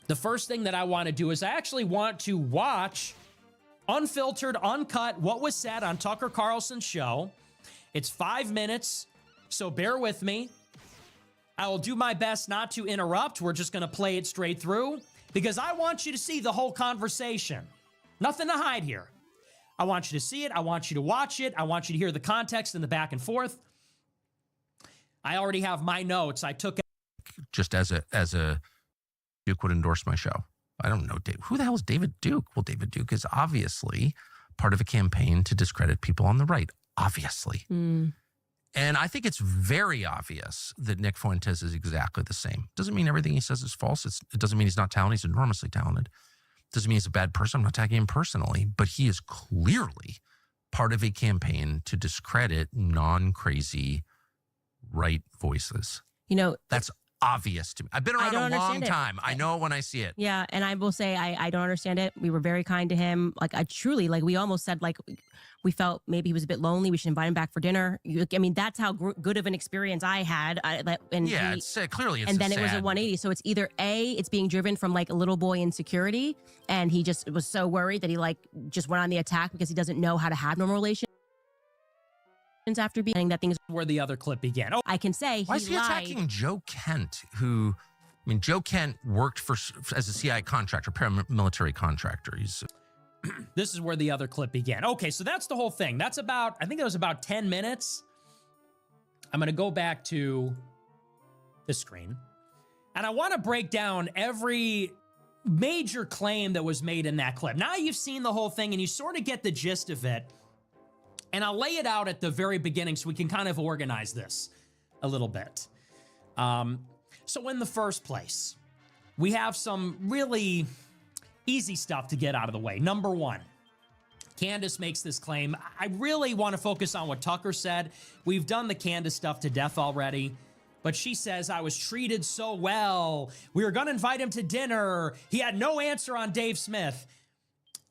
the first thing that I want to do is I actually want to watch unfiltered, uncut, what was said on Tucker Carlson's show. It's 5 minutes, so bear with me. I will do my best not to interrupt. We're just going to play it straight through because I want you to see the whole conversation. Nothing to hide here. I want you to see it. I want you to watch it. I want you to hear the context and the back and forth. I already have my notes. I took just as a Duke would endorse my show. I don't know, Dave. Who the hell is David Duke? Well, David Duke is obviously part of a campaign to discredit people on the right. Obviously. And I think it's very obvious that Nick Fuentes is exactly the same. Doesn't mean everything he says is false. It doesn't mean he's not talented. He's enormously talented. Doesn't mean he's a bad person. I'm not attacking him personally, but he is clearly part of a campaign to discredit non-crazy right voices. You know, that's obvious to me. I've been around a long time. I know it when I see it. Yeah, and I will say I don't understand it. We were very kind to him. Like I truly, like we almost said, like we felt maybe he was a bit lonely. We should invite him back for dinner. I mean, that's how good of an experience I had. Clearly it's and then it was a 180. So it's either A, it's being driven from like a little boy insecurity, and he just was so worried that he like just went on the attack because he doesn't know how to have normal relations after being that things where the other clip began. Oh, I can say why is he attacking Joe Kent, who, I mean, Joe Kent worked as a CIA contractor, paramilitary contractor. This is where the other clip began. Okay, so that's the whole thing. That's about, I think that was about 10 minutes. I'm going to go back to the screen. And I want to break down every major claim that was made in that clip. Now you've seen the whole thing and you sort of get the gist of it. And I'll lay it out at the very beginning so we can kind of organize this a little bit. So in the first place, we have some really easy stuff to get out of the way. Number one, Candace makes this claim. I really want to focus on what Tucker said. We've done the Candace stuff to death already. But she says, I was treated so well. We were going to invite him to dinner. He had no answer on Dave Smith.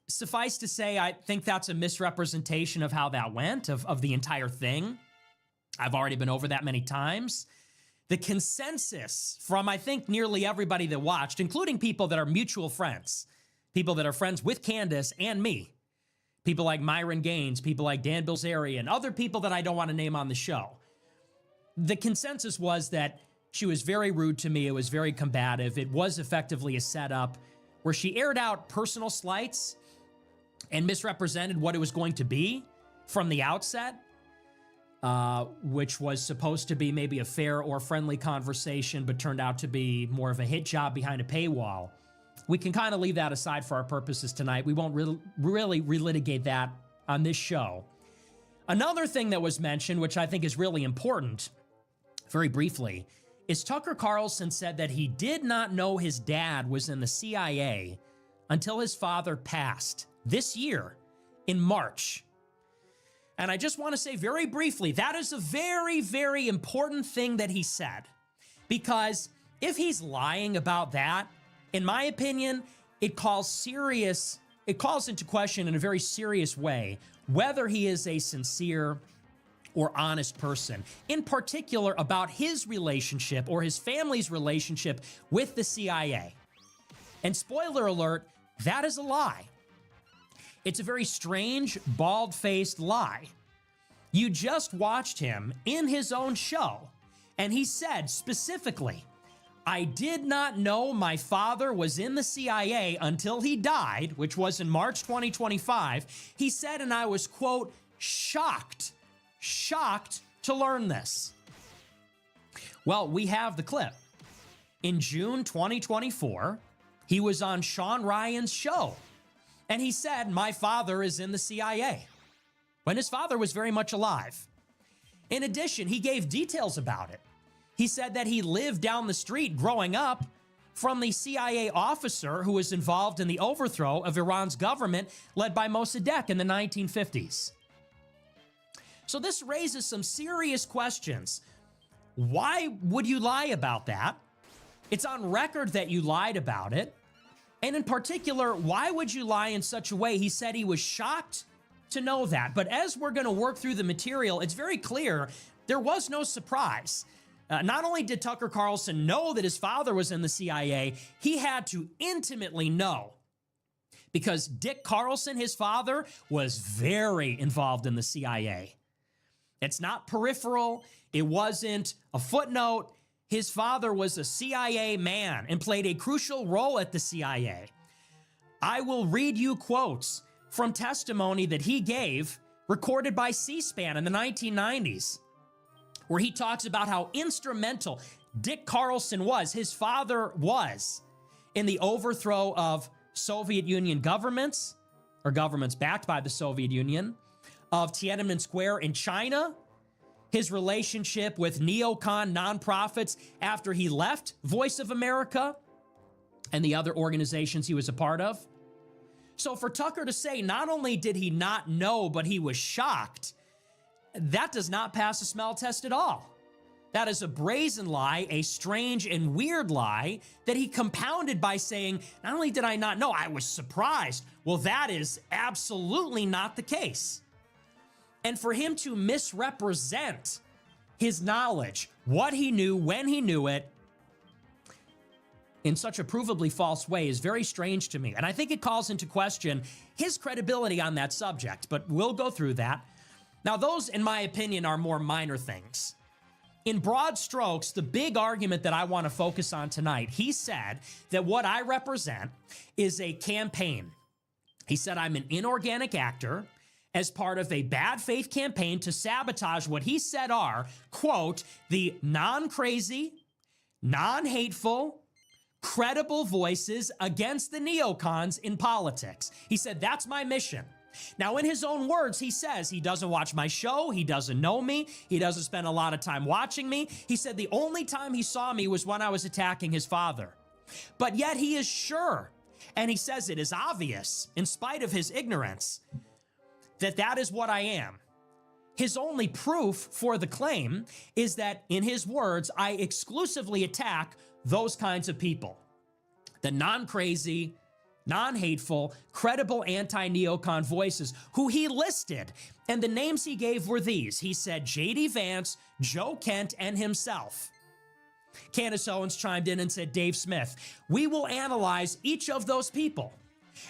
Suffice to say, I think that's a misrepresentation of how that went, of the entire thing. I've already been over that many times. The consensus from, I think, nearly everybody that watched, including people that are mutual friends, people that are friends with Candace and me, people like Myron Gaines, people like Dan Bilzerian, other people that I don't want to name on the show. The consensus was that she was very rude to me. It was very combative. It was effectively a setup where she aired out personal slights and misrepresented what it was going to be from the outset, which was supposed to be maybe a fair or friendly conversation, but turned out to be more of a hit job behind a paywall. We can kind of leave that aside for our purposes tonight. We won't really relitigate that on this show. Another thing that was mentioned, which I think is really important, very briefly, is Tucker Carlson said that he did not know his dad was in the CIA until his father passed this year in March. And I just want to say very briefly, that is a very, very important thing that he said. Because if he's lying about that, in my opinion, it calls into question in a very serious way whether he is a sincere or honest person, in particular about his relationship or his family's relationship with the CIA. And spoiler alert, that is a lie. It's a very strange, bald-faced lie. You just watched him in his own show, and he said specifically, I did not know my father was in the CIA until he died, which was in March 2025. He said, and I was, quote, shocked to learn this. Well, we have the clip. In June 2024, he was on Sean Ryan's show, and he said, my father is in the CIA, when his father was very much alive. In addition, he gave details about it. He said that he lived down the street growing up from the CIA officer who was involved in the overthrow of Iran's government led by Mossadegh in the 1950s. So this raises some serious questions. Why would you lie about that? It's on record that you lied about it. And in particular, why would you lie in such a way? He said he was shocked to know that. But as we're going to work through the material, it's very clear there was no surprise. Not only did Tucker Carlson know that his father was in the CIA, he had to intimately know, because Dick Carlson, his father, was very involved in the CIA. It's not peripheral. It wasn't a footnote. His father was a CIA man and played a crucial role at the CIA. I will read you quotes from testimony that he gave, recorded by C-SPAN in the 1990s, where he talks about how instrumental Dick Carlson was, his father was, in the overthrow of Soviet Union governments, or governments backed by the Soviet Union, of Tiananmen Square in China, his relationship with neocon nonprofits after he left Voice of America and the other organizations he was a part of. So for Tucker to say not only did he not know, but he was shocked, that does not pass a smell test at all. That is a brazen lie, a strange and weird lie that he compounded by saying, not only did I not know, I was surprised. Well, that is absolutely not the case. And for him to misrepresent his knowledge, what he knew, when he knew it, in such a provably false way is very strange to me. And I think it calls into question his credibility on that subject, but we'll go through that. Now, those, in my opinion, are more minor things. In broad strokes, the big argument that I want to focus on tonight, he said that what I represent is a campaign. He said I'm an inorganic actor as part of a bad faith campaign to sabotage what he said are, quote, the non-crazy, non-hateful, credible voices against the neocons in politics. He said, that's my mission. Now, in his own words, he says he doesn't watch my show. He doesn't know me. He doesn't spend a lot of time watching me. He said the only time he saw me was when I was attacking his father. But yet he is sure, and he says it is obvious, in spite of his ignorance, that that is what I am. His only proof for the claim is that, in his words, I exclusively attack those kinds of people. The non-crazy, non-hateful, credible anti-neocon voices who he listed. And the names he gave were these. He said J.D. Vance, Joe Kent, and himself. Candace Owens chimed in and said, Dave Smith, we will analyze each of those people.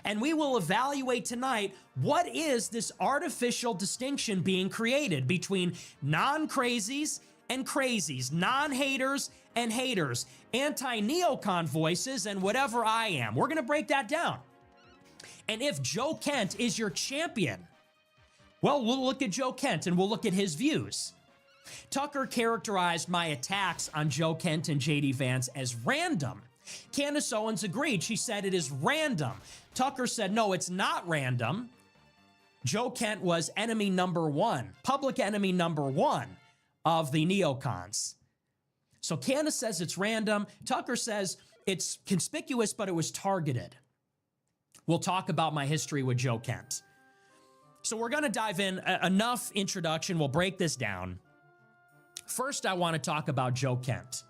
And we will evaluate tonight what is this artificial distinction being created between non-crazies and crazies, non-haters and haters, anti-neocon voices and whatever I am. We're going to break that down. And if Joe Kent is your champion, well, we'll look at Joe Kent and we'll look at his views. Tucker characterized my attacks on Joe Kent and J.D. Vance as random. Candace Owens agreed. She said it is random. Tucker said, no, it's not random. Joe Kent was enemy number one, public enemy number one of the neocons. So Candace says it's random. Tucker says it's conspicuous, but it was targeted. We'll talk about my history with Joe Kent. So we're going to dive in. Enough introduction. We'll break this down. First, I want to talk about Joe Kent.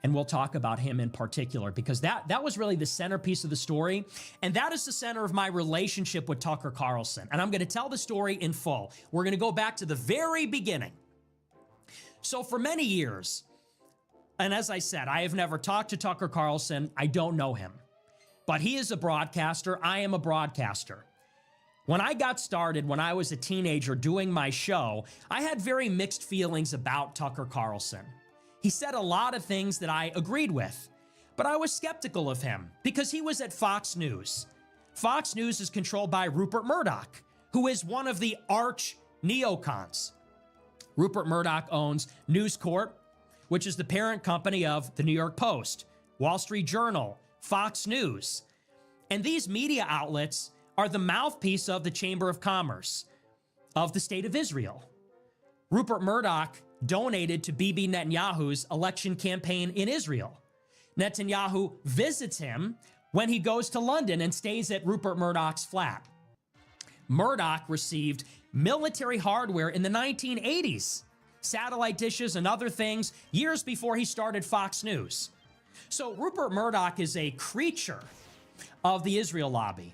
And we'll talk about him in particular because that was really the centerpiece of the story. And that is the center of my relationship with Tucker Carlson. And I'm going to tell the story in full. We're going to go back to the very beginning. So for many years, and as I said, I have never talked to Tucker Carlson. I don't know him. But he is a broadcaster. I am a broadcaster. When I got started, when I was a teenager doing my show, I had very mixed feelings about Tucker Carlson. He said a lot of things that I agreed with, but I was skeptical of him because he was at Fox News. Fox News is controlled by Rupert Murdoch, who is one of the arch neocons. Rupert Murdoch owns News Corp, which is the parent company of the New York Post, Wall Street Journal, Fox News. And these media outlets are the mouthpiece of the Chamber of Commerce of the State of Israel. Rupert Murdoch donated to Bibi Netanyahu's election campaign in Israel. Netanyahu visits him when he goes to London and stays at Rupert Murdoch's flat. Murdoch received military hardware in the 1980s, satellite dishes and other things, years before he started Fox News. So Rupert Murdoch is a creature of the Israel lobby,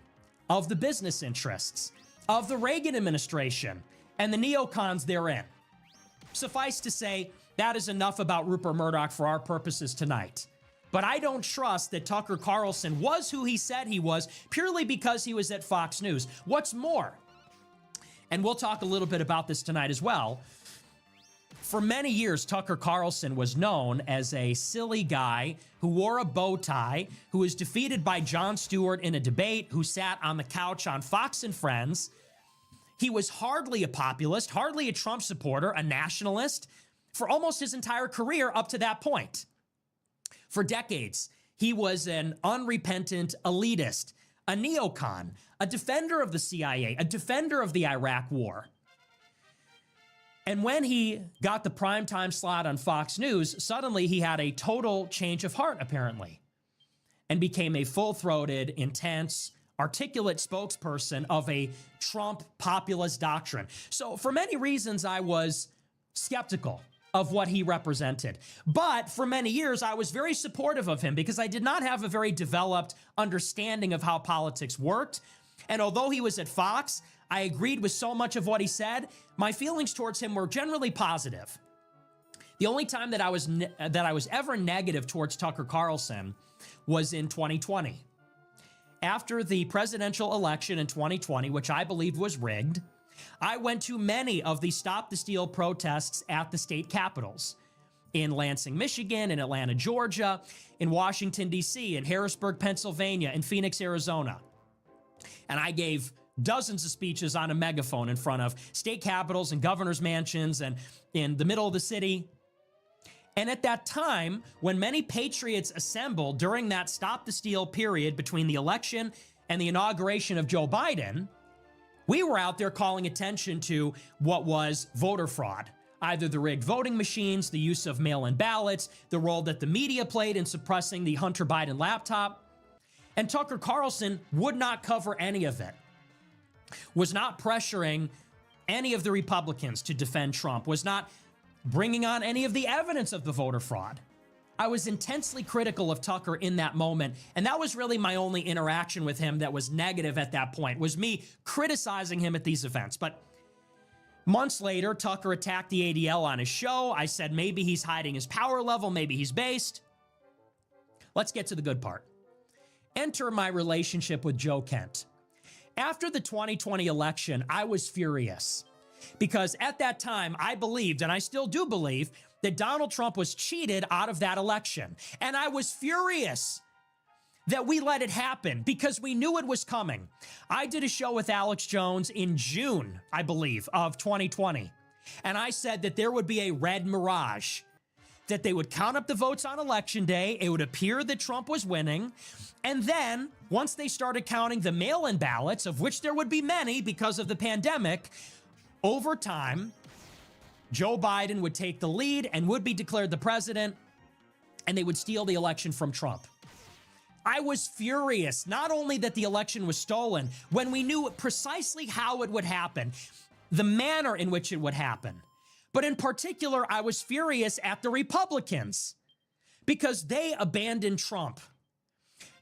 of the business interests, of the Reagan administration, and the neocons therein. Suffice to say, that is enough about Rupert Murdoch for our purposes tonight. But I don't trust that Tucker Carlson was who he said he was purely because he was at Fox News. What's more, and we'll talk a little bit about this tonight as well, for many years, Tucker Carlson was known as a silly guy who wore a bow tie, who was defeated by Jon Stewart in a debate, who sat on the couch on Fox and Friends. He was hardly a populist, hardly a Trump supporter, a nationalist for almost his entire career up to that point. For decades, he was an unrepentant elitist, a neocon, a defender of the CIA, a defender of the Iraq War. And when he got the primetime slot on Fox News, suddenly he had a total change of heart, apparently, and became a full-throated, intense, articulate spokesperson of a Trump populist doctrine. So for many reasons, I was skeptical of what he represented. But for many years, I was very supportive of him because I did not have a very developed understanding of how politics worked. And although he was at Fox, I agreed with so much of what he said. My feelings towards him were generally positive. The only time that I was ever negative towards Tucker Carlson was in 2020. After the presidential election in 2020, which I believed was rigged, I went to many of the Stop the Steal protests at the state capitals in Lansing, Michigan, in Atlanta, Georgia, in Washington, D.C., in Harrisburg, Pennsylvania, in Phoenix, Arizona. And I gave dozens of speeches on a megaphone in front of state capitals and governor's mansions and in the middle of the city. And at that time, when many patriots assembled during that Stop the Steal period between the election and the inauguration of Joe Biden, we were out there calling attention to what was voter fraud, either the rigged voting machines, the use of mail-in ballots, the role that the media played in suppressing the Hunter Biden laptop. And Tucker Carlson would not cover any of it, was not pressuring any of the Republicans to defend Trump, was not bringing on any of the evidence of the voter fraud. I was intensely critical of Tucker in that moment, and that was really my only interaction with him that was negative at that point, was me criticizing him at these events. But months later, Tucker attacked the ADL on his show. I said maybe he's hiding his power level, maybe he's based. Let's get to the good part. Enter my relationship with Joe Kent. After the 2020 election, I was furious because at that time I believed, and I still do believe, that Donald Trump was cheated out of that election. And I was furious that we let it happen because we knew it was coming. I did a show with Alex Jones in June, I believe, of 2020. And I said that there would be a red mirage, that they would count up the votes on election day. It would appear that Trump was winning. And then once they started counting the mail-in ballots, of which there would be many because of the pandemic, over time, Joe Biden would take the lead and would be declared the president, and they would steal the election from Trump. I was furious, not only that the election was stolen, when we knew precisely how it would happen, the manner in which it would happen. But in particular, I was furious at the Republicans because they abandoned Trump.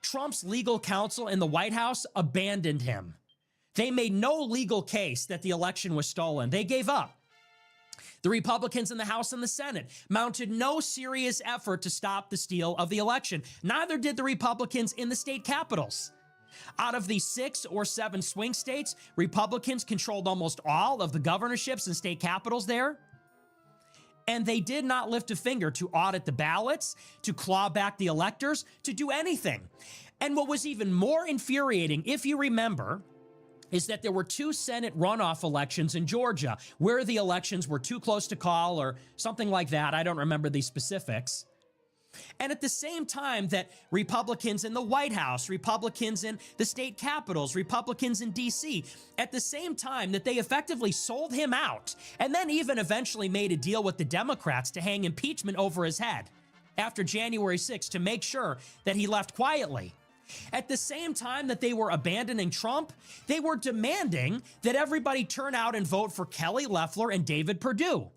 Trump's legal counsel in the White House abandoned him. They made no legal case that the election was stolen. They gave up. The Republicans in the House and the Senate mounted no serious effort to stop the steal of the election. Neither did the Republicans in the state capitals. Out of the 6 or 7 swing states, Republicans controlled almost all of the governorships and state capitals there. And they did not lift a finger to audit the ballots, to claw back the electors, to do anything. And what was even more infuriating, if you remember, is that there were 2 Senate runoff elections in Georgia where the elections were too close to call or something like that. I don't remember the specifics. And at the same time that Republicans in the White House, Republicans in the state capitals, Republicans in D.C., at the same time that they effectively sold him out and then even eventually made a deal with the Democrats to hang impeachment over his head after January 6th to make sure that he left quietly. At the same time that they were abandoning Trump, they were demanding that everybody turn out and vote for Kelly Loeffler and David Perdue,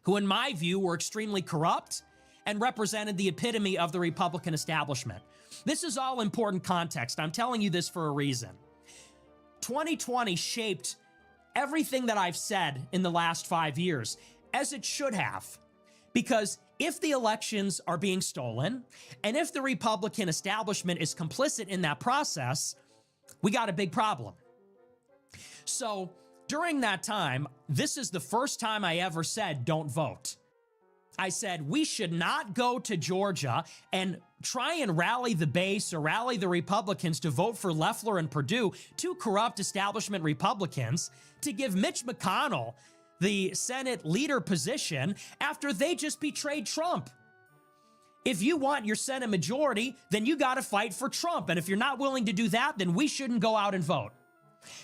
who in my view were extremely corrupt and represented the epitome of the Republican establishment. This is all important context. I'm telling you this for a reason. 2020 shaped everything that I've said in the last 5 years, as it should have, Because if the elections are being stolen, and if the Republican establishment is complicit in that process, we got a big problem. So during that time, this is the first time I ever said, don't vote. I said, we should not go to Georgia and try and rally the base or rally the Republicans to vote for Loeffler and Perdue, two corrupt establishment Republicans, to give Mitch McConnell the Senate leader position after they just betrayed Trump. If you want your Senate majority, then you got to fight for Trump. And if you're not willing to do that, then we shouldn't go out and vote.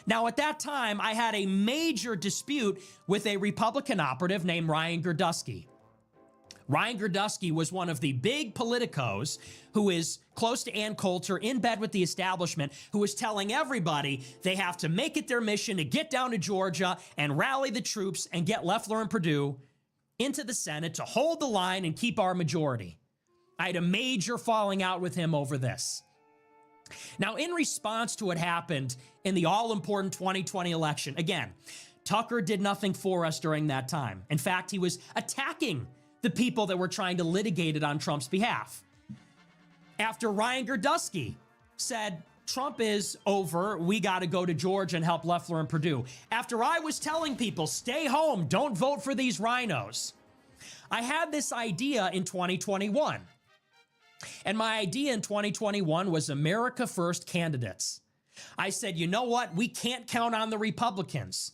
Now, at that time, I had a major dispute with a Republican operative named Ryan Girdusky. Ryan Girdusky was one of the big politicos who is close to Ann Coulter, in bed with the establishment, who is telling everybody they have to make it their mission to get down to Georgia and rally the troops and get Loeffler and Perdue into the Senate to hold the line and keep our majority. I had a major falling out with him over this. Now, in response to what happened in the all-important 2020 election, again, Tucker did nothing for us during that time. In fact, he was attacking the people that were trying to litigate it on Trump's behalf. After Ryan Girdusky said, Trump is over, we got to go to Georgia and help Loeffler and Perdue. After I was telling people, stay home, don't vote for these rhinos, I had this idea in 2021. And my idea in 2021 was America First candidates. I said, you know what? We can't count on the Republicans.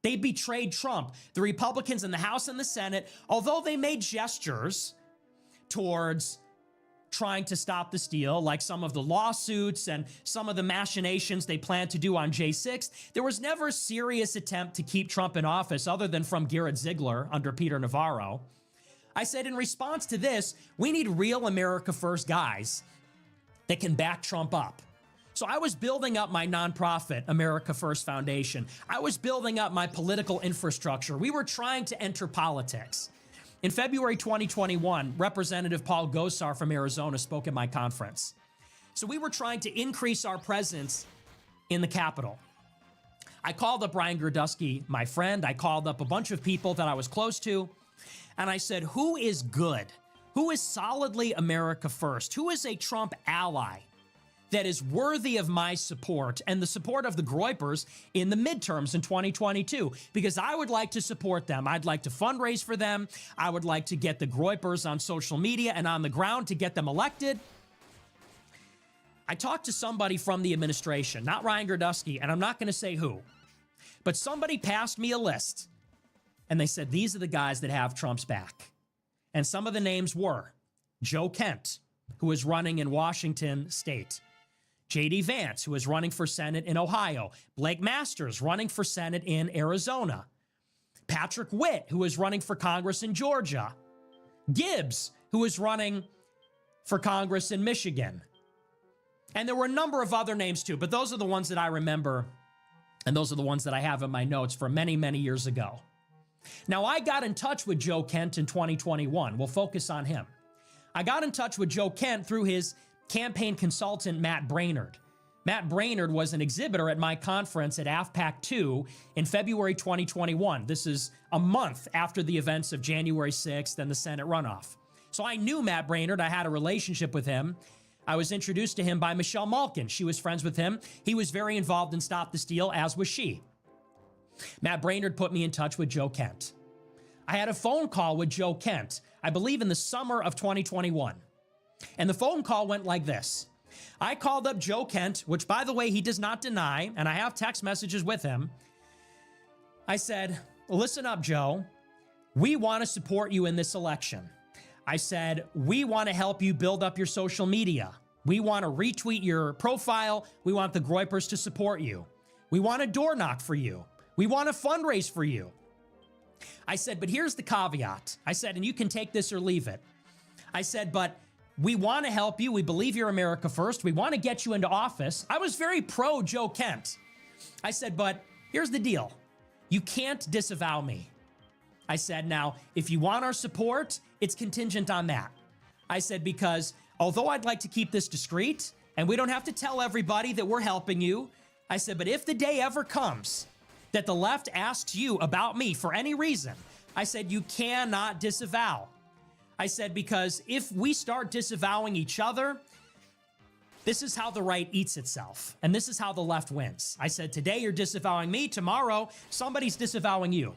They betrayed Trump. The Republicans in the House and the Senate, although they made gestures towards trying to stop the steal, like some of the lawsuits and some of the machinations they planned to do on J6, there was never a serious attempt to keep Trump in office other than from Garrett Ziegler under Peter Navarro. I said, in response to this, we need real America First guys that can back Trump up. So I was building up my nonprofit, America First Foundation. I was building up my political infrastructure. We were trying to enter politics. In February 2021, Representative Paul Gosar from Arizona spoke at my conference. So we were trying to increase our presence in the Capitol. I called up Ryan Girdusky, my friend. I called up a bunch of people that I was close to. And I said, who is good? Who is solidly America First? Who is a Trump ally that is worthy of my support and the support of the Groypers in the midterms in 2022? Because I would like to support them. I'd like to fundraise for them. I would like to get the Groypers on social media and on the ground to get them elected. I talked to somebody from the administration, not Ryan Girdusky, and I'm not going to say who, but somebody passed me a list, and they said, these are the guys that have Trump's back. And some of the names were Joe Kent, who is running in Washington State, J.D. Vance, who is running for Senate in Ohio, Blake Masters running for Senate in Arizona, Patrick Witt, who is running for Congress in Georgia, Gibbs, who is running for Congress in Michigan. And there were a number of other names too, but those are the ones that I remember, and those are the ones that I have in my notes from many, many years ago. Now, I got in touch with Joe Kent in 2021. We'll focus on him. I got in touch with Joe Kent through his campaign consultant, Matt Brainerd. Matt Brainerd was an exhibitor at my conference at AFPAC 2 in February 2021. This is a month after the events of January 6th and the Senate runoff. So I knew Matt Brainerd. I had a relationship with him. I was introduced to him by Michelle Malkin. She was friends with him. He was very involved in Stop the Steal, as was she. Matt Brainerd put me in touch with Joe Kent. I had a phone call with Joe Kent, I believe in the summer of 2021. And the phone call went like this. I called up Joe Kent, which, by the way, he does not deny, and I have text messages with him. I said, listen up, Joe. We want to support you in this election. I said, we want to help you build up your social media. We want to retweet your profile. We want the Groypers to support you. We want to door knock for you. We want to fundraise for you. I said, but here's the caveat. I said, and you can take this or leave it. I said, but we want to help you. We believe you're America First. We want to get you into office. I was very pro Joe Kent. I said, but here's the deal. You can't disavow me. I said, now, if you want our support, it's contingent on that. I said, because although I'd like to keep this discreet, and we don't have to tell everybody that we're helping you, I said, but if the day ever comes that the left asks you about me for any reason, I said, you cannot disavow. I said, because if we start disavowing each other, this is how the right eats itself. And this is how the left wins. I said, today you're disavowing me. Tomorrow, somebody's disavowing you.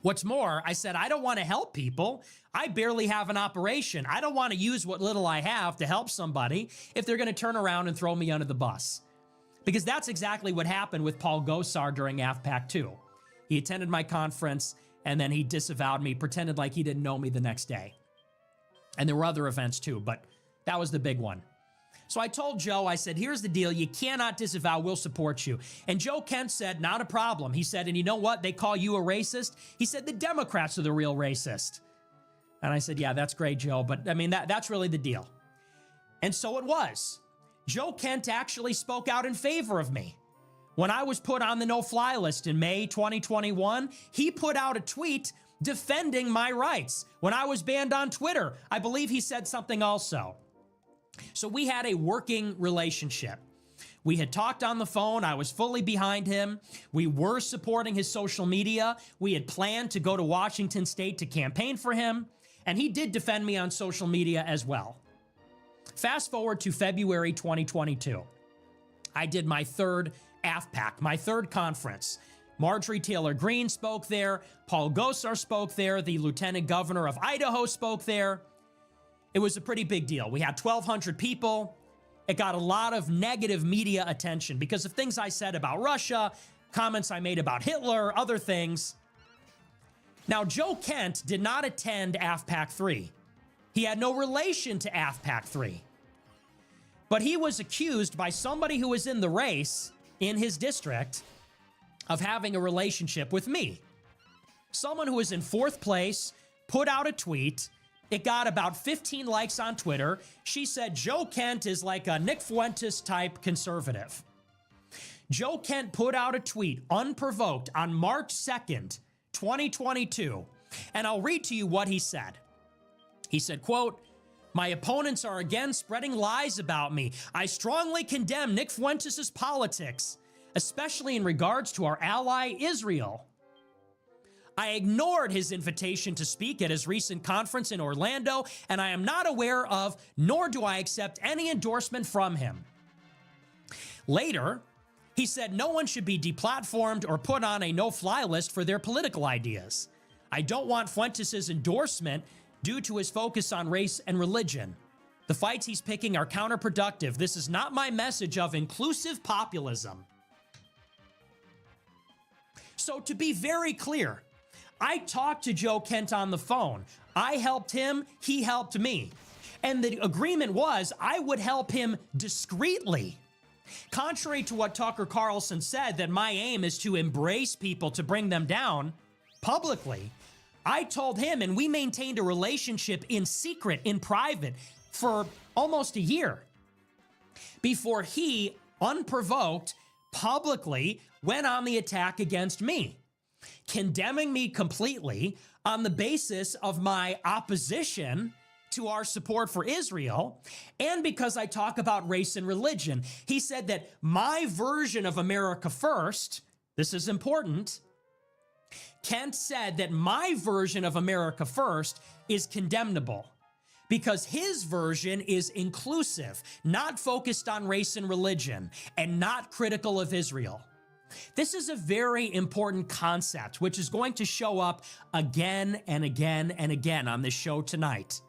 What's more, I said, I don't want to help people. I barely have an operation. I don't want to use what little I have to help somebody if they're going to turn around and throw me under the bus. Because that's exactly what happened with Paul Gosar during AFPAC 2. He attended my conference and then he disavowed me, pretended like he didn't know me the next day. And there were other events too, but that was the big one. So I told Joe, I said, here's the deal. You cannot disavow. We'll support you. And Joe Kent said, not a problem. He said, and you know what? They call you a racist. He said, the Democrats are the real racist. And I said, yeah, that's great, Joe. But I mean, that's really the deal. And so it was. Joe Kent actually spoke out in favor of me. When I was put on the no-fly list in May 2021, he put out a tweet defending my rights. When I was banned on Twitter, I believe he said something also. So we had a working relationship. We had talked on the phone. I was fully behind him. We were supporting his social media. We had planned to go to Washington State to campaign for him. And he did defend me on social media as well. Fast forward to February 2022. I did my third AFPAC, my third conference. Marjorie Taylor Greene spoke there. Paul Gosar spoke there. The Lieutenant Governor of Idaho spoke there. It was a pretty big deal. We had 1,200 people. It got a lot of negative media attention because of things I said about Russia, comments I made about Hitler, other things. Now, Joe Kent did not attend AFPAC 3. He had no relation to AFPAC 3. But he was accused by somebody who was in the race in his district of having a relationship with me. Someone who was in fourth place put out a tweet. It got about 15 likes on Twitter. She said Joe Kent is like a Nick Fuentes type conservative. Joe Kent put out a tweet unprovoked on March 2nd, 2022. And I'll read to you what he said. He said, quote, "My opponents are again spreading lies about me. I strongly condemn Nick Fuentes' politics, especially in regards to our ally, Israel. I ignored his invitation to speak at his recent conference in Orlando, and I am not aware of, nor do I accept any endorsement from him." Later, he said no one should be deplatformed or put on a no-fly list for their political ideas. I don't want Fuentes' endorsement due to his focus on race and religion. The fights he's picking are counterproductive. This is not my message of inclusive populism. So to be very clear, I talked to Joe Kent on the phone. I helped him, he helped me. And the agreement was I would help him discreetly. Contrary to what Tucker Carlson said, that my aim is to embrace people, to bring them down publicly, I told him, and we maintained a relationship in secret, in private, for almost a year before he, unprovoked, publicly went on the attack against me, condemning me completely on the basis of my opposition to our support for Israel, and because I talk about race and religion. He said that my version of America First, this is important, Kent said that my version of America First is condemnable because his version is inclusive, not focused on race and religion, and not critical of Israel. This is a very important concept, which is going to show up again and again and again on this show tonight.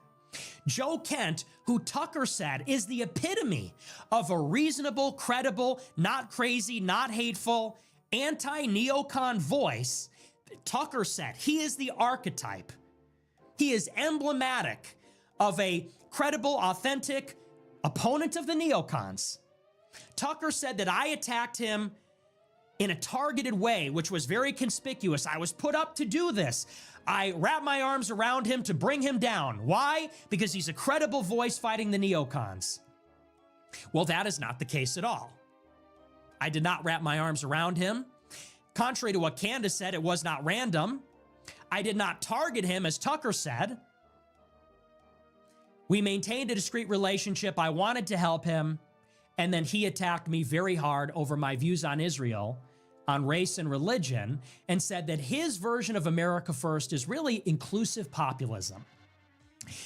Joe Kent, who Tucker said is the epitome of a reasonable, credible, not crazy, not hateful, anti-neocon voice, Tucker said he is the archetype. He is emblematic of a credible, authentic opponent of the neocons. Tucker said that I attacked him in a targeted way, which was very conspicuous. I was put up to do this. I wrapped my arms around him to bring him down. Why? Because he's a credible voice fighting the neocons. Well, that is not the case at all. I did not wrap my arms around him. Contrary to what Candace said, it was not random. I did not target him, as Tucker said. We maintained a discreet relationship. I wanted to help him. And then he attacked me very hard over my views on Israel, on race and religion, and said that his version of America First is really inclusive populism.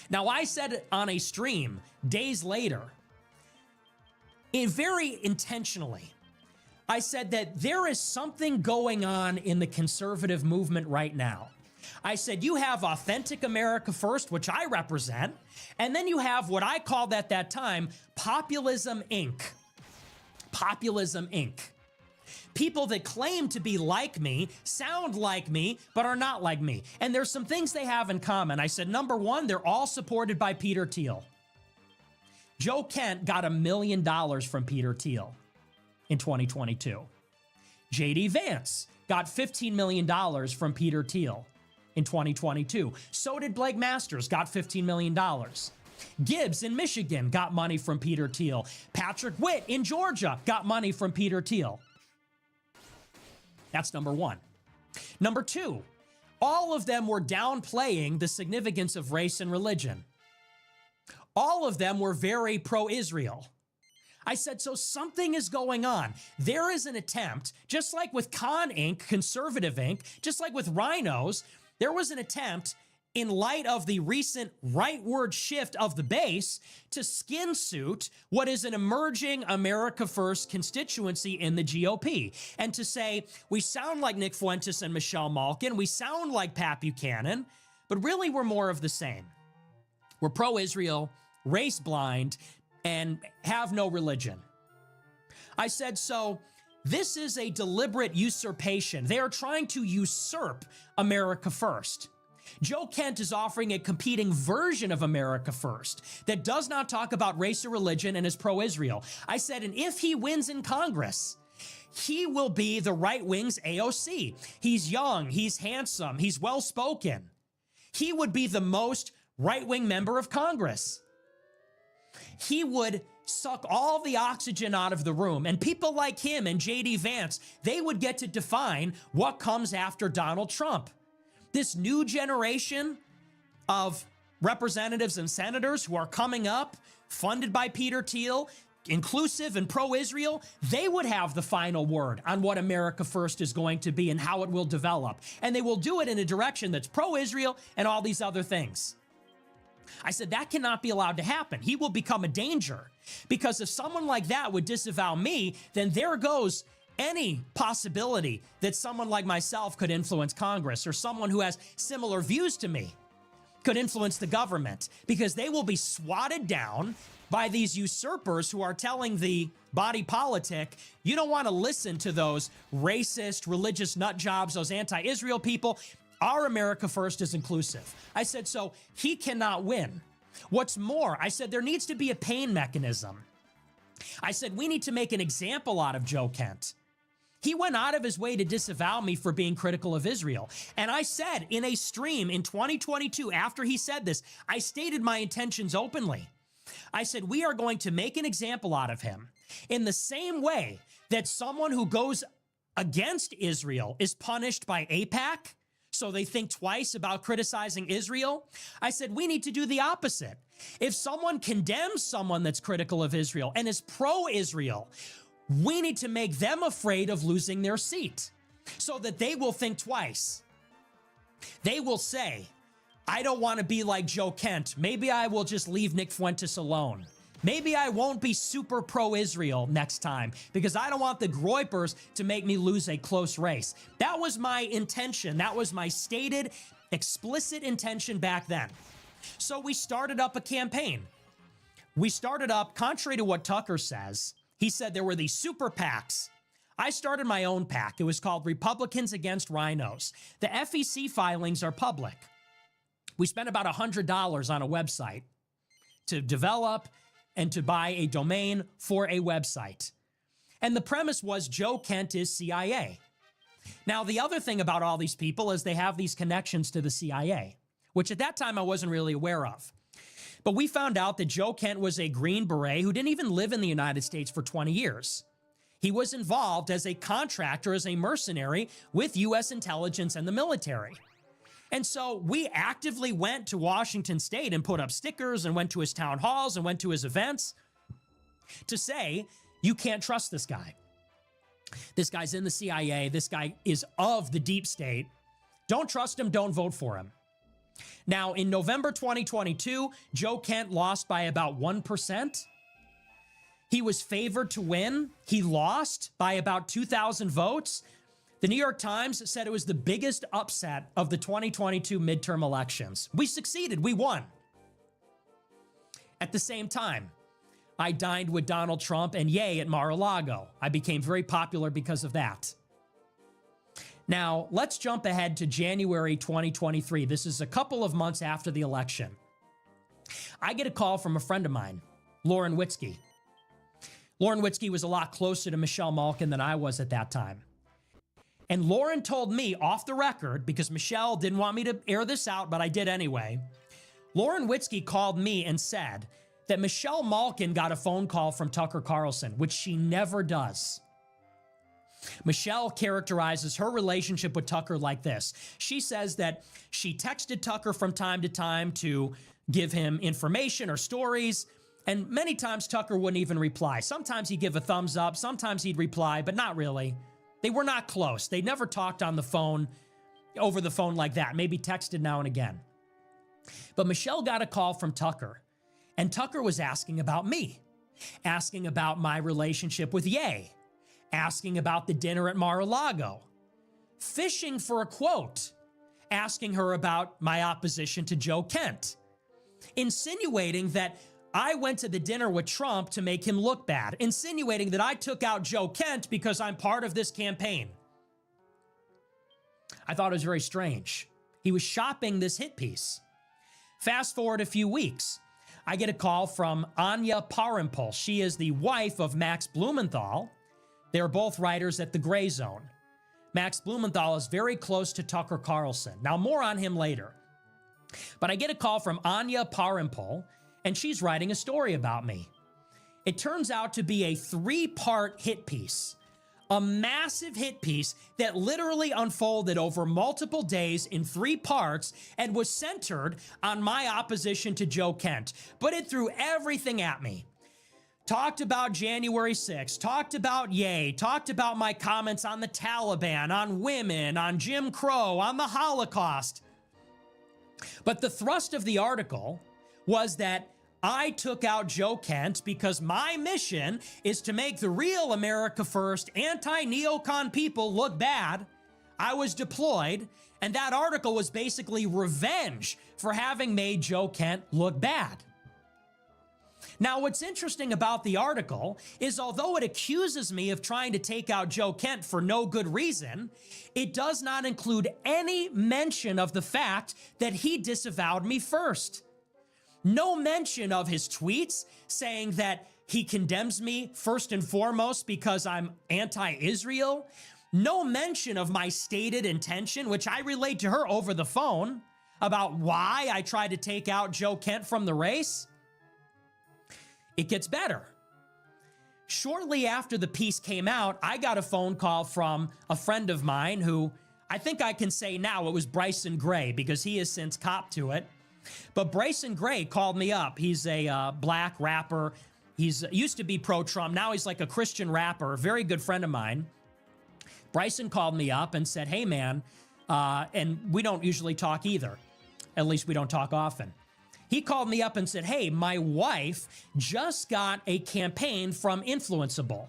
Now, I said on a stream days later, very intentionally, I said that there is something going on in the conservative movement right now. I said, you have authentic America First, which I represent, and then you have what I called at that time, Populism Inc. Populism Inc. People that claim to be like me, sound like me, but are not like me. And there's some things they have in common. I said, number one, they're all supported by Peter Thiel. Joe Kent got $1 million from Peter Thiel in 2022. J.D. Vance got $15 million from Peter Thiel in 2022. So did Blake Masters, got $15 million. Gibbs in Michigan got money from Peter Thiel. Patrick Witt in Georgia got money from Peter Thiel. That's number one. Number two, all of them were downplaying the significance of race and religion. All of them were very pro-Israel. I said, so something is going on. There is an attempt, just like with Con Inc., Conservative Inc., just like with Rhinos, there was an attempt in light of the recent rightward shift of the base to skin suit what is an emerging America First constituency in the GOP. And to say, we sound like Nick Fuentes and Michelle Malkin, we sound like Pat Buchanan, but really we're more of the same. We're pro-Israel, race blind, and have no religion. I said, so this is a deliberate usurpation. They are trying to usurp America First. Joe Kent is offering a competing version of America First that does not talk about race or religion and is pro-Israel. I said, and if he wins in Congress, he will be the right wing's AOC. He's young, he's handsome, he's well-spoken. He would be the most right-wing member of Congress. He would suck all the oxygen out of the room, and people like him and J.D. Vance, they would get to define what comes after Donald Trump. This new generation of representatives and senators who are coming up, funded by Peter Thiel, inclusive and pro-Israel, they would have the final word on what America First is going to be and how it will develop. And they will do it in a direction that's pro-Israel and all these other things. I said, that cannot be allowed to happen. He will become a danger, because if someone like that would disavow me, then there goes any possibility that someone like myself could influence Congress, or someone who has similar views to me could influence the government, because they will be swatted down by these usurpers who are telling the body politic, you don't want to listen to those racist, religious nut jobs, those anti-Israel people. Our America First is inclusive. I said, so he cannot win. What's more, I said, there needs to be a pain mechanism. I said, we need to make an example out of Joe Kent. He went out of his way to disavow me for being critical of Israel. And I said in a stream in 2022, after he said this, I stated my intentions openly. I said, we are going to make an example out of him in the same way that someone who goes against Israel is punished by AIPAC, so they think twice about criticizing Israel. I said, we need to do the opposite. If someone condemns someone that's critical of Israel and is pro-Israel, we need to make them afraid of losing their seat so that they will think twice. They will say, I don't want to be like Joe Kent. Maybe I will just leave Nick Fuentes alone. Maybe I won't be super pro-Israel next time because I don't want the Groypers to make me lose a close race. That was my intention. That was my stated, explicit intention back then. So we started up a campaign. We started up, contrary to what Tucker says, he said there were these super PACs. I started my own PAC. It was called Republicans Against Rhinos. The FEC filings are public. We spent about $100 on a website to develop and to buy a domain for a website. And the premise was Joe Kent is CIA. Now, the other thing about all these people is they have these connections to the CIA, which at that time I wasn't really aware of. But we found out that Joe Kent was a Green Beret who didn't even live in the United States for 20 years. He was involved as a contractor, as a mercenary with U.S. intelligence and the military. And so we actively went to Washington State and put up stickers and went to his town halls and went to his events to say, you can't trust this guy. This guy's in the CIA. This guy is of the deep state. Don't trust him. Don't vote for him. Now, in November 2022, Joe Kent lost by about 1%. He was favored to win. He lost by about 2,000 votes. The New York Times said it was the biggest upset of the 2022 midterm elections. We succeeded. We won. At the same time, I dined with Donald Trump and Ye at Mar-a-Lago. I became very popular because of that. Now, let's jump ahead to January 2023. This is a couple of months after the election. I get a call from a friend of mine, Lauren Witzke. Lauren Witzke was a lot closer to Michelle Malkin than I was at that time. And Lauren told me off the record, because Michelle didn't want me to air this out, but I did anyway. Lauren Witzke called me and said that Michelle Malkin got a phone call from Tucker Carlson, which she never does. Michelle characterizes her relationship with Tucker like this. She says that she texted Tucker from time to time to give him information or stories, and many times Tucker wouldn't even reply. Sometimes he'd give a thumbs up, sometimes he'd reply, but not really. They were not close. They never talked on the phone, over the phone like that, maybe texted now and again. But Michelle got a call from Tucker, and Tucker was asking about me, asking about my relationship with Ye, asking about the dinner at Mar-a-Lago, fishing for a quote, asking her about my opposition to Joe Kent, insinuating that I went to the dinner with Trump to make him look bad, insinuating that I took out Joe Kent because I'm part of this campaign. I thought it was very strange. He was shopping this hit piece. Fast forward a few weeks, I get a call from Anya Parampil. She is the wife of Max Blumenthal. They're both writers at The Gray Zone. Max Blumenthal is very close to Tucker Carlson. Now, more on him later. But I get a call from Anya Parampil, and she's writing a story about me. It turns out to be a 3-part hit piece, a massive hit piece that literally unfolded over multiple days in 3 parts and was centered on my opposition to Joe Kent. But it threw everything at me. Talked about January 6th, talked about Ye, talked about my comments on the Taliban, on women, on Jim Crow, on the Holocaust. But the thrust of the article was that I took out Joe Kent because my mission is to make the real America First anti-neocon people look bad. I was deployed, and that article was basically revenge for having made Joe Kent look bad. Now, what's interesting about the article is although it accuses me of trying to take out Joe Kent for no good reason, it does not include any mention of the fact that he disavowed me first. No mention of his tweets saying that he condemns me first and foremost because I'm anti-Israel. No mention of my stated intention, which I relayed to her over the phone, about why I tried to take out Joe Kent from the race. It gets better. Shortly after the piece came out, I got a phone call from a friend of mine who I think I can say now it was Bryson Gray because he has since copped to it. But Bryson Gray called me up. He's a black rapper. He's used to be pro-Trump. Now he's like a Christian rapper, a very good friend of mine. Bryson called me up and said, hey, man, and we don't usually talk either. At least we don't talk often. He called me up and said, hey, my wife just got a campaign from Influenceable.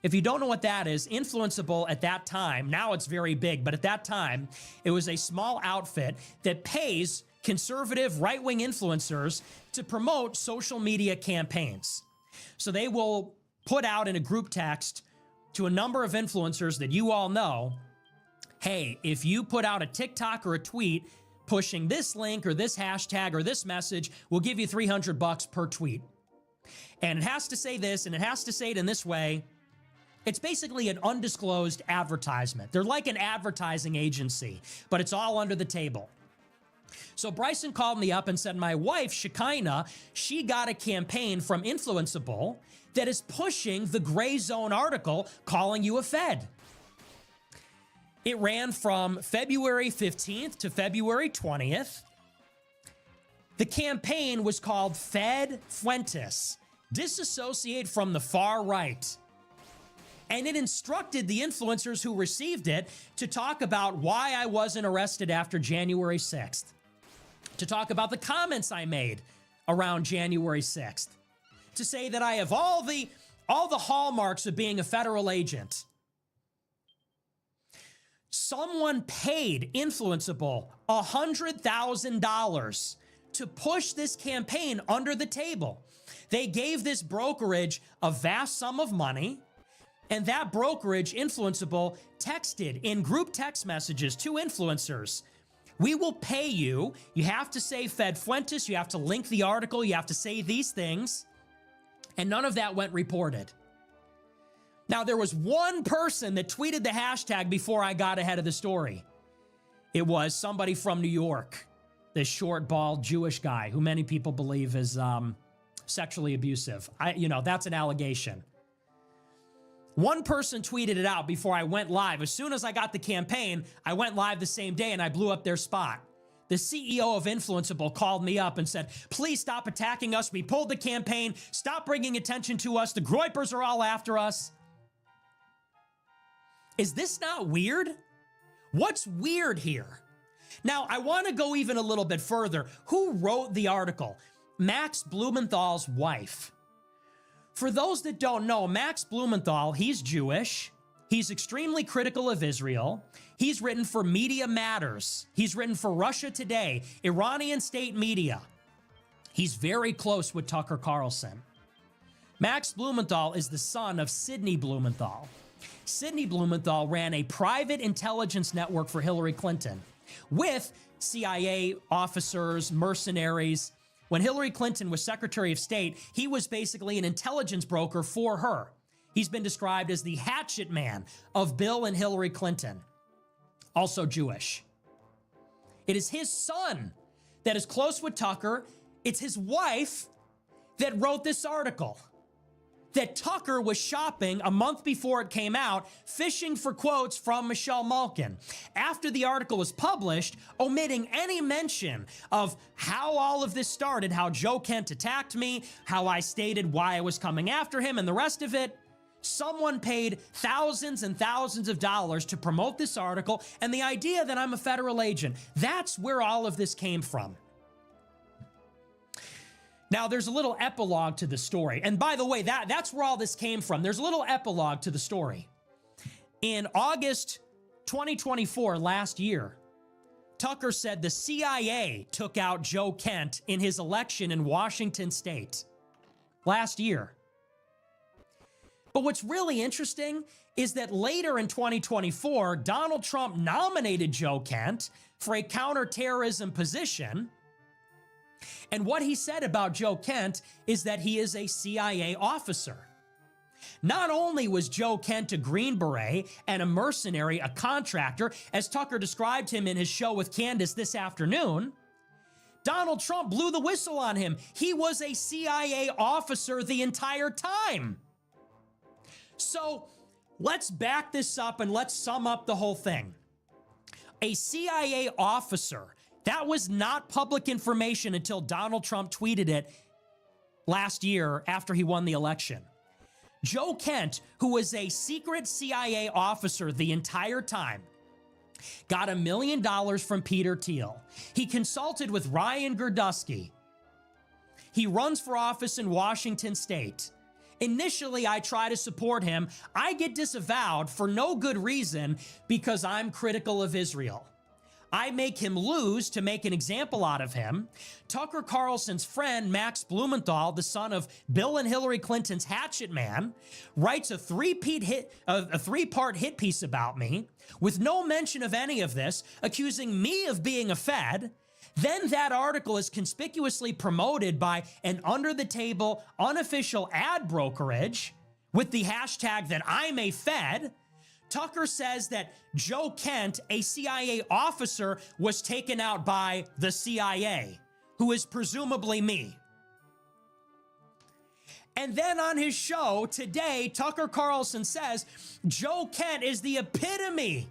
If you don't know what that is, Influenceable at that time, now it's very big, but at that time, it was a small outfit that pays conservative right-wing influencers to promote social media campaigns. So they will put out in a group text to a number of influencers that you all know, hey, if you put out a TikTok or a tweet pushing this link or this hashtag or this message, we'll give you $300 per tweet. And it has to say this, and it has to say it in this way. It's basically an undisclosed advertisement. They're like an advertising agency, but it's all under the table. So Bryson called me up and said, my wife, Shekinah, she got a campaign from Influenceable that is pushing the Gray Zone article calling you a Fed. It ran from February 15th to February 20th. The campaign was called Fed Fuentes, disassociate from the far right. And it instructed the influencers who received it to talk about why I wasn't arrested after January 6th. to talk about the comments I made around January 6th, to say that I have all the hallmarks of being a federal agent. Someone paid Influenceable $100,000 to push this campaign under the table. They gave this brokerage a vast sum of money, and that brokerage, Influenceable, texted in group text messages to influencers, "We will pay you. You have to say Fed Fuentes. You have to link the article. You have to say these things." And none of that went reported. Now, there was one person that tweeted the hashtag before I got ahead of the story. It was somebody from New York, this short, bald Jewish guy who many people believe is sexually abusive. That's an allegation. One person tweeted it out before I went live. As soon as I got the campaign, I went live the same day and I blew up their spot. The CEO of Influenceable called me up and said, "Please stop attacking us. We pulled the campaign. Stop bringing attention to us. The Groypers are all after us." Is this not weird? What's weird here? Now, I want to go even a little bit further. Who wrote the article? Max Blumenthal's wife. For those that don't know, Max Blumenthal, he's Jewish. He's extremely critical of Israel. He's written for Media Matters. He's written for Russia Today, Iranian state media. He's very close with Tucker Carlson. Max Blumenthal is the son of Sidney Blumenthal. Sidney Blumenthal ran a private intelligence network for Hillary Clinton with CIA officers, mercenaries. When Hillary Clinton was Secretary of State, he was basically an intelligence broker for her. He's been described as the hatchet man of Bill and Hillary Clinton, also Jewish. It is his son that is close with Tucker. It's his wife that wrote this article that Tucker was shopping a month before it came out, fishing for quotes from Michelle Malkin. After the article was published, omitting any mention of how all of this started, how Joe Kent attacked me, how I stated why I was coming after him, and the rest of it, someone paid thousands and thousands of dollars to promote this article, and the idea that I'm a federal agent, that's where all of this came from. Now, there's a little epilogue to the story. And by the way, that's where all this came from. There's a little epilogue to the story. In August 2024, last year, Tucker said the CIA took out Joe Kent in his election in Washington state last year. But what's really interesting is that later in 2024, Donald Trump nominated Joe Kent for a counterterrorism position. And what he said about Joe Kent is that he is a CIA officer. Not only was Joe Kent a Green Beret and a mercenary, a contractor, as Tucker described him in his show with Candace this afternoon, Donald Trump blew the whistle on him. He was a CIA officer the entire time. So let's back this up and let's sum up the whole thing. A CIA officer, that was not public information until Donald Trump tweeted it last year after he won the election. Joe Kent, who was a secret CIA officer the entire time, got $1 million from Peter Thiel. He consulted with Ryan Girdusky. He runs for office in Washington state. Initially, I try to support him. I get disavowed for no good reason because I'm critical of Israel. I make him lose to make an example out of him. Tucker Carlson's friend, Max Blumenthal, the son of Bill and Hillary Clinton's hatchet man, writes a three-part hit piece about me with no mention of any of this, accusing me of being a Fed. Then that article is conspicuously promoted by an under-the-table, unofficial ad brokerage with the hashtag that I'm a Fed. Tucker says that Joe Kent, a CIA officer, was taken out by the CIA, who is presumably me. And then on his show today, Tucker Carlson says Joe Kent is the epitome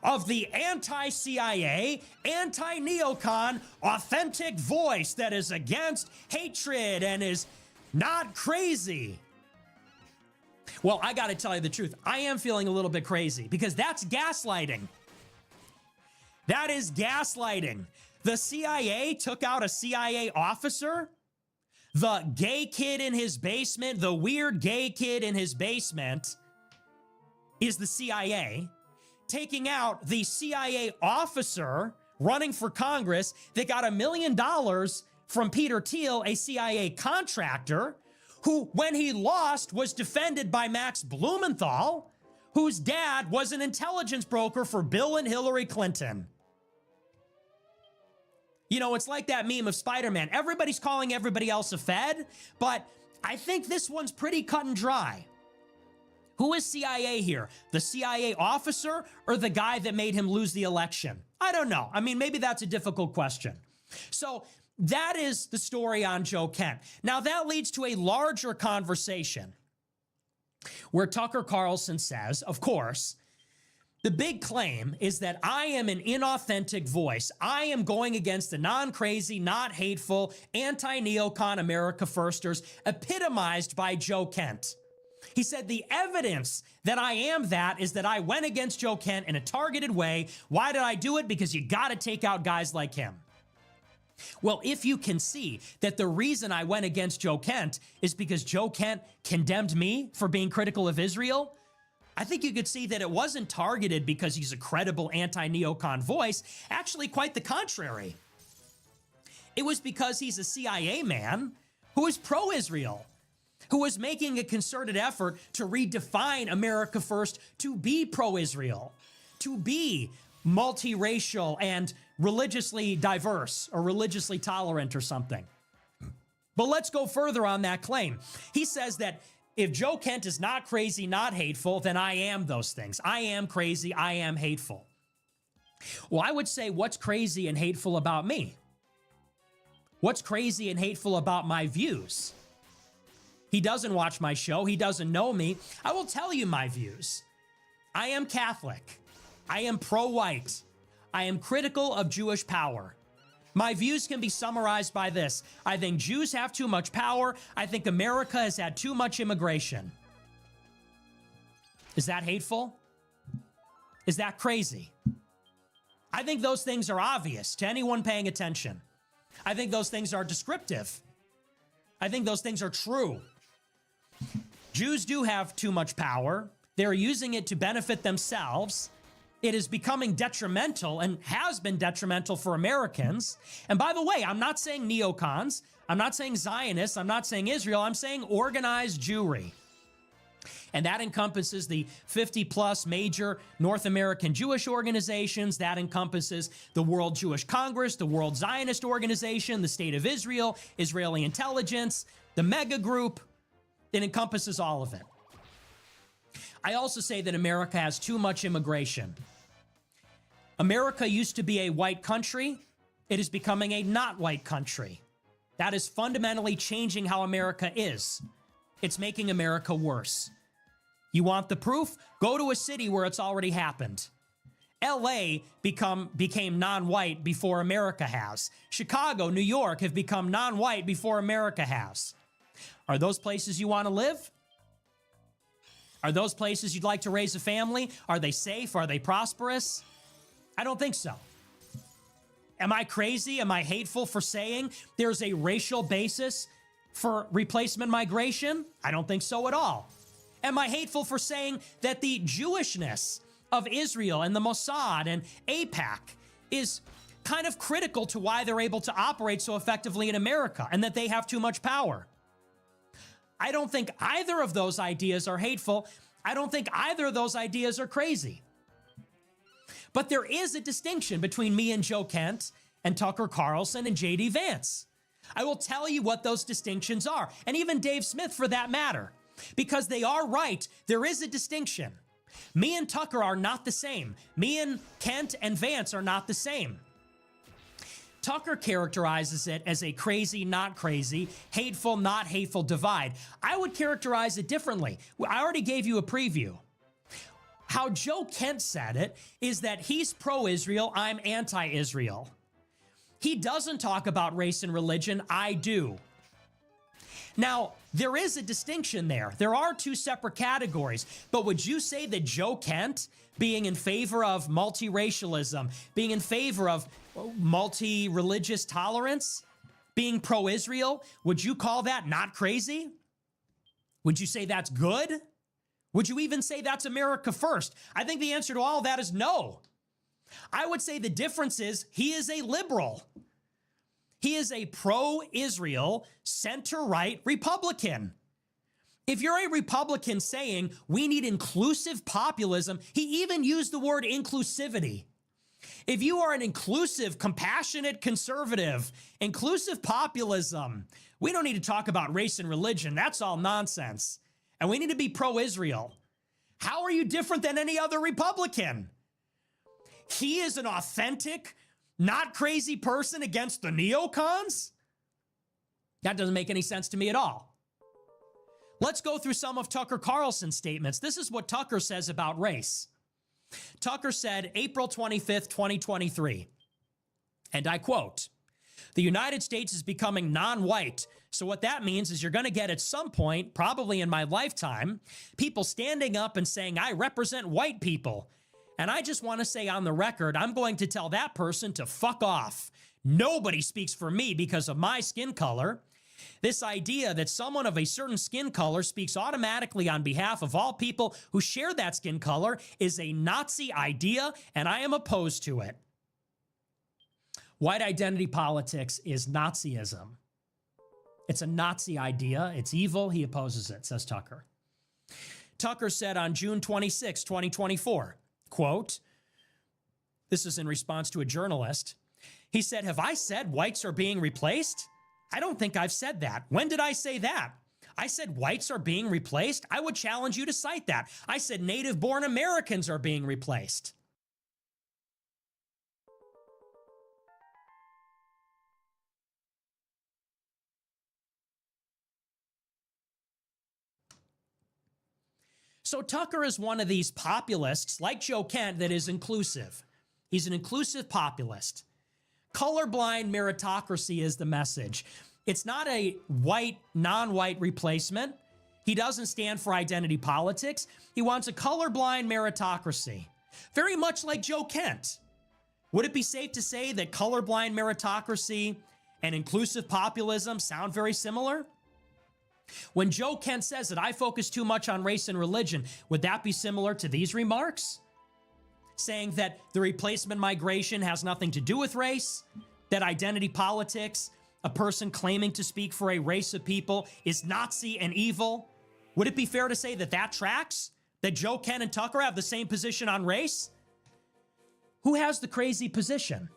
of the anti-CIA, anti-neocon, authentic voice that is against hatred and is not crazy. Well, I got to tell you the truth. I am feeling a little bit crazy because that's gaslighting. That is gaslighting. The CIA took out a CIA officer. The gay kid in his basement, the weird gay kid in his basement is the CIA, taking out the CIA officer running for Congress that got $1 million from Peter Thiel, a CIA contractor, who, when he lost, was defended by Max Blumenthal, whose dad was an intelligence broker for Bill and Hillary Clinton. You know, it's like that meme of Spider-Man. Everybody's calling everybody else a Fed, but I think this one's pretty cut and dry. Who is CIA here? The CIA officer or the guy that made him lose the election? I don't know. I mean, maybe that's a difficult question. So that is the story on Joe Kent. Now that leads to a larger conversation where Tucker Carlson says, of course, the big claim is that I am an inauthentic voice. I am going against the non-crazy, not hateful, anti-neocon America Firsters epitomized by Joe Kent. He said the evidence that I am that is that I went against Joe Kent in a targeted way. Why did I do it? Because you got to take out guys like him. Well, if you can see that the reason I went against Joe Kent is because Joe Kent condemned me for being critical of Israel, I think you could see that it wasn't targeted because he's a credible anti-neocon voice. Actually, quite the contrary. It was because he's a CIA man who is pro-Israel, who was making a concerted effort to redefine America First to be pro-Israel, to be multiracial and religiously diverse or religiously tolerant or something. But let's go further on that claim. He says that if Joe Kent is not crazy, not hateful, then I am those things. I am crazy, I am hateful. Well, I would say, what's crazy and hateful about me? What's crazy and hateful about my views? He doesn't watch my show. He doesn't know me. I will tell you my views. I am Catholic. I am pro-white. I am critical of Jewish power. My views can be summarized by this. I think Jews have too much power. I think America has had too much immigration. Is that hateful? Is that crazy? I think those things are obvious to anyone paying attention. I think those things are descriptive. I think those things are true. Jews do have too much power. They're using it to benefit themselves. It is becoming detrimental and has been detrimental for Americans. And by the way, I'm not saying neocons. I'm not saying Zionists. I'm not saying Israel. I'm saying organized Jewry. And that encompasses the 50-plus major North American Jewish organizations. That encompasses the World Jewish Congress, the World Zionist Organization, the State of Israel, Israeli intelligence, the mega group. It encompasses all of it. I also say that America has too much immigration. America used to be a white country. It is becoming a not white country. That is fundamentally changing how America is. It's making America worse. You want the proof? Go to a city where it's already happened. LA became non-white before America has. Chicago, New York have become non-white before America has. Are those places you want to live? Are those places you'd like to raise a family? Are they safe? Are they prosperous? I don't think so. Am I crazy? Am I hateful for saying there's a racial basis for replacement migration? I don't think so at all. Am I hateful for saying that the Jewishness of Israel and the Mossad and AIPAC is kind of critical to why they're able to operate so effectively in America and that they have too much power? I don't think either of those ideas are hateful. I don't think either of those ideas are crazy. But there is a distinction between me and Joe Kent and Tucker Carlson and J.D. Vance. I will tell you what those distinctions are, and even Dave Smith for that matter, because they are right. There is a distinction. Me and Tucker are not the same. Me and Kent and Vance are not the same. Tucker characterizes it as a crazy, not crazy, hateful, not hateful divide. I would characterize it differently. I already gave you a preview. How Joe Kent said it is that he's pro-Israel, I'm anti-Israel. He doesn't talk about race and religion, I do. Now, there is a distinction there. There are two separate categories. But would you say that Joe Kent, being in favor of multiracialism, being in favor of multi-religious tolerance, being pro-Israel, would you call that not crazy? Would you say that's good? Would you even say that's America first? I think the answer to all of that is no. I would say the difference is he is a liberal. He is a pro-Israel, center-right Republican. If you're a Republican saying we need inclusive populism, he even used the word inclusivity. If you are an inclusive, compassionate conservative, inclusive populism, we don't need to talk about race and religion. That's all nonsense. And we need to be pro-Israel. How are you different than any other Republican? He is an authentic, not crazy person against the neocons? That doesn't make any sense to me at all. Let's go through some of Tucker Carlson's statements. This is what Tucker says about race. Tucker said April 25th, 2023, and I quote, "The United States is becoming non-white. So what that means is you're going to get at some point, probably in my lifetime, people standing up and saying, I represent white people. And I just want to say on the record, I'm going to tell that person to fuck off. Nobody speaks for me because of my skin color. This idea that someone of a certain skin color speaks automatically on behalf of all people who share that skin color is a Nazi idea, and I am opposed to it." White identity politics is Nazism. It's a Nazi idea. It's evil. He opposes it, says Tucker. Tucker said on June 26, 2024, quote, this is in response to a journalist. He said, "Have I said whites are being replaced? I don't think I've said that. When did I say that? I said whites are being replaced? I would challenge you to cite that. I said native-born Americans are being replaced." So Tucker is one of these populists, like Joe Kent, that is inclusive. He's an inclusive populist. Colorblind meritocracy is the message. It's not a white, non-white replacement. He doesn't stand for identity politics. He wants a colorblind meritocracy, very much like Joe Kent. Would it be safe to say that colorblind meritocracy and inclusive populism sound very similar? When Joe Kent says that I focus too much on race and religion, would that be similar to these remarks? Saying that the replacement migration has nothing to do with race, that identity politics, a person claiming to speak for a race of people, is Nazi and evil? Would it be fair to say that that tracks? That Joe Kent and Tucker have the same position on race? Who has the crazy position?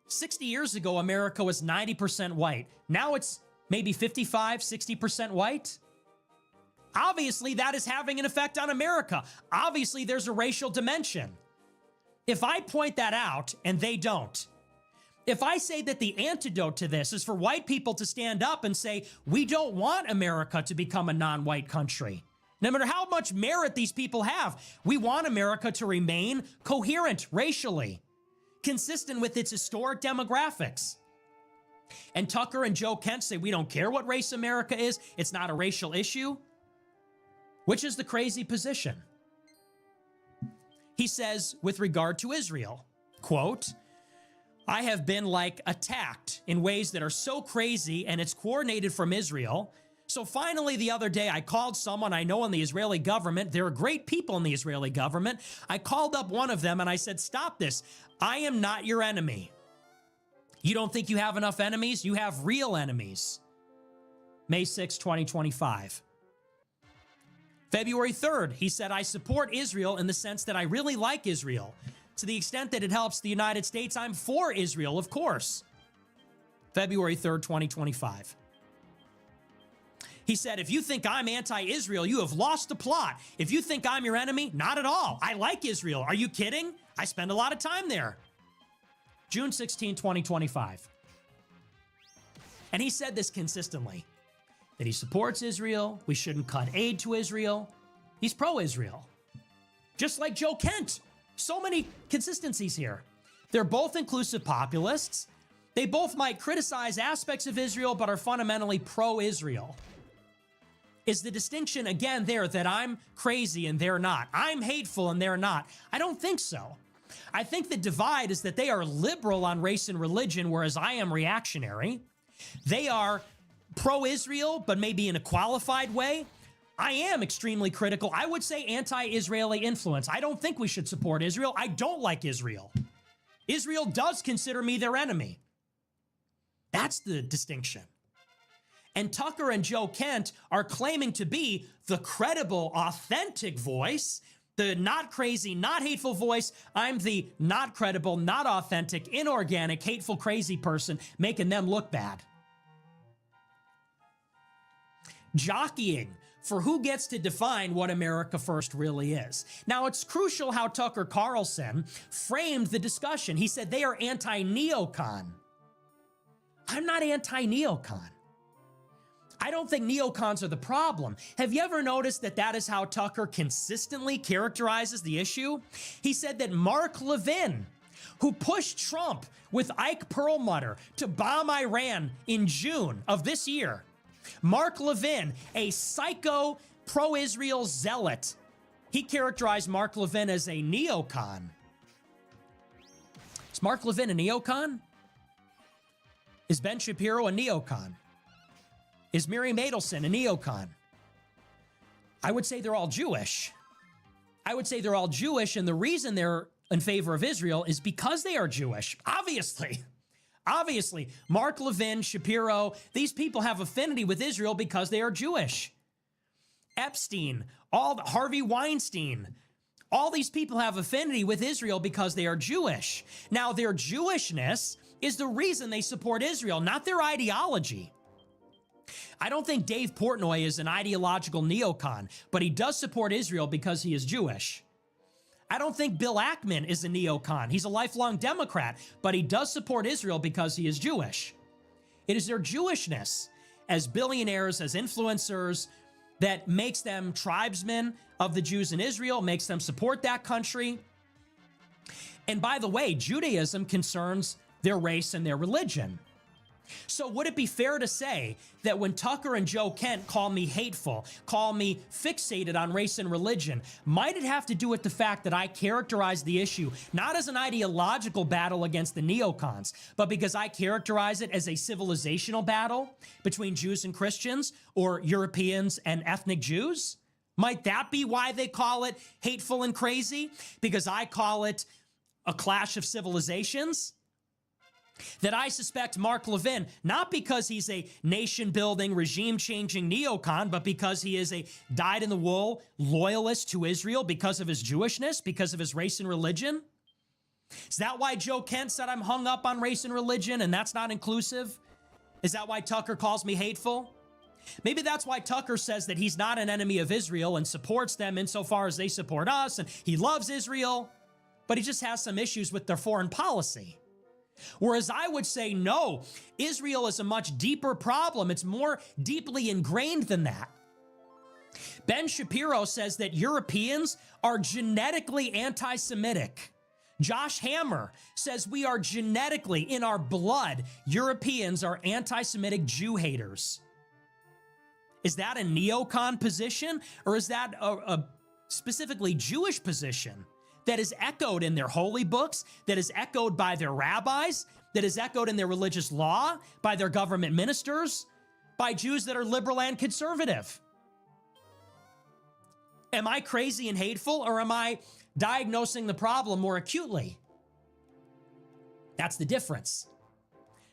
60 years ago, America was 90% white. Now it's maybe 55, 60% white. Obviously, that is having an effect on America. Obviously, there's a racial dimension. If I point that out and they don't, if I say that the antidote to this is for white people to stand up and say, we don't want America to become a non-white country, no matter how much merit these people have, we want America to remain coherent racially, consistent with its historic demographics. And Tucker and Joe Kent say we don't care what race America is. It's not a racial issue. Which is the crazy position? He says with regard to Israel, quote, "I have been attacked in ways that are so crazy and it's coordinated from Israel. So finally the other day I called someone I know in the Israeli government. There are great people in the Israeli government. I called up one of them and I said, stop this. I am not your enemy. You don't think you have enough enemies? You have real enemies." May 6, 2025. February 3rd, he said, "I support Israel in the sense that I really like Israel. To the extent that it helps the United States, I'm for Israel, of course." February 3rd, 2025. He said, "If you think I'm anti-Israel, you have lost the plot. If you think I'm your enemy, not at all. I like Israel. Are you kidding? I spend a lot of time there." June 16, 2025. And he said this consistently, that he supports Israel. We shouldn't cut aid to Israel. He's pro-Israel. Just like Joe Kent. So many consistencies here. They're both inclusive populists. They both might criticize aspects of Israel, but are fundamentally pro-Israel. Is the distinction, again, there that I'm crazy and they're not? I'm hateful and they're not? I don't think so. I think the divide is that they are liberal on race and religion, whereas I am reactionary. They are pro-Israel, but maybe in a qualified way. I am extremely critical. I would say anti-Israeli influence. I don't think we should support Israel. I don't like Israel. Israel does consider me their enemy. That's the distinction. And Tucker and Joe Kent are claiming to be the credible, authentic voice, the not crazy, not hateful voice. I'm the not credible, not authentic, inorganic, hateful, crazy person, making them look bad. Jockeying for who gets to define what America First really is. Now, it's crucial how Tucker Carlson framed the discussion. He said they are anti-neocon. I'm not anti-neocon. I don't think neocons are the problem. Have you ever noticed that that is how Tucker consistently characterizes the issue? He said that Mark Levin, who pushed Trump with Ike Perlmutter to bomb Iran in June of this year, Mark Levin, a psycho pro-Israel zealot, he characterized Mark Levin as a neocon. Is Mark Levin a neocon? Is Ben Shapiro a neocon? Is Mary Matelson a neocon? I would say they're all Jewish. I would say they're all Jewish, and the reason they're in favor of Israel is because they are Jewish, obviously. Obviously, Mark Levin, Shapiro, these people have affinity with Israel because they are Jewish. Epstein, Harvey Weinstein, all these people have affinity with Israel because they are Jewish. Now, their Jewishness is the reason they support Israel, not their ideology. I don't think Dave Portnoy is an ideological neocon, but he does support Israel because he is Jewish. I don't think Bill Ackman is a neocon. He's a lifelong Democrat, but he does support Israel because he is Jewish. It is their Jewishness as billionaires, as influencers, that makes them tribesmen of the Jews in Israel, makes them support that country. And by the way, Judaism concerns their race and their religion. So would it be fair to say that when Tucker and Joe Kent call me hateful, call me fixated on race and religion, might it have to do with the fact that I characterize the issue not as an ideological battle against the neocons, but because I characterize it as a civilizational battle between Jews and Christians or Europeans and ethnic Jews? Might that be why they call it hateful and crazy? Because I call it a clash of civilizations? That I suspect Mark Levin, not because he's a nation-building, regime-changing neocon, but because he is a dyed-in-the-wool loyalist to Israel because of his Jewishness, because of his race and religion? Is that why Joe Kent said I'm hung up on race and religion and that's not inclusive? Is that why Tucker calls me hateful? Maybe that's why Tucker says that he's not an enemy of Israel and supports them insofar as they support us, and he loves Israel, but he just has some issues with their foreign policy. Whereas I would say, no, Israel is a much deeper problem. It's more deeply ingrained than that. Ben Shapiro says that Europeans are genetically anti-Semitic. Josh Hammer says we are genetically, in our blood, Europeans are anti-Semitic Jew haters. Is that a neocon position, or is that a specifically Jewish position that is echoed in their holy books, that is echoed by their rabbis, that is echoed in their religious law, by their government ministers, by Jews that are liberal and conservative? Am I crazy and hateful, or am I diagnosing the problem more acutely? That's the difference.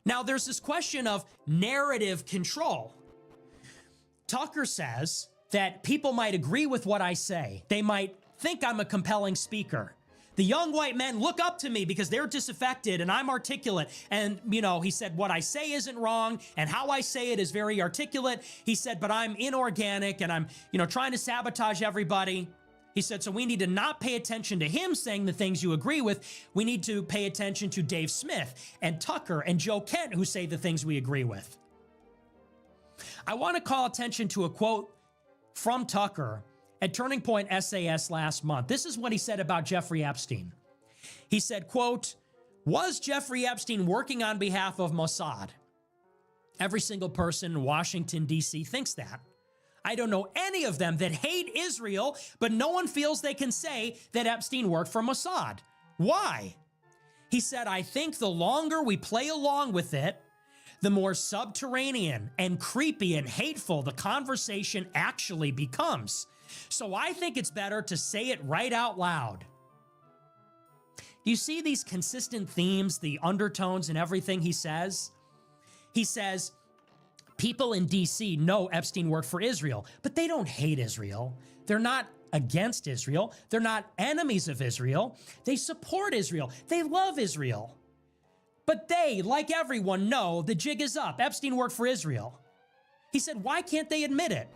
Now, there's this question of narrative control. Tucker says that people might agree with what I say. They might think I'm a compelling speaker. The young white men look up to me because they're disaffected and I'm articulate. And, he said, what I say isn't wrong and how I say it is very articulate. He said, but I'm inorganic and I'm, trying to sabotage everybody. He said, so we need to not pay attention to him saying the things you agree with. We need to pay attention to Dave Smith and Tucker and Joe Kent who say the things we agree with. I want to call attention to a quote from Tucker at Turning Point SAS last month. This is what he said about Jeffrey Epstein. He said, quote, Was Jeffrey Epstein working on behalf of Mossad? Every single person in Washington, D.C. thinks that. I don't know any of them that hate Israel, but no one feels they can say that Epstein worked for Mossad. Why? He said, I think the longer we play along with it, the more subterranean and creepy and hateful the conversation actually becomes. So I think it's better to say it right out loud. Do you see these consistent themes, the undertones and everything he says? He says, people in D.C. know Epstein worked for Israel, but they don't hate Israel. They're not against Israel. They're not enemies of Israel. They support Israel. They love Israel. But they, like everyone, know the jig is up. Epstein worked for Israel. He said, why can't they admit it?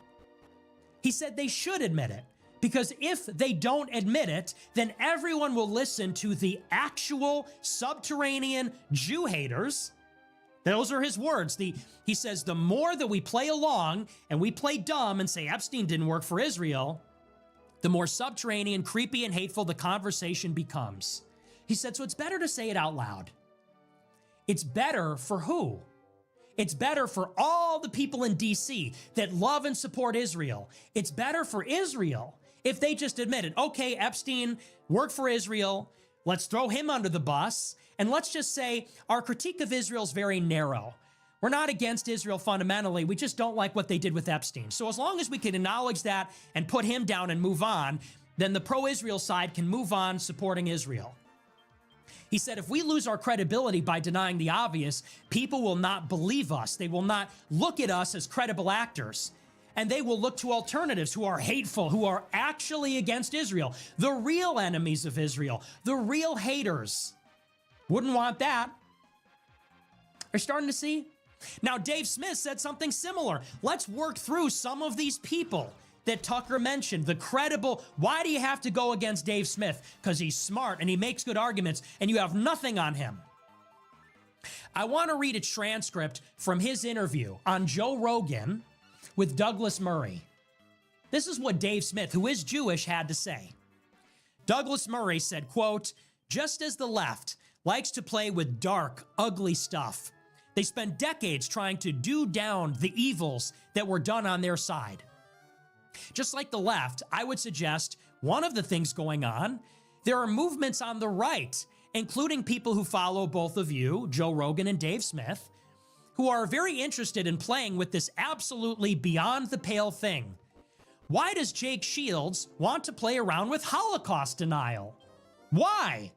He said they should admit it. Because if they don't admit it, then everyone will listen to the actual subterranean Jew haters. Those are his words. He says, the more that we play along and we play dumb and say Epstein didn't work for Israel, the more subterranean, creepy, and hateful the conversation becomes. He said, so it's better to say it out loud. It's better for who? It's better for all the people in D.C. that love and support Israel. It's better for Israel if they just admit it. Okay, Epstein worked for Israel. Let's throw him under the bus. And let's just say our critique of Israel is very narrow. We're not against Israel fundamentally. We just don't like what they did with Epstein. So as long as we can acknowledge that and put him down and move on, then the pro-Israel side can move on supporting Israel. He said, if we lose our credibility by denying the obvious, people will not believe us. They will not look at us as credible actors. And they will look to alternatives who are hateful, who are actually against Israel, the real enemies of Israel, the real haters. Wouldn't want that. Are you starting to see? Now, Dave Smith said something similar. Let's work through some of these people that Tucker mentioned, the credible. Why do you have to go against Dave Smith? Because he's smart and he makes good arguments and you have nothing on him. I want to read a transcript from his interview on Joe Rogan with Douglas Murray. This is what Dave Smith, who is Jewish, had to say. Douglas Murray said, quote, just as the left likes to play with dark, ugly stuff, they spent decades trying to do down the evils that were done on their side. Just like the left, I would suggest one of the things going on, there are movements on the right, including people who follow both of you, Joe Rogan and Dave Smith, who are very interested in playing with this absolutely beyond the pale thing. Why does Jake Shields want to play around with Holocaust denial? Why?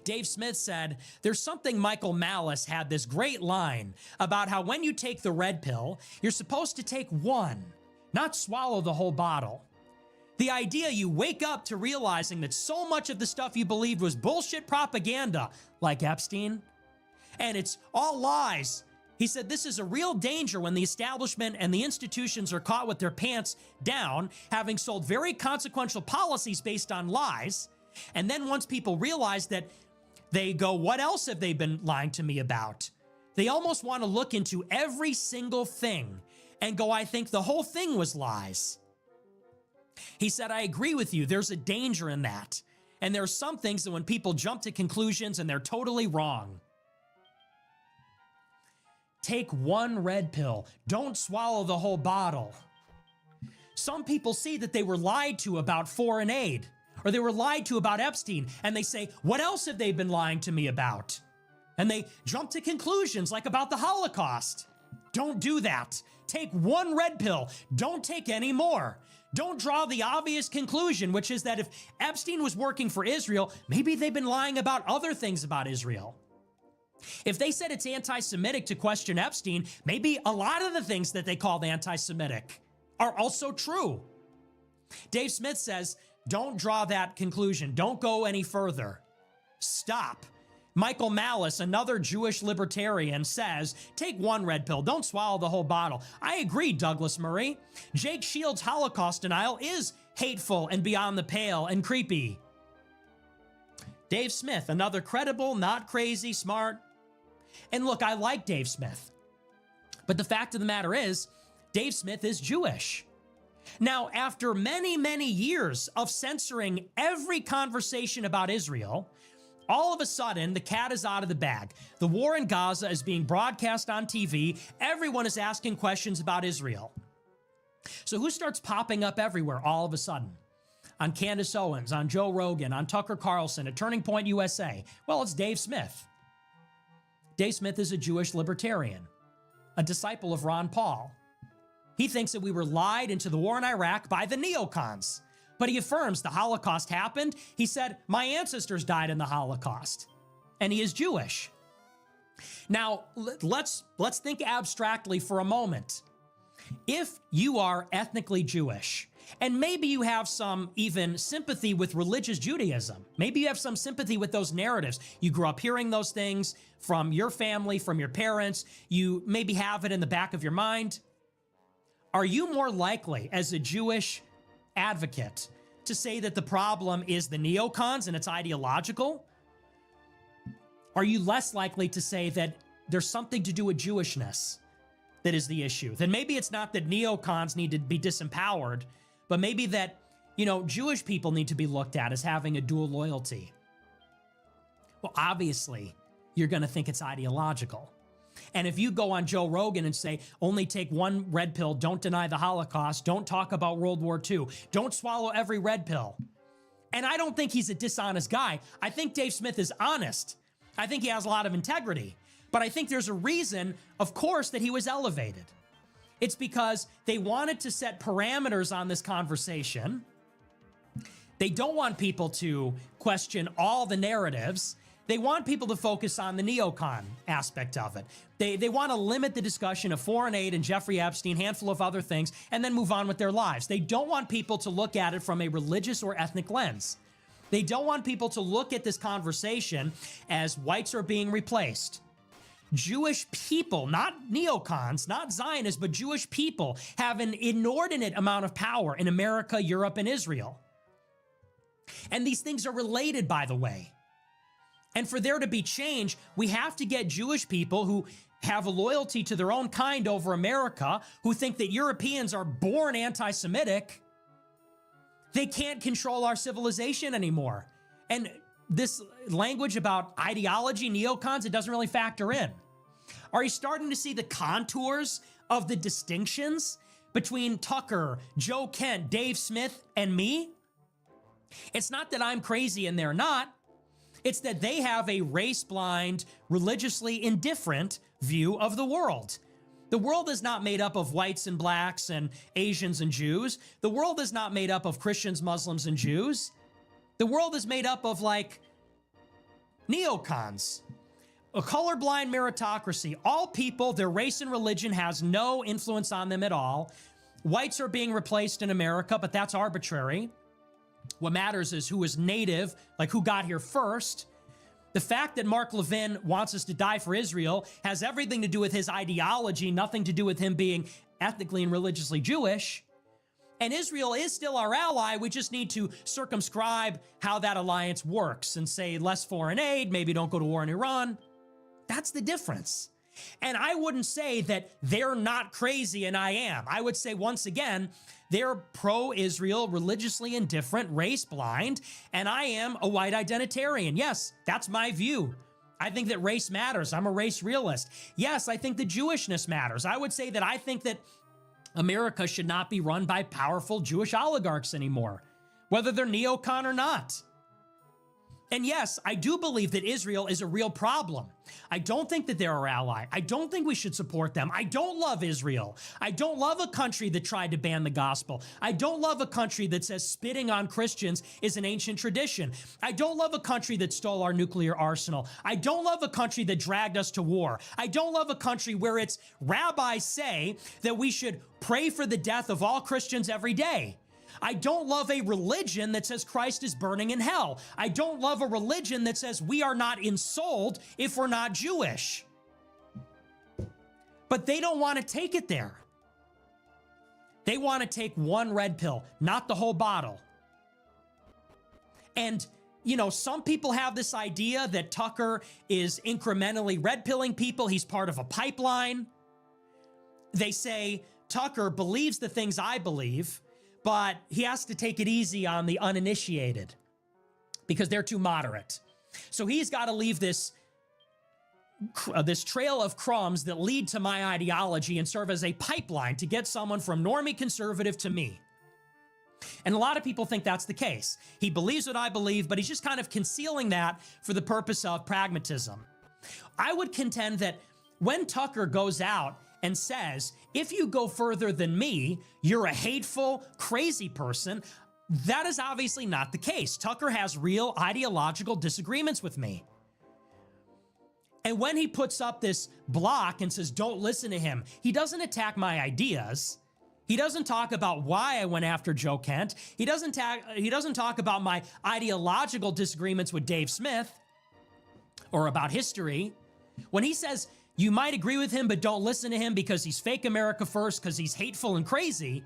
Dave Smith said, there's something Michael Malice had this great line about how when you take the red pill, you're supposed to take one, not swallow the whole bottle. The idea you wake up to realizing that so much of the stuff you believed was bullshit propaganda, like Epstein, and it's all lies. He said this is a real danger when the establishment and the institutions are caught with their pants down, having sold very consequential policies based on lies. And then once people realize that, they go, what else have they been lying to me about? They almost want to look into every single thing and go, I think the whole thing was lies. He said, I agree with you. There's a danger in that. And there are some things that when people jump to conclusions and they're totally wrong. Take one red pill. Don't swallow the whole bottle. Some people see that they were lied to about foreign aid, or they were lied to about Epstein, and they say, what else have they been lying to me about? And they jump to conclusions like about the Holocaust. Don't do that. Take one red pill. Don't take any more. Don't draw the obvious conclusion, which is that if Epstein was working for Israel, maybe they've been lying about other things about Israel. If they said it's anti-Semitic to question Epstein, maybe a lot of the things that they called anti-Semitic are also true. Dave Smith says, don't draw that conclusion. Don't go any further. Stop. Michael Malice, another Jewish libertarian, says, take one red pill. Don't swallow the whole bottle. I agree, Douglas Murray. Jake Shields' Holocaust denial is hateful and beyond the pale and creepy. Dave Smith, another credible, not crazy, smart. And look, I like Dave Smith. But the fact of the matter is, Dave Smith is Jewish. Now, after many, many years of censoring every conversation about Israel, All of a sudden, the cat is out of the bag. The war in Gaza is being broadcast on TV. Everyone is asking questions about Israel. So who starts popping up everywhere all of a sudden? On Candace Owens, on Joe Rogan, on Tucker Carlson, at Turning Point USA. Well, it's Dave Smith. Dave Smith is a Jewish libertarian, a disciple of Ron Paul. He thinks that we were lied into the war in Iraq by the neocons, but he affirms the Holocaust happened. He said, my ancestors died in the Holocaust, and he is Jewish. Now, let's think abstractly for a moment. If you are ethnically Jewish, and maybe you have some even sympathy with religious Judaism, maybe you have some sympathy with those narratives. You grew up hearing those things from your family, from your parents. You maybe have it in the back of your mind. Are you more likely, as a Jewish advocate, to say that the problem is the neocons and it's ideological? Are you less likely to say that there's something to do with Jewishness that is the issue? Then maybe it's not that neocons need to be disempowered, but maybe that, Jewish people need to be looked at as having a dual loyalty. Well, obviously, you're going to think it's ideological. And if you go on Joe Rogan and say, only take one red pill, don't deny the Holocaust, don't talk about World War II, don't swallow every red pill. And I don't think he's a dishonest guy. I think Dave Smith is honest. I think he has a lot of integrity. But I think there's a reason, of course, that he was elevated. It's because they wanted to set parameters on this conversation. They don't want people to question all the narratives. They want people to focus on the neocon aspect of it. They want to limit the discussion of foreign aid and Jeffrey Epstein, handful of other things, and then move on with their lives. They don't want people to look at it from a religious or ethnic lens. They don't want people to look at this conversation as whites are being replaced. Jewish people, not neocons, not Zionists, but Jewish people have an inordinate amount of power in America, Europe, and Israel. And these things are related, by the way. And for there to be change, we have to get Jewish people who have a loyalty to their own kind over America, who think that Europeans are born anti-Semitic. They can't control our civilization anymore. And this language about ideology, neocons, it doesn't really factor in. Are you starting to see the contours of the distinctions between Tucker, Joe Kent, Dave Smith, and me? It's not that I'm crazy and they're not. It's that they have a race-blind, religiously indifferent view of the world. The world is not made up of whites and blacks and Asians and Jews. The world is not made up of Christians, Muslims, and Jews. The world is made up of, neocons. A colorblind meritocracy. All people, their race and religion has no influence on them at all. Whites are being replaced in America, but that's arbitrary. What matters is who is native, who got here first. The fact that Mark Levin wants us to die for Israel has everything to do with his ideology, nothing to do with him being ethnically and religiously Jewish. And Israel is still our ally. We just need to circumscribe how that alliance works and say less foreign aid, maybe don't go to war in Iran. That's the difference. And I wouldn't say that they're not crazy and I am. I would say, once again, they're pro-Israel, religiously indifferent, race blind, and I am a white identitarian. Yes, that's my view. I think that race matters. I'm a race realist. Yes, I think that Jewishness matters. I would say that I think that America should not be run by powerful Jewish oligarchs anymore, whether they're neocon or not. And yes, I do believe that Israel is a real problem. I don't think that they're our ally. I don't think we should support them. I don't love Israel. I don't love a country that tried to ban the gospel. I don't love a country that says spitting on Christians is an ancient tradition. I don't love a country that stole our nuclear arsenal. I don't love a country that dragged us to war. I don't love a country where its rabbis say that we should pray for the death of all Christians every day. I don't love a religion that says Christ is burning in hell. I don't love a religion that says we are not ensouled if we're not Jewish. But they don't want to take it there. They want to take one red pill, not the whole bottle. And, some people have this idea that Tucker is incrementally red pilling people. He's part of a pipeline. They say Tucker believes the things I believe, but he has to take it easy on the uninitiated because they're too moderate. So he's got to leave this trail of crumbs that lead to my ideology and serve as a pipeline to get someone from normie conservative to me. And a lot of people think that's the case. He believes what I believe, but he's just kind of concealing that for the purpose of pragmatism. I would contend that when Tucker goes out and says, if you go further than me, you're a hateful, crazy person, that is obviously not the case. Tucker has real ideological disagreements with me. And when he puts up this block and says, don't listen to him, he doesn't attack my ideas. He doesn't talk about why I went after Joe Kent. He doesn't talk about my ideological disagreements with Dave Smith or about history. When he says, you might agree with him, but don't listen to him because he's fake America first, because he's hateful and crazy,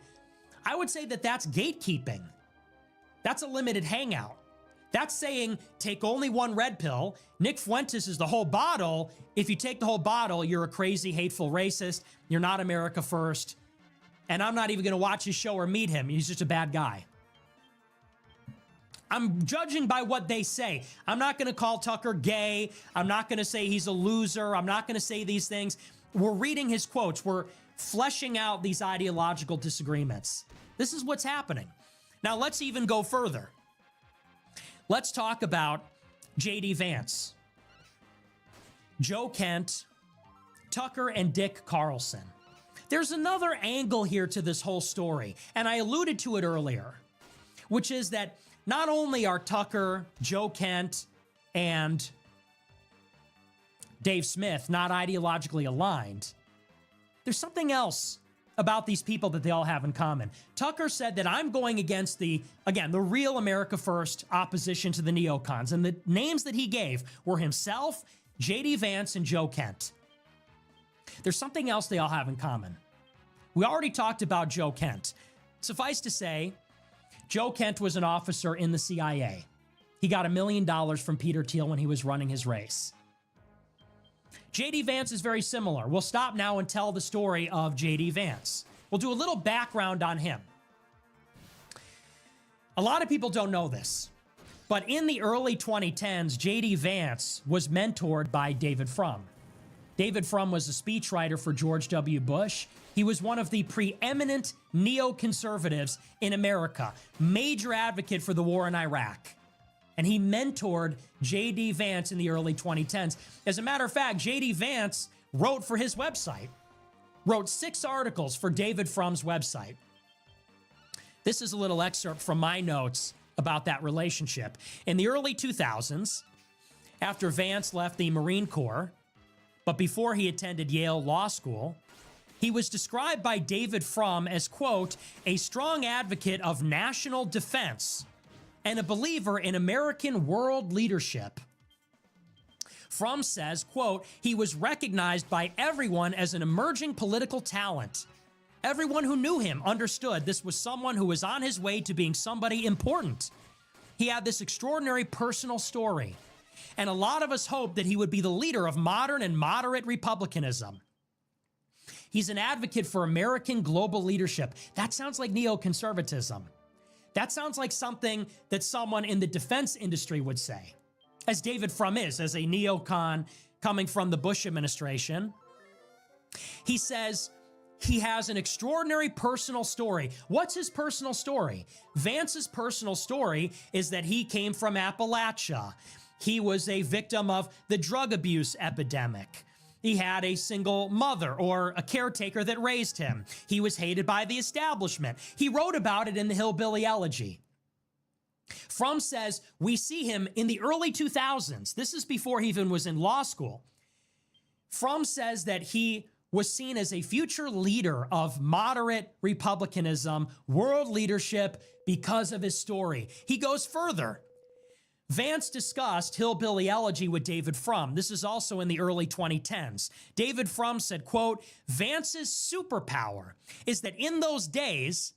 I would say that that's gatekeeping. That's a limited hangout. That's saying take only one red pill. Nick Fuentes is the whole bottle. If you take the whole bottle, you're a crazy, hateful racist. You're not America first. And I'm not even going to watch his show or meet him. He's just a bad guy. I'm judging by what they say. I'm not going to call Tucker gay. I'm not going to say he's a loser. I'm not going to say these things. We're reading his quotes. We're fleshing out these ideological disagreements. This is what's happening. Now, let's even go further. Let's talk about J.D. Vance, Joe Kent, Tucker, and Dick Carlson. There's another angle here to this whole story, and I alluded to it earlier, which is that not only are Tucker, Joe Kent, and Dave Smith not ideologically aligned, there's something else about these people that they all have in common. Tucker said that I'm going against the real America First opposition to the neocons. And the names that he gave were himself, J.D. Vance, and Joe Kent. There's something else they all have in common. We already talked about Joe Kent. Suffice to say, Joe Kent was an officer in the CIA. He got $1 million from Peter Thiel when he was running his race. J.D. Vance is very similar. We'll stop now and tell the story of J.D. Vance. We'll do a little background on him. A lot of people don't know this, but in the early 2010s, J.D. Vance was mentored by David Frum. David Frum was a speechwriter for George W. Bush. He was one of the preeminent neoconservatives in America, major advocate for the war in Iraq. And he mentored J.D. Vance in the early 2010s. As a matter of fact, J.D. Vance wrote for his website, wrote 6 articles for David Frum's website. This is a little excerpt from my notes about that relationship. In the early 2000s, after Vance left the Marine Corps, but before he attended Yale Law School, he was described by David Frum as, quote, a strong advocate of national defense and a believer in American world leadership. Frum says, quote, he was recognized by everyone as an emerging political talent. Everyone who knew him understood this was someone who was on his way to being somebody important. He had this extraordinary personal story, and a lot of us hoped that he would be the leader of modern and moderate republicanism. He's an advocate for American global leadership. That sounds like neoconservatism. That sounds like something that someone in the defense industry would say, as David Frum is, as a neocon coming from the Bush administration. He says he has an extraordinary personal story. What's his personal story? Vance's personal story is that he came from Appalachia. He was a victim of the drug abuse epidemic. He had a single mother or a caretaker that raised him. He was hated by the establishment. He wrote about it in the Hillbilly Elegy. Frum says we see him in the early 2000s. This is before he even was in law school. Frum says that he was seen as a future leader of moderate republicanism, world leadership, because of his story. He goes further. Vance discussed Hillbilly Elegy with David Frum. This is also in the early 2010s. David Frum said, quote, Vance's superpower is that in those days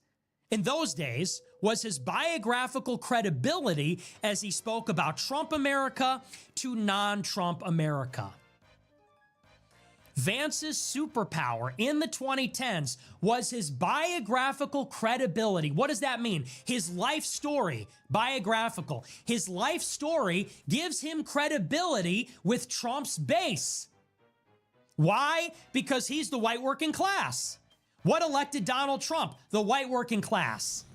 was his biographical credibility as he spoke about Trump America to non-Trump America. Vance's superpower in the 2010s was his biographical credibility. What does that mean? His life story, biographical. His life story gives him credibility with Trump's base. Why? Because he's the white working class. What elected Donald Trump? The white working class.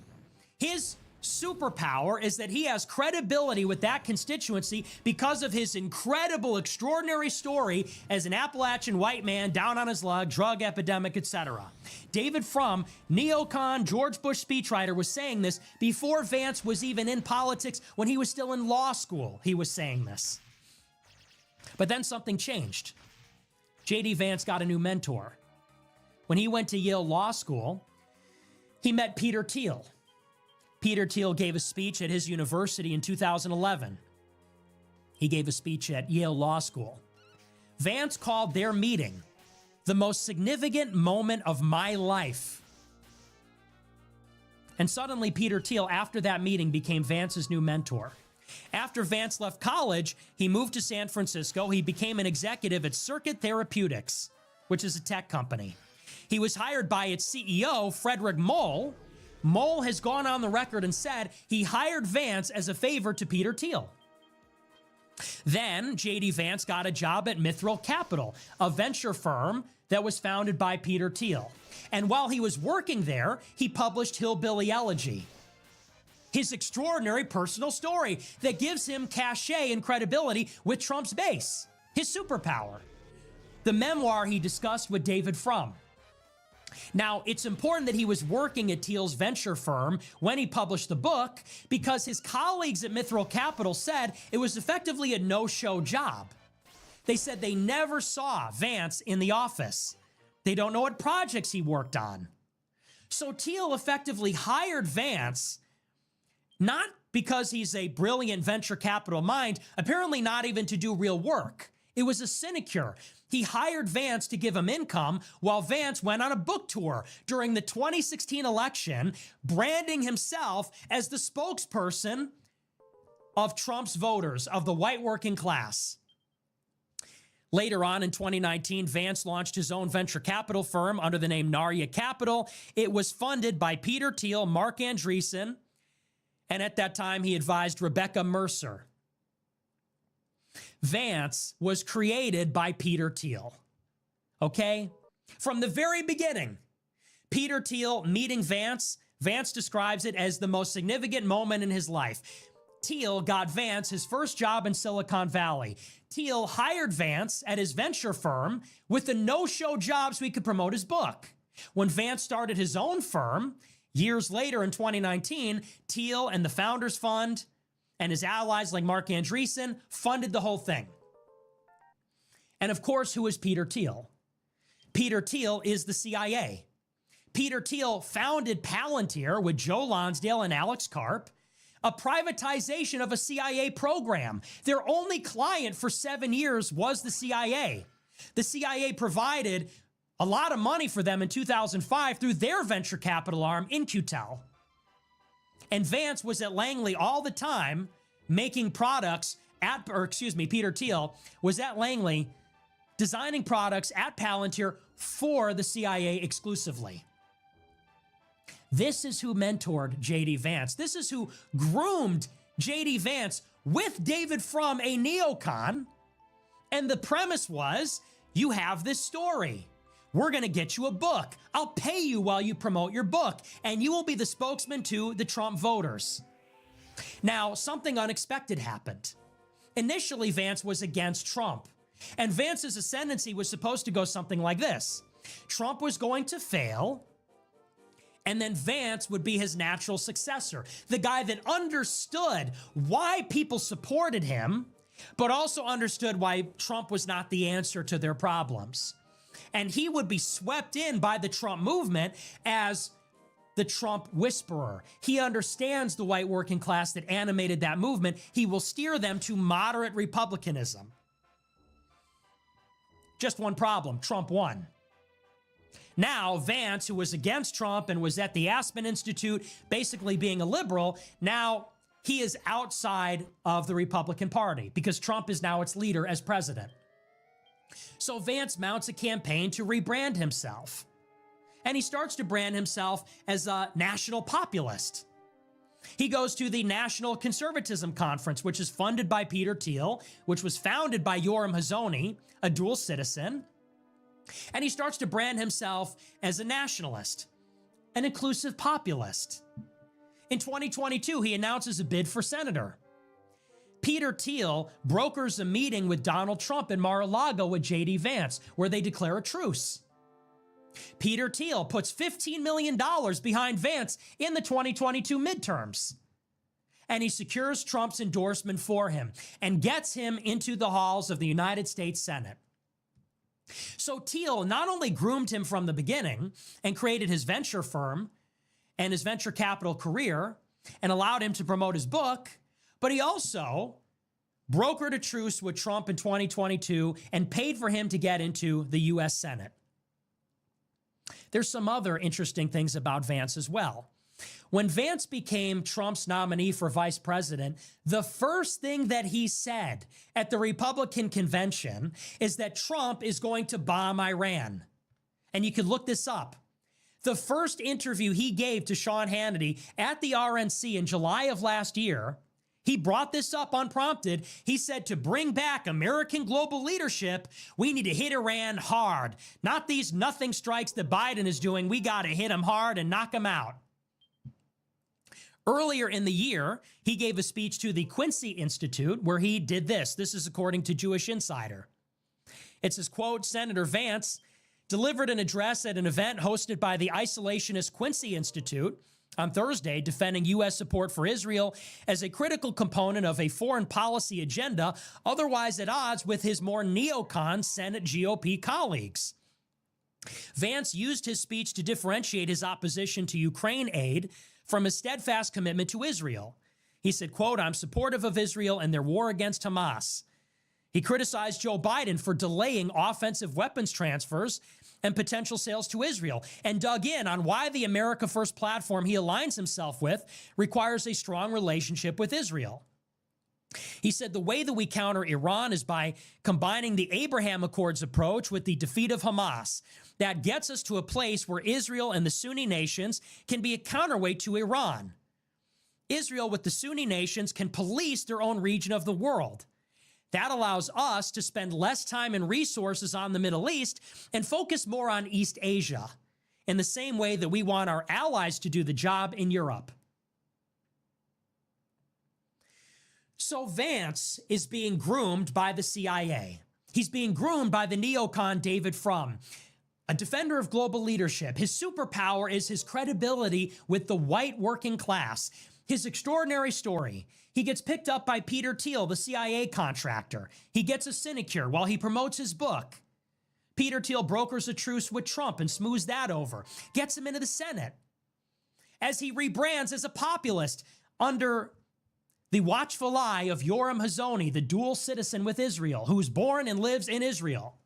His superpower is that he has credibility with that constituency because of his incredible, extraordinary story as an Appalachian white man down on his luck, drug epidemic, etc. David Frum, neocon, George Bush speechwriter, was saying this before Vance was even in politics. When he was still in law school, he was saying this. But then something changed. J.D. Vance got a new mentor. When he went to Yale Law School, he met Peter Thiel. Peter Thiel gave a speech at his university in 2011. He gave a speech at Yale Law School. Vance called their meeting the most significant moment of my life. And suddenly Peter Thiel, after that meeting, became Vance's new mentor. After Vance left college, he moved to San Francisco. He became an executive at Circuit Therapeutics, which is a tech company. He was hired by its CEO, Frederick Moll. Moll has gone on the record and said he hired Vance as a favor to Peter Thiel. Then J.D. Vance got a job at Mithril Capital, a venture firm that was founded by Peter Thiel. And while he was working there, he published Hillbilly Elegy, his extraordinary personal story that gives him cachet and credibility with Trump's base, his superpower. The memoir he discussed with David Frum. Now, it's important that he was working at Thiel's venture firm when he published the book because his colleagues at Mithril Capital said it was effectively a no-show job. They said they never saw Vance in the office. They don't know what projects he worked on. So Thiel effectively hired Vance, not because he's a brilliant venture capital mind, apparently not even to do real work. It was a sinecure. He hired Vance to give him income while Vance went on a book tour during the 2016 election, branding himself as the spokesperson of Trump's voters, of the white working class. Later on in 2019, Vance launched his own venture capital firm under the name Narya Capital. It was funded by Peter Thiel, Mark Andreessen, and at that time he advised Rebecca Mercer. Vance was created by Peter Thiel, okay? From the very beginning, Peter Thiel meeting Vance, Vance describes it as the most significant moment in his life. Thiel got Vance his first job in Silicon Valley. Thiel hired Vance at his venture firm with a no-show job so he could promote his book. When Vance started his own firm, years later in 2019, Thiel and the Founders Fund and his allies like Mark Andreessen funded the whole thing. And of course, who is Peter Thiel? Peter Thiel is the CIA. Peter Thiel founded Palantir with Joe Lonsdale and Alex Karp, a privatization of a CIA program. Their only client for 7 years was the CIA. The CIA provided a lot of money for them in 2005 through their venture capital arm, In-Q-Tel. And Vance was at Langley all the time making products Peter Thiel was at Langley designing products at Palantir for the CIA exclusively. This is who mentored J.D. Vance. This is who groomed J.D. Vance with David Frum, a neocon. And the premise was, you have this story. We're going to get you a book. I'll pay you while you promote your book, and you will be the spokesman to the Trump voters. Now, something unexpected happened. Initially, Vance was against Trump, and Vance's ascendancy was supposed to go something like this. Trump was going to fail, and then Vance would be his natural successor, the guy that understood why people supported him, but also understood why Trump was not the answer to their problems. And he would be swept in by the Trump movement as the Trump whisperer. He understands the white working class that animated that movement. He will steer them to moderate republicanism. Just one problem, Trump won. Now, Vance, who was against Trump and was at the Aspen Institute, basically being a liberal, now he is outside of the Republican Party because Trump is now its leader as president. So Vance mounts a campaign to rebrand himself. And he starts to brand himself as a national populist. He goes to the National Conservatism Conference, which is funded by Peter Thiel, which was founded by Yoram Hazony, a dual citizen. And he starts to brand himself as a nationalist, an inclusive populist. In 2022, he announces a bid for senator. Peter Thiel brokers a meeting with Donald Trump in Mar-a-Lago with J.D. Vance, where they declare a truce. Peter Thiel puts $15 million behind Vance in the 2022 midterms. And he secures Trump's endorsement for him and gets him into the halls of the United States Senate. So Thiel not only groomed him from the beginning and created his venture firm and his venture capital career and allowed him to promote his book, but he also brokered a truce with Trump in 2022 and paid for him to get into the U.S. Senate. There's some other interesting things about Vance as well. When Vance became Trump's nominee for vice president, the first thing that he said at the Republican convention is that Trump is going to bomb Iran. And you can look this up. The first interview he gave to Sean Hannity at the RNC in July of last year, he brought this up unprompted. He said, to bring back American global leadership, we need to hit Iran hard. Not these nothing strikes that Biden is doing. We got to hit him hard and knock him out. Earlier in the year, he gave a speech to the Quincy Institute where he did this. This is according to Jewish Insider. It says, quote, Senator Vance delivered an address at an event hosted by the isolationist Quincy Institute on Thursday, defending U.S. support for Israel as a critical component of a foreign policy agenda, otherwise at odds with his more neocon Senate GOP colleagues. Vance used his speech to differentiate his opposition to Ukraine aid from his steadfast commitment to Israel. He said, quote, I'm supportive of Israel and their war against Hamas. He criticized Joe Biden for delaying offensive weapons transfers and potential sales to Israel, and dug in on why the America First platform he aligns himself with requires a strong relationship with Israel. He said the way that we counter Iran is by combining the Abraham Accords approach with the defeat of Hamas. That gets us to a place where Israel and the Sunni nations can be a counterweight to Iran. Israel with the Sunni nations can police their own region of the world. That allows us to spend less time and resources on the Middle East and focus more on East Asia, in the same way that we want our allies to do the job in Europe. So Vance is being groomed by the CIA. He's being groomed by the neocon David Frum, a defender of global leadership. His superpower is his credibility with the white working class. His extraordinary story. He gets picked up by Peter Thiel, the CIA contractor. He gets a sinecure while he promotes his book. Peter Thiel brokers a truce with Trump and smooths that over. Gets him into the Senate. As he rebrands as a populist under the watchful eye of Yoram Hazony, the dual citizen with Israel, who was born and lives in Israel.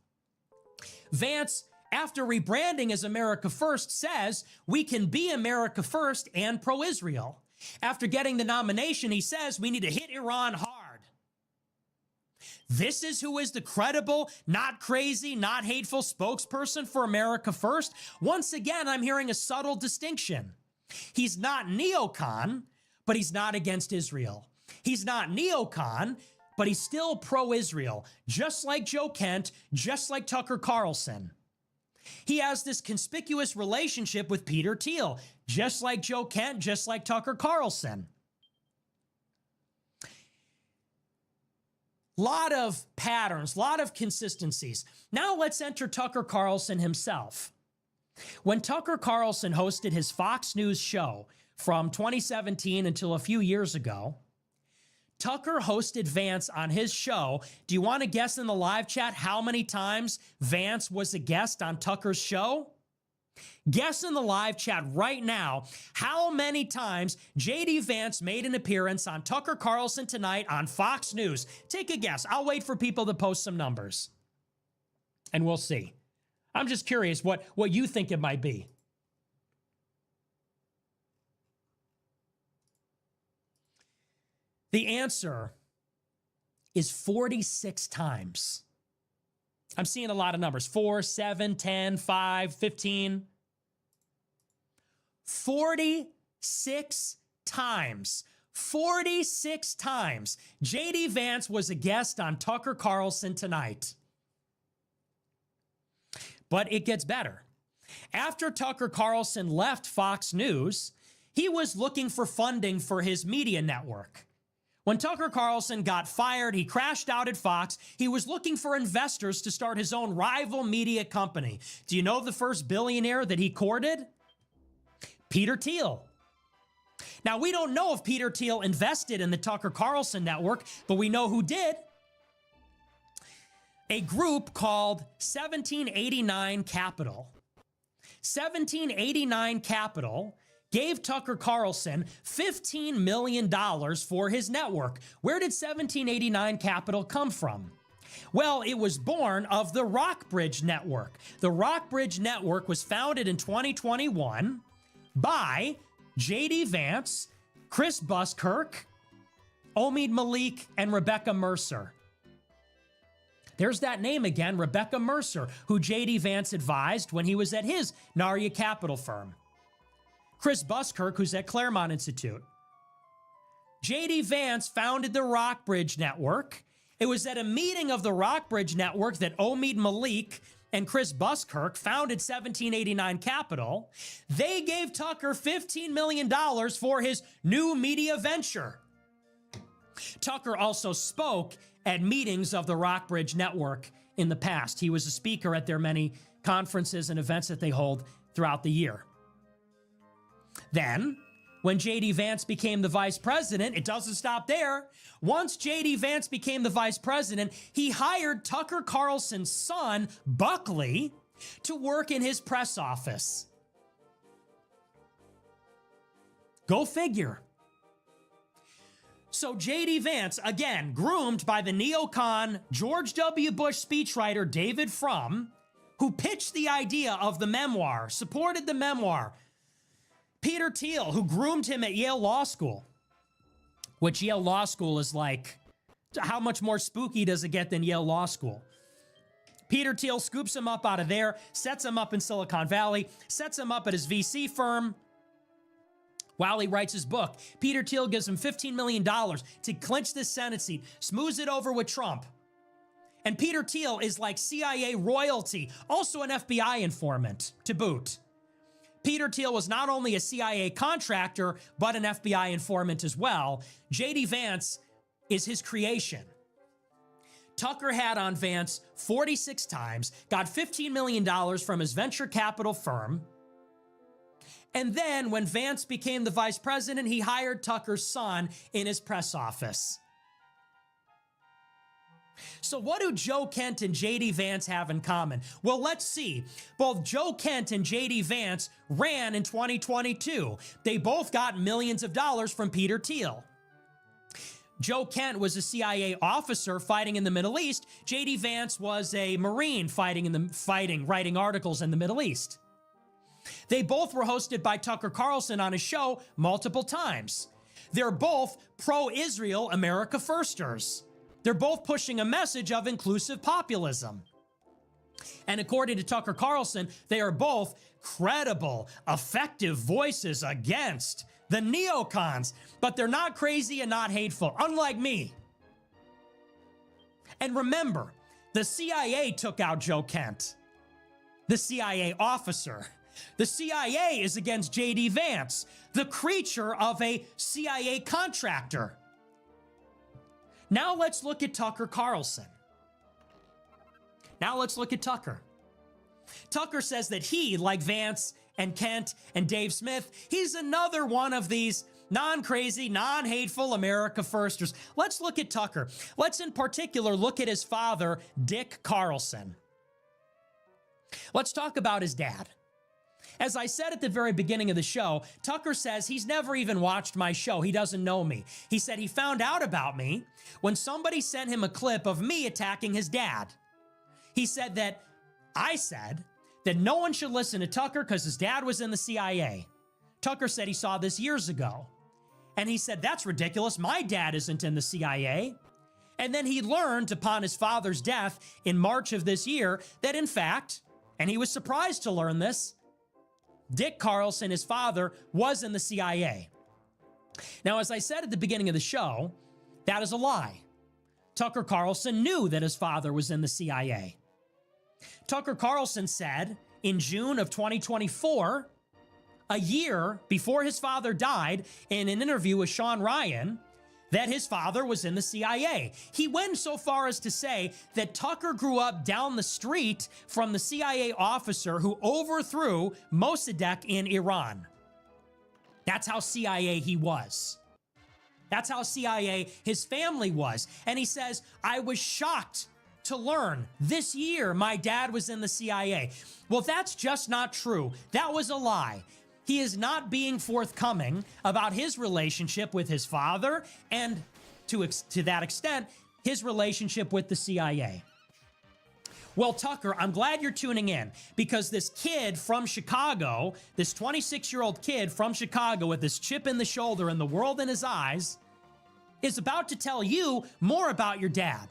Vance, after rebranding as America First, says we can be America First and pro-Israel. After getting the nomination, he says we need to hit Iran hard. This is who is the credible, not crazy, not hateful spokesperson for America First. Once again, I'm hearing a subtle distinction. He's not neocon, but he's not against Israel. He's not neocon, but he's still pro-Israel, just like Joe Kent, just like Tucker Carlson. He has this conspicuous relationship with Peter Thiel, just like Joe Kent, just like Tucker Carlson. Lot of patterns, lot of consistencies. Now let's enter Tucker Carlson himself. When Tucker Carlson hosted his Fox News show from 2017 until a few years ago, Tucker hosted Vance on his show. Do you want to guess in the live chat how many times Vance was a guest on Tucker's show? Guess in the live chat right now how many times J.D. Vance made an appearance on Tucker Carlson Tonight on Fox News. Take a guess. I'll wait for people to post some numbers. And we'll see. I'm just curious what you think it might be. The answer is 46 times. I'm seeing a lot of numbers. 4, 7, 10, 5, 15. 46 times. 46 times. J.D. Vance was a guest on Tucker Carlson tonight. But it gets better. After Tucker Carlson left Fox News, he was looking for funding for his media network. When Tucker Carlson got fired, he crashed out at Fox. He was looking for investors to start his own rival media company. Do you know the first billionaire that he courted? Peter Thiel. Now, we don't know if Peter Thiel invested in the Tucker Carlson network, but we know who did. A group called 1789 Capital. 1789 Capital gave Tucker Carlson $15 million for his network. Where did 1789 Capital come from? Well, it was born of the Rockbridge Network. The Rockbridge Network was founded in 2021 by J.D. Vance, Chris Buskirk, Omid Malik, and Rebecca Mercer. There's that name again, Rebecca Mercer, who J.D. Vance advised when he was at his Narya Capital firm. Chris Buskirk, who's at Claremont Institute. J.D. Vance founded the Rockbridge Network. It was at a meeting of the Rockbridge Network that Omid Malik and Chris Buskirk founded 1789 Capital. They gave Tucker $15 million for his new media venture. Tucker also spoke at meetings of the Rockbridge Network in the past. He was a speaker at their many conferences and events that they hold throughout the year. Then, when J.D. Vance became the vice president, it doesn't stop there. Once J.D. Vance became the vice president, he hired Tucker Carlson's son, Buckley, to work in his press office. Go figure. So J.D. Vance, again, groomed by the neocon George W. Bush speechwriter David Frum, who pitched the idea of the memoir, supported the memoir. Peter Thiel, who groomed him at Yale Law School, which Yale Law School is like, how much more spooky does it get than Yale Law School? Peter Thiel scoops him up out of there, sets him up in Silicon Valley, sets him up at his VC firm. While he writes his book, Peter Thiel gives him $15 million to clinch this Senate seat, smooths it over with Trump. And Peter Thiel is like CIA royalty, also an FBI informant to boot. Peter Thiel was not only a CIA contractor, but an FBI informant as well. J.D. Vance is his creation. Tucker had on Vance 46 times, got $15 million from his venture capital firm. And then when Vance became the vice president, he hired Tucker's son in his press office. So what do Joe Kent and J.D. Vance have in common? Well, let's see. Both Joe Kent and J.D. Vance ran in 2022. They both got millions of dollars from Peter Thiel. Joe Kent was a CIA officer fighting in the Middle East. J.D. Vance was a Marine writing articles in the Middle East. They both were hosted by Tucker Carlson on his show multiple times. They're both pro-Israel America Firsters. They're both pushing a message of inclusive populism. And according to Tucker Carlson, they are both credible, effective voices against the neocons, but they're not crazy and not hateful, unlike me. And remember, the CIA took out Joe Kent, the CIA officer. The CIA is against J.D. Vance, the creature of a CIA contractor. Now let's look at Tucker Carlson. Now let's look at Tucker. Tucker says that he, like Vance and Kent and Dave Smith, he's another one of these non-crazy, non-hateful America Firsters. Let's look at Tucker. Let's in particular look at his father, Dick Carlson. Let's talk about his dad. As I said at the very beginning of the show, Tucker says he's never even watched my show. He doesn't know me. He said he found out about me when somebody sent him a clip of me attacking his dad. He said that I said that no one should listen to Tucker because his dad was in the CIA. Tucker said he saw this years ago. And he said, that's ridiculous. My dad isn't in the CIA. And then he learned upon his father's death in March of this year that in fact, and he was surprised to learn this, Dick Carlson, his father, was in the CIA. Now, as I said at the beginning of the show, that is a lie. Tucker Carlson knew that his father was in the CIA. Tucker Carlson said in June of 2024, a year before his father died, in an interview with Sean Ryan, that his father was in the CIA. He went so far as to say that Tucker grew up down the street from the CIA officer who overthrew Mossadegh in Iran. That's how CIA he was. That's how CIA his family was. And he says, I was shocked to learn this year my dad was in the CIA. Well, that's just not true. That was a lie. He is not being forthcoming about his relationship with his father and, to that extent, his relationship with the CIA. Well, Tucker, I'm glad you're tuning in because this kid from Chicago, this 26-year-old kid from Chicago with this chip in the shoulder and the world in his eyes, is about to tell you more about your dad.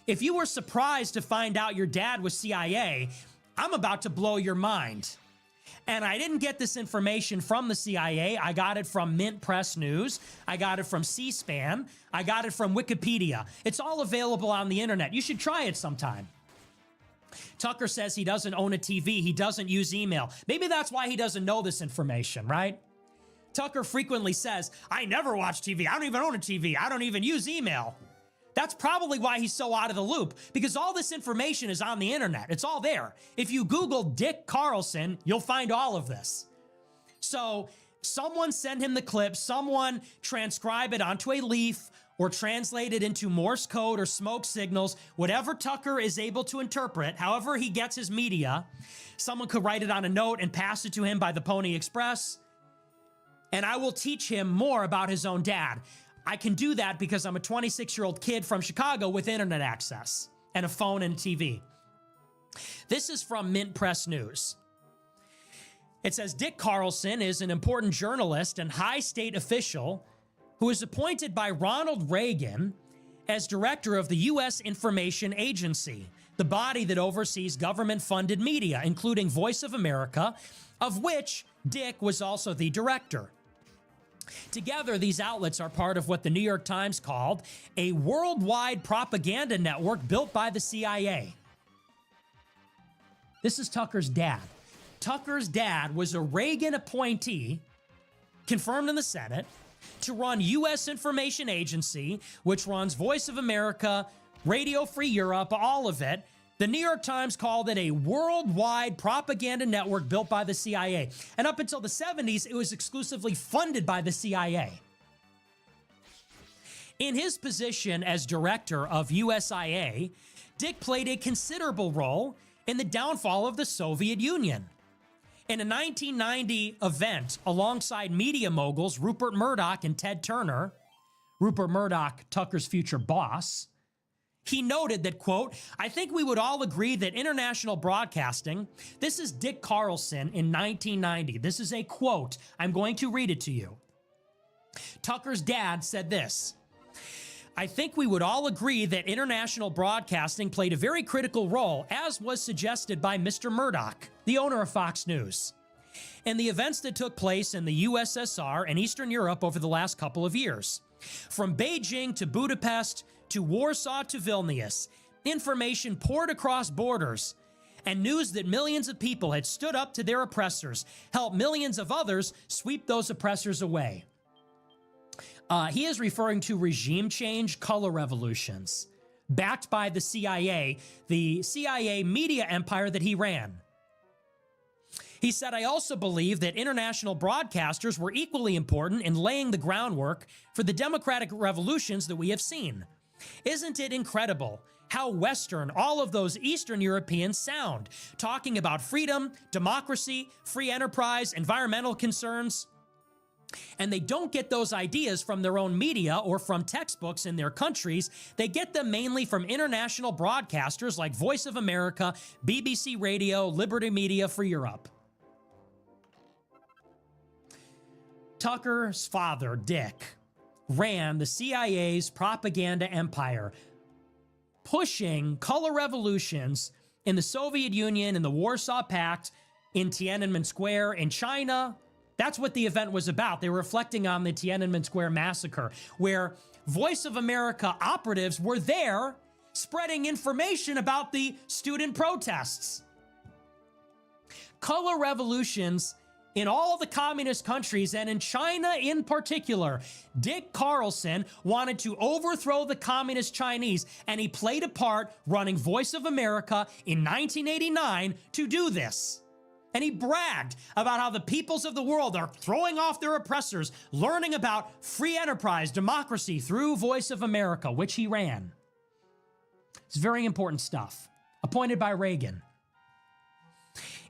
If you were surprised to find out your dad was CIA, I'm about to blow your mind. And I didn't get this information from the CIA. I got it from Mint Press News. I got it from C-SPAN. I got it from Wikipedia. It's all available on the internet. You should try it sometime. Tucker says he doesn't own a TV. He doesn't use email. Maybe that's why he doesn't know this information, right? Tucker frequently says, I never watch TV. I don't even own a TV. I don't even use email. That's probably why he's so out of the loop, because all this information is on the internet. It's all there. If you Google Dick Carlson, you'll find all of this. So someone send him the clip, someone transcribe it onto a leaf or translate it into Morse code or smoke signals, whatever Tucker is able to interpret, however he gets his media. Someone could write it on a note and pass it to him by the Pony Express. And I will teach him more about his own dad. I can do that because I'm a 26-year-old kid from Chicago with internet access and a phone and a TV. This is from Mint Press News. It says, Dick Carlson is an important journalist and high state official who was appointed by Ronald Reagan as director of the U.S. Information Agency, the body that oversees government-funded media, including Voice of America, of which Dick was also the director. Together, these outlets are part of what the New York Times called a worldwide propaganda network built by the CIA. This is Tucker's dad. Tucker's dad was a Reagan appointee, confirmed in the Senate, to run U.S. Information Agency, which runs Voice of America, Radio Free Europe, all of it. The New York Times called it a worldwide propaganda network built by the CIA. And up until the 70s, it was exclusively funded by the CIA. In his position as director of USIA, Dick played a considerable role in the downfall of the Soviet Union. In a 1990 event alongside media moguls Rupert Murdoch and Ted Turner, Rupert Murdoch, Tucker's future boss, he noted that, quote, I think we would all agree that international broadcasting, this is Dick Carlson in 1990. This is a quote. I'm going to read it to you. Tucker's dad said this, I think we would all agree that international broadcasting played a very critical role, as was suggested by Mr. Murdoch, the owner of Fox News, in the events that took place in the USSR and Eastern Europe over the last couple of years. From Beijing to Budapest to Warsaw to Vilnius, information poured across borders, and news that millions of people had stood up to their oppressors helped millions of others sweep those oppressors away. He is referring to regime change color revolutions, backed by the CIA media empire that he ran. He said, I also believe that international broadcasters were equally important in laying the groundwork for the democratic revolutions that we have seen. Isn't it incredible how Western all of those Eastern Europeans sound, talking about freedom, democracy, free enterprise, environmental concerns? And they don't get those ideas from their own media or from textbooks in their countries. They get them mainly from international broadcasters like Voice of America, BBC Radio, Liberty Media for Europe. Tucker's father, Dick, ran the CIA's propaganda empire, pushing color revolutions in the Soviet Union, in the Warsaw Pact, in Tiananmen Square, in China. That's what the event was about. They were reflecting on the Tiananmen Square massacre, where Voice of America operatives were there spreading information about the student protests. Color revolutions in all the communist countries, and in China in particular. Dick Carlson wanted to overthrow the communist Chinese, and he played a part running Voice of America in 1989 to do this. And he bragged about how the peoples of the world are throwing off their oppressors, learning about free enterprise, democracy through Voice of America, which he ran. It's very important stuff. Appointed by Reagan.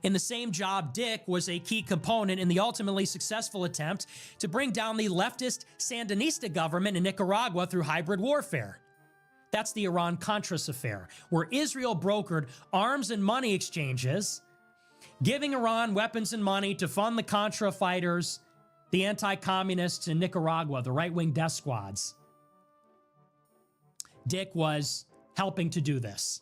In the same job, Dick was a key component in the ultimately successful attempt to bring down the leftist Sandinista government in Nicaragua through hybrid warfare. That's the Iran-Contras affair, where Israel brokered arms and money exchanges, giving Iran weapons and money to fund the Contra fighters, the anti-communists in Nicaragua, the right-wing death squads. Dick was helping to do this.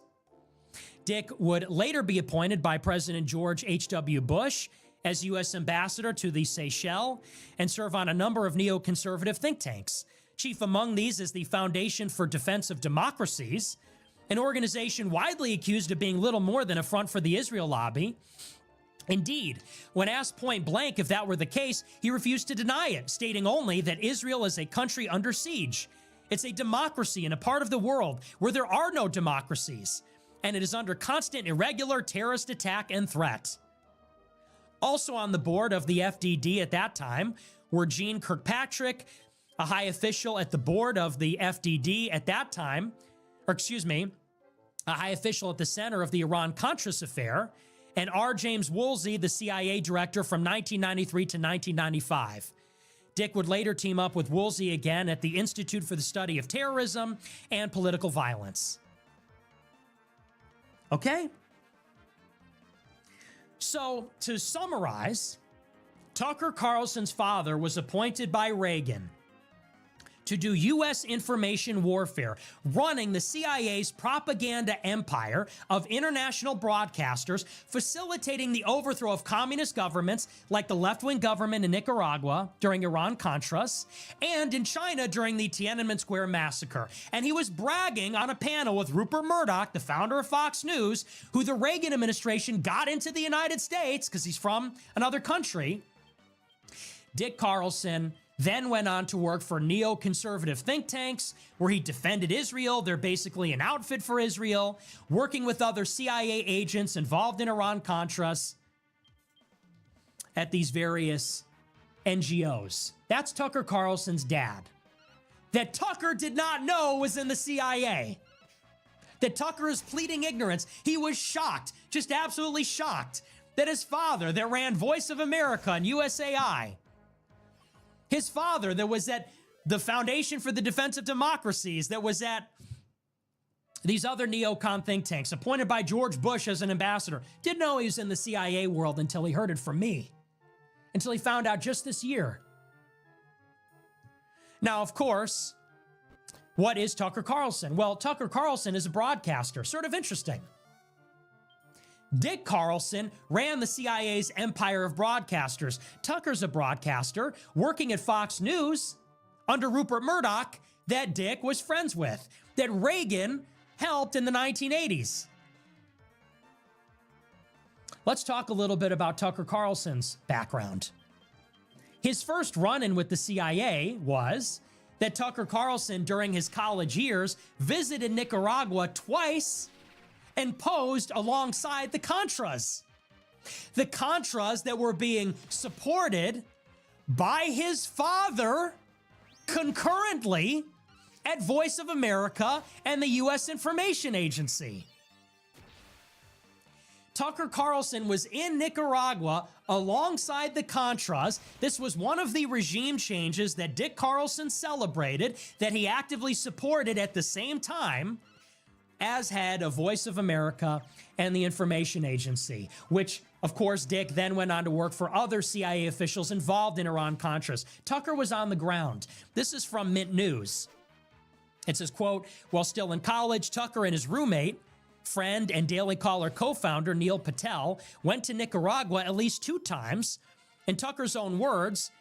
Dick would later be appointed by President George H.W. Bush as U.S. ambassador to the Seychelles and serve on a number of neoconservative think tanks. Chief among these is the Foundation for Defense of Democracies, an organization widely accused of being little more than a front for the Israel lobby. Indeed, when asked point blank if that were the case, he refused to deny it, stating only that Israel is a country under siege. It's a democracy in a part of the world where there are no democracies, and it is under constant irregular terrorist attack and threat. Also on the board of the FDD at that time were Jeane Kirkpatrick, a high official at the board of the FDD at that time, a high official at the center of the Iran-Contras affair, and R. James Woolsey, the CIA director from 1993 to 1995. Dick would later team up with Woolsey again at the Institute for the Study of Terrorism and Political Violence. Okay? So, to summarize, Tucker Carlson's father was appointed by Reagan to do U.S. information warfare, running the CIA's propaganda empire of international broadcasters, facilitating the overthrow of communist governments like the left-wing government in Nicaragua during Iran-Contras, and in China during the Tiananmen Square massacre. And he was bragging on a panel with Rupert Murdoch, the founder of Fox News, who the Reagan administration got into the United States because he's from another country. Dick Carlson then went on to work for neoconservative think tanks where he defended Israel. They're basically an outfit for Israel, working with other CIA agents involved in Iran-Contras at these various NGOs. That's Tucker Carlson's dad. That Tucker did not know was in the CIA. That Tucker is pleading ignorance. He was shocked, just absolutely shocked, that his father that ran Voice of America and USAI, his father that was at the Foundation for the Defense of Democracies, that was at these other neocon think tanks, appointed by George Bush as an ambassador, didn't know he was in the CIA world until he heard it from me, until he found out just this year. Now, of course, what is Tucker Carlson? Well, Tucker Carlson is a broadcaster. Sort of interesting. Dick Carlson ran the CIA's empire of broadcasters. Tucker's a broadcaster working at Fox News under Rupert Murdoch that Dick was friends with, that Reagan helped in the 1980s. Let's talk a little bit about Tucker Carlson's background. His first run-in with the CIA was that Tucker Carlson, during his college years, visited Nicaragua twice and posed alongside the Contras. The Contras that were being supported by his father concurrently at Voice of America and the U.S. Information Agency. Tucker Carlson was in Nicaragua alongside the Contras. This was one of the regime changes that Dick Carlson celebrated, that he actively supported at the same time. as head of Voice of America and the Information Agency, which, of course, Dick then went on to work for other CIA officials involved in Iran-Contras. Tucker was on the ground. This is from Mint News. It says, quote, while still in college, Tucker and his roommate, friend and Daily Caller co-founder Neil Patel went to Nicaragua at least 2 times, in Tucker's own words,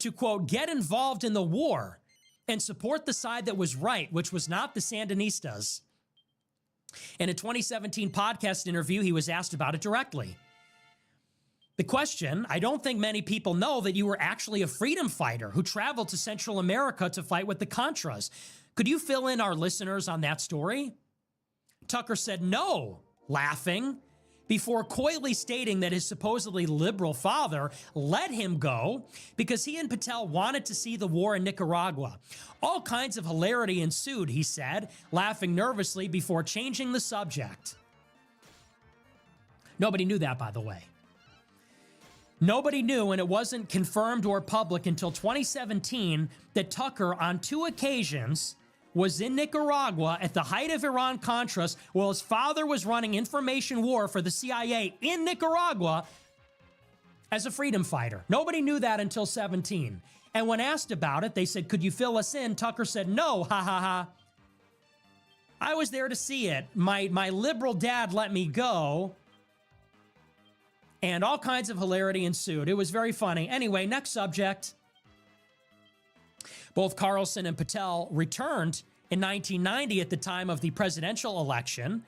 to, quote, get involved in the war and support the side that was right, which was not the Sandinistas. In a 2017 podcast interview, he was asked about it directly. The question, I don't think many people know that you were actually a freedom fighter who traveled to Central America to fight with the Contras. Could you fill in our listeners on that story? Tucker said no, laughing, before coyly stating that his supposedly liberal father let him go because he and Patel wanted to see the war in Nicaragua. All kinds of hilarity ensued, he said, laughing nervously before changing the subject. Nobody knew that, by the way. Nobody knew, and it wasn't confirmed or public until 2017, that Tucker, on 2 occasions, was in Nicaragua at the height of Iran-Contras while his father was running information war for the CIA in Nicaragua as a freedom fighter. Nobody knew that until 17. And when asked about it, they said, could you fill us in? Tucker said, no, ha ha ha. I was there to see it. My liberal dad let me go. And all kinds of hilarity ensued. It was very funny. Anyway, next subject. Both Carlson and Patel returned in 1990 at the time of the presidential election,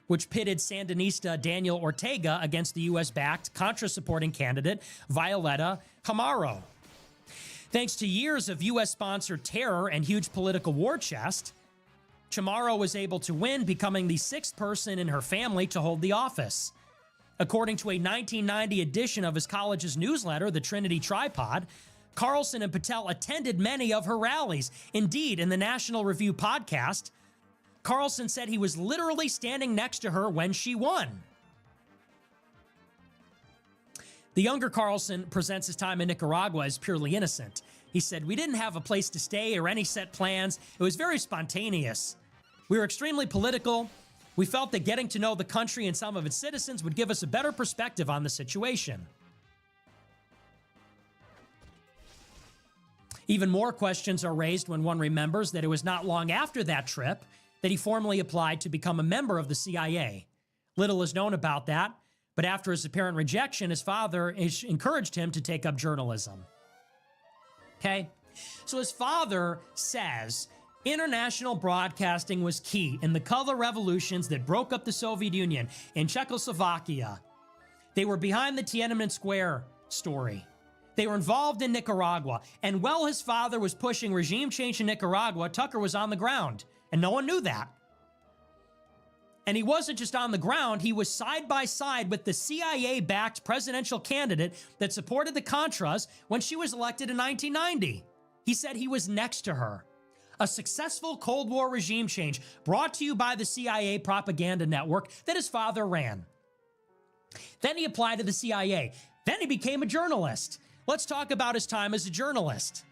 which pitted Sandinista Daniel Ortega against the U.S.-backed Contra-supporting candidate Violeta Chamorro. Thanks to years of U.S.-sponsored terror and huge political war chest, Chamorro was able to win, becoming the 6th person in her family to hold the office. According to a 1990 edition of his college's newsletter, the Trinity Tripod, Carlson and Patel attended many of her rallies. Indeed, in the National Review podcast, Carlson said he was literally standing next to her when she won. The younger Carlson presents his time in Nicaragua as purely innocent. He said, we didn't have a place to stay or any set plans. It was very spontaneous. We were extremely political. We felt that getting to know the country and some of its citizens would give us a better perspective on the situation. Even more questions are raised when one remembers that it was not long after that trip that he formally applied to become a member of the CIA. Little is known about that, but after his apparent rejection, his father encouraged him to take up journalism. Okay? So his father says international broadcasting was key in the color revolutions that broke up the Soviet Union in Czechoslovakia. They were behind the Tiananmen Square story. They were involved in Nicaragua. And while his father was pushing regime change in Nicaragua, Tucker was on the ground. And no one knew that. And he wasn't just on the ground, he was side by side with the CIA-backed presidential candidate that supported the Contras when she was elected in 1990. He said he was next to her. A successful Cold War regime change brought to you by the CIA propaganda network that his father ran. Then he applied to the CIA. Then he became a journalist. Let's talk about his time as a journalist.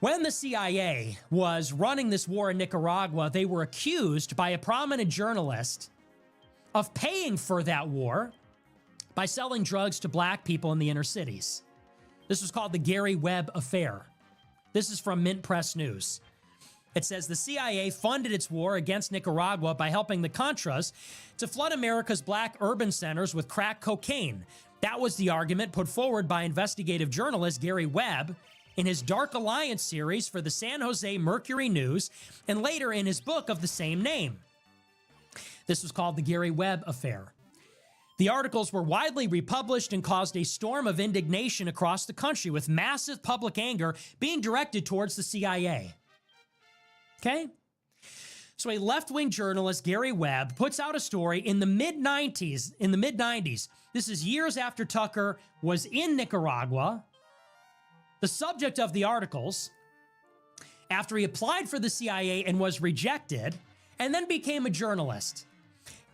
When the CIA was running this war in Nicaragua, they were accused by a prominent journalist of paying for that war by selling drugs to black people in the inner cities. This was called the Gary Webb Affair. This is from Mint Press News. It says the CIA funded its war against Nicaragua by helping the Contras to flood America's black urban centers with crack cocaine. That was the argument put forward by investigative journalist Gary Webb in his Dark Alliance series for the San Jose Mercury News, and later in his book of the same name. This was called the Gary Webb Affair. The articles were widely republished and caused a storm of indignation across the country, with massive public anger being directed towards the CIA. Okay? So a left-wing journalist, Gary Webb, puts out a story in the mid-90s. This is years after Tucker was in Nicaragua. The subject of the articles, after he applied for the CIA and was rejected, and then became a journalist.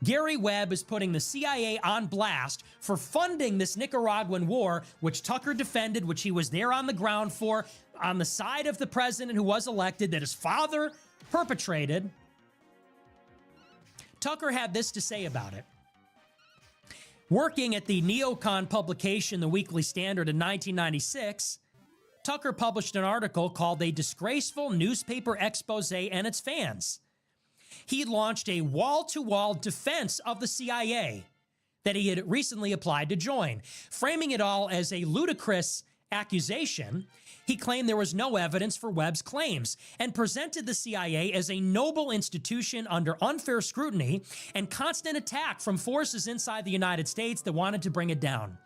Gary Webb is putting the CIA on blast for funding this Nicaraguan war, which Tucker defended, which he was there on the ground for, on the side of the president who was elected, that his father perpetrated. Tucker had this to say about it. Working at the neocon publication, The Weekly Standard, in 1996, Tucker published an article called A Disgraceful Newspaper Expose and Its Fans. He launched a wall-to-wall defense of the CIA that he had recently applied to join. Framing it all as a ludicrous accusation, he claimed there was no evidence for Webb's claims and presented the CIA as a noble institution under unfair scrutiny and constant attack from forces inside the United States that wanted to bring it down.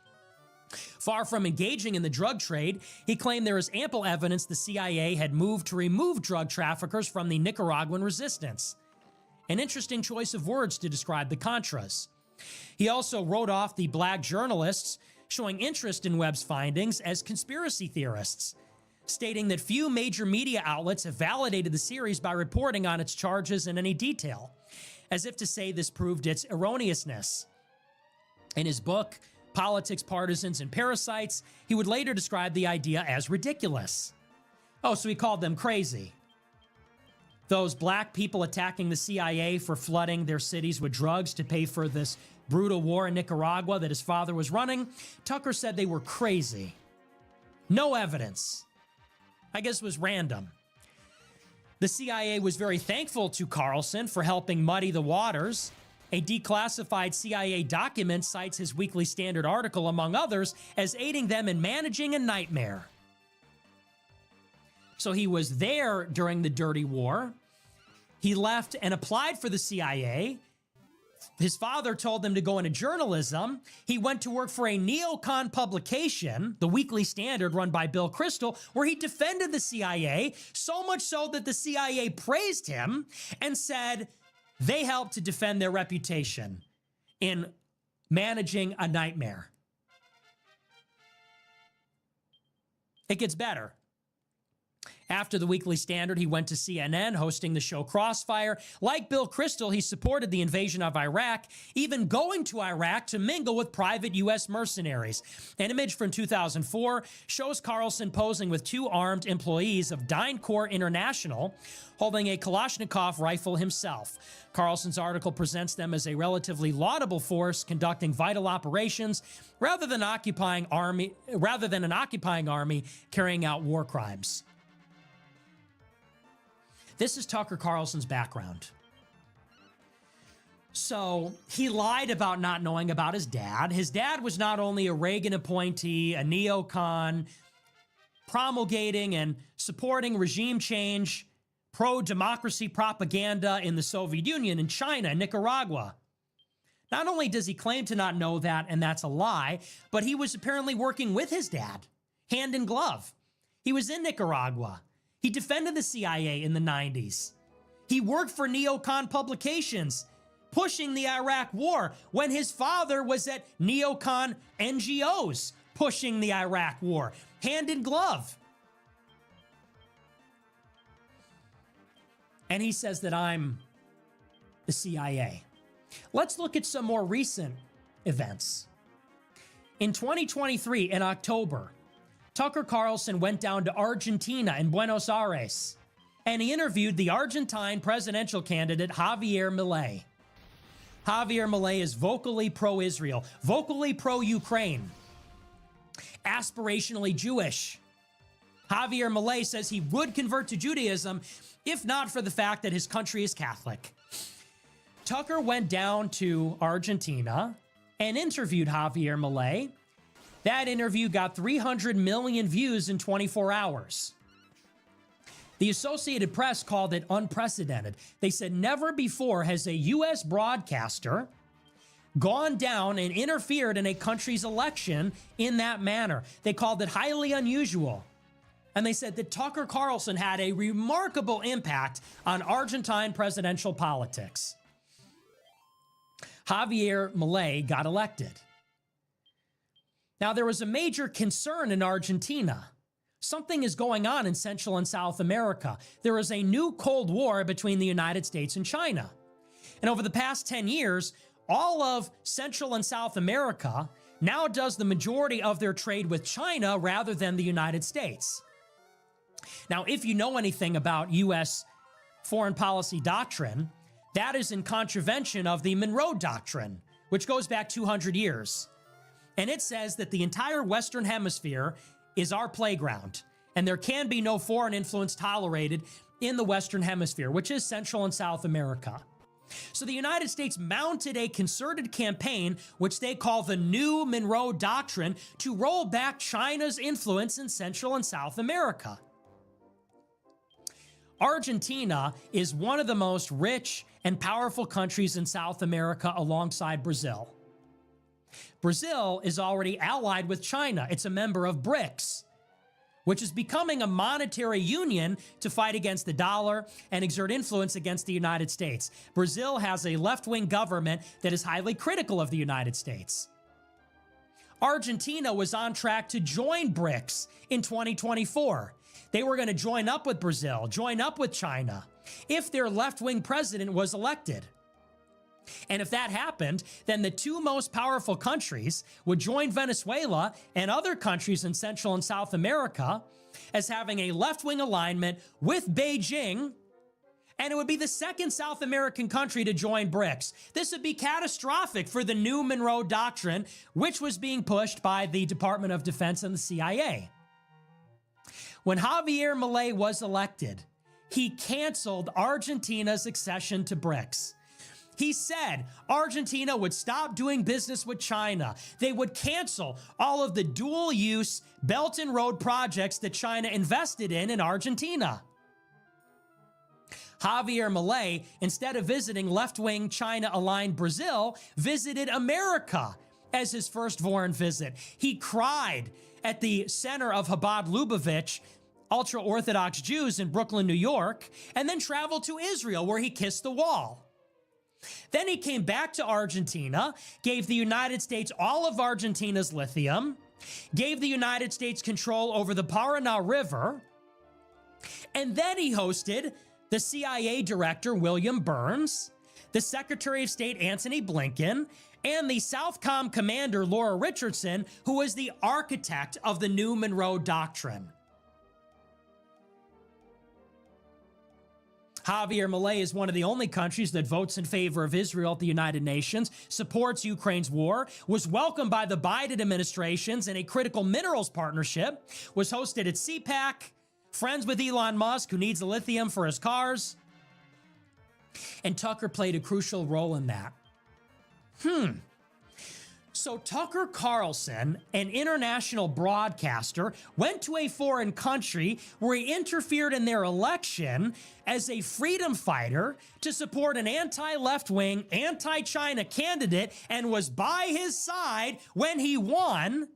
Far from engaging in the drug trade, he claimed there is ample evidence the CIA had moved to remove drug traffickers from the Nicaraguan resistance. An interesting choice of words to describe the Contras. He also wrote off the black journalists showing interest in Webb's findings as conspiracy theorists, stating that few major media outlets have validated the series by reporting on its charges in any detail, as if to say this proved its erroneousness. In his book, Politics, Partisans, and Parasites, he would later describe the idea as ridiculous. Oh, so he called them crazy. Those black people attacking the CIA for flooding their cities with drugs to pay for this brutal war in Nicaragua that his father was running, Tucker said they were crazy. No evidence. I guess it was random. The CIA was very thankful to Carlson for helping muddy the waters. A declassified CIA document cites his Weekly Standard article, among others, as aiding them in managing a nightmare. So he was there during the dirty war. He left and applied for the CIA. His father told him to go into journalism. He went to work for a neocon publication, The Weekly Standard, run by Bill Kristol, where he defended the CIA, so much so that the CIA praised him and said they helped to defend their reputation in managing a nightmare. It gets better. After the Weekly Standard, he went to CNN, hosting the show Crossfire. Like Bill Kristol, he supported the invasion of Iraq, even going to Iraq to mingle with private U.S. mercenaries. An image from 2004 shows Carlson posing with two armed employees of DynCorp International, holding a Kalashnikov rifle himself. Carlson's article presents them as a relatively laudable force conducting vital operations rather than an occupying army carrying out war crimes. This is Tucker Carlson's background. So he lied about not knowing about his dad. His dad was not only a Reagan appointee, a neocon, promulgating and supporting regime change, pro-democracy propaganda in the Soviet Union, in China, in Nicaragua. Not only does he claim to not know that, and that's a lie, but he was apparently working with his dad, hand in glove. He was in Nicaragua. He defended the CIA in the 90s. He worked for neocon publications, pushing the Iraq war when his father was at neocon NGOs, pushing the Iraq war, hand in glove. And he says that I'm the CIA. Let's look at some more recent events. In 2023, in October, Tucker Carlson went down to Argentina in Buenos Aires, and he interviewed the Argentine presidential candidate Javier Milei. Javier Milei is vocally pro-Israel, vocally pro-Ukraine, aspirationally Jewish. Javier Milei says he would convert to Judaism if not for the fact that his country is Catholic. Tucker went down to Argentina and interviewed Javier Milei. That interview got 300 million views in 24 hours. The Associated Press called it unprecedented. They said never before has a U.S. broadcaster gone down and interfered in a country's election in that manner. They called it highly unusual. And they said that Tucker Carlson had a remarkable impact on Argentine presidential politics. Javier Milei got elected. Now, there was a major concern in Argentina. Something is going on in Central and South America. There is a new Cold War between the United States and China. And over the past 10 years, all of Central and South America now does the majority of their trade with China rather than the United States. Now, if you know anything about U.S. foreign policy doctrine, That is in contravention of the Monroe Doctrine, which goes back 200 years. And it says that the entire Western Hemisphere is our playground, and there can be no foreign influence tolerated in the Western Hemisphere, which is Central and South America. So the United States mounted a concerted campaign, which they call the New Monroe Doctrine, to roll back China's influence in Central and South America. Argentina is one of the most rich and powerful countries in South America alongside Brazil. Brazil is already allied with China. It's a member of BRICS, which is becoming a monetary union to fight against the dollar and exert influence against the United States. Brazil has a left-wing government that is highly critical of the United States. Argentina was on track to join BRICS in 2024. They were going to join up with Brazil, join up with China, if their left-wing president was elected. And if that happened, then the two most powerful countries would join Venezuela and other countries in Central and South America as having a left-wing alignment with Beijing, and it would be the second South American country to join BRICS. This would be catastrophic for the New Monroe Doctrine, which was being pushed by the Department of Defense and the CIA. When Javier Milei was elected, he canceled Argentina's accession to BRICS. He said Argentina would stop doing business with China. They would cancel all of the dual-use Belt and Road projects that China invested in Argentina. Javier Milei, instead of visiting left-wing China-aligned Brazil, visited America as his first foreign visit. He cried at the center of Chabad Lubavitch, ultra-Orthodox Jews in Brooklyn, New York, and then traveled to Israel, where he kissed the wall. Then he came back to Argentina, gave the United States all of Argentina's lithium, gave the United States control over the Paraná River, and then he hosted the CIA Director William Burns, the Secretary of State Antony Blinken, and the Southcom Commander Laura Richardson, who was the architect of the New Monroe Doctrine. Javier Milei is one of the only countries that votes in favor of Israel at the United Nations, supports Ukraine's war, was welcomed by the Biden administrations in a critical minerals partnership, was hosted at CPAC, friends with Elon Musk, who needs lithium for his cars. And Tucker played a crucial role in that. So Tucker Carlson, an international broadcaster, went to a foreign country where he interfered in their election as a freedom fighter to support an anti-left-wing, anti-China candidate, and was by his side when he won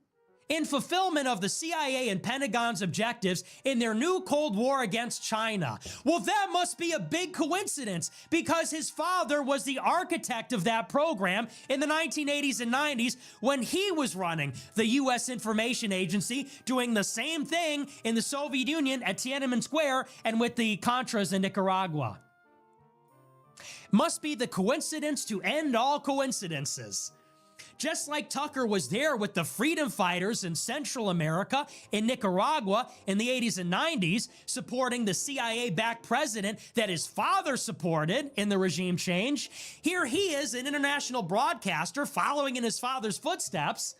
in fulfillment of the CIA and Pentagon's objectives in their new Cold War against China. Well, that must be a big coincidence, because his father was the architect of that program in the 1980s and 90s when he was running the U.S. Information Agency, doing the same thing in the Soviet Union at Tiananmen Square and with the Contras in Nicaragua. Must be the coincidence to end all coincidences. Just like Tucker was there with the freedom fighters in Central America, in Nicaragua in the 80s and 90s, supporting the CIA-backed president that his father supported in the regime change, here he is, an international broadcaster following in his father's footsteps,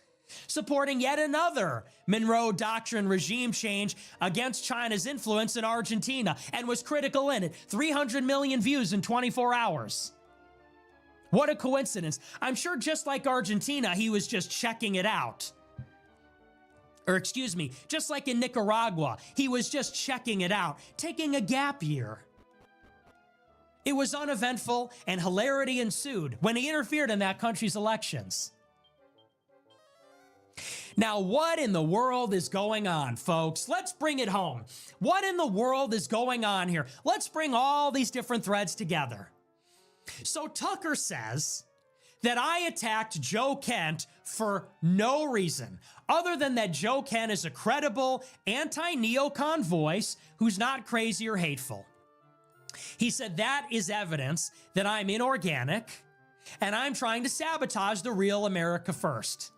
supporting yet another Monroe Doctrine regime change against China's influence in Argentina, and was critical in it. 300 million views in 24 hours. What a coincidence. I'm sure just like Argentina, he was just checking it out. Or excuse me, just like in Nicaragua, he was just checking it out, taking a gap year. It was uneventful, and hilarity ensued when he interfered in that country's elections. Now, what in the world is going on, folks? Let's bring it home. What in the world is going on here? Let's bring all these different threads together. So Tucker says that I attacked Joe Kent for no reason other than that Joe Kent is a credible anti-neocon voice who's not crazy or hateful. He said that is evidence that I'm inorganic and I'm trying to sabotage the real America first.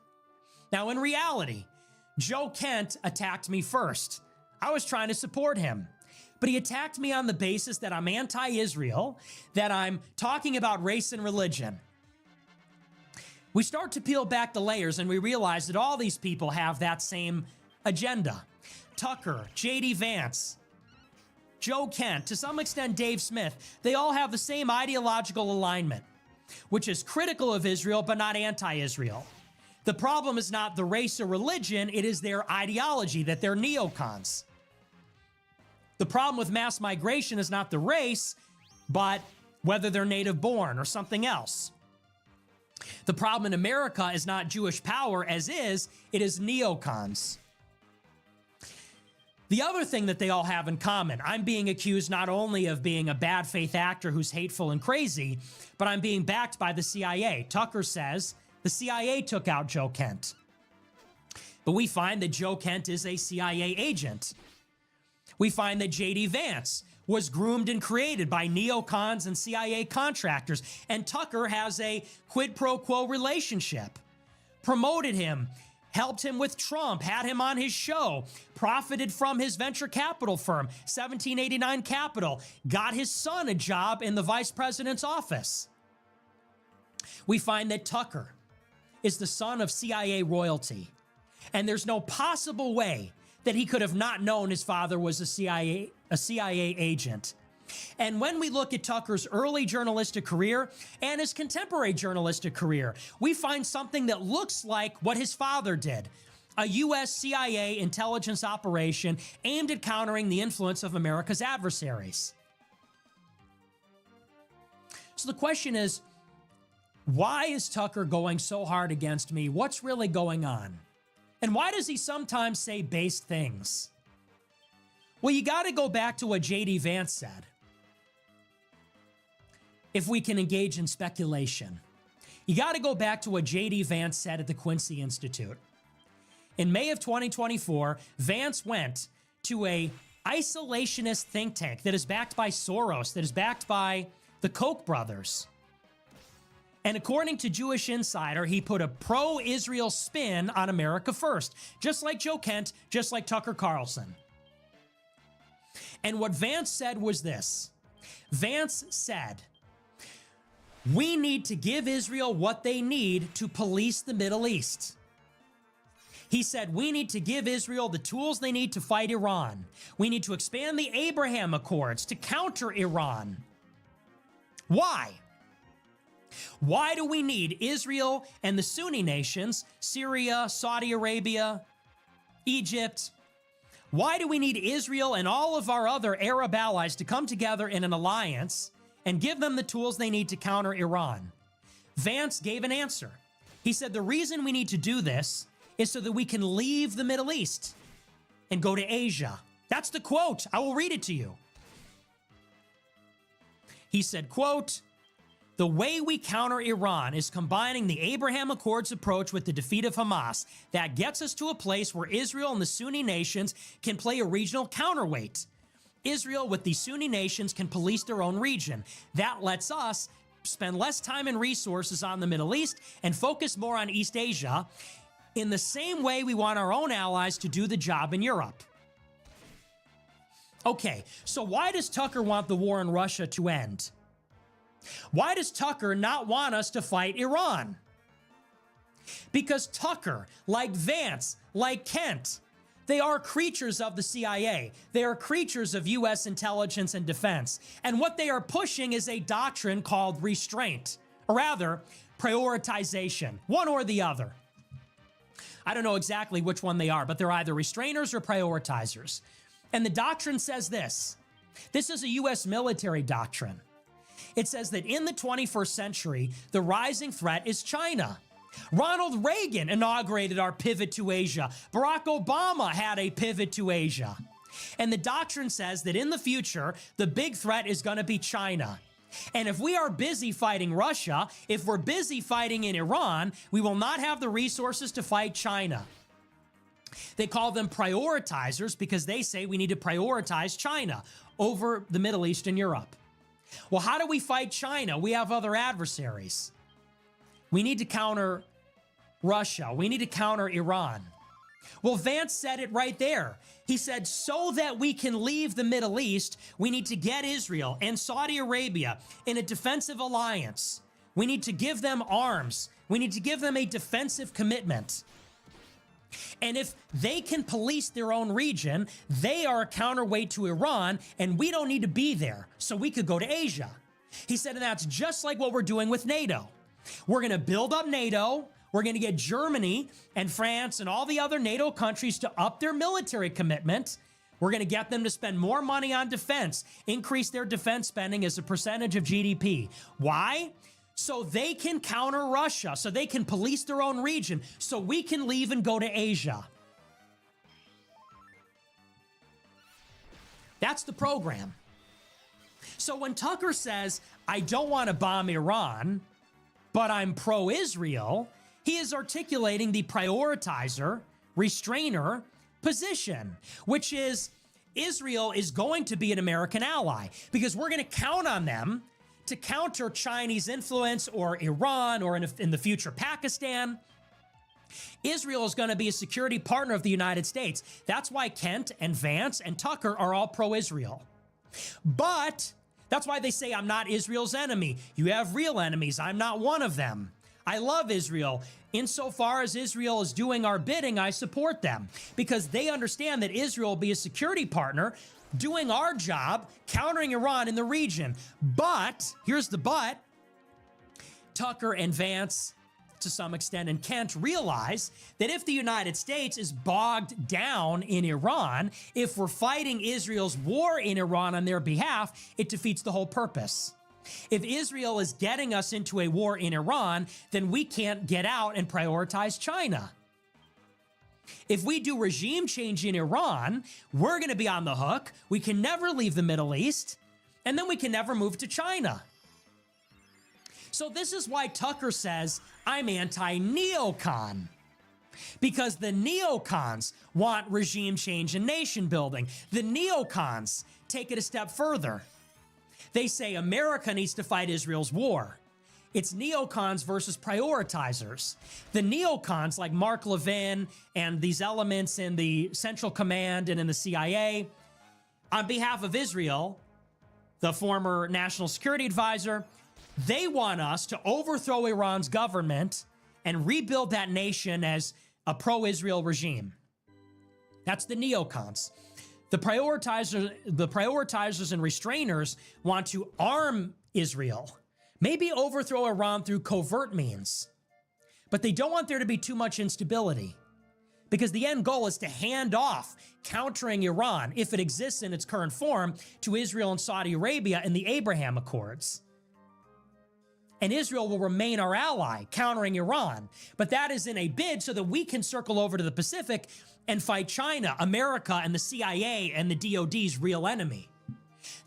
Now, in reality, Joe Kent attacked me first. I was trying to support him. but he attacked me on the basis that I'm anti-Israel, that I'm talking about race and religion. We start to peel back the layers and we realize that all these people have that same agenda. Tucker, J.D. Vance, Joe Kent, to some extent Dave Smith, they all have the same ideological alignment, which is critical of Israel but not anti-Israel. The problem is not the race or religion, it is their ideology, that they're neocons. The problem with mass migration is not the race, but whether they're native born or something else. The problem in America is not Jewish power as is, it is neocons. The other thing that they all have in common, I'm being accused not only of being a bad faith actor who's hateful and crazy, but I'm being backed by the CIA. Tucker says the CIA took out Joe Kent. But we find that Joe Kent is a CIA agent. We find that J.D. Vance was groomed and created by neocons and CIA contractors, and Tucker has a quid pro quo relationship. Promoted him, helped him with Trump, had him on his show, profited from his venture capital firm, 1789 Capital, got his son a job in the vice president's office. We find that Tucker is the son of CIA royalty, and there's no possible way that he could have not known his father was a CIA agent. And when we look at Tucker's early journalistic career and his contemporary journalistic career, we find something that looks like what his father did. A U.S. CIA intelligence operation aimed at countering the influence of America's adversaries. So the question is, why is Tucker going so hard against me? What's really going on? And why does he sometimes say base things? Well, you got to go back to what J.D. Vance said. If we can engage in speculation, you got to go back to what J.D. Vance said at the Quincy Institute. In May of 2024, Vance went to a isolationist think tank that is backed by Soros, that is backed by the Koch brothers. And according to Jewish Insider, he put a pro-Israel spin on America First, just like Joe Kent, just like Tucker Carlson. And what Vance said was this. Vance said, we need to give Israel what they need to police the Middle East. He said, we need to give Israel the tools they need to fight Iran. We need to expand the Abraham Accords to counter Iran. Why? Why do we need Israel and the Sunni nations, Syria, Saudi Arabia, Egypt? Why do we need Israel and all of our other Arab allies to come together in an alliance and give them the tools they need to counter Iran? Vance gave an answer. He said the reason we need to do this is so that we can leave the Middle East and go to Asia. That's the quote. I will read it to you. He said, quote, the way we counter Iran is combining the Abraham Accords approach with the defeat of Hamas. That gets us to a place where Israel and the Sunni nations can play a regional counterweight. Israel with the Sunni nations can police their own region. That lets us spend less time and resources on the Middle East and focus more on East Asia, in the same way we want our own allies to do the job in Europe. Okay, so why does Tucker want the war in Russia to end? Why does Tucker not want us to fight Iran? Because Tucker, like Vance, like Kent, they are creatures of the CIA. They are creatures of U.S. intelligence and defense. And what they are pushing is a doctrine called restraint, or rather, prioritization, one or the other. I don't know exactly which one they are, but they're either restrainers or prioritizers. And the doctrine says this. This is a U.S. military doctrine. It says that in the 21st century, the rising threat is China. Ronald Reagan inaugurated our pivot to Asia. Barack Obama had a pivot to Asia. And the doctrine says that in the future, the big threat is going to be China. And if we are busy fighting Russia, if we're busy fighting in Iran, we will not have the resources to fight China. They call them prioritizers because they say we need to prioritize China over the Middle East and Europe. Well, how do we fight China? We have other adversaries. We need to counter Russia. We need to counter Iran. Well, Vance said it right there. He said, so that we can leave the Middle East, we need to get Israel and Saudi Arabia in a defensive alliance. We need to give them arms. We need to give them a defensive commitment. And if they can police their own region, they are a counterweight to Iran, and we don't need to be there, so we could go to Asia. He said, and that's just like what we're doing with NATO. We're going to build up NATO. We're going to get Germany and France and all the other NATO countries to up their military commitment. We're going to get them to spend more money on defense, increase their defense spending as a percentage of GDP. Why? So they can counter Russia, so they can police their own region, so we can leave and go to Asia. That's the program. So when Tucker says, I don't want to bomb Iran, but I'm pro-Israel, he is articulating the prioritizer, restrainer position, which is Israel is going to be an American ally because we're going to count on them to counter Chinese influence or Iran or in the future Pakistan. Israel is going to be a security partner of the United States. That's why Kent and Vance and Tucker are all pro-Israel. But that's why they say I'm not Israel's enemy. You have real enemies. I'm not one of them. I love Israel. Insofar as Israel is doing our bidding, I support them because they understand that Israel will be a security partner doing our job, countering Iran in the region. But, here's the but, Tucker and Vance, to some extent, and Kent realize that if the United States is bogged down in Iran, if we're fighting Israel's war in Iran on their behalf, it defeats the whole purpose. If Israel is getting us into a war in Iran, then we can't get out and prioritize China. If we do regime change in Iran, we're going to be on the hook. We can never leave the Middle East, and then we can never move to China. So this is why Tucker says, I'm anti-neocon. Because the neocons want regime change and nation building. The neocons take it a step further. They say America needs to fight Israel's war. It's neocons versus prioritizers. The neocons, like Mark Levin and these elements in the Central Command and in the CIA, on behalf of Israel, the former National Security Advisor, they want us to overthrow Iran's government and rebuild that nation as a pro-Israel regime. That's the neocons. The prioritizers and restrainers want to arm Israel, maybe overthrow Iran through covert means, but they don't want there to be too much instability because the end goal is to hand off countering Iran, if it exists in its current form, to Israel and Saudi Arabia in the Abraham Accords. And Israel will remain our ally, countering Iran. But that is in a bid so that we can circle over to the Pacific and fight China, America, and the CIA and the DOD's real enemy.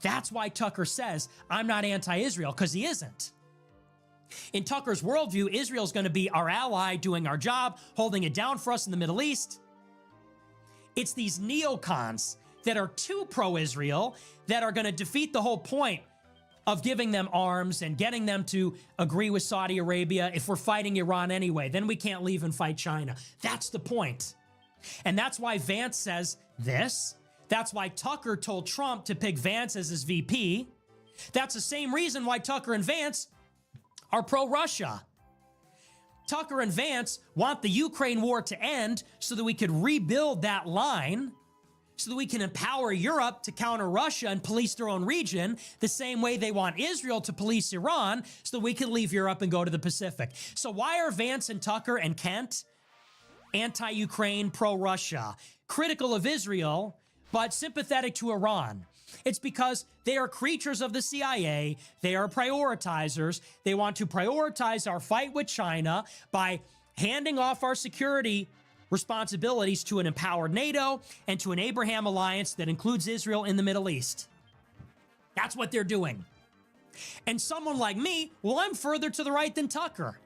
That's why Tucker says, I'm not anti-Israel, because he isn't. In Tucker's worldview, Israel's going to be our ally, doing our job, holding it down for us in the Middle East. It's these neocons that are too pro-Israel that are going to defeat the whole point of giving them arms and getting them to agree with Saudi Arabia. If we're fighting Iran anyway, then we can't leave and fight China. That's the point. And that's why Vance says this. That's why Tucker told Trump to pick Vance as his VP. That's the same reason why Tucker and Vance are pro-Russia. Tucker and Vance want the Ukraine war to end so that we could rebuild that line, so that we can empower Europe to counter Russia and police their own region the same way they want Israel to police Iran so that we can leave Europe and go to the Pacific. So why are Vance and Tucker and Kent anti-Ukraine, pro-Russia, critical of Israel, but sympathetic to Iran? It's because they are creatures of the CIA. They are prioritizers. They want to prioritize our fight with China by handing off our security responsibilities to an empowered NATO and to an Abraham alliance that includes Israel in the Middle East. That's what they're doing. And someone like me, well, I'm further to the right than Tucker.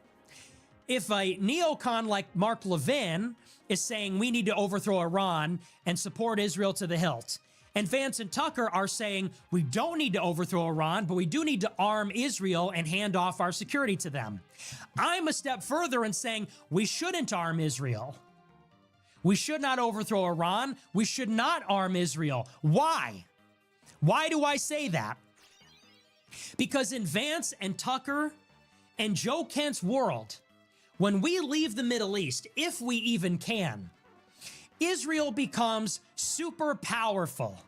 If a neocon like Mark Levin is saying we need to overthrow Iran and support Israel to the hilt, and Vance and Tucker are saying we don't need to overthrow Iran, but we do need to arm Israel and hand off our security to them. I'm a step further in saying we shouldn't arm Israel. We should not overthrow Iran. We should not arm Israel. Why? Why do I say that? Because in Vance and Tucker and Joe Kent's world, when we leave the Middle East, if we even can, Israel becomes super powerful.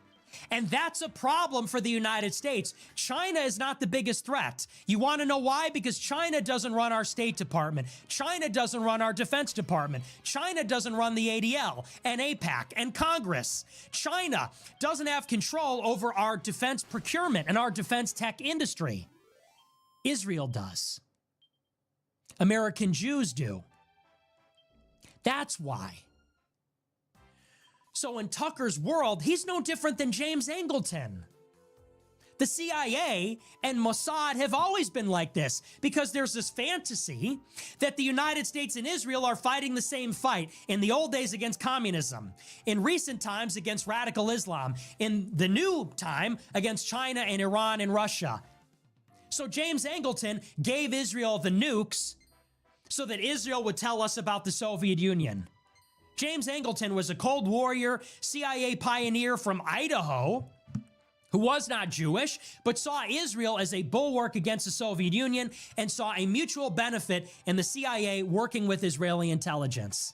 And that's a problem for the United States. China is not the biggest threat. You want to know why? Because China doesn't run our State Department. China doesn't run our Defense Department. China doesn't run the ADL and APAC and Congress. China doesn't have control over our defense procurement and our defense tech industry. Israel does. American Jews do. That's why. So in Tucker's world, he's no different than James Angleton. The CIA and Mossad have always been like this because there's this fantasy that the United States and Israel are fighting the same fight. In the old days against communism, in recent times against radical Islam, in the new time against China and Iran and Russia. So James Angleton gave Israel the nukes so that Israel would tell us about the Soviet Union. James Angleton was a Cold Warrior, CIA pioneer from Idaho who was not Jewish, but saw Israel as a bulwark against the Soviet Union and saw a mutual benefit in the CIA working with Israeli intelligence.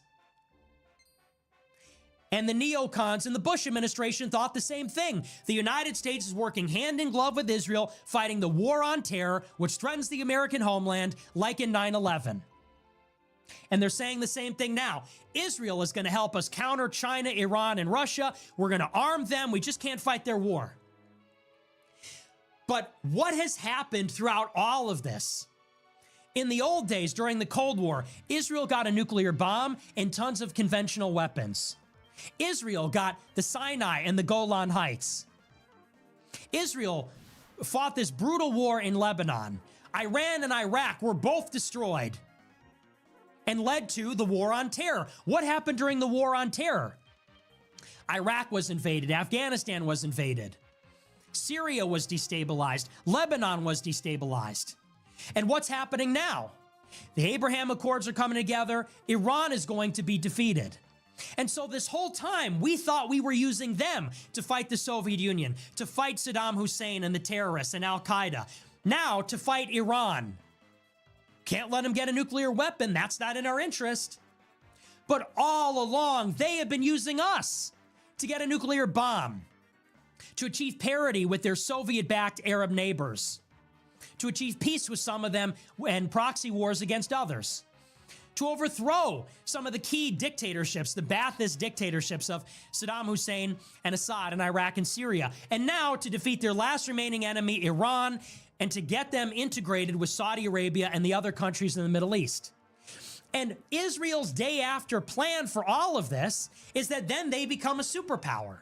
And the neocons in the Bush administration thought the same thing. The United States is working hand in glove with Israel, fighting the war on terror, which threatens the American homeland, like in 9/11. And they're saying the same thing now. Israel is going to help us counter China, Iran, and Russia. We're going to arm them. We just can't fight their war. But what has happened throughout all of this? In the old days, during the Cold War, Israel got a nuclear bomb and tons of conventional weapons. Israel got the Sinai and the Golan Heights. Israel fought this brutal war in Lebanon. Iran and Iraq were both destroyed and led to the war on terror. What happened during the war on terror? Iraq was invaded. Afghanistan was invaded. Syria was destabilized. Lebanon was destabilized. And what's happening now? The Abraham Accords are coming together. Iran is going to be defeated. And so this whole time, we thought we were using them to fight the Soviet Union, to fight Saddam Hussein and the terrorists and Al-Qaeda. Now to fight Iran. Can't let them get a nuclear weapon. That's not in our interest. But all along, they have been using us to get a nuclear bomb, to achieve parity with their Soviet-backed Arab neighbors, to achieve peace with some of them and proxy wars against others, to overthrow some of the key dictatorships, the Ba'athist dictatorships of Saddam Hussein and Assad in Iraq and Syria, and now to defeat their last remaining enemy, Iran, and to get them integrated with Saudi Arabia and the other countries in the Middle East. And Israel's day after plan for all of this is that then they become a superpower.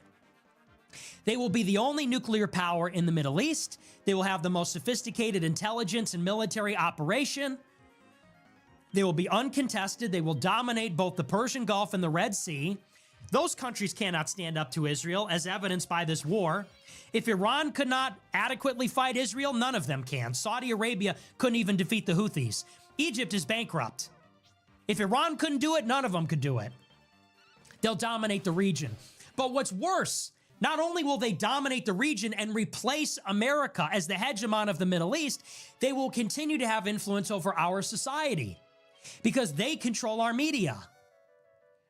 They will be the only nuclear power in the Middle East. They will have the most sophisticated intelligence and military operation. They will be uncontested. They will dominate both the Persian Gulf and the Red Sea. Those countries cannot stand up to Israel, as evidenced by this war. If Iran could not adequately fight Israel, none of them can. Saudi Arabia couldn't even defeat the Houthis. Egypt is bankrupt. If Iran couldn't do it, none of them could do it. They'll dominate the region. But what's worse, not only will they dominate the region and replace America as the hegemon of the Middle East, they will continue to have influence over our society because they control our media.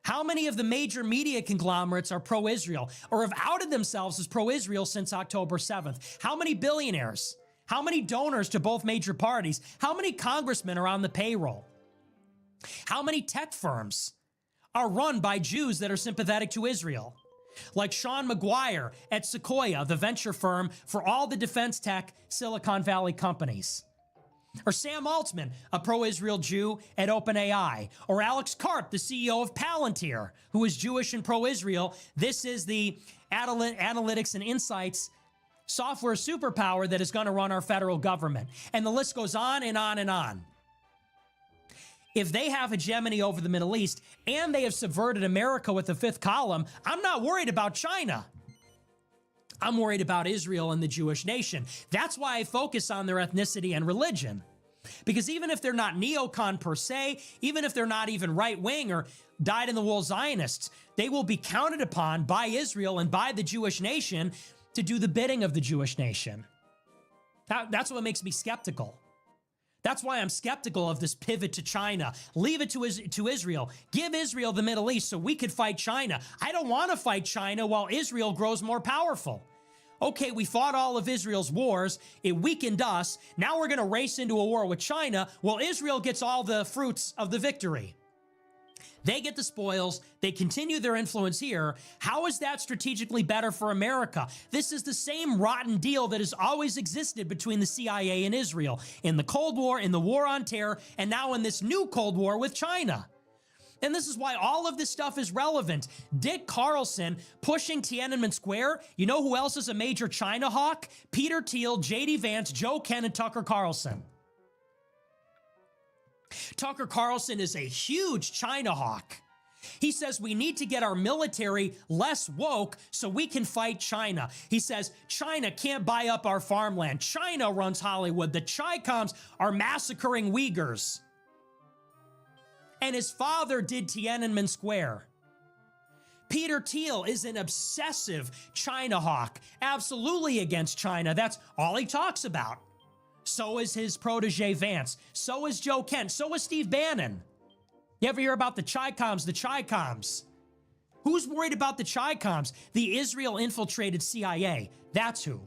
How many of the major media conglomerates are pro-Israel or have outed themselves as pro-Israel since October 7th? How many billionaires? How many donors to both major parties? How many congressmen are on the payroll? How many tech firms are run by Jews that are sympathetic to Israel? Like Sean McGuire at Sequoia, the venture firm for all the defense tech Silicon Valley companies. Or Sam Altman, a pro-Israel Jew at OpenAI. Or Alex Karp, the CEO of Palantir, who is Jewish and pro-Israel. This is the analytics and insights software superpower that is going to run our federal government. And the list goes on and on and on. If they have hegemony over the Middle East and they have subverted America with the fifth column, I'm not worried about China. I'm worried about Israel and the Jewish nation. That's why I focus on their ethnicity and religion. Because even if they're not neocon per se, even if they're not even right wing or dyed-in-the-wool Zionists, they will be counted upon by Israel and by the Jewish nation to do the bidding of the Jewish nation. That's what makes me skeptical. That's why I'm skeptical of this pivot to China. Leave it to Israel. Give Israel the Middle East so we could fight China. I don't want to fight China while Israel grows more powerful. Okay, we fought all of Israel's wars. It weakened us. Now we're going to race into a war with China. Well, Israel gets all the fruits of the victory. They get the spoils. They continue their influence here. How is that strategically better for America? This is the same rotten deal that has always existed between the CIA and Israel in the Cold War, in the War on Terror, and now in this new Cold War with China. And this is why all of this stuff is relevant. Dick Carlson pushing Tiananmen Square. You know who else is a major China hawk? Peter Thiel, J.D. Vance, Joe Ken, and Tucker Carlson. Tucker Carlson is a huge China hawk. He says we need to get our military less woke so we can fight China. He says China can't buy up our farmland. China runs Hollywood. The Chi-Coms are massacring Uyghurs. And his father did Tiananmen Square. Peter Thiel is an obsessive China hawk, absolutely against China. That's all he talks about. So is his protege Vance. So is Joe Kent. So is Steve Bannon. You ever hear about the Chi-Coms? The Chi-Coms. Who's worried about the Chi-Coms? The Israel-infiltrated CIA. That's who.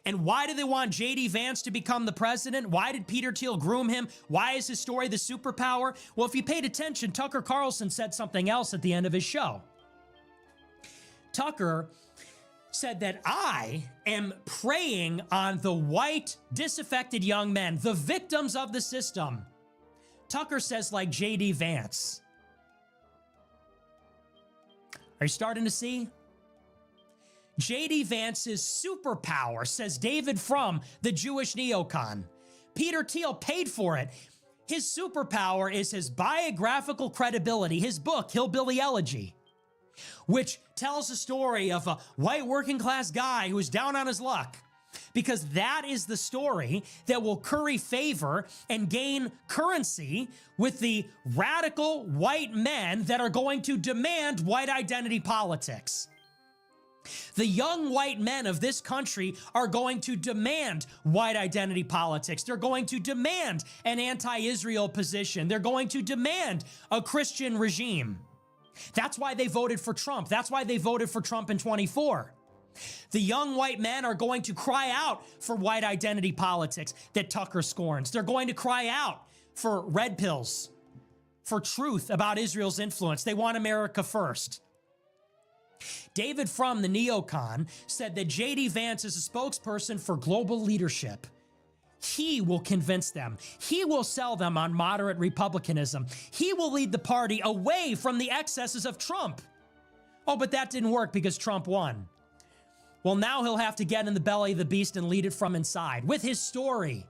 And why do they want J.D. Vance to become the president? Why did Peter Thiel groom him? Why is his story the superpower? Well, if you paid attention, Tucker Carlson said something else at the end of his show. Tucker said that I am preying on the white, disaffected young men, the victims of the system. Tucker says like J.D. Vance. Are you starting to see? J.D. Vance's superpower, says David Frum, the Jewish neocon. Peter Thiel paid for it. His superpower is his biographical credibility, his book, Hillbilly Elegy, which tells the story of a white working class guy who is down on his luck. Because that is the story that will curry favor and gain currency with the radical white men that are going to demand white identity politics. The young white men of this country are going to demand white identity politics. They're going to demand an anti-Israel position. They're going to demand a Christian regime. That's why they voted for Trump. That's why they voted for Trump in 24. The young white men are going to cry out for white identity politics that Tucker scorns. They're going to cry out for red pills, for truth about Israel's influence. They want America first. David Frum, the neocon, said that J.D. Vance is a spokesperson for global leadership. He will convince them. He will sell them on moderate republicanism. He will lead the party away from the excesses of Trump. Oh, but that didn't work because Trump won. Well, now he'll have to get in the belly of the beast and lead it from inside with his story.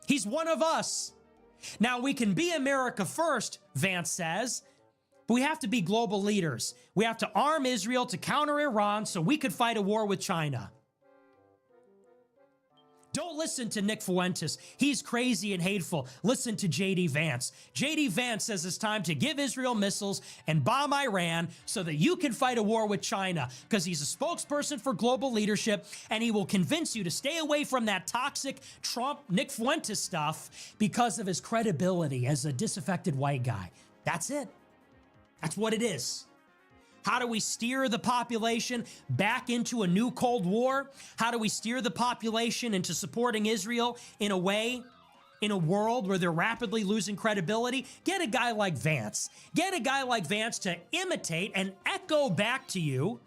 He's one of us. Now, we can be America first, Vance says, but we have to be global leaders. We have to arm Israel to counter Iran so we could fight a war with China. Don't listen to Nick Fuentes. He's crazy and hateful. Listen to J.D. Vance. J.D. Vance says it's time to give Israel missiles and bomb Iran so that you can fight a war with China, because he's a spokesperson for global leadership, and he will convince you to stay away from that toxic Trump, Nick Fuentes stuff because of his credibility as a disaffected white guy. That's it. That's what it is. How do we steer the population back into a new Cold War? How do we steer the population into supporting Israel in a way, in a world where they're rapidly losing credibility? Get a guy like Vance. Get a guy like Vance to imitate and echo back to you,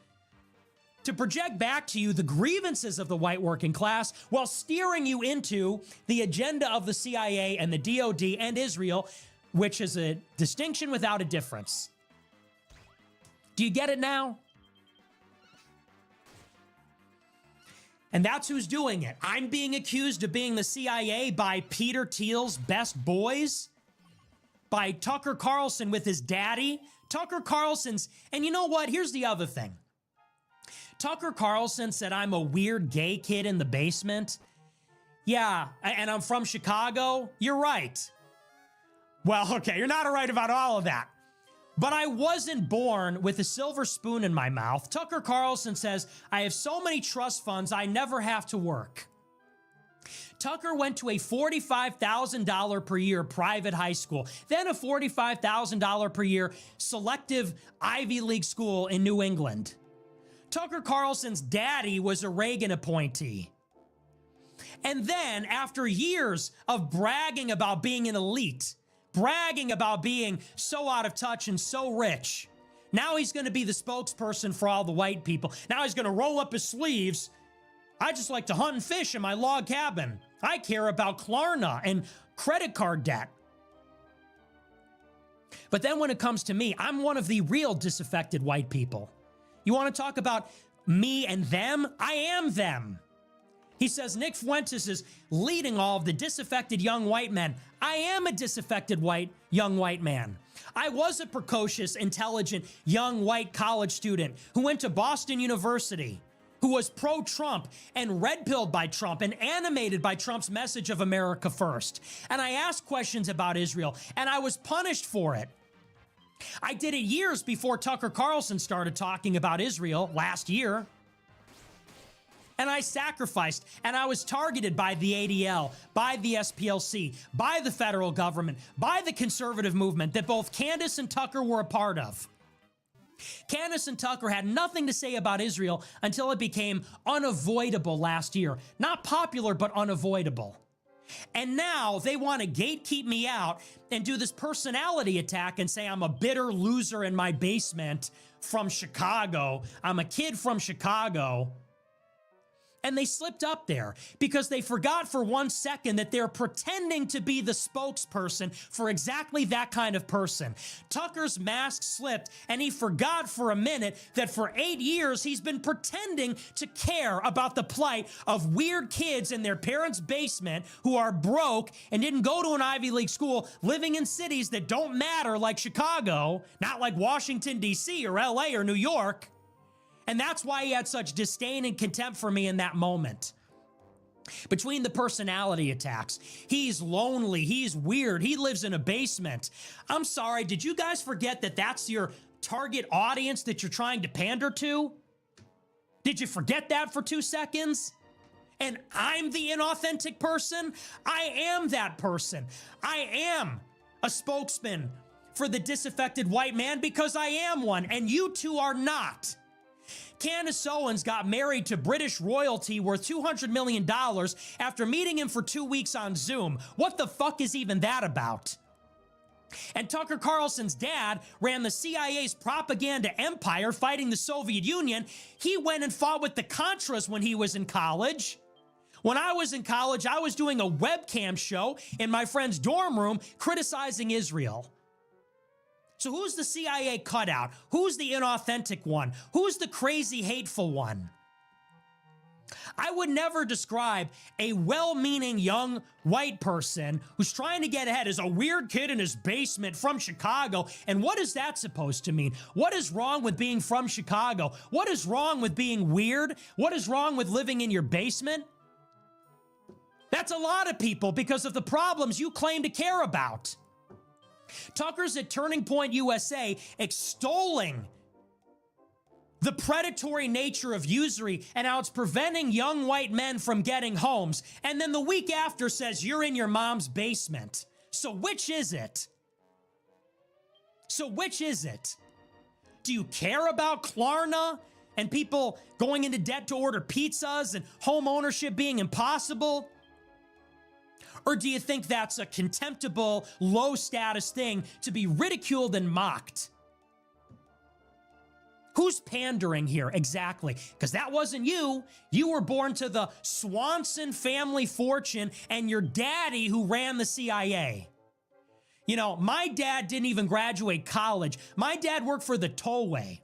to project back to you the grievances of the white working class while steering you into the agenda of the CIA and the DOD and Israel, which is a distinction without a difference. Do you get it now? And that's who's doing it. I'm being accused of being the CIA by Peter Thiel's best boys, by Tucker Carlson with his daddy. Tucker Carlson's, and you know what? Here's the other thing. Tucker Carlson said I'm a weird gay kid in the basement. Yeah, and I'm from Chicago. You're right. Well, okay, you're not right about all of that. But I wasn't born with a silver spoon in my mouth. Tucker Carlson says, I have so many trust funds, I never have to work. Tucker went to a $45,000 per year private high school, then a $45,000 per year selective Ivy League school in New England. Tucker Carlson's daddy was a Reagan appointee. And then, after years of bragging about being an elite, bragging about being so out of touch and so rich, now he's going to be the spokesperson for all the white people. Now he's going to roll up his sleeves. I just like to hunt and fish in my log cabin. I care about Klarna and credit card debt. But then when it comes to me, I'm one of the real disaffected white people. You want to talk about me and them? I am them. He says Nick Fuentes is leading all of the disaffected young white men. I am a disaffected young white man. I was a precocious, intelligent, young white college student who went to Boston University, who was pro-Trump and red-pilled by Trump and animated by Trump's message of America first. And I asked questions about Israel, and I was punished for it. I did it years before Tucker Carlson started talking about Israel last year. And I sacrificed, and I was targeted by the ADL, by the SPLC, by the federal government, by the conservative movement that both Candace and Tucker were a part of. Candace and Tucker had nothing to say about Israel until it became unavoidable last year. Not popular, but unavoidable. And now they want to gatekeep me out and do this personality attack and say I'm a bitter loser in my basement from Chicago. I'm a kid from Chicago. And they slipped up there because they forgot for 1 second that they're pretending to be the spokesperson for exactly that kind of person. Tucker's mask slipped, and he forgot for a minute that for 8 years he's been pretending to care about the plight of weird kids in their parents' basement who are broke and didn't go to an Ivy League school, living in cities that don't matter like Chicago, not like Washington, D.C. or LA or New York. And that's why he had such disdain and contempt for me in that moment. Between the personality attacks, he's lonely, he's weird, he lives in a basement. I'm sorry, did you guys forget that that's your target audience that you're trying to pander to? Did you forget that for 2 seconds? And I'm the inauthentic person? I am that person. I am a spokesman for the disaffected white man because I am one, and you two are not. Candace Owens got married to British royalty worth $200 million after meeting him for 2 weeks on Zoom. What the fuck is even that about? And Tucker Carlson's dad ran the CIA's propaganda empire fighting the Soviet Union. He went and fought with the Contras when he was in college. When I was in college, I was doing a webcam show in my friend's dorm room criticizing Israel. So who's the CIA cutout? Who's the inauthentic one? Who's the crazy, hateful one? I would never describe a well-meaning young white person who's trying to get ahead as a weird kid in his basement from Chicago. And what is that supposed to mean? What is wrong with being from Chicago? What is wrong with being weird? What is wrong with living in your basement? That's a lot of people because of the problems you claim to care about. Tucker's at Turning Point USA extolling the predatory nature of usury and how it's preventing young white men from getting homes. And then the week after says you're in your mom's basement. So which is it? Do you care about Klarna and people going into debt to order pizzas and home ownership being impossible? Or do you think that's a contemptible, low-status thing to be ridiculed and mocked? Who's pandering here exactly? Because that wasn't you. You were born to the Swanson family fortune and your daddy who ran the CIA. You know, my dad didn't even graduate college. My dad worked for the tollway.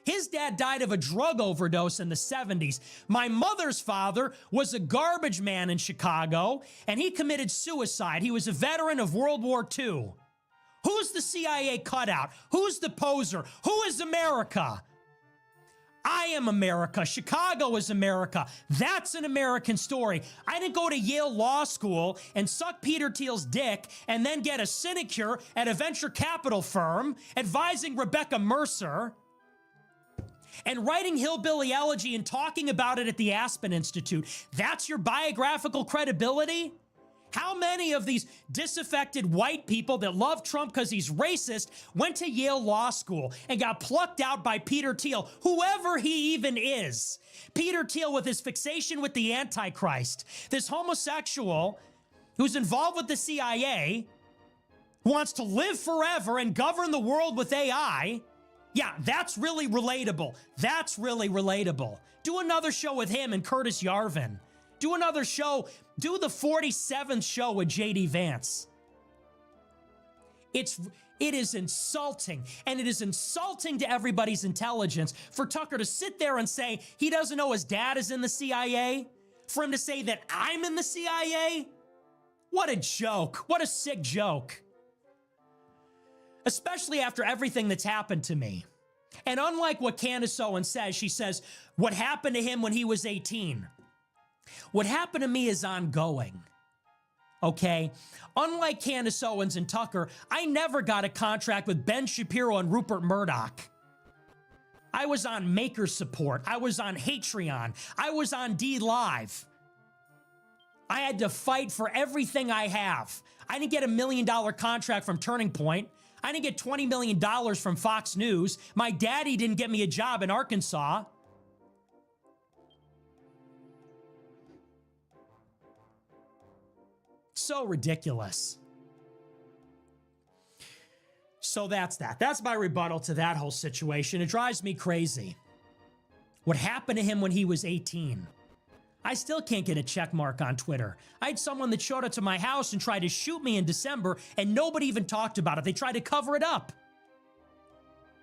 His dad died of a drug overdose in the 70s. My mother's father was a garbage man in Chicago, and he committed suicide. He was a veteran of World War II. Who's the CIA cutout? Who's the poser? Who is America? I am America. Chicago is America. That's an American story. I didn't go to Yale Law School and suck Peter Thiel's dick and then get a sinecure at a venture capital firm advising Rebecca Mercer and writing Hillbilly Elegy and talking about it at the Aspen Institute. That's your biographical credibility? How many of these disaffected white people that love Trump because he's racist went to Yale Law School and got plucked out by Peter Thiel, whoever he even is? Peter Thiel with his fixation with the Antichrist, this homosexual who's involved with the CIA, who wants to live forever and govern the world with AI. Yeah, that's really relatable. That's really relatable. Do another show with him and Curtis Yarvin. Do another show. Do the 47th show with JD Vance. It is insulting, and it is insulting to everybody's intelligence for Tucker to sit there and say he doesn't know his dad is in the CIA, for him to say that I'm in the CIA. What a joke. What a sick joke. Especially after everything that's happened to me. And unlike what Candace Owens says, she says, what happened to him when he was 18? What happened to me is ongoing, okay? Unlike Candace Owens and Tucker, I never got a contract with Ben Shapiro and Rupert Murdoch. I was on Maker Support. I was on Patreon. I was on D Live. I had to fight for everything I have. I didn't get $1 million contract from Turning Point. I didn't get $20 million from Fox News. My daddy didn't get me a job in Arkansas. So ridiculous. So that's that. That's my rebuttal to that whole situation. It drives me crazy. What happened to him when he was 18? I still can't get a check mark on Twitter. I had someone that showed up to my house and tried to shoot me in December, and nobody even talked about it. They tried to cover it up.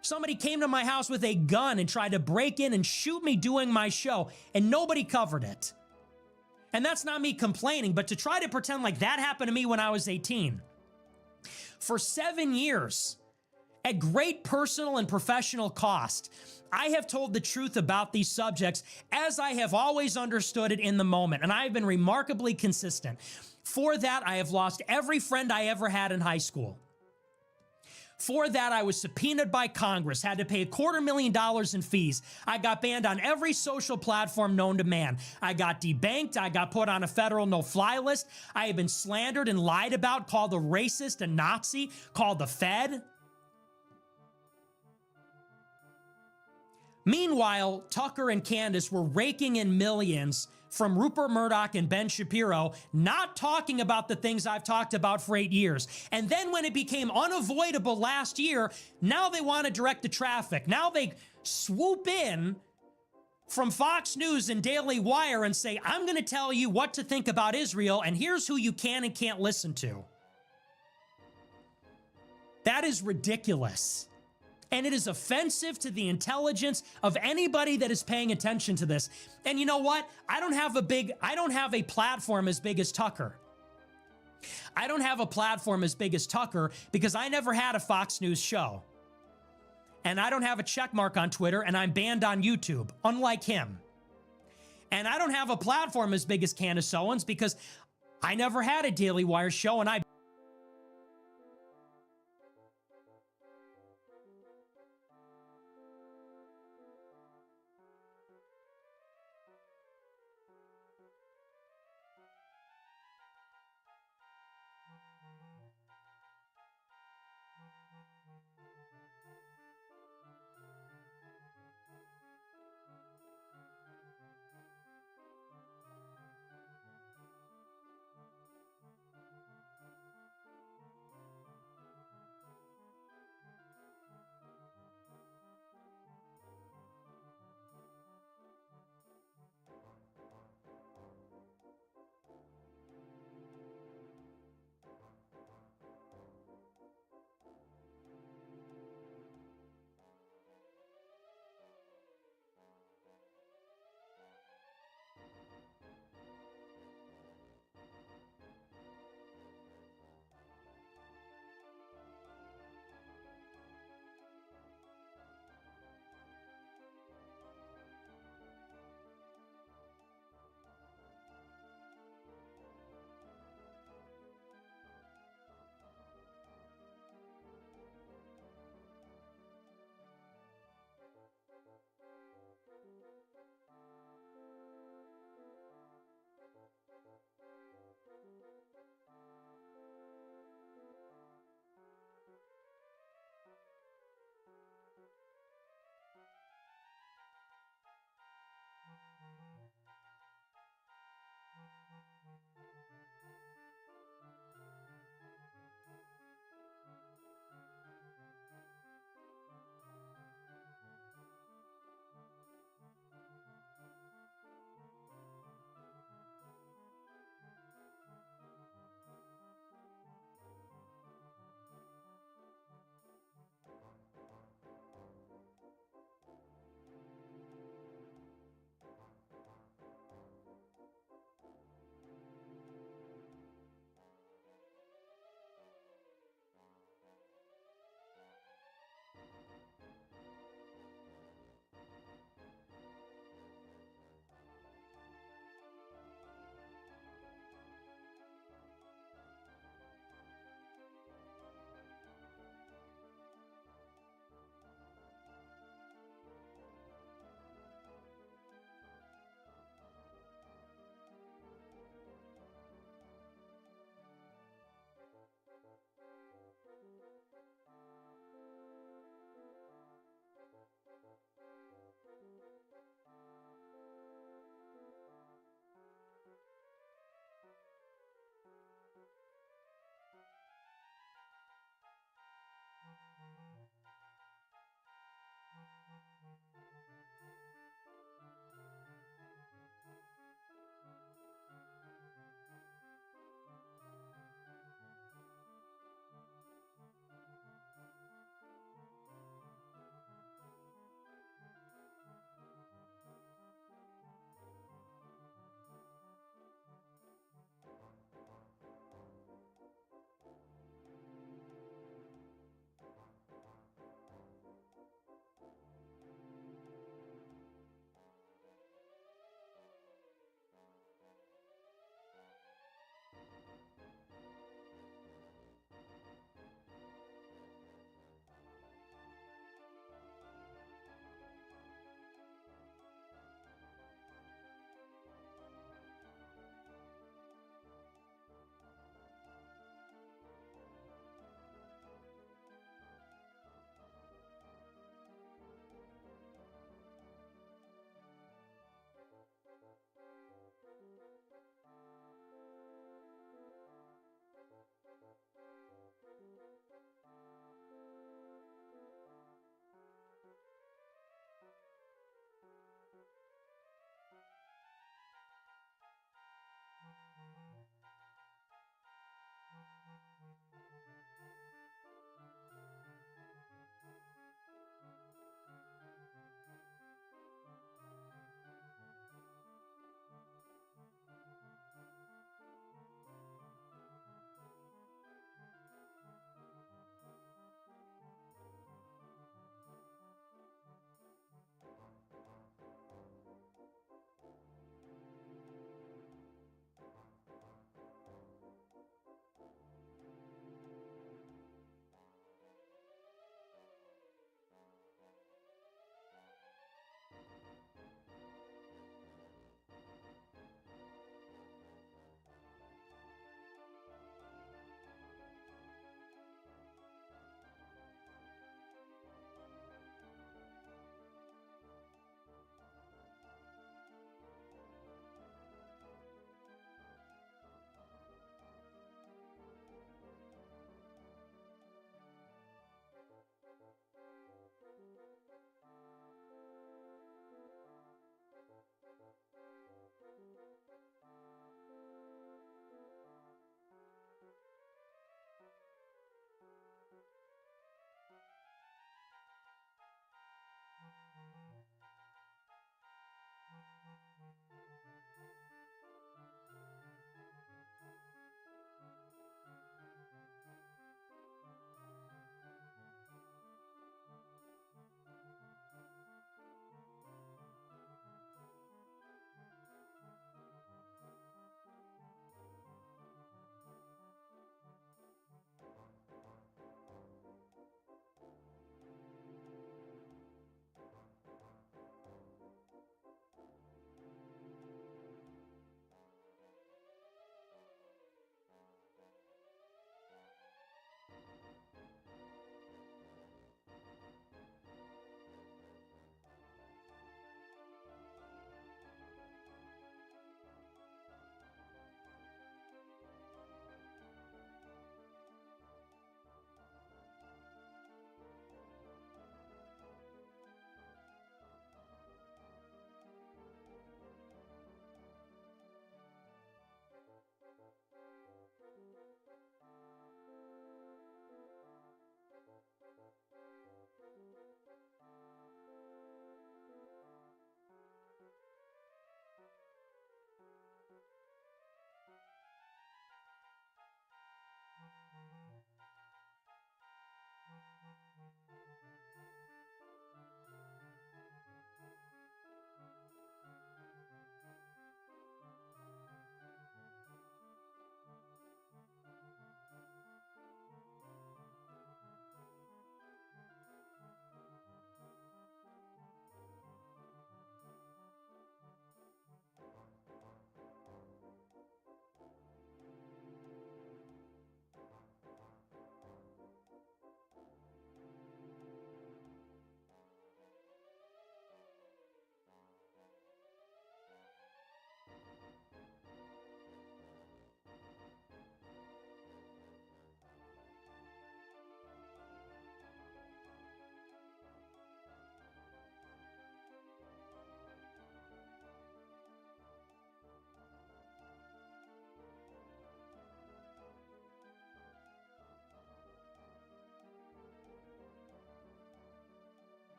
Somebody came to my house with a gun and tried to break in and shoot me doing my show, and nobody covered it. And that's not me complaining, but to try to pretend like that happened to me when I was 18. For 7 years, at great personal and professional cost, I have told the truth about these subjects as I have always understood it in the moment, and I have been remarkably consistent. For that, I have lost every friend I ever had in high school. For that, I was subpoenaed by Congress, had to pay $250,000 in fees. I got banned on every social platform known to man. I got debanked. I got put on a federal no-fly list. I have been slandered and lied about, called a racist, a Nazi, called the Fed. Meanwhile, Tucker and Candace were raking in millions from Rupert Murdoch and Ben Shapiro, not talking about the things I've talked about for 8 years. And then when it became unavoidable last year, now they want to direct the traffic. Now they swoop in from Fox News and Daily Wire and say, I'm going to tell you what to think about Israel, and here's who you can and can't listen to. That is ridiculous. And it is offensive to the intelligence of anybody that is paying attention to this. And you know what? I don't have a platform as big as Tucker. I don't have a platform as big as Tucker because I never had a Fox News show. And I don't have a check mark on Twitter, and I'm banned on YouTube, unlike him. And I don't have a platform as big as Candace Owens because I never had a Daily Wire show, and I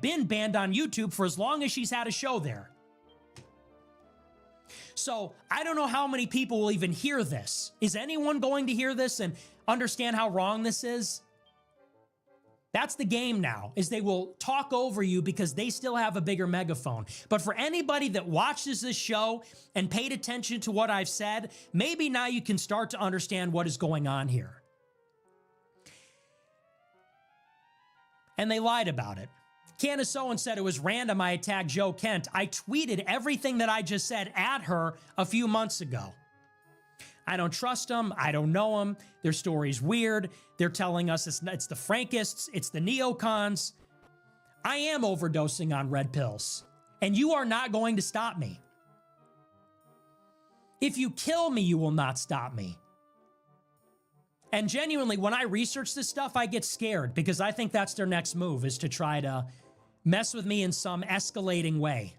have been banned on YouTube for as long as she's had a show there. So I don't know how many people will even hear this. Is anyone going to hear this and understand how wrong this is? That's the game now, is they will talk over you because they still have a bigger megaphone. But for anybody that watches this show and paid attention to what I've said, maybe now you can start to understand what is going on here. And they lied about it. Candace Owens said it was random I attacked Joe Kent. I tweeted everything that I just said at her a few months ago. I don't trust them. I don't know them. Their story's weird. They're telling us it's the Frankists. It's the neocons. I am overdosing on red pills, and you are not going to stop me. If you kill me, you will not stop me. And genuinely, when I research this stuff, I get scared because I think that's their next move, is to try to mess with me in some escalating way.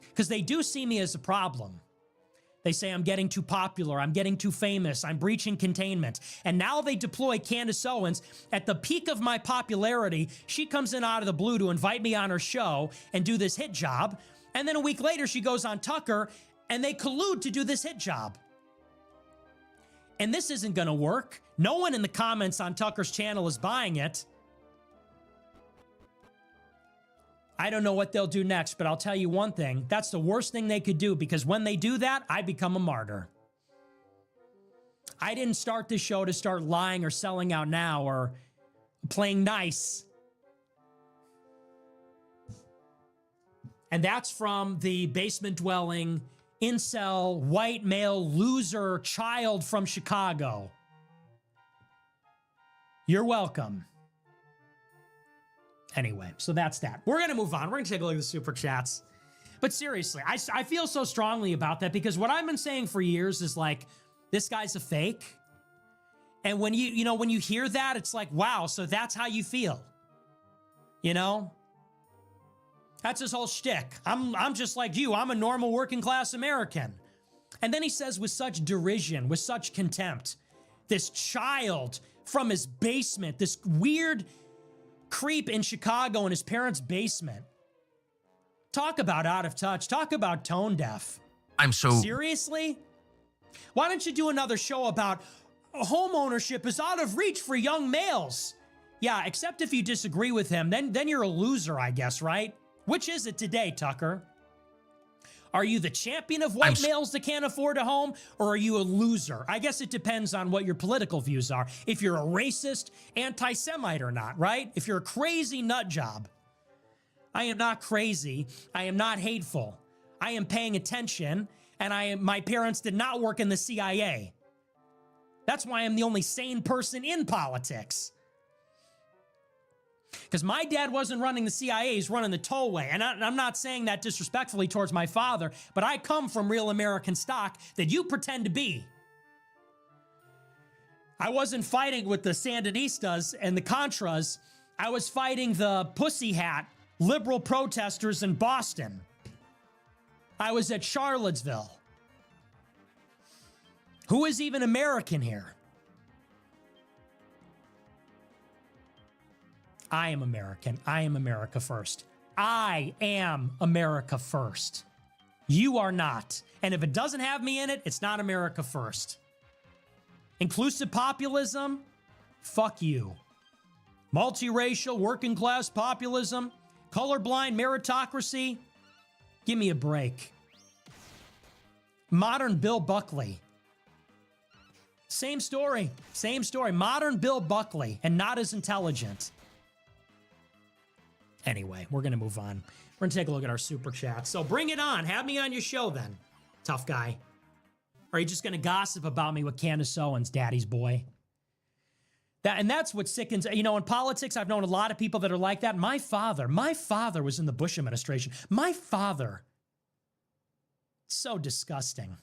Because they do see me as a problem. They say I'm getting too popular, I'm getting too famous, I'm breaching containment. And now they deploy Candace Owens at the peak of my popularity. She comes in out of the blue to invite me on her show and do this hit job. And then a week later, she goes on Tucker and they collude to do this hit job. And this isn't going to work. No one in the comments on Tucker's channel is buying it. I don't know what they'll do next, but I'll tell you one thing. That's the worst thing they could do, because when they do that, I become a martyr. I didn't start this show to start lying or selling out now or playing nice. And that's from the basement-dwelling, incel, white male, loser child from Chicago. You're welcome. Anyway, so that's that. We're going to move on. We're going to take a look at the super chats. But seriously, I feel so strongly about that, because what I've been saying for years is like, this guy's a fake. And when when you hear that, it's like, wow, so that's how you feel. You know? That's his whole shtick. I'm just like you. I'm a normal working class American. And then he says with such derision, with such contempt, this child from his basement, this weird creep in Chicago in his parents' basement. Talk about out of touch. Talk about tone deaf. Seriously? Why don't you do another show about home ownership is out of reach for young males? Yeah, except if you disagree with him, then you're a loser, I guess, right? Which is it today, Tucker? Are you the champion of white males that can't afford a home, or are you a loser? I guess it depends on what your political views are. If you're a racist, anti-Semite or not, right? If you're a crazy nut job. I am not crazy. I am not hateful. I am paying attention, and my parents did not work in the CIA. That's why I'm the only sane person in politics. Because my dad wasn't running the CIA, he's running the tollway. And I'm not saying that disrespectfully towards my father, but I come from real American stock that you pretend to be. I wasn't fighting with the Sandinistas and the Contras. I was fighting the pussy hat liberal protesters in Boston. I was at Charlottesville. Who is even American here? I am American. I am America first. I am America first. You are not. And if it doesn't have me in it, it's not America first. Inclusive populism? Fuck you. Multiracial, working class populism? Colorblind meritocracy? Give me a break. Modern Bill Buckley. Same story. Same story. Modern Bill Buckley, and not as intelligent. Anyway, we're going to move on. We're going to take a look at our super chat. So bring it on. Have me on your show then, tough guy. Or are you just going to gossip about me with Candace Owens, daddy's boy? And that's what sickens. You know, in politics, I've known a lot of people that are like that. My father was in the Bush administration. My father. So disgusting.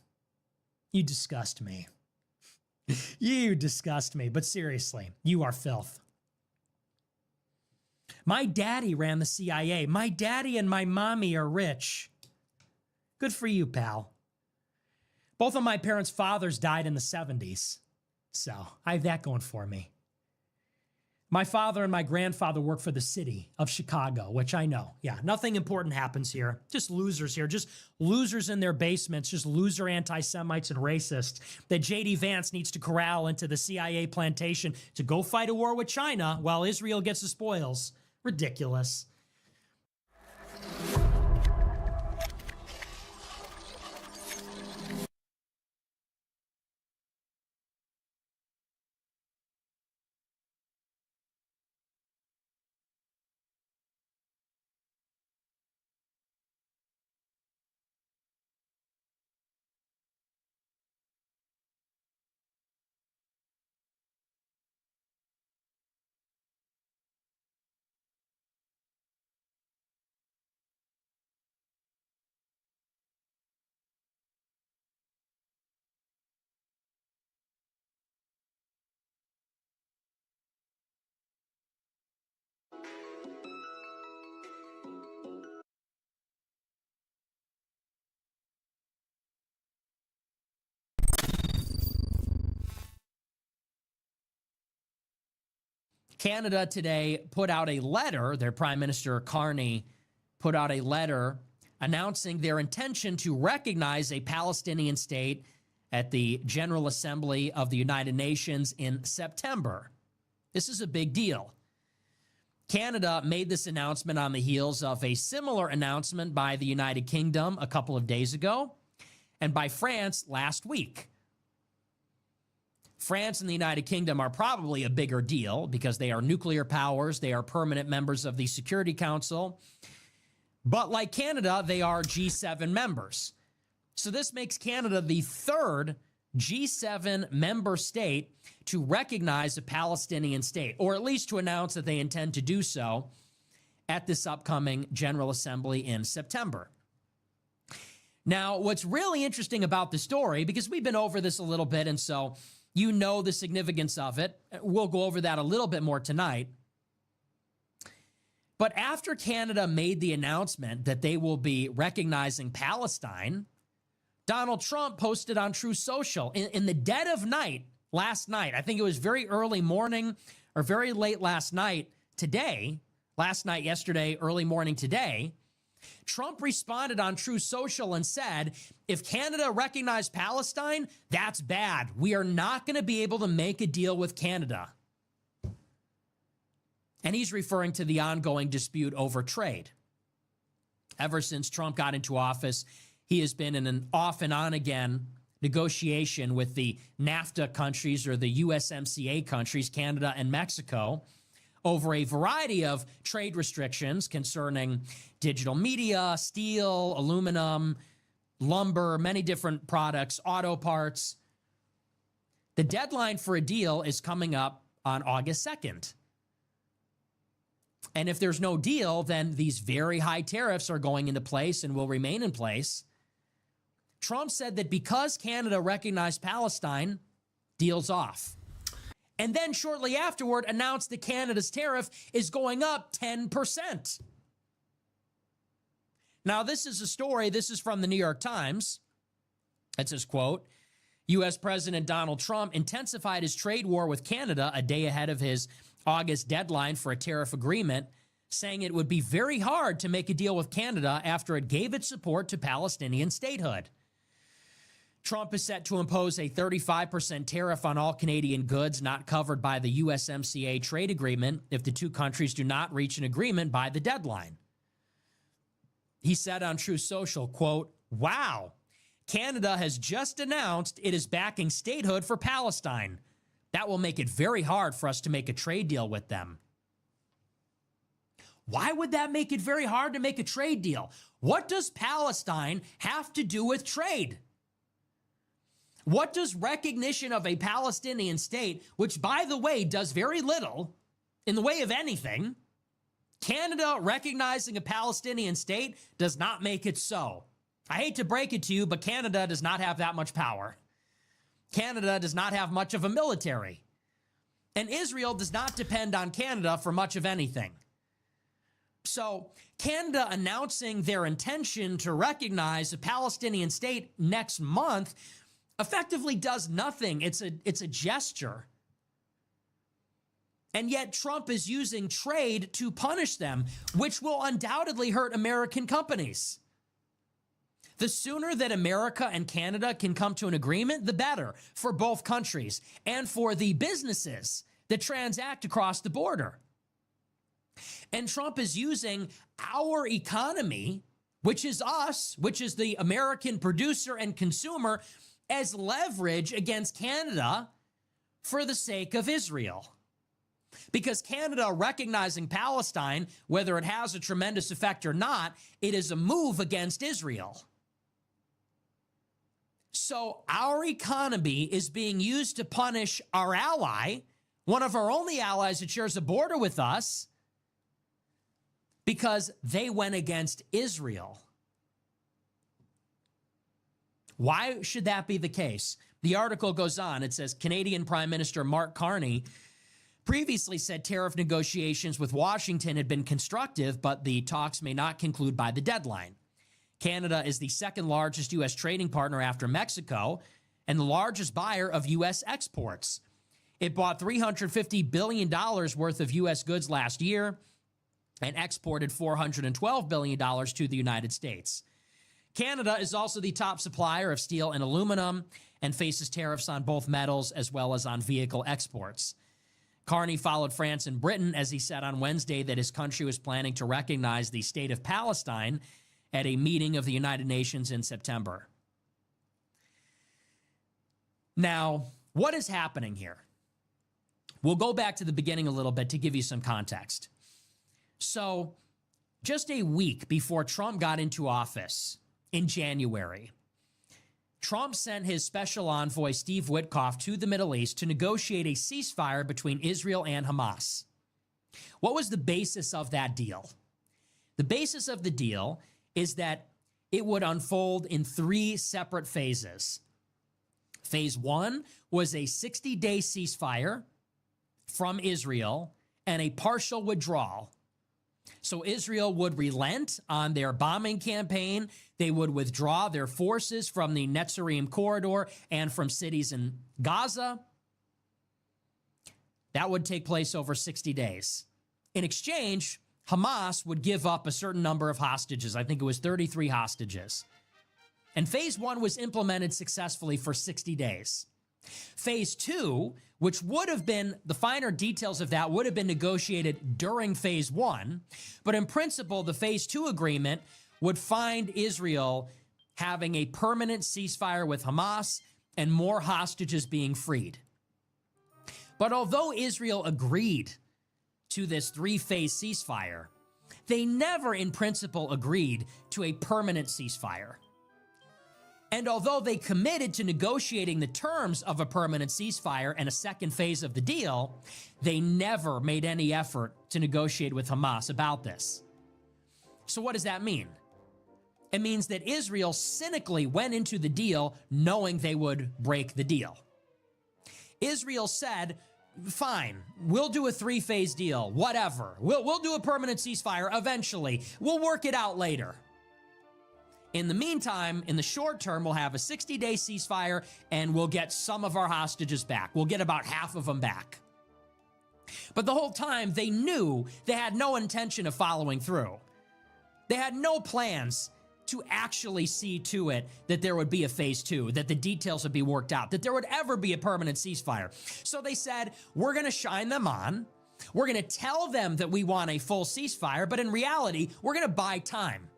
You disgust me. You disgust me. But seriously, you are filth. My daddy ran the CIA. My daddy and my mommy are rich. Good for you, pal. Both of my parents' fathers died in the 70s. So I have that going for me. My father and my grandfather work for the city of Chicago, which I know. Yeah, nothing important happens here. Just losers here. Just losers in their basements. Just loser anti-Semites and racists that J.D. Vance needs to corral into the CIA plantation to go fight a war with China while Israel gets the spoils. Ridiculous. Canada today put out a letter, their Prime Minister Carney put out a letter announcing their intention to recognize a Palestinian state at the General Assembly of the United Nations in September. This is a big deal. Canada made this announcement on the heels of a similar announcement by the United Kingdom a couple of days ago and by France last week. France and the United Kingdom are probably a bigger deal because they are nuclear powers. They are permanent members of the Security Council. But like Canada, they are G7 members. So this makes Canada the third G7 member state to recognize a Palestinian state, or at least to announce that they intend to do so at this upcoming General Assembly in September. Now, what's really interesting about the story, because we've been over this a little bit, and so you know the significance of it. We'll go over that a little bit more tonight. But after Canada made the announcement that they will be recognizing Palestine, Donald Trump posted on Truth Social in the dead of night last night. I think it was very early morning or very late last night today. Last night, yesterday, early morning today. Trump responded on Truth Social and said, if Canada recognized Palestine, that's bad. We are not going to be able to make a deal with Canada. And he's referring to the ongoing dispute over trade. Ever since Trump got into office, he has been in an off and on again negotiation with the NAFTA countries or the USMCA countries, Canada and Mexico, over a variety of trade restrictions concerning digital media, steel, aluminum, lumber, many different products, auto parts. The deadline for a deal is coming up on August 2nd. And if there's no deal, then these very high tariffs are going into place and will remain in place. Trump said that because Canada recognized Palestine, deal's off. And then shortly afterward announced that Canada's tariff is going up 10%. Now, this is a story. This is from the New York Times. It says, quote, U.S. President Donald Trump intensified his trade war with Canada a day ahead of his August deadline for a tariff agreement, saying it would be very hard to make a deal with Canada after it gave its support to Palestinian statehood. Trump is set to impose a 35% tariff on all Canadian goods not covered by the USMCA trade agreement if the two countries do not reach an agreement by the deadline. He said on Truth Social, quote, wow, Canada has just announced it is backing statehood for Palestine. That will make it very hard for us to make a trade deal with them. Why would that make it very hard to make a trade deal? What does Palestine have to do with trade? What does recognition of a Palestinian state, which, by the way, does very little in the way of anything, Canada recognizing a Palestinian state does not make it so. I hate to break it to you, but Canada does not have that much power. Canada does not have much of a military. And Israel does not depend on Canada for much of anything. So Canada announcing their intention to recognize a Palestinian state next month effectively does nothing. It's a gesture. And yet Trump is using trade to punish them, which will undoubtedly hurt American companies. The sooner that America and Canada can come to an agreement, the better for both countries and for the businesses that transact across the border. And Trump is using our economy, which is us, which is the American producer and consumer, as leverage against Canada for the sake of Israel. Because Canada recognizing Palestine, whether it has a tremendous effect or not, it is a move against Israel. So our economy is being used to punish our ally, one of our only allies that shares a border with us, because they went against Israel. Why should that be the case? The article goes on. It says Canadian Prime Minister Mark Carney previously said tariff negotiations with Washington had been constructive, but the talks may not conclude by the deadline. Canada is the second largest U.S. trading partner after Mexico and the largest buyer of U.S. exports. It bought $350 billion worth of U.S. goods last year and exported $412 billion to the United States. Canada is also the top supplier of steel and aluminum and faces tariffs on both metals as well as on vehicle exports. Carney followed France and Britain as he said on Wednesday that his country was planning to recognize the state of Palestine at a meeting of the United Nations in September. Now, what is happening here? We'll go back to the beginning a little bit to give you some context. So, just a week before Trump got into office in January, Trump sent his special envoy, Steve Witkoff, to the Middle East to negotiate a ceasefire between Israel and Hamas. What was the basis of that deal? The basis of the deal is that it would unfold in 3 separate phases. Phase 1 was a 60-day ceasefire from Israel and a partial withdrawal. So Israel would relent on their bombing campaign. They would withdraw their forces from the Netzarim corridor and from cities in Gaza. That would take place over 60 days. In exchange, Hamas would give up a certain number of hostages. I think it was 33 hostages. And phase 1 was implemented successfully for 60 days. Phase 2, which would have been, the finer details of that would have been negotiated during phase 1, but in principle, the phase 2 agreement would find Israel having a permanent ceasefire with Hamas and more hostages being freed. But although Israel agreed to this 3-phase ceasefire, they never in principle agreed to a permanent ceasefire. And although they committed to negotiating the terms of a permanent ceasefire and a second phase of the deal, they never made any effort to negotiate with Hamas about this. So what does that mean? It means that Israel cynically went into the deal knowing they would break the deal. Israel said, fine, we'll do a 3-phase deal, whatever. We'll do a permanent ceasefire eventually. We'll work it out later. In the meantime, in the short term, we'll have a 60-day ceasefire and we'll get some of our hostages back. We'll get about half of them back. But the whole time, they knew they had no intention of following through. They had no plans to actually see to it that there would be a phase 2, that the details would be worked out, that there would ever be a permanent ceasefire. So they said, we're going to shine them on. We're going to tell them that we want a full ceasefire, but in reality, we're going to buy time.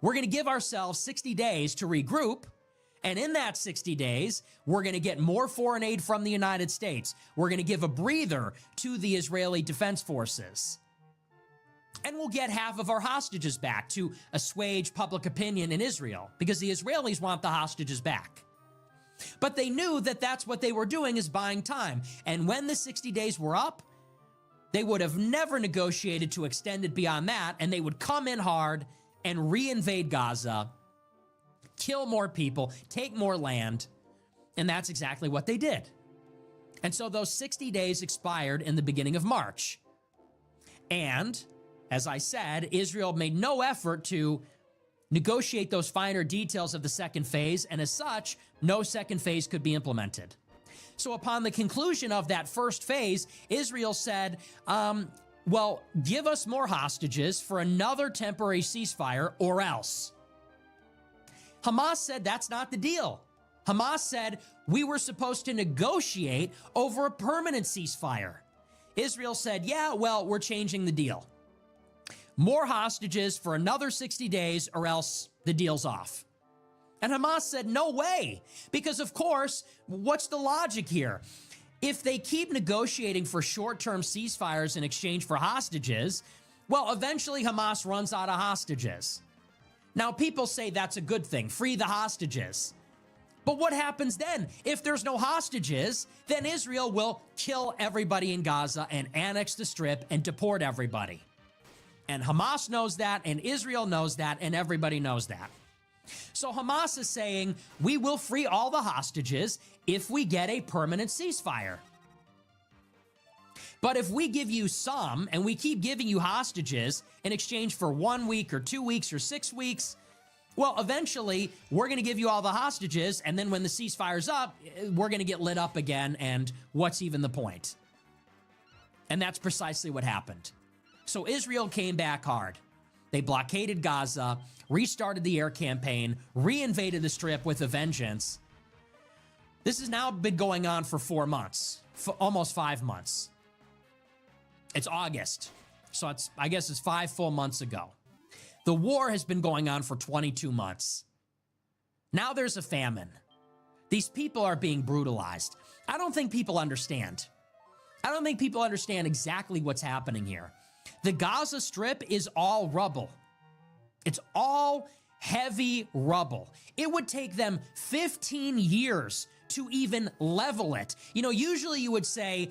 We're going to give ourselves 60 days to regroup, and in that 60 days, we're going to get more foreign aid from the United States. We're going to give a breather to the Israeli Defense Forces. And we'll get half of our hostages back to assuage public opinion in Israel, because the Israelis want the hostages back. But they knew that that's what they were doing, is buying time. And when the 60 days were up, they would have never negotiated to extend it beyond that, and they would come in hard and re-invade Gaza, kill more people, take more land, and that's exactly what they did. And so those 60 days expired in the beginning of March. And, as I said, Israel made no effort to negotiate those finer details of the second phase, and as such, no second phase could be implemented. So upon the conclusion of that first phase, Israel said, well, give us more hostages for another temporary ceasefire or else. Hamas said that's not the deal. Hamas said we were supposed to negotiate over a permanent ceasefire. Israel said, yeah, well, we're changing the deal. More hostages for another 60 days or else the deal's off. And Hamas said, no way, because of course, what's the logic here? If they keep negotiating for short-term ceasefires in exchange for hostages, well, eventually Hamas runs out of hostages. Now, people say that's a good thing, free the hostages. But what happens then? If there's no hostages, then Israel will kill everybody in Gaza and annex the Strip and deport everybody. And Hamas knows that, and Israel knows that, and everybody knows that. So Hamas is saying, we will free all the hostages if we get a permanent ceasefire. But if we give you some, and we keep giving you hostages in exchange for 1 week or 2 weeks or 6 weeks, well, eventually, we're going to give you all the hostages, and then when the ceasefire's up, we're going to get lit up again, and what's even the point? And that's precisely what happened. So Israel came back hard. They blockaded Gaza, restarted the air campaign, reinvaded the Strip with a vengeance. This has now been going on for 4 months, for almost 5 months. It's August, so I guess it's 5 full months ago. The war has been going on for 22 months. Now there's a famine. These people are being brutalized. I don't think people understand. I don't think people understand exactly what's happening here. The Gaza Strip is all rubble. It's all heavy rubble. It would take them 15 years to even level it. You know, usually you would say,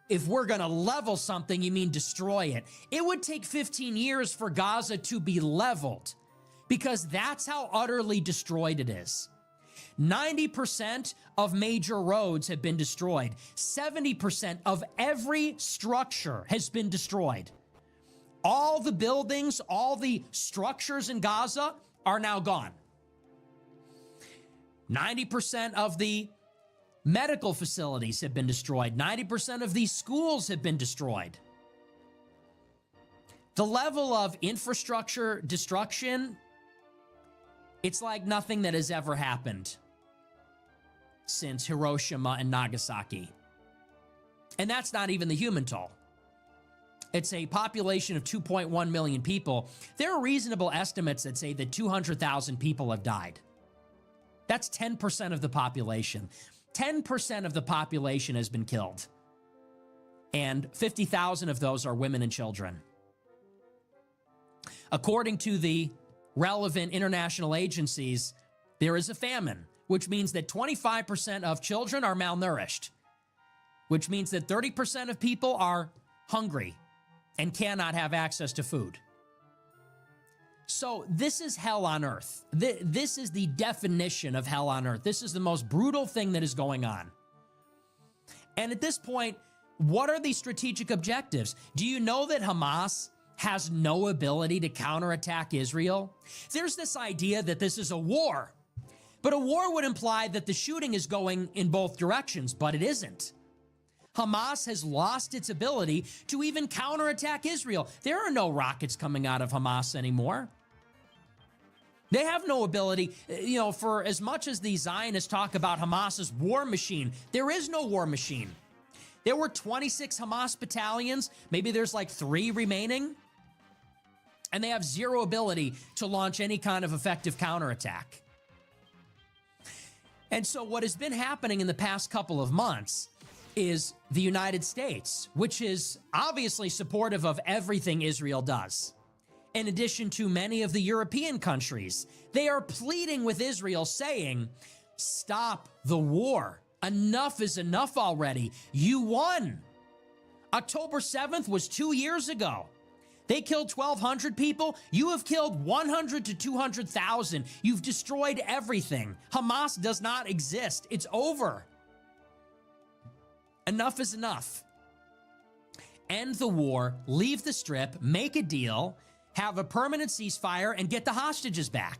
if we're going to level something, you mean destroy it. It would take 15 years for Gaza to be leveled because that's how utterly destroyed it is. 90% of major roads have been destroyed. 70% of every structure has been destroyed. All the buildings, all the structures in Gaza are now gone. 90% of the medical facilities have been destroyed. 90% of these schools have been destroyed. The level of infrastructure destruction, it's like nothing that has ever happened since Hiroshima and Nagasaki. And that's not even the human toll. It's a population of 2.1 million people. There are reasonable estimates that say that 200,000 people have died. That's 10% of the population. 10% of the population has been killed. And 50,000 of those are women and children. According to the relevant international agencies, there is a famine, which means that 25% of children are malnourished, which means that 30% of people are hungry and cannot have access to food. So this is hell on earth. This is the definition of hell on earth. This is the most brutal thing that is going on. And at this point, what are the strategic objectives? Do you know that Hamas has no ability to counterattack Israel? There's this idea that this is a war, but a war would imply that the shooting is going in both directions, but it isn't. Hamas has lost its ability to even counterattack Israel. There are no rockets coming out of Hamas anymore. They have no ability, you know, for as much as the Zionists talk about Hamas's war machine, there is no war machine. There were 26 Hamas battalions. Maybe there's like 3 remaining. And they have zero ability to launch any kind of effective counterattack. And so what has been happening in the past couple of months is the United States, which is obviously supportive of everything Israel does. In addition to many of the European countries, they are pleading with Israel saying, stop the war. Enough is enough already. You won. October 7th was 2 years ago. They killed 1,200 people. You have killed 100 to 200,000. You've destroyed everything. Hamas does not exist. It's over. Enough is enough. End the war, leave the Strip, make a deal, have a permanent ceasefire, and get the hostages back.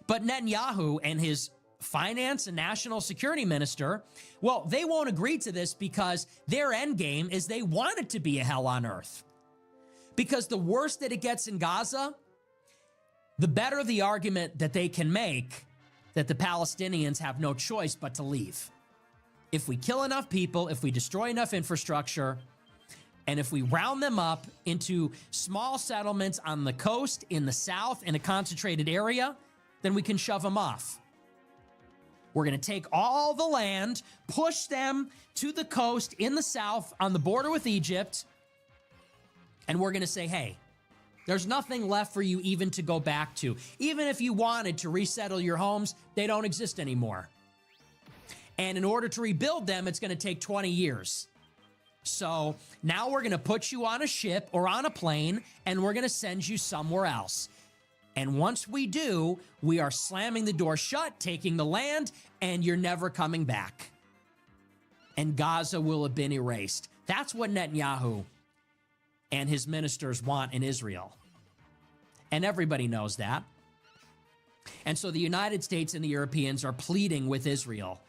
But Netanyahu and his finance and national security minister, well, they won't agree to this because their end game is they want it to be a hell on earth. Because the worse that it gets in Gaza, the better the argument that they can make that the Palestinians have no choice but to leave. If we kill enough people, if we destroy enough infrastructure, and if we round them up into small settlements on the coast, in the south, in a concentrated area, then we can shove them off. We're going to take all the land, push them to the coast in the south on the border with Egypt, and we're going to say, hey, there's nothing left for you even to go back to. Even if you wanted to resettle your homes, they don't exist anymore. And in order to rebuild them, it's going to take 20 years. So now we're going to put you on a ship or on a plane, and we're going to send you somewhere else. And once we do, we are slamming the door shut, taking the land, and you're never coming back. And Gaza will have been erased. That's what Netanyahu and his ministers want in Israel. And everybody knows that. And so the United States and the Europeans are pleading with Israel.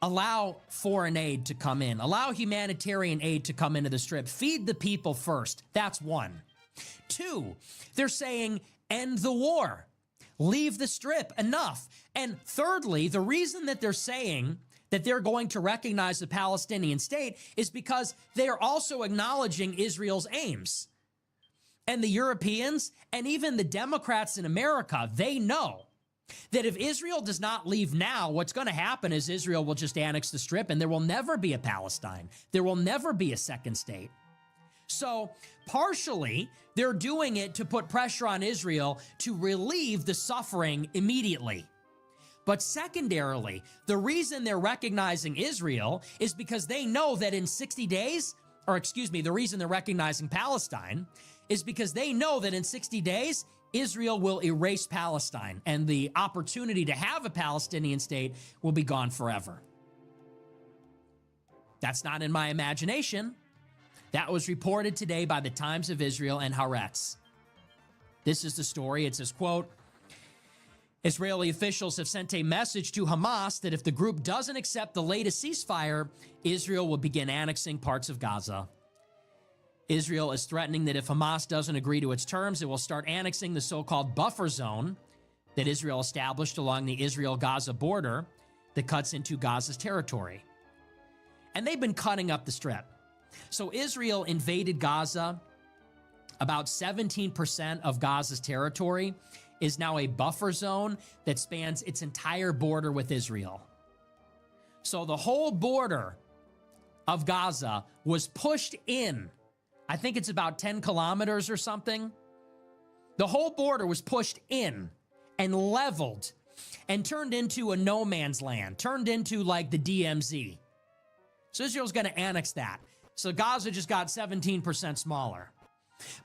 Allow foreign aid to come in. Allow humanitarian aid to come into the Strip. Feed the people first. That's one. Two, they're saying, end the war. Leave the Strip. Enough. And thirdly, the reason that they're saying that they're going to recognize the Palestinian state is because they are also acknowledging Israel's aims. And the Europeans and even the Democrats in America, they know that if Israel does not leave now, what's going to happen is Israel will just annex the Strip and there will never be a Palestine. There will never be a second state. So partially, they're doing it to put pressure on Israel to relieve the suffering immediately. But secondarily, the reason they're recognizing Israel is because they know that in 60 days, the reason they're recognizing Palestine is because they know that in 60 days, Israel will erase Palestine and the opportunity to have a Palestinian state will be gone forever. That's not in my imagination. That was reported today by the Times of Israel and Haaretz. This is the story. It says, quote, Israeli officials have sent a message to Hamas that if the group doesn't accept the latest ceasefire, Israel will begin annexing parts of Gaza. Israel is threatening that if Hamas doesn't agree to its terms, it will start annexing the so-called buffer zone that Israel established along the Israel-Gaza border that cuts into Gaza's territory. And they've been cutting up the Strip. So Israel invaded Gaza. About 17% of Gaza's territory is now a buffer zone that spans its entire border with Israel. So the whole border of Gaza was pushed in. I think it's about 10 kilometers or something. The whole border was pushed in and leveled and turned into a no man's land, turned into like the DMZ. So Israel's going to annex that. So Gaza just got 17% smaller.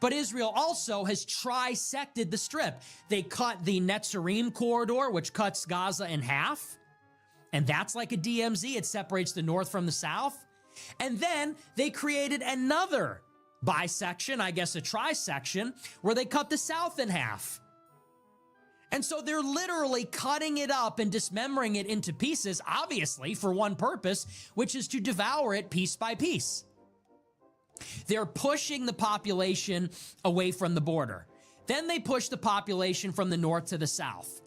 But Israel also has trisected the Strip. They cut the Netzarim corridor, which cuts Gaza in half. And that's like a DMZ. It separates the north from the south. And then they created another bisection, I guess a trisection, where they cut the south in half. And so they're literally cutting it up and dismembering it into pieces, obviously for one purpose, which is to devour it piece by piece. They're pushing the population away from the border. Then they push the population from the north to the south.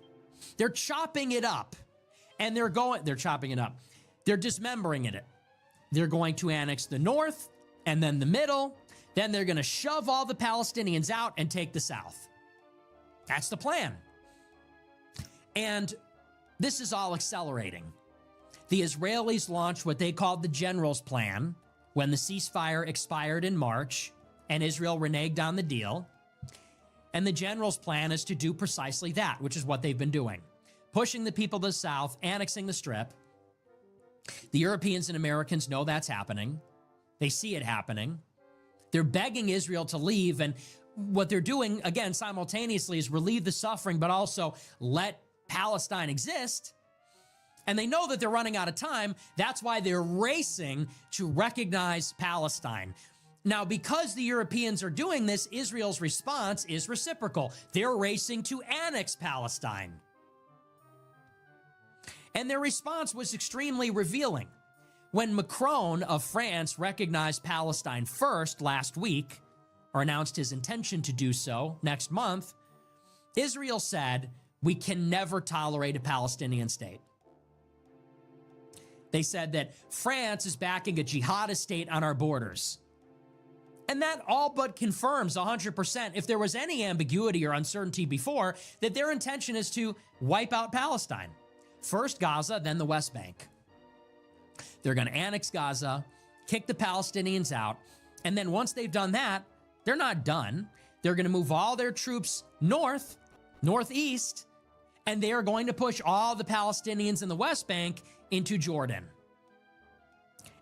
They're chopping it up and they're chopping it up. They're dismembering it. They're going to annex the north and then the middle. Then they're going to shove all the Palestinians out and take the south. That's the plan. And this is all accelerating. The Israelis launched what they called the General's Plan when the ceasefire expired in March and Israel reneged on the deal. And the General's Plan is to do precisely that, which is what they've been doing. Pushing the people to the south, annexing the Strip. The Europeans and Americans know that's happening. They see it happening. They're begging Israel to leave. And what they're doing, again, simultaneously is relieve the suffering, but also let Palestine exist. And they know that they're running out of time. That's why they're racing to recognize Palestine. Now, because the Europeans are doing this, Israel's response is reciprocal. They're racing to annex Palestine. And their response was extremely revealing. When Macron of France recognized Palestine first last week, or announced his intention to do so next month, Israel said, "We can never tolerate a Palestinian state." They said that France is backing a jihadist state on our borders. And that all but confirms 100%, if there was any ambiguity or uncertainty before, that their intention is to wipe out Palestine. First Gaza, then the West Bank. They're going to annex Gaza, kick the Palestinians out, and then once they've done that, they're not done. They're going to move all their troops north, northeast, and they are going to push all the Palestinians in the West Bank into Jordan.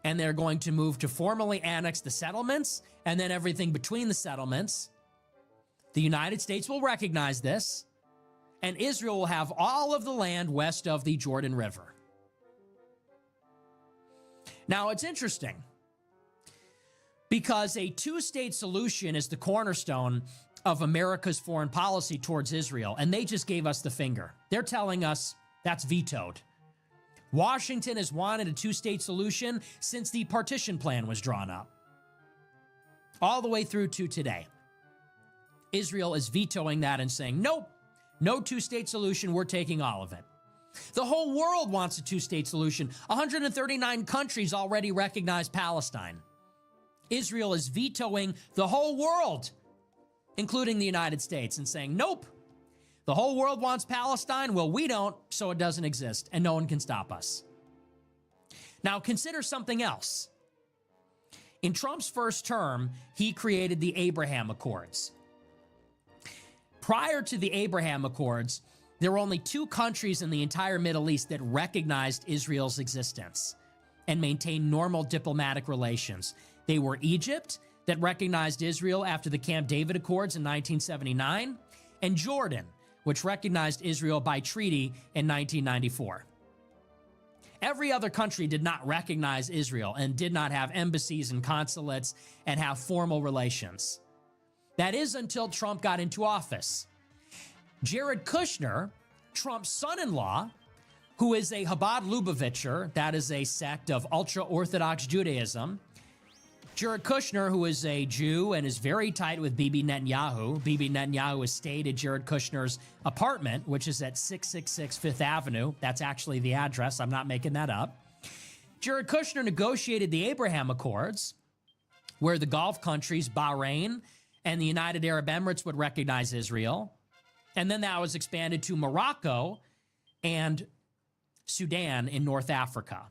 And they're going to move to formally annex the settlements and then everything between the settlements. The United States will recognize this, and Israel will have all of the land west of the Jordan River. Now, it's interesting because a two-state solution is the cornerstone of America's foreign policy towards Israel, and they just gave us the finger. They're telling us that's vetoed. Washington has wanted a two-state solution since the partition plan was drawn up, all the way through to today. Israel is vetoing that and saying, nope, no two-state solution, we're taking all of it. The whole world wants a two-state solution. 139 countries already recognize Palestine. Israel is vetoing the whole world, including the United States, and saying, nope, the whole world wants Palestine. Well, we don't, so it doesn't exist, and no one can stop us. Now, consider something else. In Trump's first term, he created the Abraham Accords. Prior to the Abraham Accords, there were only two countries in the entire Middle East that recognized Israel's existence and maintained normal diplomatic relations. They were Egypt, that recognized Israel after the Camp David Accords in 1979, and Jordan, which recognized Israel by treaty in 1994. Every other country did not recognize Israel and did not have embassies and consulates and have formal relations. That is until Trump got into office. Jared Kushner, Trump's son-in-law, who is a Chabad Lubavitcher, that is a sect of ultra-Orthodox Judaism. Jared Kushner, who is a Jew and is very tight with Bibi Netanyahu. Bibi Netanyahu has stayed at Jared Kushner's apartment, which is at 666 Fifth Avenue. That's actually the address. I'm not making that up. Jared Kushner negotiated the Abraham Accords, where the Gulf countries, Bahrain and the United Arab Emirates, would recognize Israel. And then that was expanded to Morocco and Sudan in North Africa.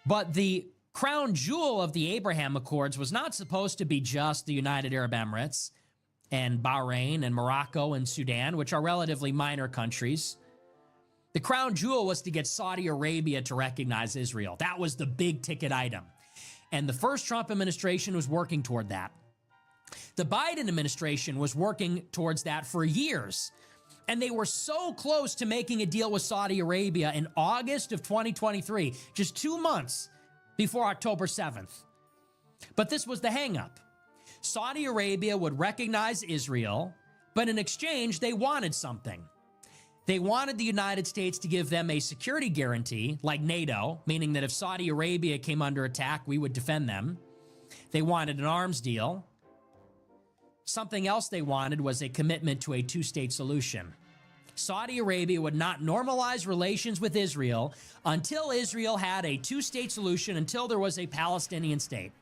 But the crown jewel of the Abraham Accords was not supposed to be just the United Arab Emirates and Bahrain and Morocco and Sudan, which are relatively minor countries. The crown jewel was to get Saudi Arabia to recognize Israel. That was the big ticket item. And the first Trump administration was working toward that. The Biden administration was working towards that for years. And they were so close to making a deal with Saudi Arabia in August of 2023, just 2 months before October 7th. But this was the hangup. Saudi Arabia would recognize Israel, but in exchange, they wanted something. They wanted the United States to give them a security guarantee, like NATO, meaning that if Saudi Arabia came under attack, we would defend them. They wanted an arms deal. Something else they wanted was a commitment to a two-state solution. Saudi Arabia would not normalize relations with Israel until Israel had a two-state solution, until there was a Palestinian state.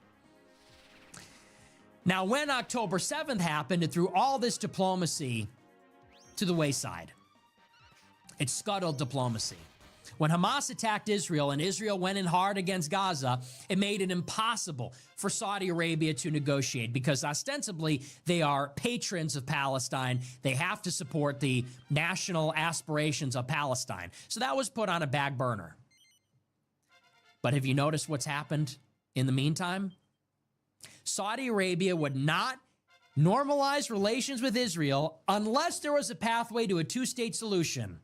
Now, when October 7th happened, it threw all this diplomacy to the wayside. It scuttled diplomacy. When Hamas attacked Israel and Israel went in hard against Gaza, it made it impossible for Saudi Arabia to negotiate because ostensibly they are patrons of Palestine. They have to support the national aspirations of Palestine. So that was put on a back burner. But have you noticed what's happened in the meantime? Saudi Arabia would not normalize relations with Israel unless there was a pathway to a two-state solution.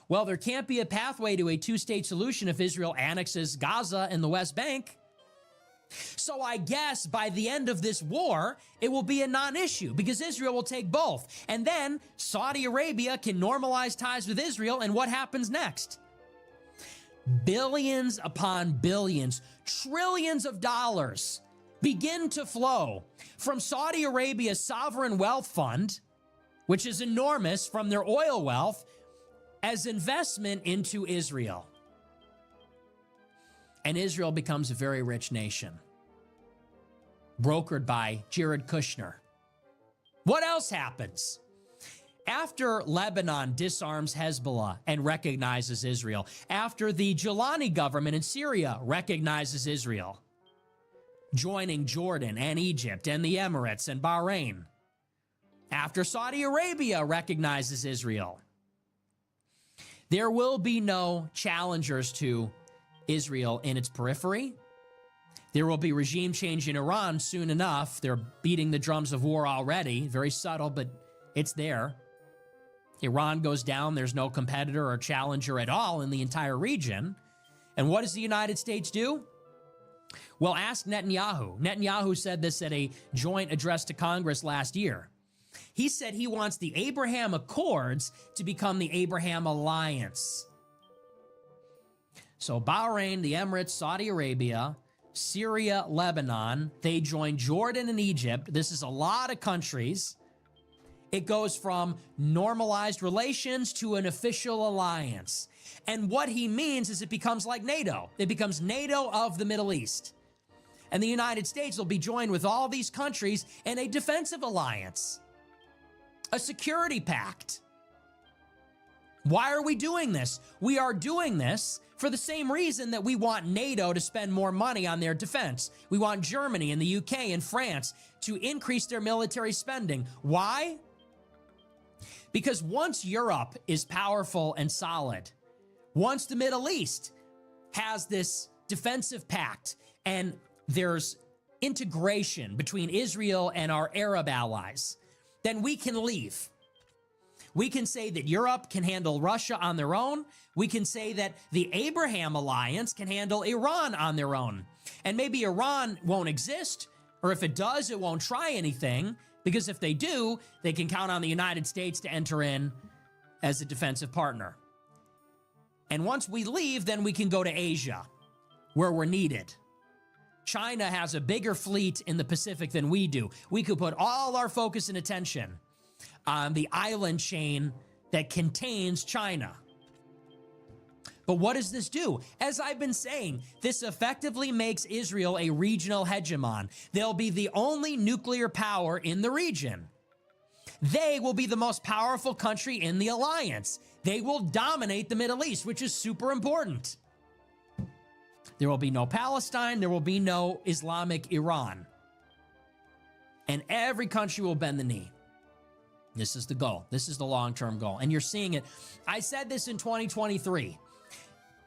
Well, there can't be a pathway to a two-state solution if Israel annexes Gaza and the West Bank. So I guess by the end of this war, it will be a non-issue because Israel will take both. And then Saudi Arabia can normalize ties with Israel. And what happens next? Billions upon billions, trillions of dollars begin to flow from Saudi Arabia's sovereign wealth fund, which is enormous from their oil wealth, as investment into Israel. And Israel becomes a very rich nation, brokered by Jared Kushner. What else happens? After Lebanon disarms Hezbollah and recognizes Israel, after the Jilani government in Syria recognizes Israel, joining Jordan and Egypt and the Emirates and Bahrain, after Saudi Arabia recognizes Israel, there will be no challengers to Israel in its periphery. There will be regime change in Iran soon enough. They're beating the drums of war already. Very subtle, but it's there. Iran goes down. There's no competitor or challenger at all in the entire region. And what does the United States do? Well, ask Netanyahu. Netanyahu said this at a joint address to Congress last year. He said he wants the Abraham Accords to become the Abraham Alliance. So Bahrain, the Emirates, Saudi Arabia, Syria, Lebanon, they join Jordan and Egypt. This is a lot of countries. It goes from normalized relations to an official alliance. And what he means is it becomes like NATO. It becomes NATO of the Middle East. And the United States will be joined with all these countries in a defensive alliance, a security pact. Why are we doing this? We are doing this for the same reason that we want NATO to spend more money on their defense. We want Germany and the UK and France to increase their military spending. Why? Because once Europe is powerful and solid, once the Middle East has this defensive pact and there's integration between Israel and our Arab allies, then we can leave. We can say that Europe can handle Russia on their own. We can say that the Abraham Alliance can handle Iran on their own. And maybe Iran won't exist, or if it does, it won't try anything, because if they do, they can count on the United States to enter in as a defensive partner. And once we leave, then we can go to Asia, where we're needed. China has a bigger fleet in the Pacific than we do. We could put all our focus and attention on the island chain that contains China. But what does this do? As I've been saying, this effectively makes Israel a regional hegemon. They'll be the only nuclear power in the region. They will be the most powerful country in the alliance. They will dominate the Middle East, which is super important. There will be no Palestine. There will be no Islamic Iran. And every country will bend the knee. This is the goal. This is the long-term goal. And you're seeing it. I said this in 2023.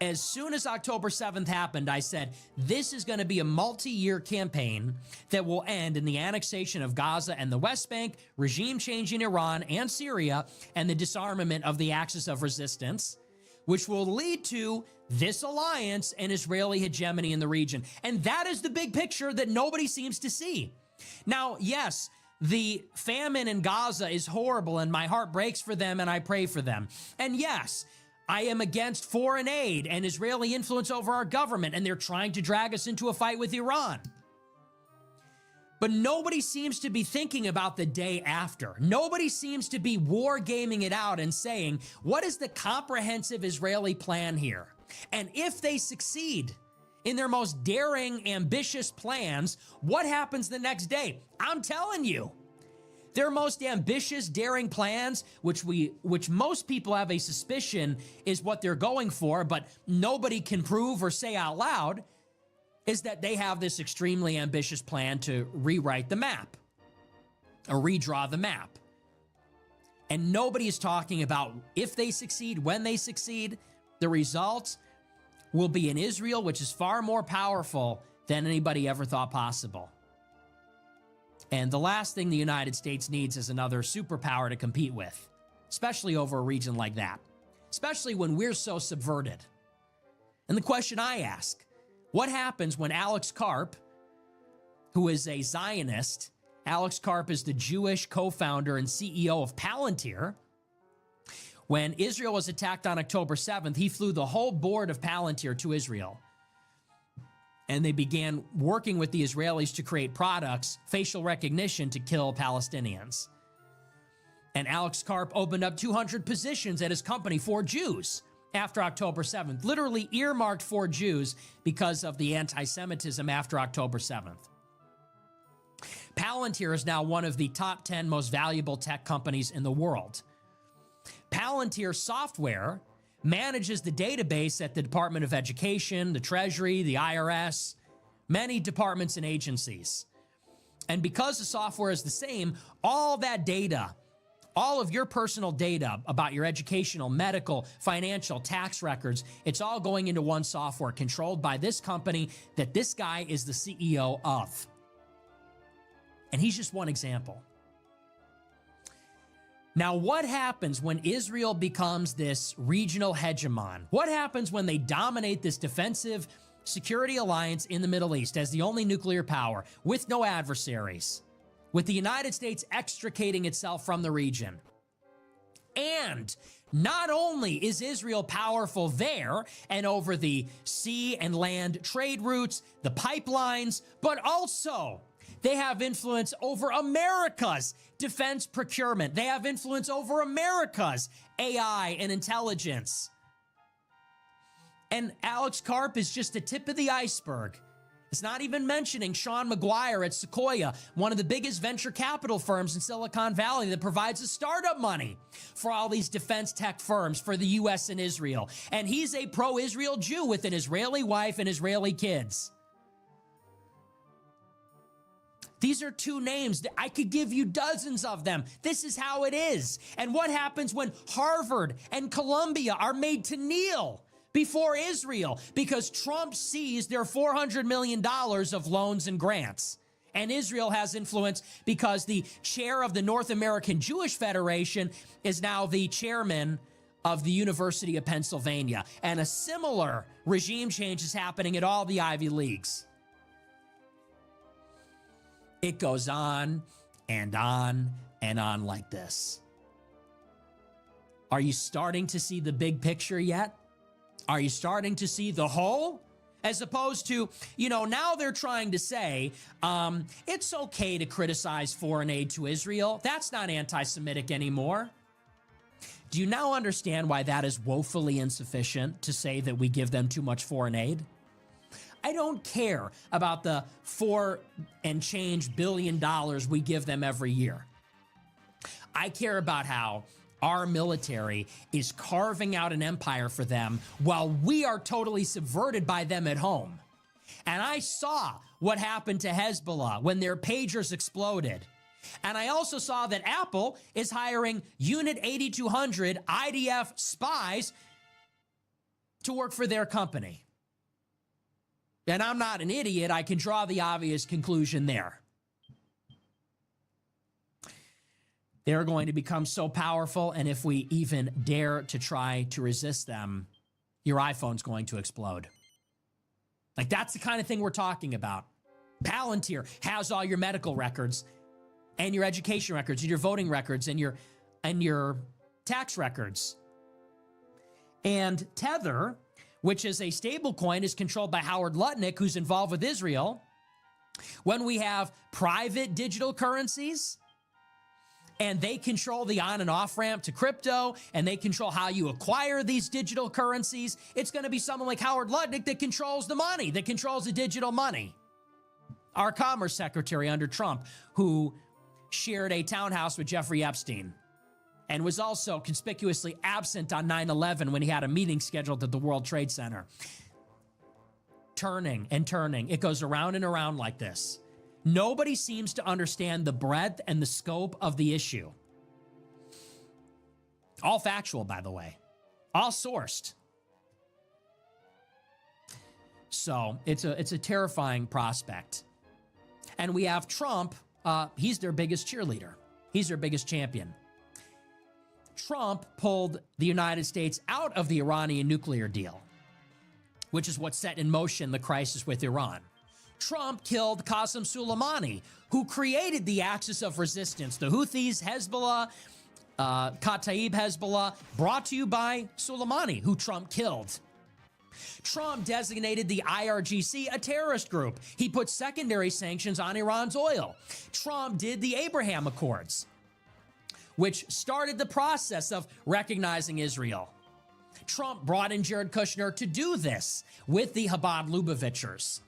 As soon as October 7th happened, I said, this is going to be a multi-year campaign that will end in the annexation of Gaza and the West Bank, regime change in Iran and Syria, and the disarmament of the axis of resistance, which will lead to this alliance and Israeli hegemony in the region. And that is the big picture that nobody seems to see. Now, yes, the famine in Gaza is horrible, and my heart breaks for them, and I pray for them. And yes, I am against foreign aid and Israeli influence over our government, and they're trying to drag us into a fight with Iran. But nobody seems to be thinking about the day after. Nobody seems to be war gaming it out and saying, what is the comprehensive Israeli plan here? And if they succeed in their most daring, ambitious plans, what happens the next day? I'm telling you, their most ambitious, daring plans, which most people have a suspicion is what they're going for, but nobody can prove or say out loud, is that they have this extremely ambitious plan to rewrite the map or redraw the map. And nobody is talking about if they succeed, when they succeed. The result will be in Israel, which is far more powerful than anybody ever thought possible. And the last thing the United States needs is another superpower to compete with, especially over a region like that, especially when we're so subverted. And the question I ask, what happens when Alex Karp who is a Zionist. Alex Karp is the Jewish co-founder and CEO of Palantir. When Israel was attacked on October 7th, he flew the whole board of Palantir to Israel. And they began working with the Israelis to create products, facial recognition, to kill Palestinians. And Alex Karp opened up 200 positions at his company for Jews after October 7th, literally earmarked for Jews because of the anti-Semitism after October 7th. Palantir is now one of the top 10 most valuable tech companies in the world. Palantir Software manages the database at the Department of Education, the Treasury, the IRS, many departments and agencies. And because the software is the same, all that data, all of your personal data about your educational, medical, financial, tax records, it's all going into one software controlled by this company that this guy is the CEO of. And he's just one example. Now, what happens when Israel becomes this regional hegemon? What happens when they dominate this defensive security alliance in the Middle East as the only nuclear power with no adversaries, with the United States extricating itself from the region? And not only is Israel powerful there and over the sea and land trade routes, the pipelines, but also they have influence over America's defense procurement. They have influence over America's AI and intelligence. And Alex Karp is just the tip of the iceberg. It's not even mentioning Sean McGuire at Sequoia, one of the biggest venture capital firms in Silicon Valley that provides the startup money for all these defense tech firms for the U.S. and Israel. And he's a pro-Israel Jew with an Israeli wife and Israeli kids. These are two names that I could give you dozens of them. This is how it is. And what happens when Harvard and Columbia are made to kneel before Israel because Trump seized their $400 million of loans and grants? And Israel has influence because the chair of the North American Jewish Federation is now the chairman of the University of Pennsylvania. And a similar regime change is happening at all the Ivy Leagues. It goes on and on and on like this. Are you starting to see the big picture yet? Are you starting to see the whole? As opposed to, now they're trying to say, it's okay to criticize foreign aid to Israel. That's not anti-Semitic anymore. Do you now understand why that is woefully insufficient to say that we give them too much foreign aid? I don't care about the $4 and change billion we give them every year. I care about how our military is carving out an empire for them while we are totally subverted by them at home. And I saw what happened to Hezbollah when their pagers exploded. And I also saw that Apple is hiring Unit 8200 IDF spies to work for their company. And I'm not an idiot. I can draw the obvious conclusion there. They're going to become so powerful, and if we even dare to try to resist them, your iPhone's going to explode. Like, that's the kind of thing we're talking about. Palantir has all your medical records and your education records and your voting records and your tax records. And Tether, which is a stable coin, is controlled by Howard Lutnick, who's involved with Israel. When we have private digital currencies, and they control the on and off ramp to crypto, and they control how you acquire these digital currencies, it's going to be someone like Howard Lutnick that controls the money, that controls the digital money. Our Commerce Secretary under Trump, who shared a townhouse with Jeffrey Epstein and was also conspicuously absent on 9/11 when he had a meeting scheduled at the World Trade Center. Turning and turning. It goes around and around like this. Nobody seems to understand the breadth and the scope of the issue. All factual, by the way. All sourced. So it's a terrifying prospect. And we have Trump. He's their biggest cheerleader. He's their biggest champion. Trump pulled the United States out of the Iranian nuclear deal, which is what set in motion the crisis with Iran. Trump killed Qasem Soleimani, who created the axis of resistance, the Houthis, Hezbollah, Kataib Hezbollah, brought to you by Soleimani, who Trump killed. Trump designated the IRGC a terrorist group. He put secondary sanctions on Iran's oil. Trump did the Abraham Accords, which started the process of recognizing Israel. Trump brought in Jared Kushner to do this with the Chabad Lubavitchers.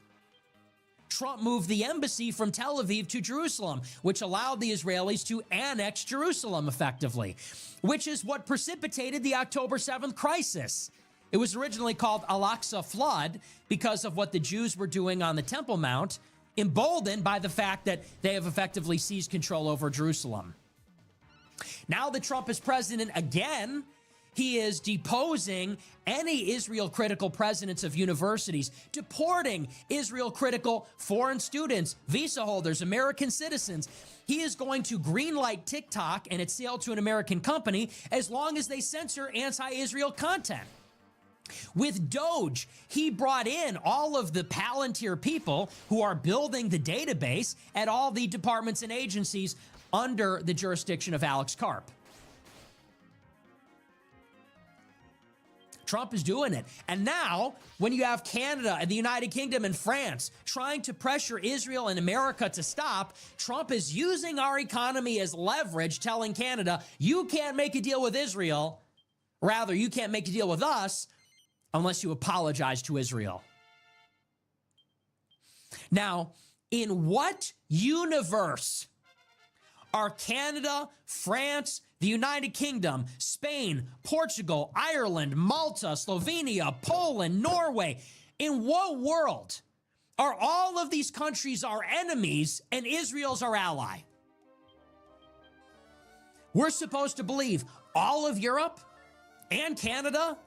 Trump moved the embassy from Tel Aviv to Jerusalem, which allowed the Israelis to annex Jerusalem effectively, which is what precipitated the October 7th crisis. It was originally called Al-Aqsa Flood because of what the Jews were doing on the Temple Mount, emboldened by the fact that they have effectively seized control over Jerusalem. Now that Trump is president again, he is deposing any Israel-critical presidents of universities, deporting Israel-critical foreign students, visa holders, American citizens. He is going to greenlight TikTok and its sale to an American company as long as they censor anti-Israel content. With Doge, he brought in all of the Palantir people who are building the database at all the departments and agencies under the jurisdiction of Alex Karp. Trump is doing it. And now, when you have Canada and the United Kingdom and France trying to pressure Israel and America to stop, Trump is using our economy as leverage, telling Canada, you can't make a deal with Israel. Rather, you can't make a deal with us unless you apologize to Israel. Now, in what universe are Canada, France, the United Kingdom, Spain, Portugal, Ireland, Malta, Slovenia, Poland, Norway, in what world are all of these countries our enemies and Israel's our ally? We're supposed to believe all of Europe and Canada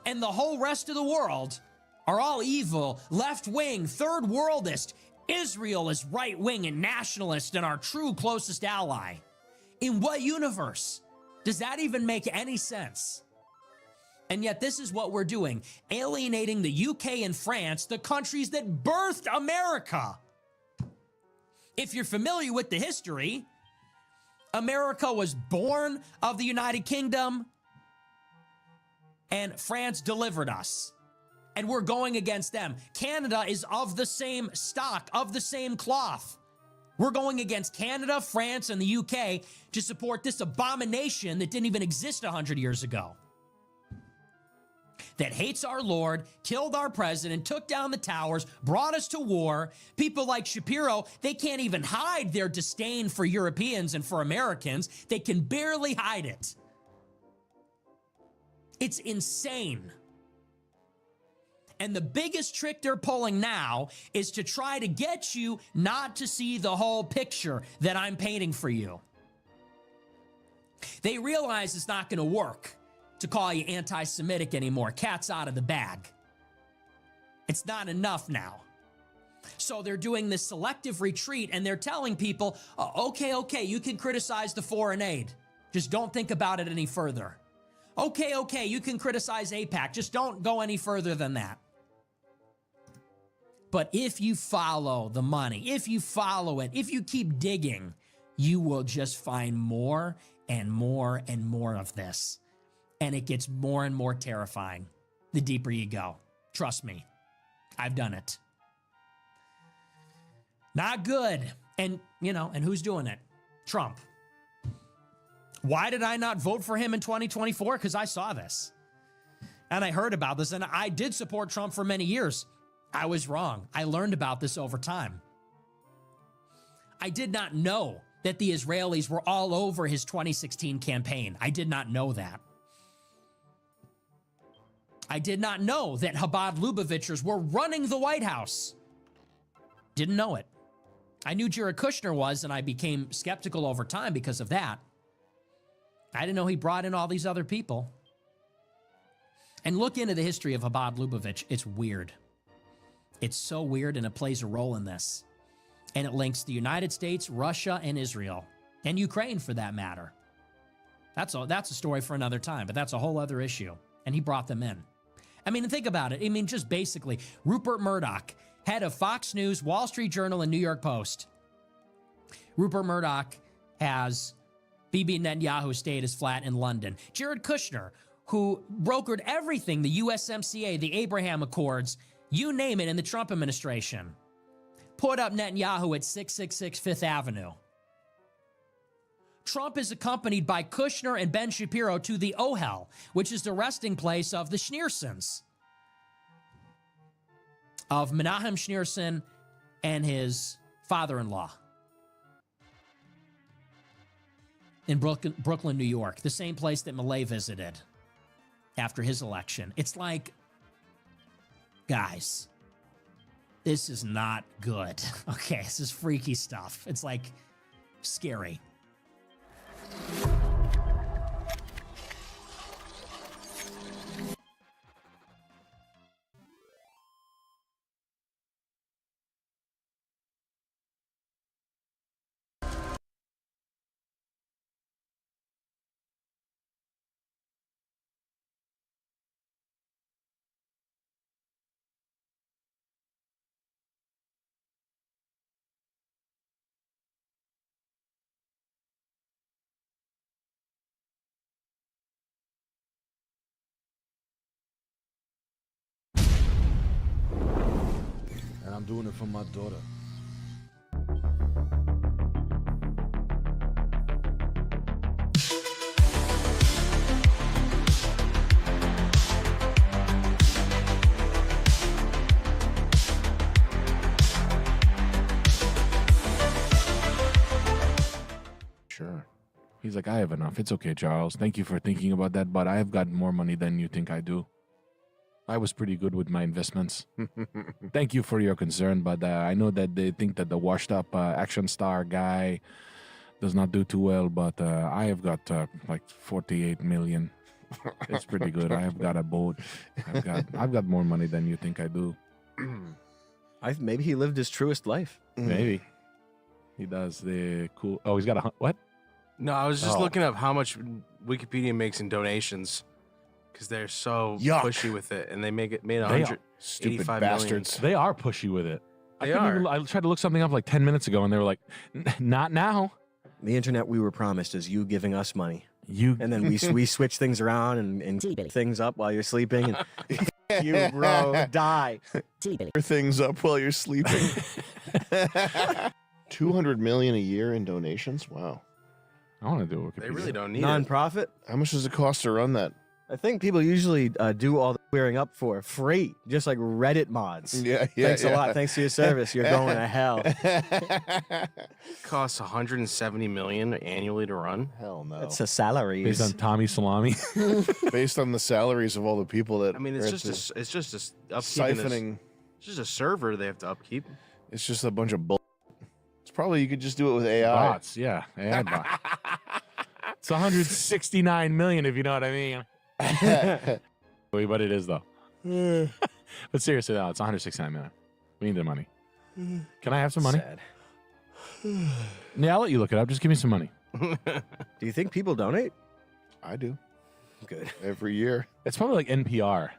and the whole rest of the world are all evil, left-wing, third-worldist. Israel is right-wing and nationalist and our true closest ally. In what universe does that even make any sense? And yet this is what we're doing, alienating the UK and France, the countries that birthed America. If you're familiar with the history, America was born of the United Kingdom, and France delivered us. And we're going against them. Canada is of the same stock, of the same cloth. We're going against Canada, France, and the UK to support this abomination that didn't even exist 100 years ago. That hates our Lord, killed our president, took down the towers, brought us to war. People like Shapiro, they can't even hide their disdain for Europeans and for Americans. They can barely hide it. It's insane. And the biggest trick they're pulling now is to try to get you not to see the whole picture that I'm painting for you. They realize it's not going to work to call you anti-Semitic anymore. Cat's out of the bag. It's not enough now. So they're doing this selective retreat and they're telling people, okay, you can criticize the foreign aid. Just don't think about it any further. Okay, you can criticize AIPAC. Just don't go any further than that. But if you follow the money, if you follow it, if you keep digging, you will just find more and more and more of this. And it gets more and more terrifying the deeper you go. Trust me, I've done it. Not good. And, and who's doing it? Trump. Why did I not vote for him in 2024? Because I saw this. And I heard about this. And I did support Trump for many years. I was wrong. I learned about this over time. I did not know that the Israelis were all over his 2016 campaign. I did not know that. I did not know that Chabad Lubavitchers were running the White House. Didn't know it. I knew Jared Kushner was, and I became skeptical over time because of that. I didn't know he brought in all these other people. And look into the history of Chabad Lubavitch. It's weird. It's so weird, and it plays a role in this. And it links the United States, Russia, and Israel, and Ukraine for that matter. That's a story for another time, but that's a whole other issue. And he brought them in. I mean, think about it. I mean, just basically, Rupert Murdoch, head of Fox News, Wall Street Journal, and New York Post. Rupert Murdoch has Bibi Netanyahu stay at his flat in London. Jared Kushner, who brokered everything, the USMCA, the Abraham Accords, you name it, in the Trump administration, put up Netanyahu at 666 Fifth Avenue. Trump is accompanied by Kushner and Ben Shapiro to the Ohel, which is the resting place of the Schneersons, of Menachem Schneerson and his father-in-law, in Brooklyn, New York, the same place that Milei visited after his election. It's like, guys, this is not good. Okay, this is freaky stuff. It's like scary. And I'm doing it for my daughter. Sure. He's like, I have enough. It's okay, Charles. Thank you for thinking about that, but I have got more money than you think I do. I was pretty good with my investments. Thank you for your concern, but I know that they think that the washed-up action star guy does not do too well, but I have got like 48 million. It's pretty good. I have got a boat. I've got more money than you think I do. Maybe he lived his truest life. Maybe he does. The cool. Oh, he's got a what? No, I was just looking up how much Wikipedia makes in donations because they're so Yuck. pushy with it, and they made They are. 185 Stupid million. bastards. They are pushy with it. They I tried to look something up like 10 minutes ago, and they were like, "Not now." The internet we were promised is you giving us money. You And then we switch things around and things up while you're sleeping. And you, bro, die. Things up while you're sleeping. 200 million a year in donations. Wow. I want to do Wikipedia. They really don't need it. Non-profit. How much does it cost to run that? I think people usually do all the clearing up for free, just like Reddit mods. Yeah. Thanks a lot. Thanks for your service. You're going to hell. Costs 170 million annually to run. Hell no. That's a salary. based on Tommy Salami. Based on the salaries of all the people that I mean, are it's at just the it's just upkeeping siphoning. It's just a server they have to upkeep. It's just a bunch of bull. It's probably you could just do it with AI. Bots, yeah. AI bot. It's 169 million, if you know what I mean. But it is, though. But seriously, though, it's 169 million. We need the money. Can I have some money? Sad. Yeah, I'll let you look it up. Just give me some money. Do you think people donate? I do Good. every year. It's probably like NPR.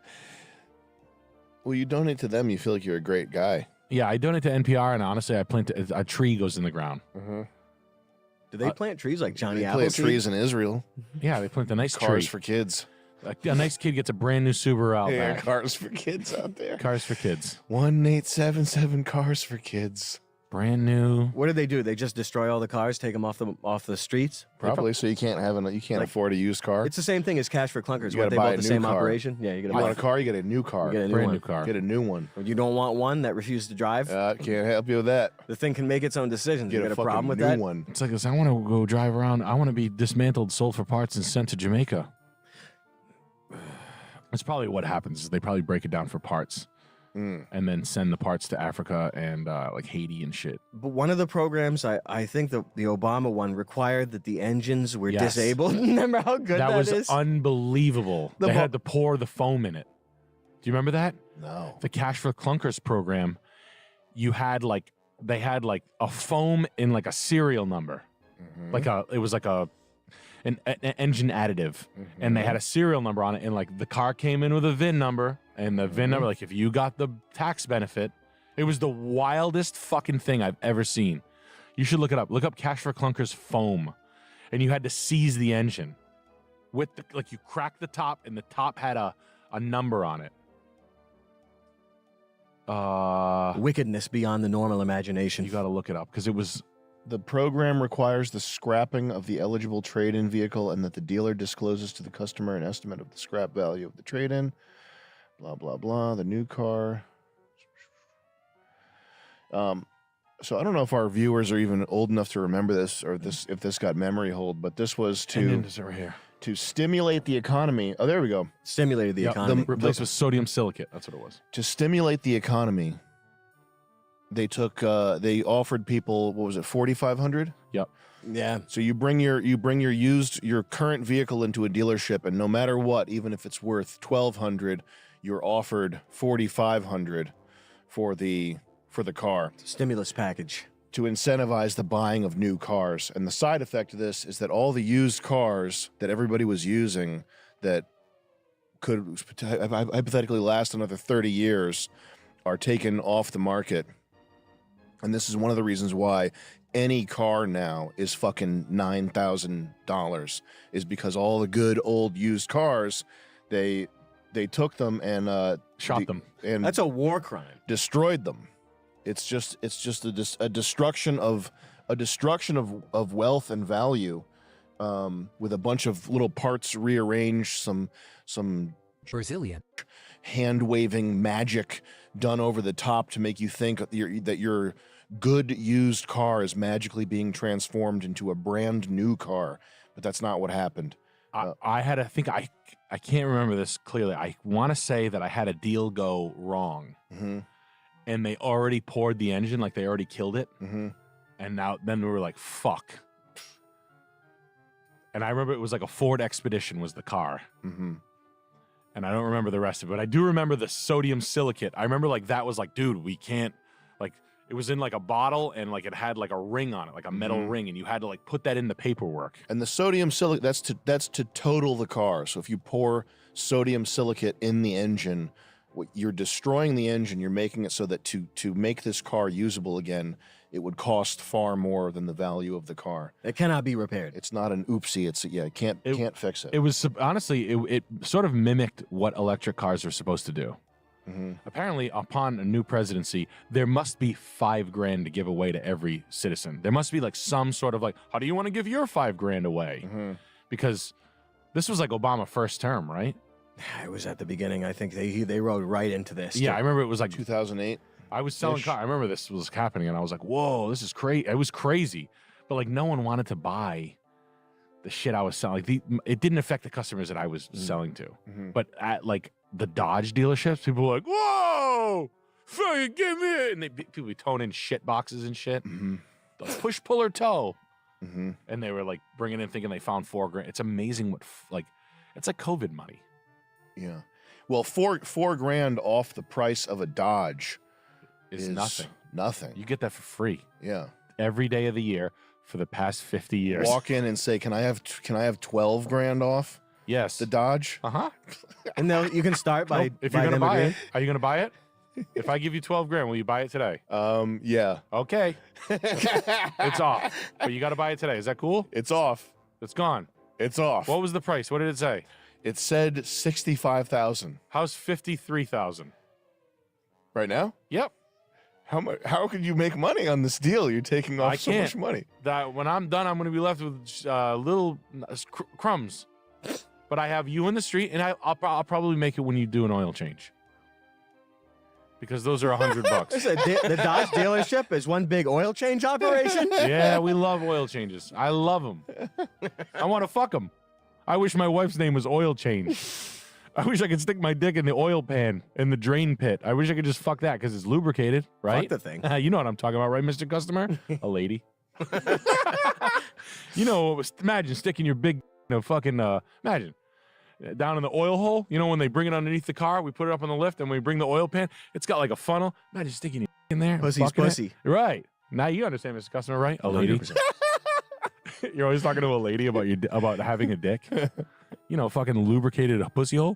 Well, you donate to them, you feel like you're a great guy. Yeah, I donate to NPR, and honestly, I plant a tree goes in the ground. Do they plant trees like Johnny They plant Appleseed? trees in Israel. Yeah, they plant a nice Cars tree. for kids. A nice kid gets a brand new Subaru out Yeah, back. cars for kids out there. Cars for kids. 1877 cars for kids. Brand new. What do? They just destroy all the cars, take them off the streets? Probably so you can't afford a used car. It's the same thing as Cash for Clunkers. You What gotta they buy bought a the new same car. operation? Yeah, you you gotta want buy a car, you get a new car. You get a new Brand one. new car. Get a new one. You don't want one that refuses to drive. Can't help you with that. The thing can make its own decisions. Get You got a fucking problem with new that? one. It's like this. I want to go drive around. I want to be dismantled, sold for parts, and sent to Jamaica. That's probably what happens. Is they probably break it down for parts, and then send the parts to Africa and like Haiti and shit. But one of the programs, I think the Obama one required that the engines were Yes. disabled. Remember how good that was is? unbelievable. The They bo- had to pour the foam in it. Do you remember that? No. The Cash for Clunkers program, they had a foam in like a serial number, it was like an engine additive, and they had a serial number on it, and like the car came in with a VIN number, and the VIN number, like if you got the tax benefit, It was the wildest fucking thing I've ever seen. You should look it up. Look up Cash for Clunkers foam. And you had to seize the engine. With the, like, you cracked the top, and the top had a number on it. Wickedness beyond the normal imagination. You got to look it up because it was. The program requires the scrapping of the eligible trade-in vehicle and that the dealer discloses to the customer an estimate of the scrap value of the trade-in. Blah, blah, blah. The new car. So I don't know if our viewers are even old enough to remember this or if this got memory hold, but this was to stimulate the economy. Oh, there we go. Stimulated the economy. Replaced with sodium silicate. That's what it was. To stimulate the economy, they offered people, what was it, $4,500? Yep. Yeah. So you bring your current vehicle into a dealership, and no matter what, even if it's worth $1,200, you're offered $4,500 for the car. Stimulus package. To incentivize the buying of new cars. And the side effect of this is that all the used cars that everybody was using that could hypothetically last another 30 years are taken off the market. And this is one of the reasons why any car now is fucking $9,000, is because all the good old used cars, they took them and shot them. And that's a war crime. Destroyed them. It's just a destruction of wealth and value, with a bunch of little parts rearranged, some Brazilian hand waving magic done over the top to make you think that your good used car is magically being transformed into a brand new car, but that's not what happened. I can't remember this clearly. I want to say that I had a deal go wrong. Mm-hmm. And they already poured the engine, like they already killed it. Mm-hmm. And then we were like, fuck. And I remember it was like a Ford Expedition was the car. Mm-hmm. And I don't remember the rest of it, but I do remember the sodium silicate. I remember like that was like, dude, we can't, like, it was in like a bottle and like it had like a ring on it, like a metal ring, and you had to like put that in the paperwork. And the sodium silicate, that's to total the car. So if you pour sodium silicate in the engine, you're destroying the engine. You're making it so that to make this car usable again, it would cost far more than the value of the car. It cannot be repaired. It's not an oopsie. Can't fix it. It was honestly, it sort of mimicked what electric cars are supposed to do. Mm-hmm. Apparently, upon a new presidency, there must be $5,000 to give away to every citizen. There must be like some sort of like, how do you want to give your $5,000 away? Mm-hmm. Because this was like Obama first term, right? It was at the beginning. I think they rode right into this. Yeah, I remember it was like 2008. I was selling cars. I remember this was happening, and I was like, "Whoa, this is crazy!" It was crazy, but like no one wanted to buy the shit I was selling. Like it didn't affect the customers that I was selling to, but at like the Dodge dealerships, people were like, "Whoa, fucking give me it!" And people be towing in shit boxes and shit, the push puller tow, and they were like bringing in thinking they found $4,000. It's amazing what it's like COVID money. Yeah, well, $4,000 off the price of a Dodge is nothing. Nothing. You get that for free. Yeah, every day of the year for the past 50 years. Walk in and say, "Can I have $12,000 off?" Yes, the Dodge. And now you can start by if you're gonna buy it. Are you gonna buy it? If I give you $12,000, will you buy it today? Yeah. Okay. It's off, but you got to buy it today. Is that cool? It's off. It's gone. It's off. What was the price? What did it say? It said 65,000. How's 53,000 right now? Yep. How much? How could you make money on this deal? You're taking off so much money. That when I'm done, I'm going to be left with little crumbs. But I have you in the street, and I'll probably make it when you do an oil change. Because those are $100. The Dodge dealership is one big oil change operation. Yeah, we love oil changes. I love them. I want to fuck them. I wish my wife's name was Oil Change. I wish I could stick my dick in the oil pan in the drain pit. I wish I could just fuck that because it's lubricated, right? Fuck the thing. You know what I'm talking about, right, Mr. Customer? A lady. You know, imagine sticking your big, imagine down in the oil hole. You know when they bring it underneath the car, we put it up on the lift, and we bring the oil pan. It's got like a funnel. Imagine sticking your in there. Pussy's pussy. Right. Now you understand, Mr. Customer, right? A lady. 100%. You're always talking to a lady about having a dick. Fucking lubricated a pussy hole.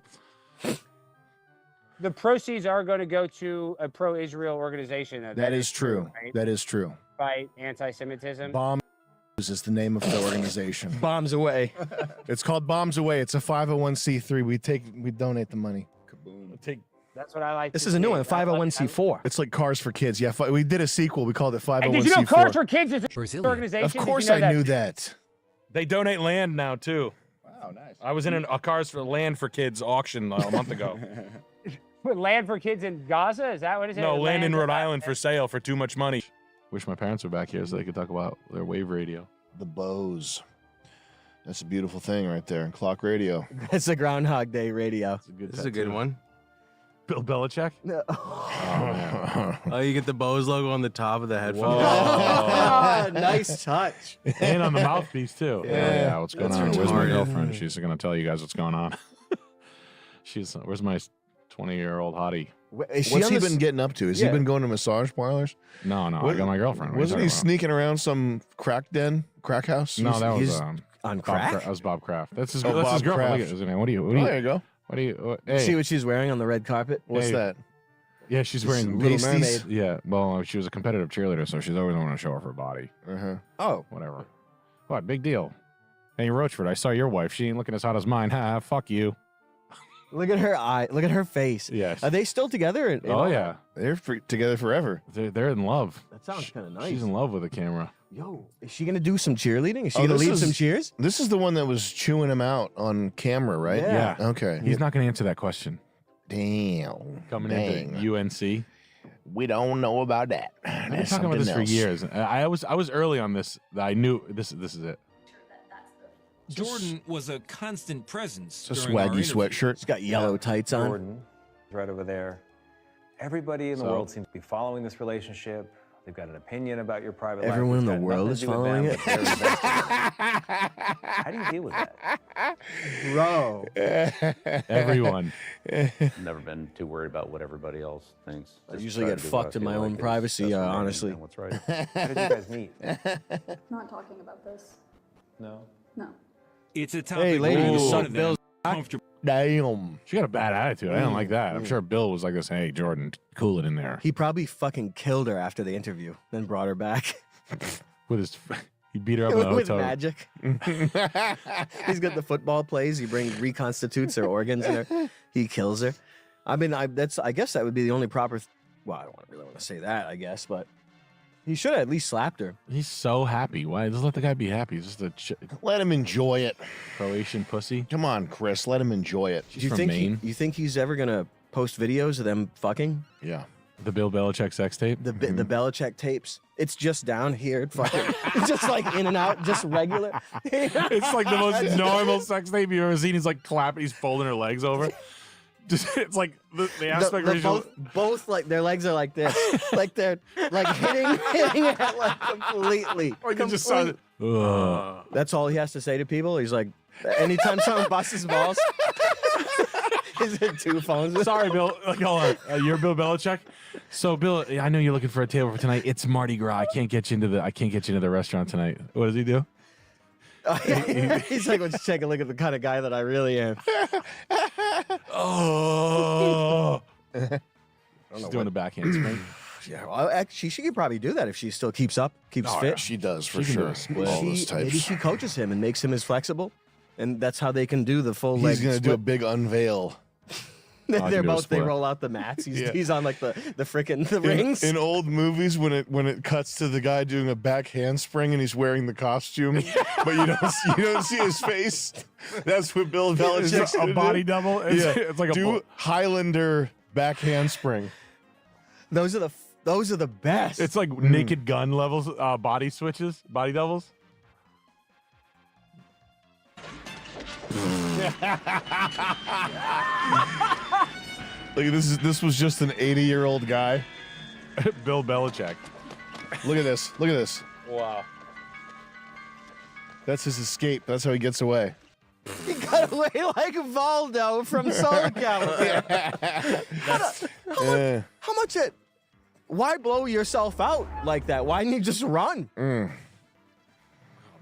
the proceeds are going to go to a pro-Israel organization. That is true. Right? That is true. Fight anti-Semitism. Bomb is the name of the organization. Bombs away. It's called Bombs Away. It's a 501c3. We donate the money. That's what I like. This to is a new see. one, I like- 501c4. It's like Cars for Kids. Yeah, we did a sequel. We called it 501c4. Hey, did you know Cars for Kids is an organization? Of Did you course know I that? knew that. They donate land now too. Wow, nice. I was in a Cars for Land for Kids auction a month ago. Put land for kids in Gaza? Is that what it is? No, land in Rhode Island for sale for too much money. Wish my parents were back here so they could talk about their wave radio. The Bose. That's a beautiful thing right there. Clock radio. That's a Groundhog Day radio. This is a good one. Bill Belichick. Oh, you get the Bose logo on the top of the headphones. Ah, nice touch. And on the mouthpiece too. Yeah. What's going That's on? Where's my retarded. girlfriend? She's gonna tell you guys what's going on. Where's my 20-year-old hottie? Is she What's on he this- been getting up to? Has Yeah. he been going to massage parlors? No, I What- got my girlfriend. What are you Wasn't he talking sneaking around some crack den, crack house? about? No, that was he's on Bob crack? That was Bob Kraft. That's his. Oh, that's his Bob girlfriend. Look Kraft. at his name. What do you? Oh, there you go. What do you? Hey. See what she's wearing on the red carpet? What's Hey. that? Yeah, she's wearing Little pasties? Mermaid. Yeah, well, she was a competitive cheerleader, so she's always wanting to show off her body. Uh-huh. Oh, Whatever. What? Big deal. Hey, Roachford, I saw your wife. She ain't looking as hot as mine. Ha, fuck you. look at her eye. Look at her face. Yes. Are they still together? Oh, yeah. They're together forever. They're in love. That sounds kind of nice. She's in love with the camera. Yo, is she gonna do some cheerleading? Is she Oh, gonna this lead is- some cheers? This is the one that was chewing him out on camera, right? Yeah. Okay. He's not going to answer that question. Damn. Coming Dang. into UNC. We don't know about that. I've been That's talking about this something for else. years. I was early on this. I knew this is it. Jordan was a constant presence. It's a during our swaggy interview. sweatshirt. She's got yellow tights on. Jordan, right over there. Everybody in the world seems to be following this relationship. They've got an opinion about your private life. Everyone in It's the got world nothing is to do with following them, it? but they're invested in it. How do you deal with that? Bro. Everyone. Never been too worried about what everybody else thinks. I Just usually try get to do what I fucked in feel my own like is privacy, best for me and honestly. what's right. How did you guys meet? Not talking about this. No. No. It's a topic Hey, lady, where you one suck of them Bill's comfortable. Damn. She got a bad attitude. I don't like that. I'm sure Bill was like this. Hey, Jordan, cool it in there. He probably fucking killed her after the interview, then brought her back With his, he beat her up in the with hotel. magic. He's got the football plays. He reconstitutes her organs and her, he kills her. I mean, I guess that would be the only proper. Well, I don't really want to say that. I guess, but he should have at least slapped her. He's so happy. Why? Just let the guy be happy. He's just a Let him enjoy it. Croatian pussy. Come on, Chris. Let him enjoy it. She's from Maine. You think he's ever gonna post videos of them fucking? Yeah. The Bill Belichick sex tape. The Belichick tapes. It's just down here, fucking, it's just like in and out, just regular. It's like the most normal sex tape you've ever seen. He's like clapping. He's folding her legs over. Just, it's like the aspect ratio. Both like their legs are like this, like they're like hitting it like completely. Like you just saw it. Ugh. That's all he has to say to people. He's like, anytime someone busts his balls, he's in two phones. Sorry, Bill. Like, hold on. You're Bill Belichick. So, Bill, I know you're looking for a table for tonight. It's Mardi Gras. I can't get you into the restaurant tonight. What does he do? He's like, let's take a look at the kind of guy that I really am. Oh. She's doing a backhand spring. Yeah, well, actually, she could probably do that if she still keeps Oh, fit. yeah, she does for She can do sure. a split. All those Maybe types. she coaches him and makes him as flexible, and that's how they can do the full leg. He's gonna do a split. big unveil. I can They're do a both. They split. roll out the mats. Yeah. He's on like the freaking the rings. In old movies, when it cuts to the guy doing a back handspring and he's wearing the costume, but you don't see his face. That's what Bill Belichick's It's a gonna body do. double. It's, Yeah, it's like a do Highlander back handspring. Those are the best. It's like Naked Gun levels, body switches, body doubles. Look, this was just an 80-year-old guy. Bill Belichick. Look at this. Look at this. Wow. That's his escape. That's how he gets away. He got away like Valdo from Solar Calibur. How much it? Why blow yourself out like that? Why didn't you just run?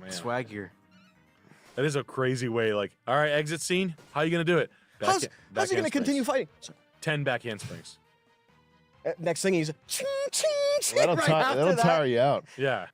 Swaggier. That is a crazy way. Like, all right, exit scene. How you gonna do it? How's he gonna continue fighting? 10 back handsprings. Next thing he's ching, ching, ching, That'll, right ti- after that'll that. tire you out. Yeah.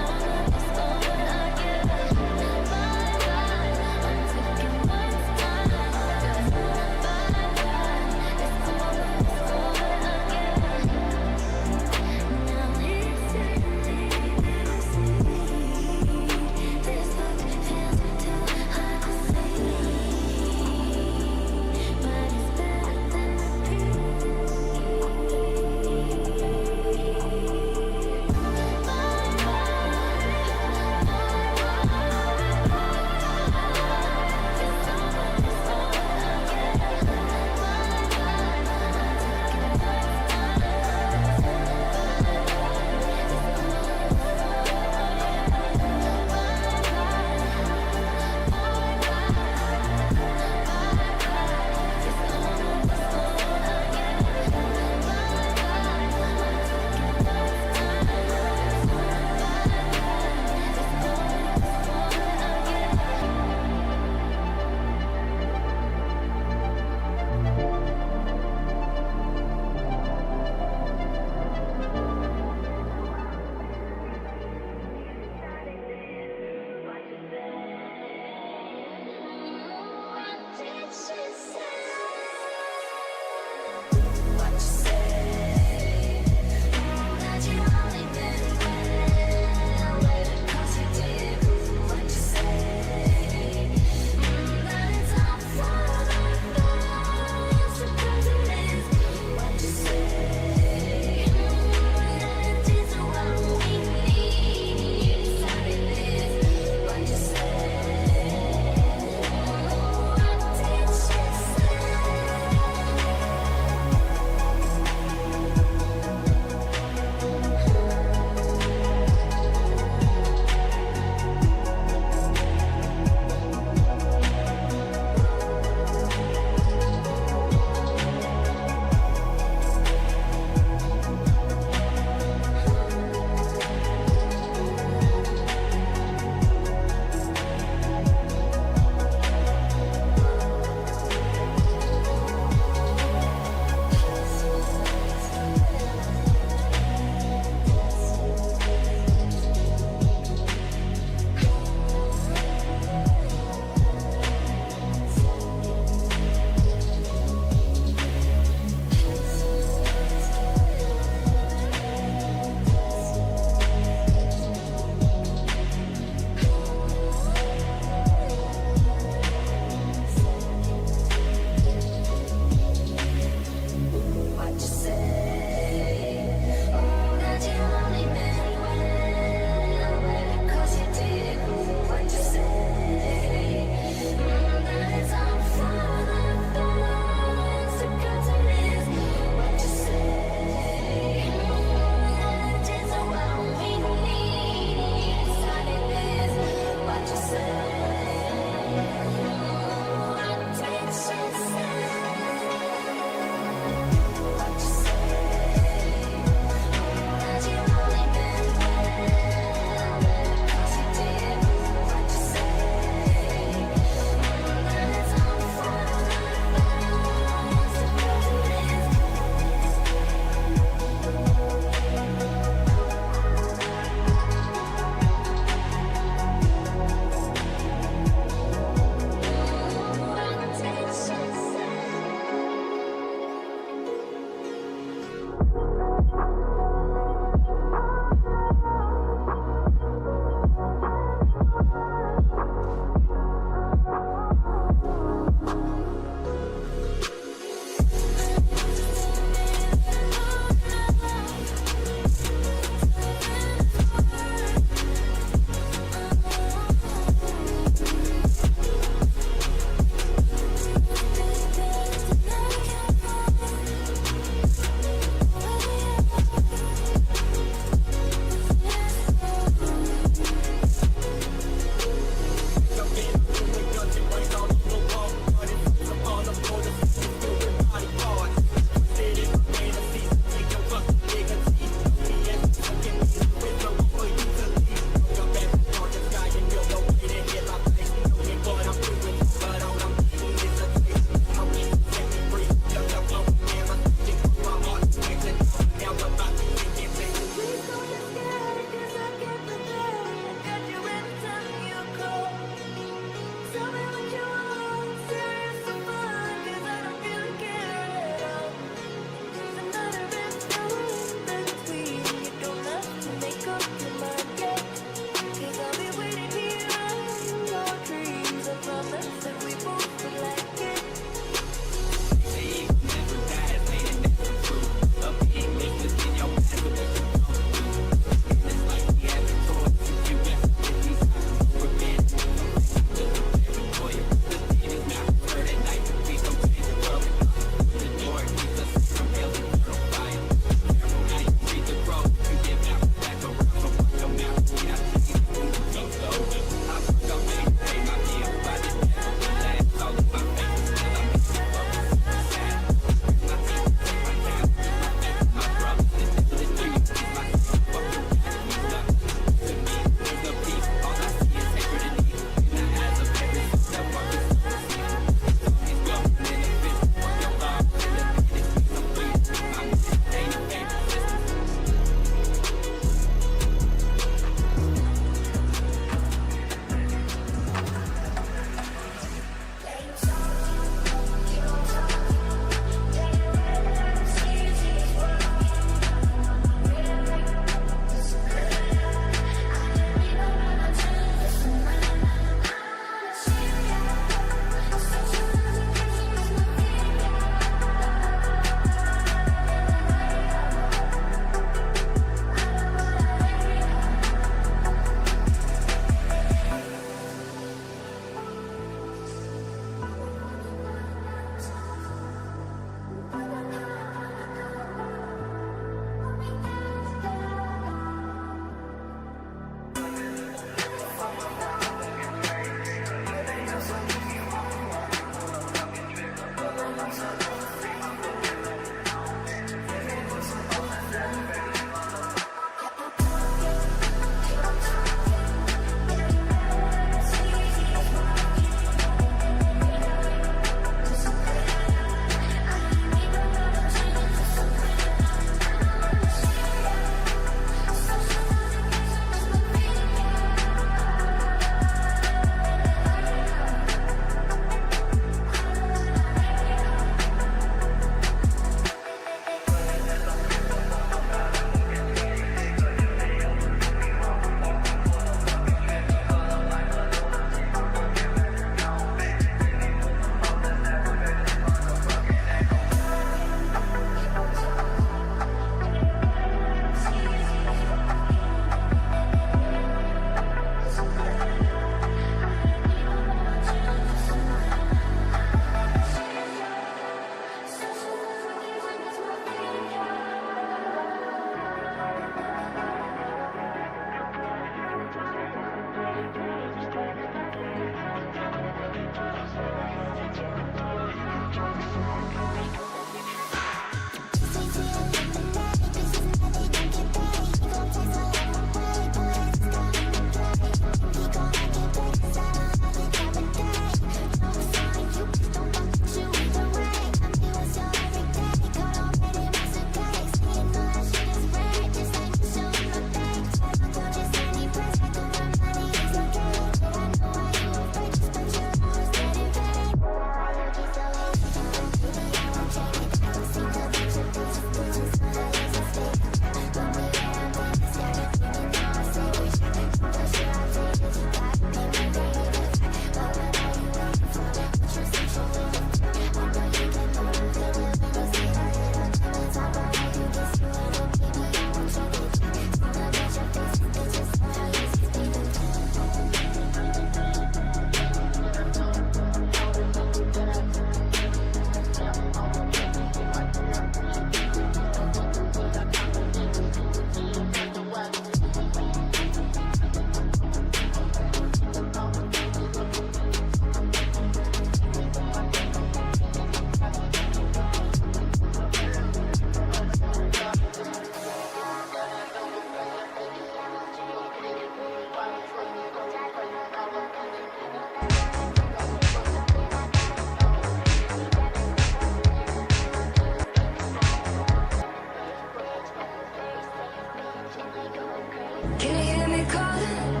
Can you hear me calling?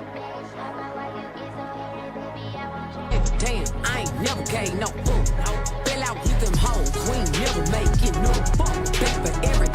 Damn, I ain't never gave no fuck. Fell out with them hoes, we ain't never make it no fuck. Back for every.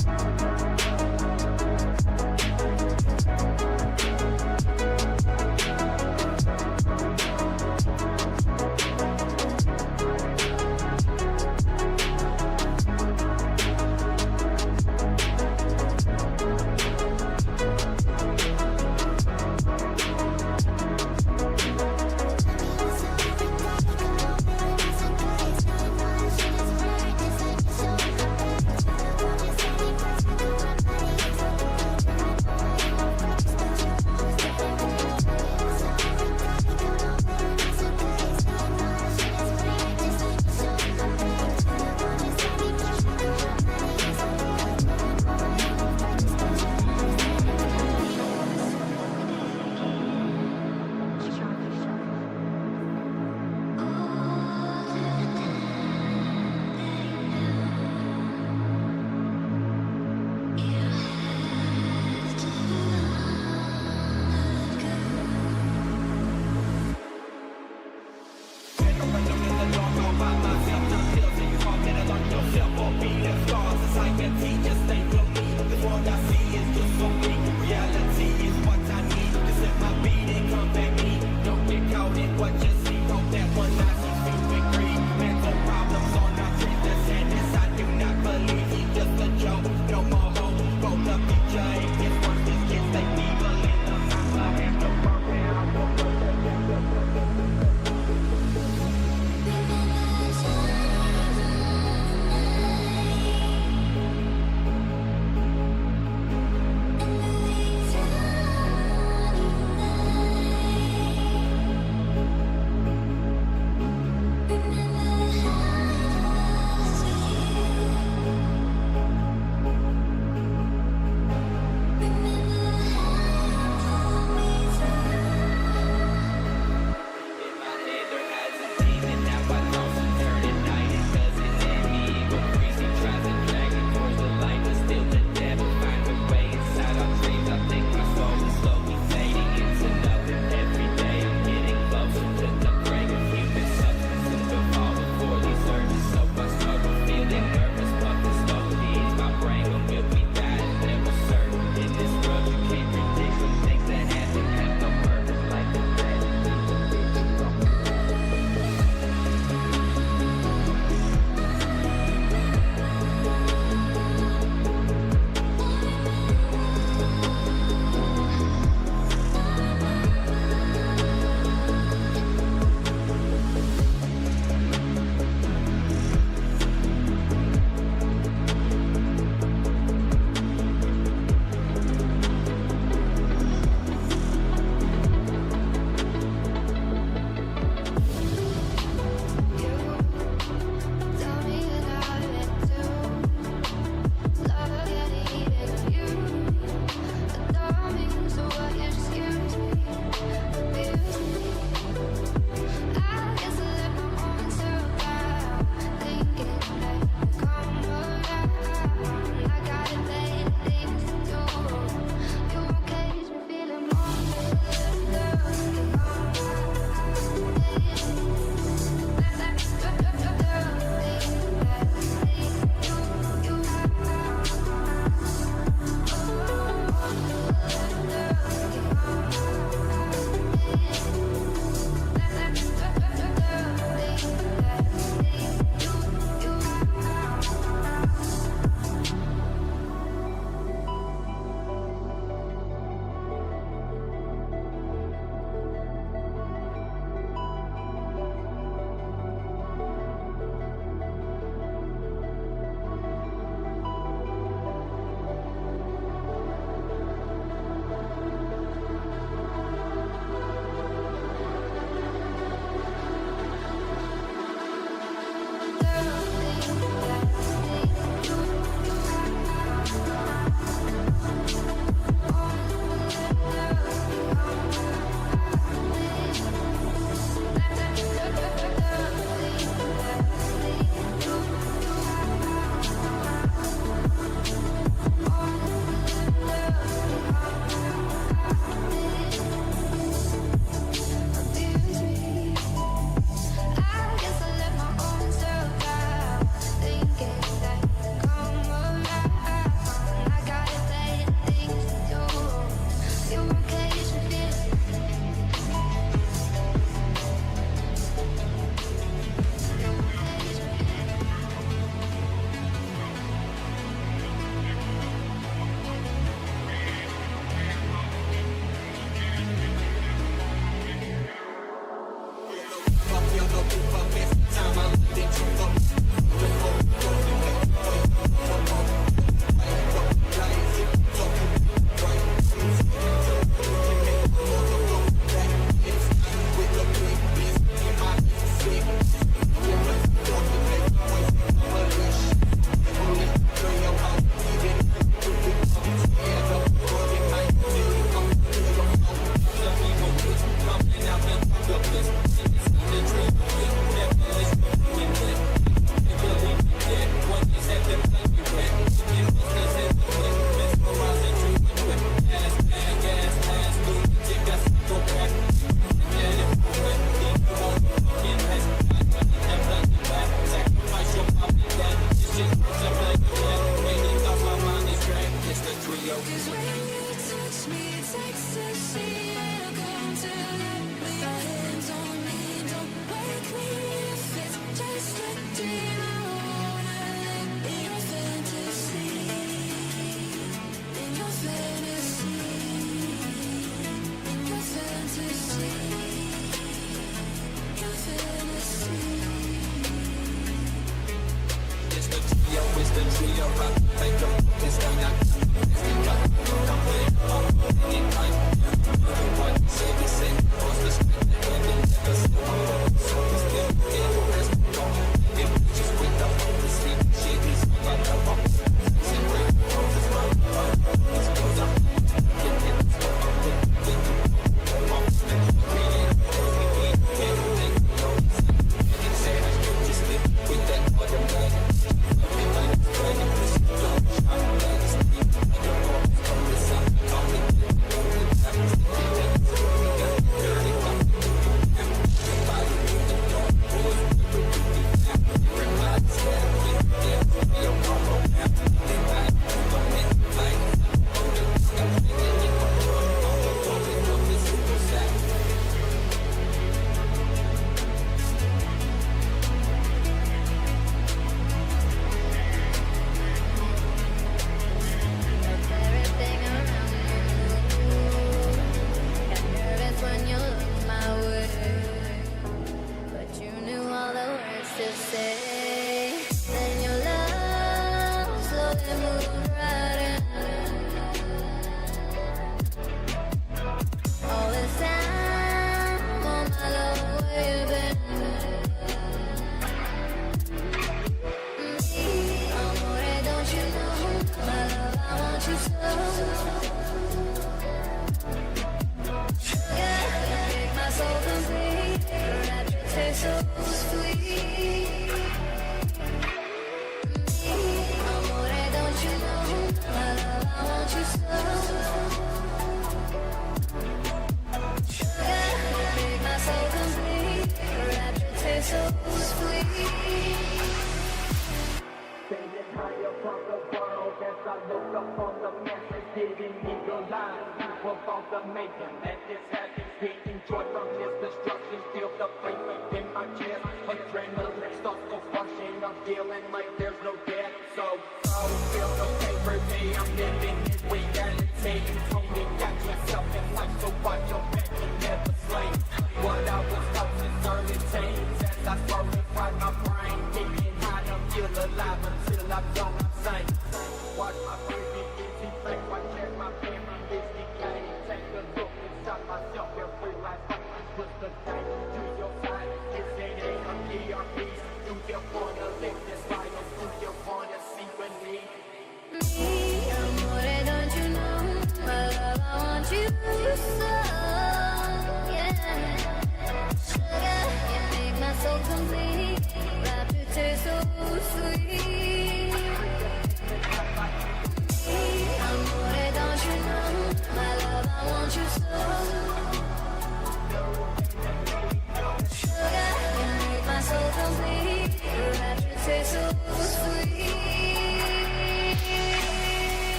so sweet. Amore, don't you know, my love, I want you so. Sugar, make my soul complete. Rapture taste so sweet. Sailing high above the world as I look up on the message hidden in your life. You were about the making, let this happen. Taking joy from this destruction, feel the flame within my chest. Adrenaline starts to rushing, I'm feeling like there's no death. So feel the pain for me, I'm living in reality. Tony got yourself in life, so watch your back and never slay. What I was taught since early teens, as I slowly find my brain, getting high to feel alive until I don't sing. Watch my baby easy play, watch as my family is decaying. Take a look inside myself and realize what was the thing. Use your side, it's an ERPs. Do you wanna live this life or do you wanna see beneath? Me, amore, don't you know, my love, I want you so, yeah. Sugar, you make my soul complete. Rapture taste so sweet. Me, amore, don't you know, my love, I want you so. Sugar, you make my soul complete. Rapture taste so sweet.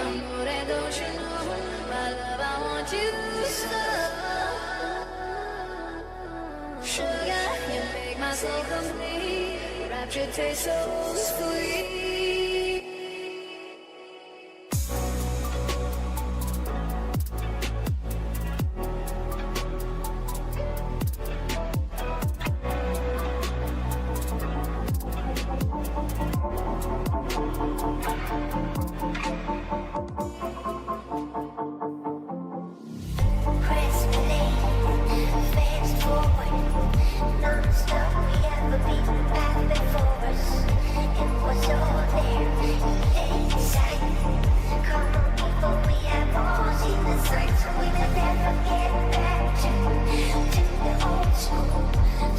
Amore, don't you know, my love, I want you so. Sugar, you make my soul complete. Rapture taste so sweet. Press play, fast forward, non-stop. We have a beat back before us. It was all there, plain sight. Come on, people, we have all seen the signs. We will never get back to the old school,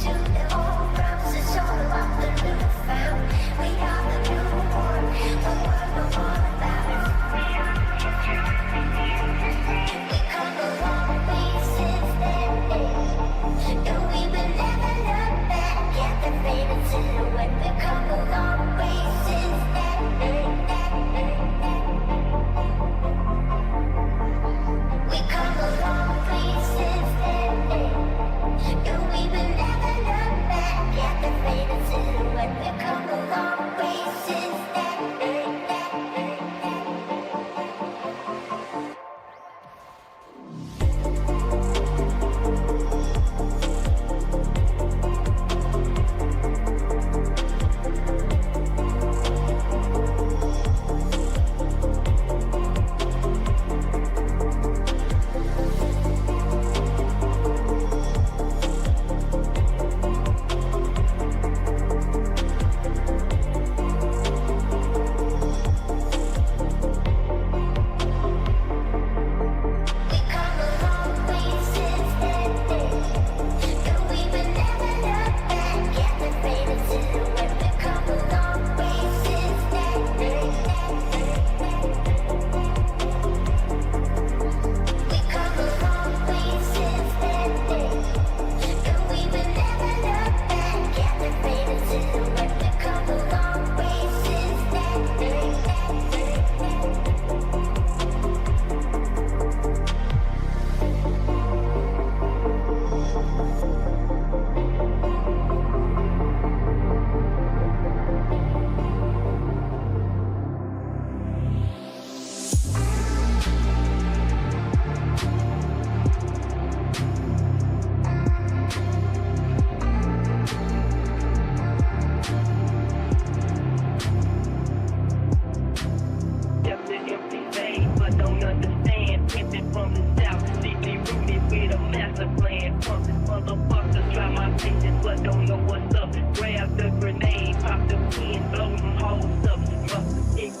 to the old grounds. It's all about the new found. We are the new world, the world know all about it. We come a long way since that day. No, we will never look back at the faded silhouette. We come a long way since that day. We come a long way since that day. No, we will never look back at the faded silhouette. We come a long way since that day. We come a long way since that day. No, we will never look back at the faded silhouette. We come a long way since that day. We come a long way since that day. No, we will never look back at the faded silhouette. We come a long way since that day. Just an empty vein, but don't understand. Pimping from the south, deeply rooted with a master plan. Fuck this motherfuckers, try my patience, but don't know what's up. Grab the grenade, pop the pin, blow them hoes up. Must it.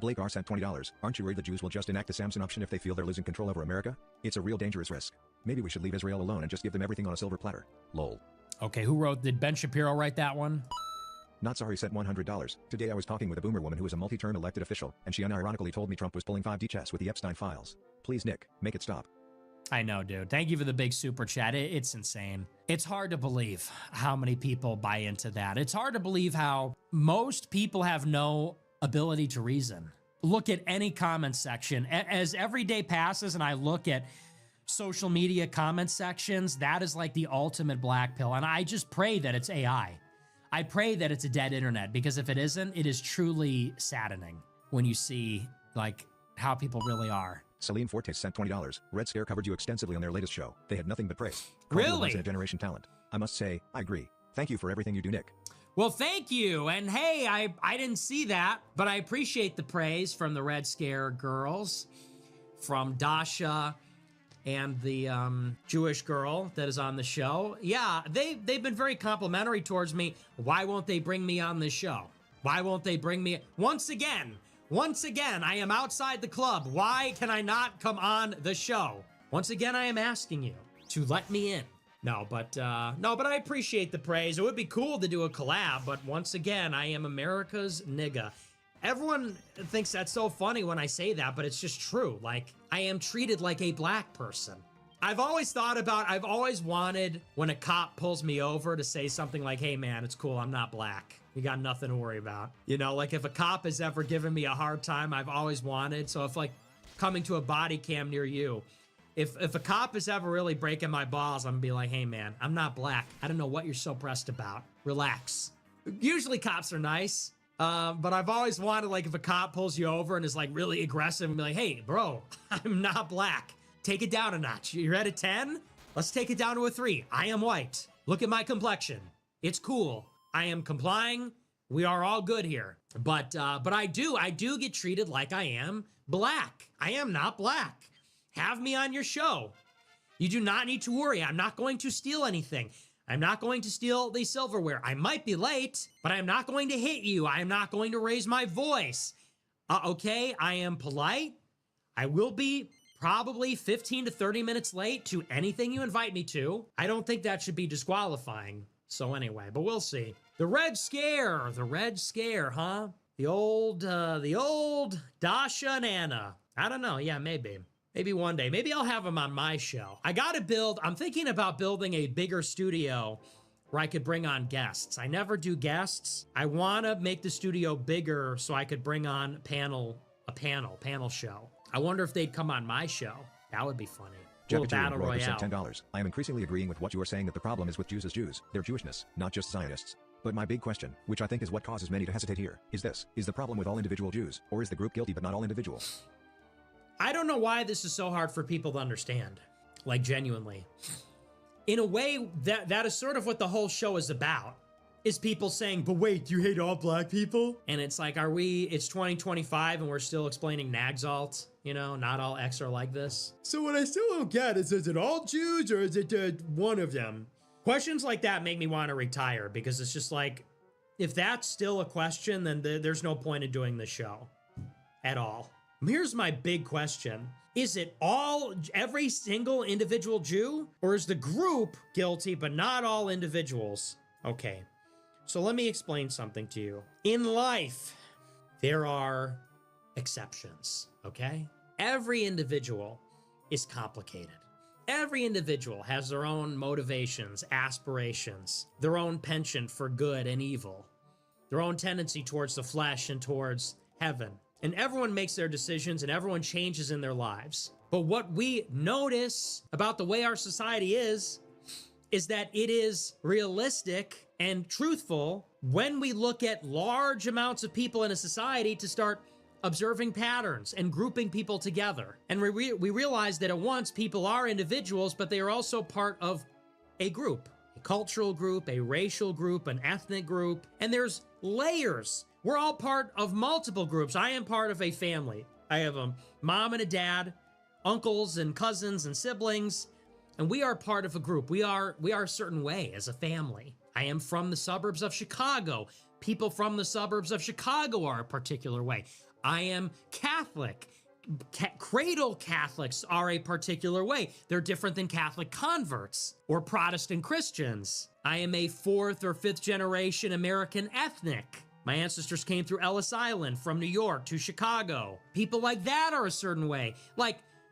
Blake R sent $20. Aren't you worried the Jews will just enact the Samson option if they feel they're losing control over America? It's a real dangerous risk. Maybe we should leave Israel alone and just give them everything on a silver platter. Lol. Okay, who wrote? Did Ben Shapiro write that one? Not sorry sent $100. Today I was talking with a boomer woman who is a multi-term elected official, and she unironically told me Trump was pulling 5D chess with the Epstein files. Please, Nick, make it stop. I know, dude. Thank you for the big super chat. It's insane. It's hard to believe how many people buy into that. It's hard to believe how most people have no ability to reason. Look at any comment section. As every day passes and I look at social media comment sections, that is like the ultimate black pill. And I just pray that it's AI. I pray that it's a dead internet, because if it isn't, it is truly saddening when you see like how people really are. Celine Fortes sent $20. Red Scare covered you extensively on their latest show. They had nothing but praise. Called you a Really? once in a generation talent. I must say, I agree. Thank you for everything you do, Nick. Well, thank you. And hey, I didn't see that, but I appreciate the praise from the Red Scare girls, from Dasha and the Jewish girl that is on the show. Yeah, they've been very complimentary towards me. Why won't they bring me on this show? Why won't they bring me? Once again, I am outside the club. Why can I not come on the show? Once again, I am asking you to let me in. No, but I appreciate the praise. It would be cool to do a collab, but once again, I am America's nigga. Everyone thinks that's so funny when I say that, but it's just true. Like, I am treated like a black person. I've always wanted when a cop pulls me over to say something like, hey man, it's cool, I'm not black. You got nothing to worry about. You know, like if a cop has ever given me a hard time, I've always wanted. So if like coming to a body cam near you, if a cop is ever really breaking my balls, I'm gonna be like, hey man, I'm not black. I don't know what you're so pressed about. Relax. Usually cops are nice, but I've always wanted, like, if a cop pulls you over and is like really aggressive and be like, hey bro, I'm not black. Take it down a notch. You're at a 10? Let's take it down to a 3. I am white. Look at my complexion. It's cool. I am complying. We are all good here. But I do get treated like I am black. I am not black. Have me on your show. You do not need to worry. I'm not going to steal anything. I'm not going to steal the silverware. I might be late, but I'm not going to hit you. I am not going to raise my voice. Okay, I am polite. I will be probably 15 to 30 minutes late to anything you invite me to. I don't think that should be disqualifying. So anyway, but we'll see. The Red Scare, huh? The old Dasha and Anna. I don't know. Yeah, maybe one day. Maybe I'll have them on my show. I'm thinking about building a bigger studio where I could bring on guests. I never do guests. I want to make the studio bigger so I could bring on a panel show. I wonder if they'd come on my show. That would be funny. Little battle royale. Sent $10. I am increasingly agreeing with what you are saying, that the problem is with Jews as Jews, their Jewishness, not just Zionists. But my big question, which I think is what causes many to hesitate here, is this: is the problem with all individual Jews, or is the group guilty but not all individuals? I don't know why this is so hard for people to understand. Like, genuinely. In a way, that is sort of what the whole show is about. Is people saying, but wait, do you hate all black people? And it's like, it's 2025 and we're still explaining Nagzalt, you know, not all X are like this. So what I still don't get is it all Jews or is it one of them? Questions like that make me want to retire, because it's just like, if that's still a question, then there's no point in doing the show at all. Here's my big question. Is it every single individual Jew, or is the group guilty but not all individuals? Okay. So let me explain something to you. In life, there are exceptions, okay? Every individual is complicated. Every individual has their own motivations, aspirations, their own penchant for good and evil, their own tendency towards the flesh and towards heaven. And everyone makes their decisions and everyone changes in their lives. But what we notice about the way our society is that it is realistic and truthful when we look at large amounts of people in a society to start observing patterns and grouping people together. And we realize that at once people are individuals, but they are also part of a group, a cultural group, a racial group, an ethnic group, and there's layers. We're all part of multiple groups. I am part of a family. I have a mom and a dad, uncles and cousins and siblings, and we are part of a group. We are a certain way as a family. I am from the suburbs of Chicago. People from the suburbs of Chicago are a particular way. I am Catholic. Cradle Catholics are a particular way. They're different than Catholic converts or Protestant Christians. I am a 4th or 5th generation American ethnic. My ancestors came through Ellis Island from New York to Chicago. People like that are a certain way.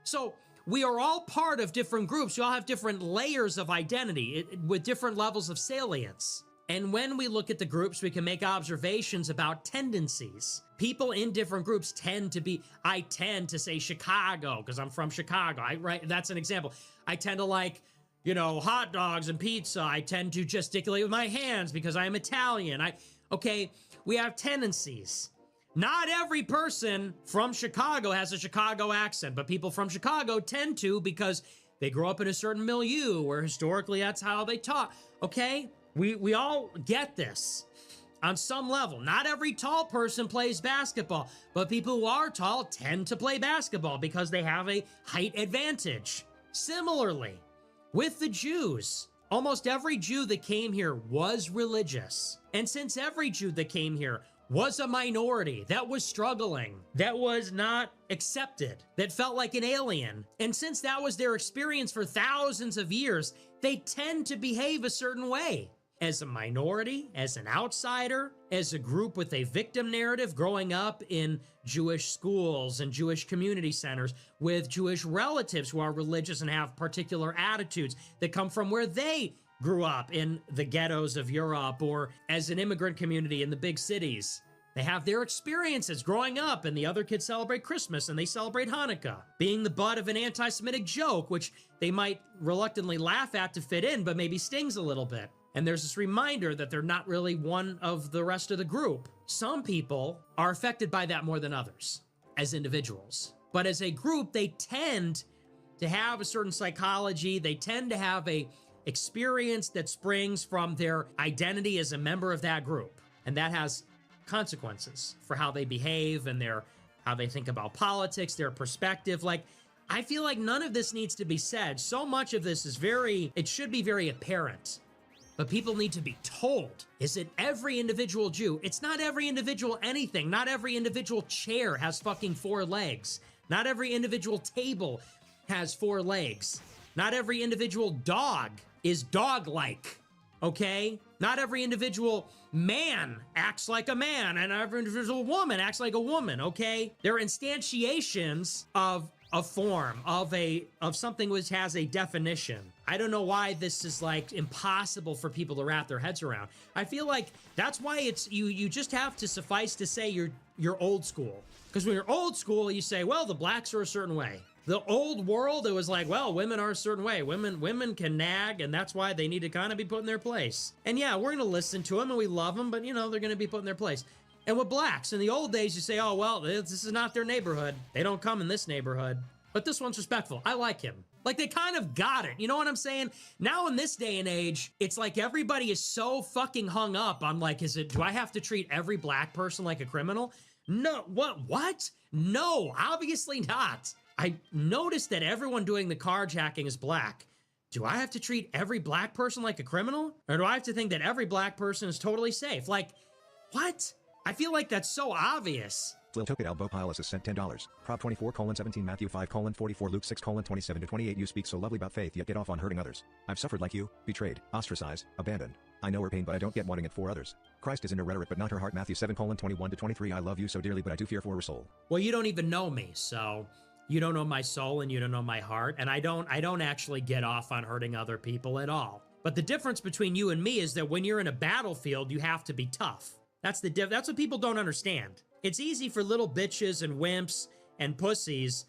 So we are all part of different groups. We all have different layers of identity with different levels of salience. And when we look at the groups, we can make observations about tendencies. People in different groups tend to be, I tend to say Chicago because I'm from Chicago. Right? That's an example. I tend to like, you know, hot dogs and pizza. I tend to gesticulate with my hands because I'm Italian. Okay, we have tendencies. Not every person from Chicago has a Chicago accent, but people from Chicago tend to because they grow up in a certain milieu where historically that's how they talk. Okay? We all get this on some level. Not every tall person plays basketball, but people who are tall tend to play basketball because they have a height advantage. Similarly, with the Jews, almost every Jew that came here was religious. And since every Jew that came here was a minority that was struggling, that was not accepted, that felt like an alien, and since that was their experience for thousands of years, they tend to behave a certain way. As a minority, as an outsider, as a group with a victim narrative growing up in Jewish schools and Jewish community centers with Jewish relatives who are religious and have particular attitudes that come from where they grew up in the ghettos of Europe or as an immigrant community in the big cities. They have their experiences growing up, and the other kids celebrate Christmas and they celebrate Hanukkah, being the butt of an anti-Semitic joke, which they might reluctantly laugh at to fit in, but maybe stings a little bit. And there's this reminder that they're not really one of the rest of the group. Some people are affected by that more than others as individuals. But as a group, they tend to have a certain psychology. They tend to have a experience that springs from their identity as a member of that group. And that has consequences for how they behave and how they think about politics, their perspective. Like, I feel like none of this needs to be said. So much of this is it should be very apparent. But people need to be told, is it every individual Jew? It's not every individual anything. Not every individual chair has fucking 4 legs. Not every individual table has 4 legs. Not every individual dog is dog-like, okay? Not every individual man acts like a man, and every individual woman acts like a woman, okay? They're instantiations of a form, of something which has a definition. I don't know why this is like impossible for people to wrap their heads around. I feel like that's why it's you just have to suffice to say you're old school. Because when you're old school, you say, well, the blacks are a certain way. The old world, it was like, well, women are a certain way. Women can nag, and that's why they need to kind of be put in their place. And yeah, we're going to listen to them, and we love them, but, you know, they're going to be put in their place. And with blacks, in the old days, you say, oh, well, this is not their neighborhood. They don't come in this neighborhood. But this one's respectful. I like him. Like, they kind of got it. You know what I'm saying? Now, in this day and age, it's like everybody is so fucking hung up on, like, do I have to treat every black person like a criminal? No. What? No, obviously not. I noticed that everyone doing the carjacking is black. Do I have to treat every black person like a criminal? Or do I have to think that every black person is totally safe? Like, what? I feel like that's so obvious. Lil Tokit Albo Pilas has sent $10. Prop 24:17 Matthew 5:44 Luke 6:27-28 You speak so lovely about faith yet get off on hurting others. I've suffered like you, betrayed, ostracized, abandoned. I know her pain but I don't get wanting it for others. Christ is in her rhetoric but not her heart Matthew 7:21-23 I love you so dearly but I do fear for her soul. Well, you don't even know me, so you don't know my soul and you don't know my heart, and I don't actually get off on hurting other people at all. But the difference between you and me is that when you're in a battlefield, you have to be tough. That's what people don't understand. It's easy for little bitches and wimps and pussies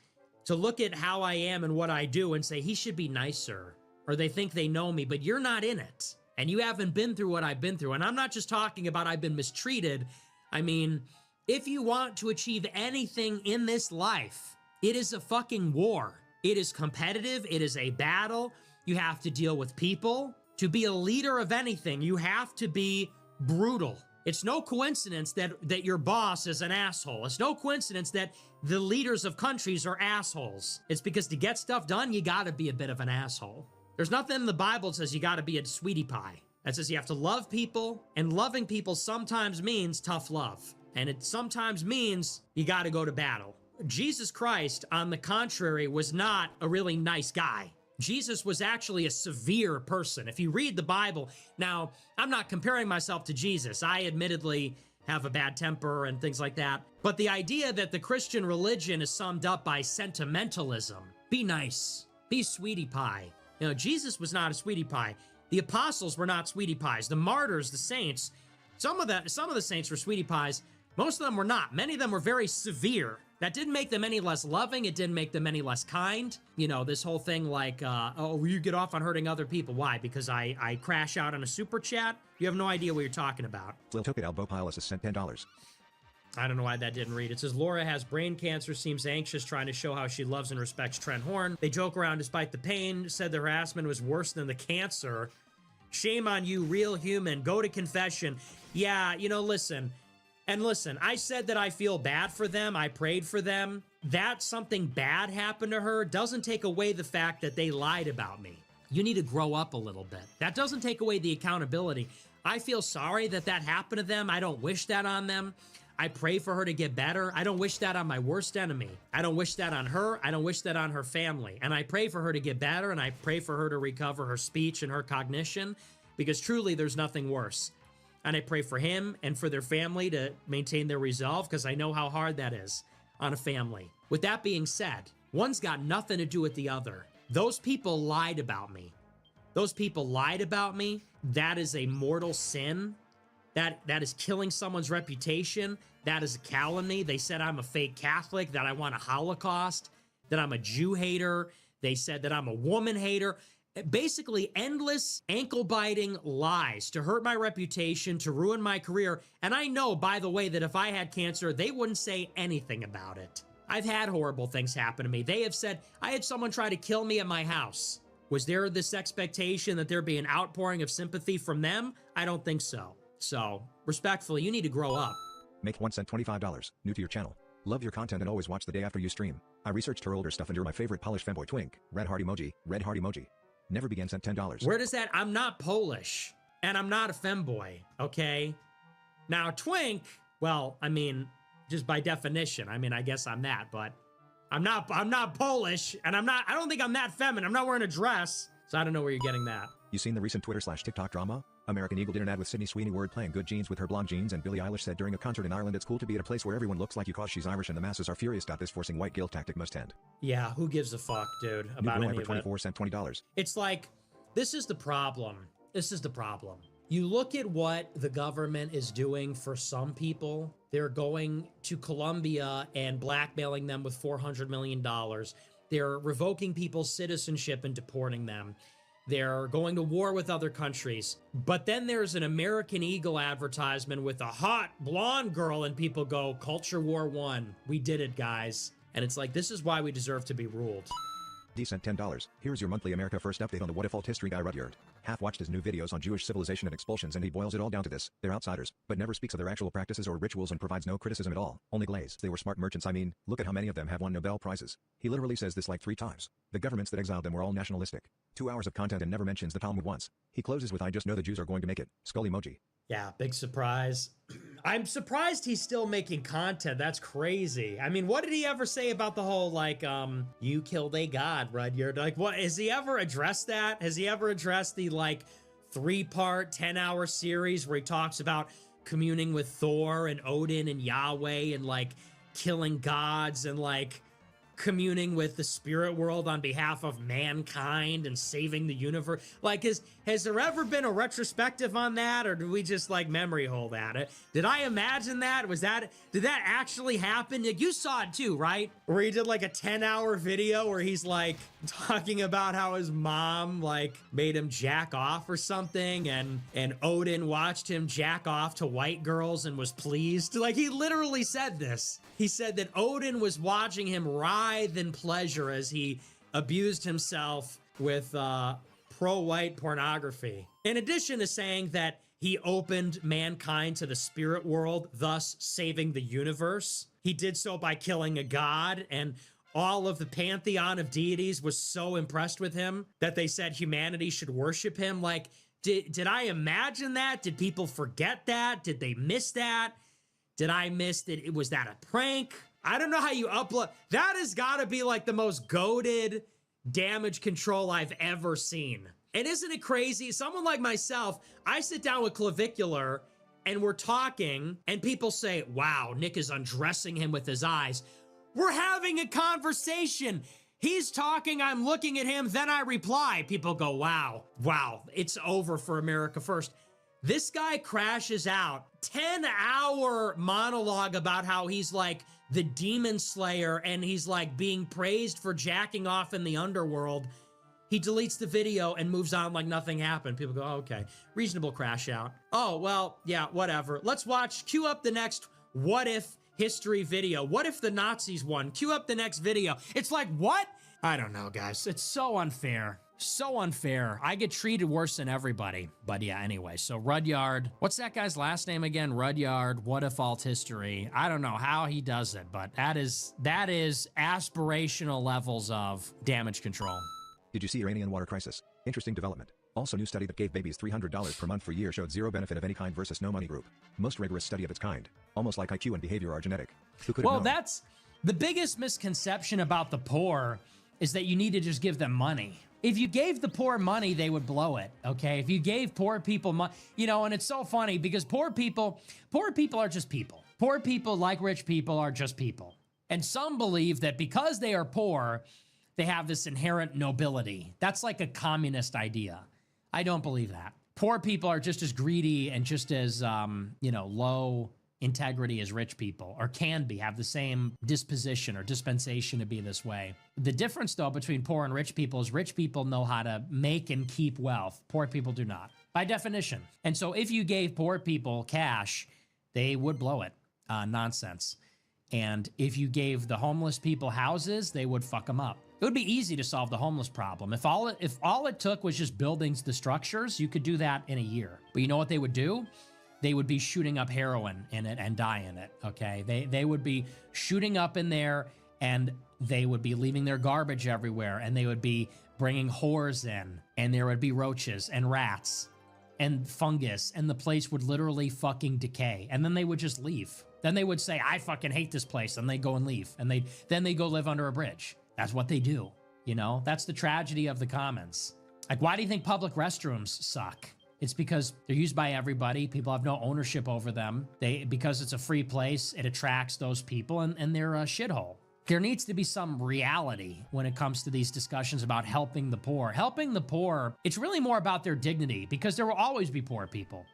to look at how I am and what I do and say, he should be nicer, or they think they know me, but you're not in it. And you haven't been through what I've been through. And I'm not just talking about I've been mistreated. I mean, if you want to achieve anything in this life, it is a fucking war. It is competitive. It is a battle. You have to deal with people. To be a leader of anything, you have to be brutal. It's no coincidence that your boss is an asshole. It's no coincidence that the leaders of countries are assholes. It's because to get stuff done, you gotta be a bit of an asshole. There's nothing in the Bible that says you gotta be a sweetie pie. That says you have to love people, and loving people sometimes means tough love. And it sometimes means you gotta go to battle. Jesus Christ, on the contrary, was not a really nice guy. Jesus was actually a severe person. If you read the Bible, now, I'm not comparing myself to Jesus. I admittedly have a bad temper and things like that. But the idea that the Christian religion is summed up by sentimentalism, be nice, be sweetie pie. You know, Jesus was not a sweetie pie. The apostles were not sweetie pies. The martyrs, the saints, some of the saints were sweetie pies. Most of them were not. Many of them were very severe. That didn't make them any less loving. It didn't make them any less kind. You know, this whole thing like, oh, you get off on hurting other people. Why? Because I crash out on a super chat? You have no idea what you're talking about. Lil Toket Albopilus has sent $10. I don't know why that didn't read. It says, Laura has brain cancer, seems anxious, trying to show how she loves and respects Trent Horn. They joke around despite the pain, said the harassment was worse than the cancer. Shame on you, real human. Go to confession. Yeah, you know, listen. And listen, I said that I feel bad for them. I prayed for them. That something bad happened to her doesn't take away the fact that they lied about me. You need to grow up a little bit. That doesn't take away the accountability. I feel sorry that that happened to them. I don't wish that on them. I pray for her to get better. I don't wish that on my worst enemy. I don't wish that on her. I don't wish that on her family. And I pray for her to get better, and I pray for her to recover her speech and her cognition, because truly there's nothing worse. And I pray for him and for their family to maintain their resolve, because I know how hard that is on a family. With that being said, one's got nothing to do with the other. Those people lied about me. Those people lied about me. That is a mortal sin. That is killing someone's reputation. That is a calumny. They said I'm a fake Catholic, that I want a Holocaust, that I'm a Jew hater. They said that I'm a woman hater. Basically, endless, ankle-biting lies to hurt my reputation, to ruin my career. And I know, by the way, that if I had cancer, they wouldn't say anything about it. I've had horrible things happen to me. They have said, I had someone try to kill me at my house. Was there this expectation that there'd be an outpouring of sympathy from them? I don't think so. So, respectfully, you need to grow up. Make 1 cent $25. New to your channel. Love your content and always watch the day after you stream. I researched her older stuff and you're my favorite Polish femboy twink. Red heart emoji. Red heart emoji. Never began sent $10. Where does that? I'm not Polish. And I'm not a femboy. Okay? Now, twink, well, I mean, just by definition, I mean, I guess I'm that, but I'm not Polish, and I don't think I'm that feminine. I'm not wearing a dress, so I don't know where you're getting that. You seen the recent Twitter/TikTok drama? American Eagle did an ad with Sydney Sweeney Ward playing Good Jeans with her blonde jeans, and Billie Eilish said during a concert in Ireland it's cool to be at a place where everyone looks like you cause she's Irish and the masses are furious. This forcing white guilt tactic must end. Yeah, who gives a fuck, dude, about New any for of 24 it? cent $20. It's like, this is the problem. This is the problem. You look at what the government is doing for some people. They're going to Colombia and blackmailing them with $400 million. They're revoking people's citizenship and deporting them. They're going to war with other countries. But then there's an American Eagle advertisement with a hot blonde girl, and people go, Culture War 1. We did it, guys. And it's like, this is why we deserve to be ruled. D sent $10. Here's your monthly America First update on the What If Alt history guy Rudyard. Half watched his new videos on Jewish civilization and expulsions, and he boils it all down to this: they're outsiders, but never speaks of their actual practices or rituals and provides no criticism at all. Only glaze. They were smart merchants. I mean, look at how many of them have won Nobel Prizes. He literally says this like 3 times. The governments that exiled them were all nationalistic. 2 hours of content and never mentions the Talmud once. He closes with, I just know the Jews are going to make it. Skull emoji. Yeah, big surprise. I'm surprised he's still making content. That's crazy. I mean, what did he ever say about the whole, like, you killed a god, Rudyard? Like, what, has he ever addressed that? Has he ever addressed the, like, 3-part, 10-hour series where he talks about communing with Thor and Odin and Yahweh and, like, killing gods and, like, communing with the spirit world on behalf of mankind and saving the universe? Like, has there ever been a retrospective on that, or do we just like memory hold that? Did I imagine that? Did that actually happen? Like, you saw it too, right? Where he did like a 10-hour video where he's like talking about how his mom like made him jack off or something, and Odin watched him jack off to white girls and was pleased. Like, he literally said this. He said that Odin was watching him writhe in pleasure as he abused himself with pro-white pornography. In addition to saying that he opened mankind to the spirit world, thus saving the universe, he did so by killing a god, and all of the pantheon of deities was so impressed with him that they said humanity should worship him. Like, did I imagine that? Did people forget that? Did they miss that? Did I miss that? Was that a prank? I don't know how you upload. That has got to be like the most goated damage control I've ever seen. And isn't it crazy? Someone like myself, I sit down with Clavicular and we're talking and people say, wow, Nick is undressing him with his eyes. We're having a conversation. He's talking, I'm looking at him, then I reply. People go, wow, it's over for America First. This guy crashes out. 10-hour monologue about how he's like the demon slayer and he's like being praised for jacking off in the underworld. He deletes the video and moves on like nothing happened. People go, oh, okay, reasonable crash out. Oh, well, yeah, whatever. Let's cue up the next what if history video. What if the Nazis won? Cue up the next video. It's like, what? I don't know, guys. It's so unfair. So unfair. I get treated worse than everybody. But yeah, anyway, so Rudyard. What's that guy's last name again? Rudyard. What if alt history? I don't know how he does it, but that is aspirational levels of damage control. Did you see Iranian water crisis? Interesting development. Also, new study that gave babies $300 per month for year showed zero benefit of any kind versus no money group. Most rigorous study of its kind. Almost like IQ and behavior are genetic. Who could have known? That's the biggest misconception about the poor is that you need to just give them money. If you gave the poor money, they would blow it, okay? If you gave poor people money, and it's so funny because poor people are just people. Poor people, like rich people, are just people. And some believe that because they are poor, they have this inherent nobility. That's like a communist idea. I don't believe that. Poor people are just as greedy and just as, low integrity as rich people, or can be, have the same disposition or dispensation to be this way. The difference, though, between poor and rich people is rich people know how to make and keep wealth. Poor people do not, by definition. And so if you gave poor people cash, they would blow it. Nonsense. And if you gave the homeless people houses, they would fuck them up. It would be easy to solve the homeless problem. If all it took was just building the structures, you could do that in a year. But you know what they would do? They would be shooting up heroin in it and die in it, okay? They would be shooting up in there, and they would be leaving their garbage everywhere, and they would be bringing whores in, and there would be roaches and rats and fungus, and the place would literally fucking decay. And then they would just leave. Then they would say, I fucking hate this place, and they go and leave. And then they go live under a bridge. That's what they do, That's the tragedy of the commons. Like, why do you think public restrooms suck? It's because they're used by everybody. People have no ownership over them. Because it's a free place, it attracts those people, and they're a shithole. There needs to be some reality when it comes to these discussions about helping the poor. Helping the poor, it's really more about their dignity, because there will always be poor people.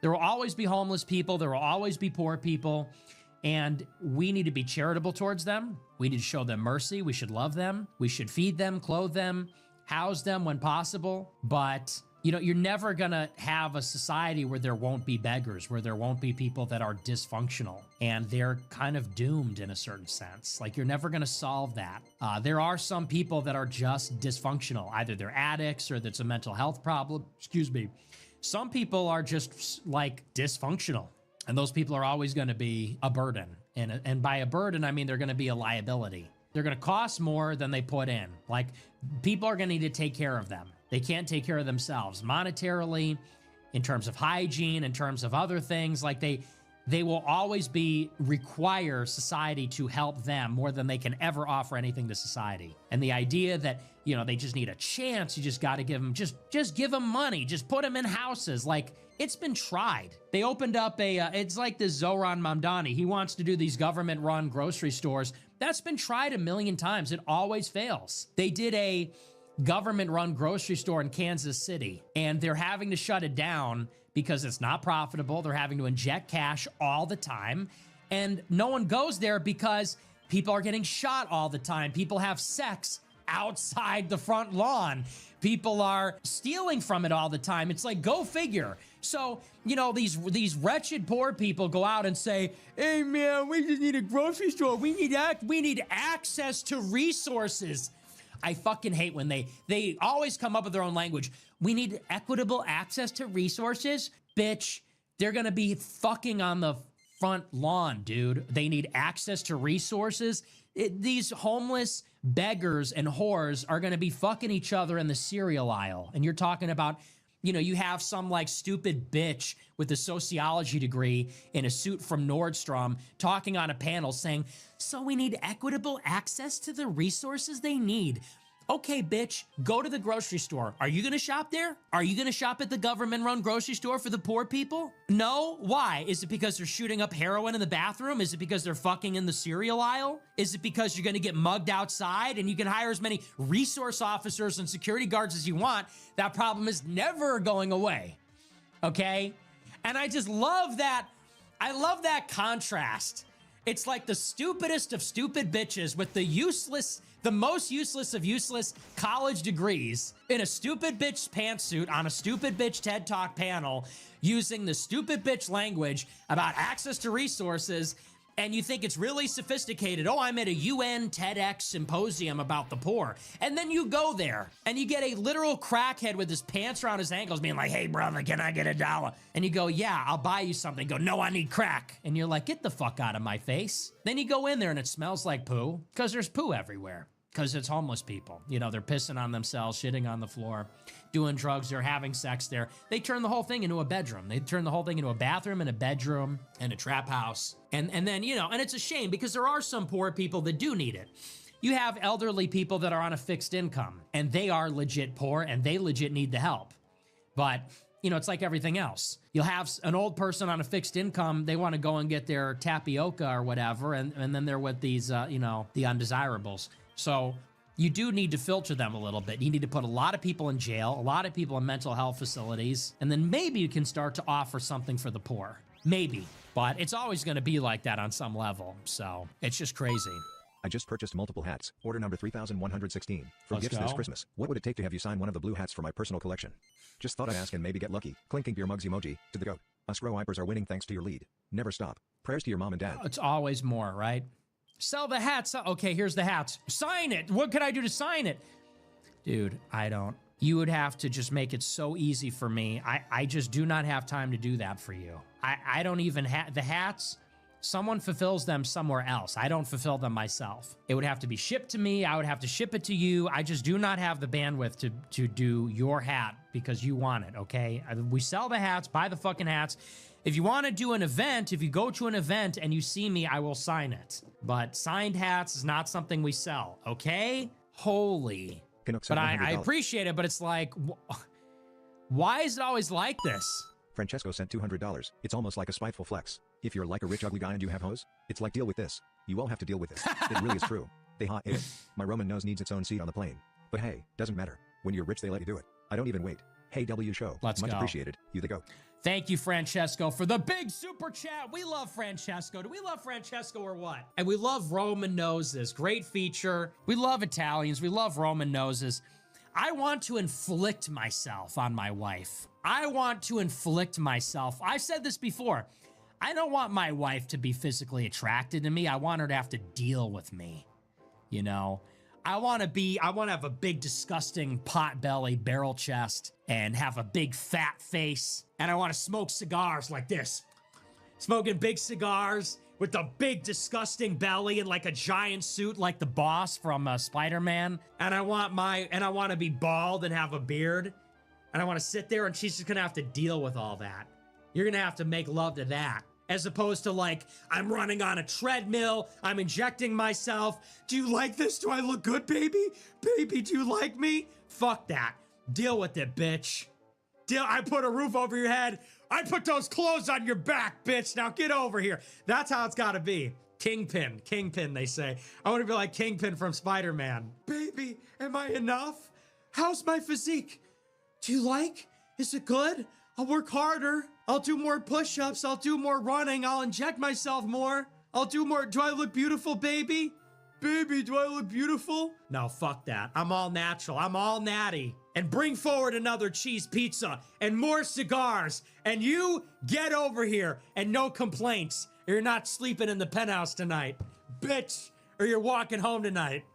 There will always be homeless people. There will always be poor people. And we need to be charitable towards them. We need to show them mercy. We should love them. We should feed them, clothe them, house them when possible. But you're never going to have a society where there won't be beggars, where there won't be people that are dysfunctional, and they're kind of doomed in a certain sense. Like, you're never going to solve that. There are some people that are just dysfunctional. Either they're addicts or that's a mental health problem. Some people are just like dysfunctional, and those people are always going to be a burden. And by a burden, I mean they're going to be a liability. They're going to cost more than they put in. Like, people are going to need to take care of them. They can't take care of themselves monetarily, in terms of hygiene, in terms of other things. Like, they will always require society to help them more than they can ever offer anything to society. And the idea that, they just need a chance, you just got to give them, just give them money, just put them in houses. Like, it's been tried. They opened up it's like this Zohran Mamdani. He wants to do these government-run grocery stores. That's been tried a million times. It always fails. They did a government-run grocery store in Kansas City, and they're having to shut it down because it's not profitable. They're having to inject cash all the time, and no one goes there because people are getting shot all the time. People have sex outside the front lawn. People are stealing from it all the time. It's like, go figure. So, these wretched poor people go out and say, hey man, we just need a grocery store. We need access to resources. I fucking hate when they always come up with their own language. We need equitable access to resources. Bitch, they're going to be fucking on the front lawn, dude. They need access to resources. These homeless beggars and whores are going to be fucking each other in the cereal aisle. And you're talking about, you have some like stupid bitch with a sociology degree in a suit from Nordstrom talking on a panel saying, so we need equitable access to the resources they need. Okay, bitch, go to the grocery store. Are you going to shop there? Are you going to shop at the government-run grocery store for the poor people? No? Why? Is it because they're shooting up heroin in the bathroom? Is it because they're fucking in the cereal aisle? Is it because you're going to get mugged outside and you can hire as many resource officers and security guards as you want? That problem is never going away. Okay? And I just love that. I love that contrast. It's like the stupidest of stupid bitches with the most useless of useless college degrees in a stupid bitch pantsuit on a stupid bitch TED Talk panel using the stupid bitch language about access to resources. And you think it's really sophisticated. Oh, I'm at a UN TEDx symposium about the poor. And then you go there and you get a literal crackhead with his pants around his ankles being like, hey, brother, can I get $1? And you go, yeah, I'll buy you something. Go, no, I need crack. And you're like, get the fuck out of my face. Then you go in there and it smells like poo because there's poo everywhere. Because it's homeless people. You know, they're pissing on themselves, shitting on the floor, doing drugs, they're having sex there. They turn the whole thing into a bedroom. They turn the whole thing into a bathroom and a bedroom and a trap house. And then, you know, and it's a shame because there are some poor people that do need it. You have elderly people that are on a fixed income and they are legit poor and they legit need the help. But, you know, it's like everything else. You'll have an old person on a fixed income, they want to go and get their tapioca or whatever, and then they're with these, you know, the undesirables. So you do need to filter them a little bit. You need to put a lot of people in jail, a lot of people in mental health facilities, and then maybe you can start to offer something for the poor. Maybe. But it's always going to be like that on some level. So it's just crazy. I just purchased multiple hats. Order number 3116. For Let's gifts this go. Christmas. What would it take to have you sign one of the blue hats for my personal collection? Just thought I'd ask and maybe get lucky. Clinking beer mugs emoji. To the goat. Us grow wipers are winning thanks to your lead. Never stop. Prayers to your mom and dad. It's always more, right? Sell the hats. Okay, here's the hats. Sign it. What can I do to sign it? Dude, I don't. You would have to just make it so easy for me. I just do not have time to do that for you. I don't even have the hats. Someone fulfills them somewhere else. I don't fulfill them myself. It would have to be shipped to me. I would have to ship it to you. I just do not have the bandwidth to do your hat because you want it, okay? We sell the hats, buy the fucking hats. If you want to do an event, if you go to an event and you see me, I will sign it. But signed hats is not something we sell, okay? Holy. But I appreciate it, but it's like, why is it always like this? Francesco sent $200. It's almost like a spiteful flex. If you're like a rich ugly guy and you have hoes, it's like deal with this. You all have to deal with it. It really is true. They hot it. My Roman nose needs its own seat on the plane. But hey, doesn't matter. When you're rich, they let you do it. I don't even wait. Hey, W show. Let's Much go. appreciated. You the goat. Thank you, Francesco, for the big super chat. We love Francesco. Do we love Francesco or what? And we love Roman noses. Great feature. We love Italians. We love Roman noses. I want to inflict myself on my wife. I want to inflict myself. I've said this before. I don't want my wife to be physically attracted to me. I want her to have to deal with me. You know? I want to have a big, disgusting pot belly, barrel chest, and have a big fat face. And I want to smoke cigars like this. Smoking big cigars with a big, disgusting belly and like a giant suit like the boss from Spider-Man. And I want to be bald and have a beard. And I want to sit there and she's just going to have to deal with all that. You're going to have to make love to that. As opposed to like, I'm running on a treadmill, I'm injecting myself. Do you like this? Do I look good, baby? Baby, do you like me? Fuck that. Deal with it, bitch. I put a roof over your head. I put those clothes on your back, bitch. Now get over here. That's how it's gotta be. Kingpin, they say. I want to be like Kingpin from Spider-Man. Baby, am I enough? How's my physique? Do you like? Is it good? I'll work harder. I'll do more push-ups. I'll do more running. I'll inject myself more. I'll do more. Do I look beautiful, baby? Baby, do I look beautiful? No, fuck that. I'm all natural. I'm all natty. And bring forward another cheese pizza and more cigars. And you get over here and no complaints. Or you're not sleeping in the penthouse tonight. Bitch. Or you're walking home tonight.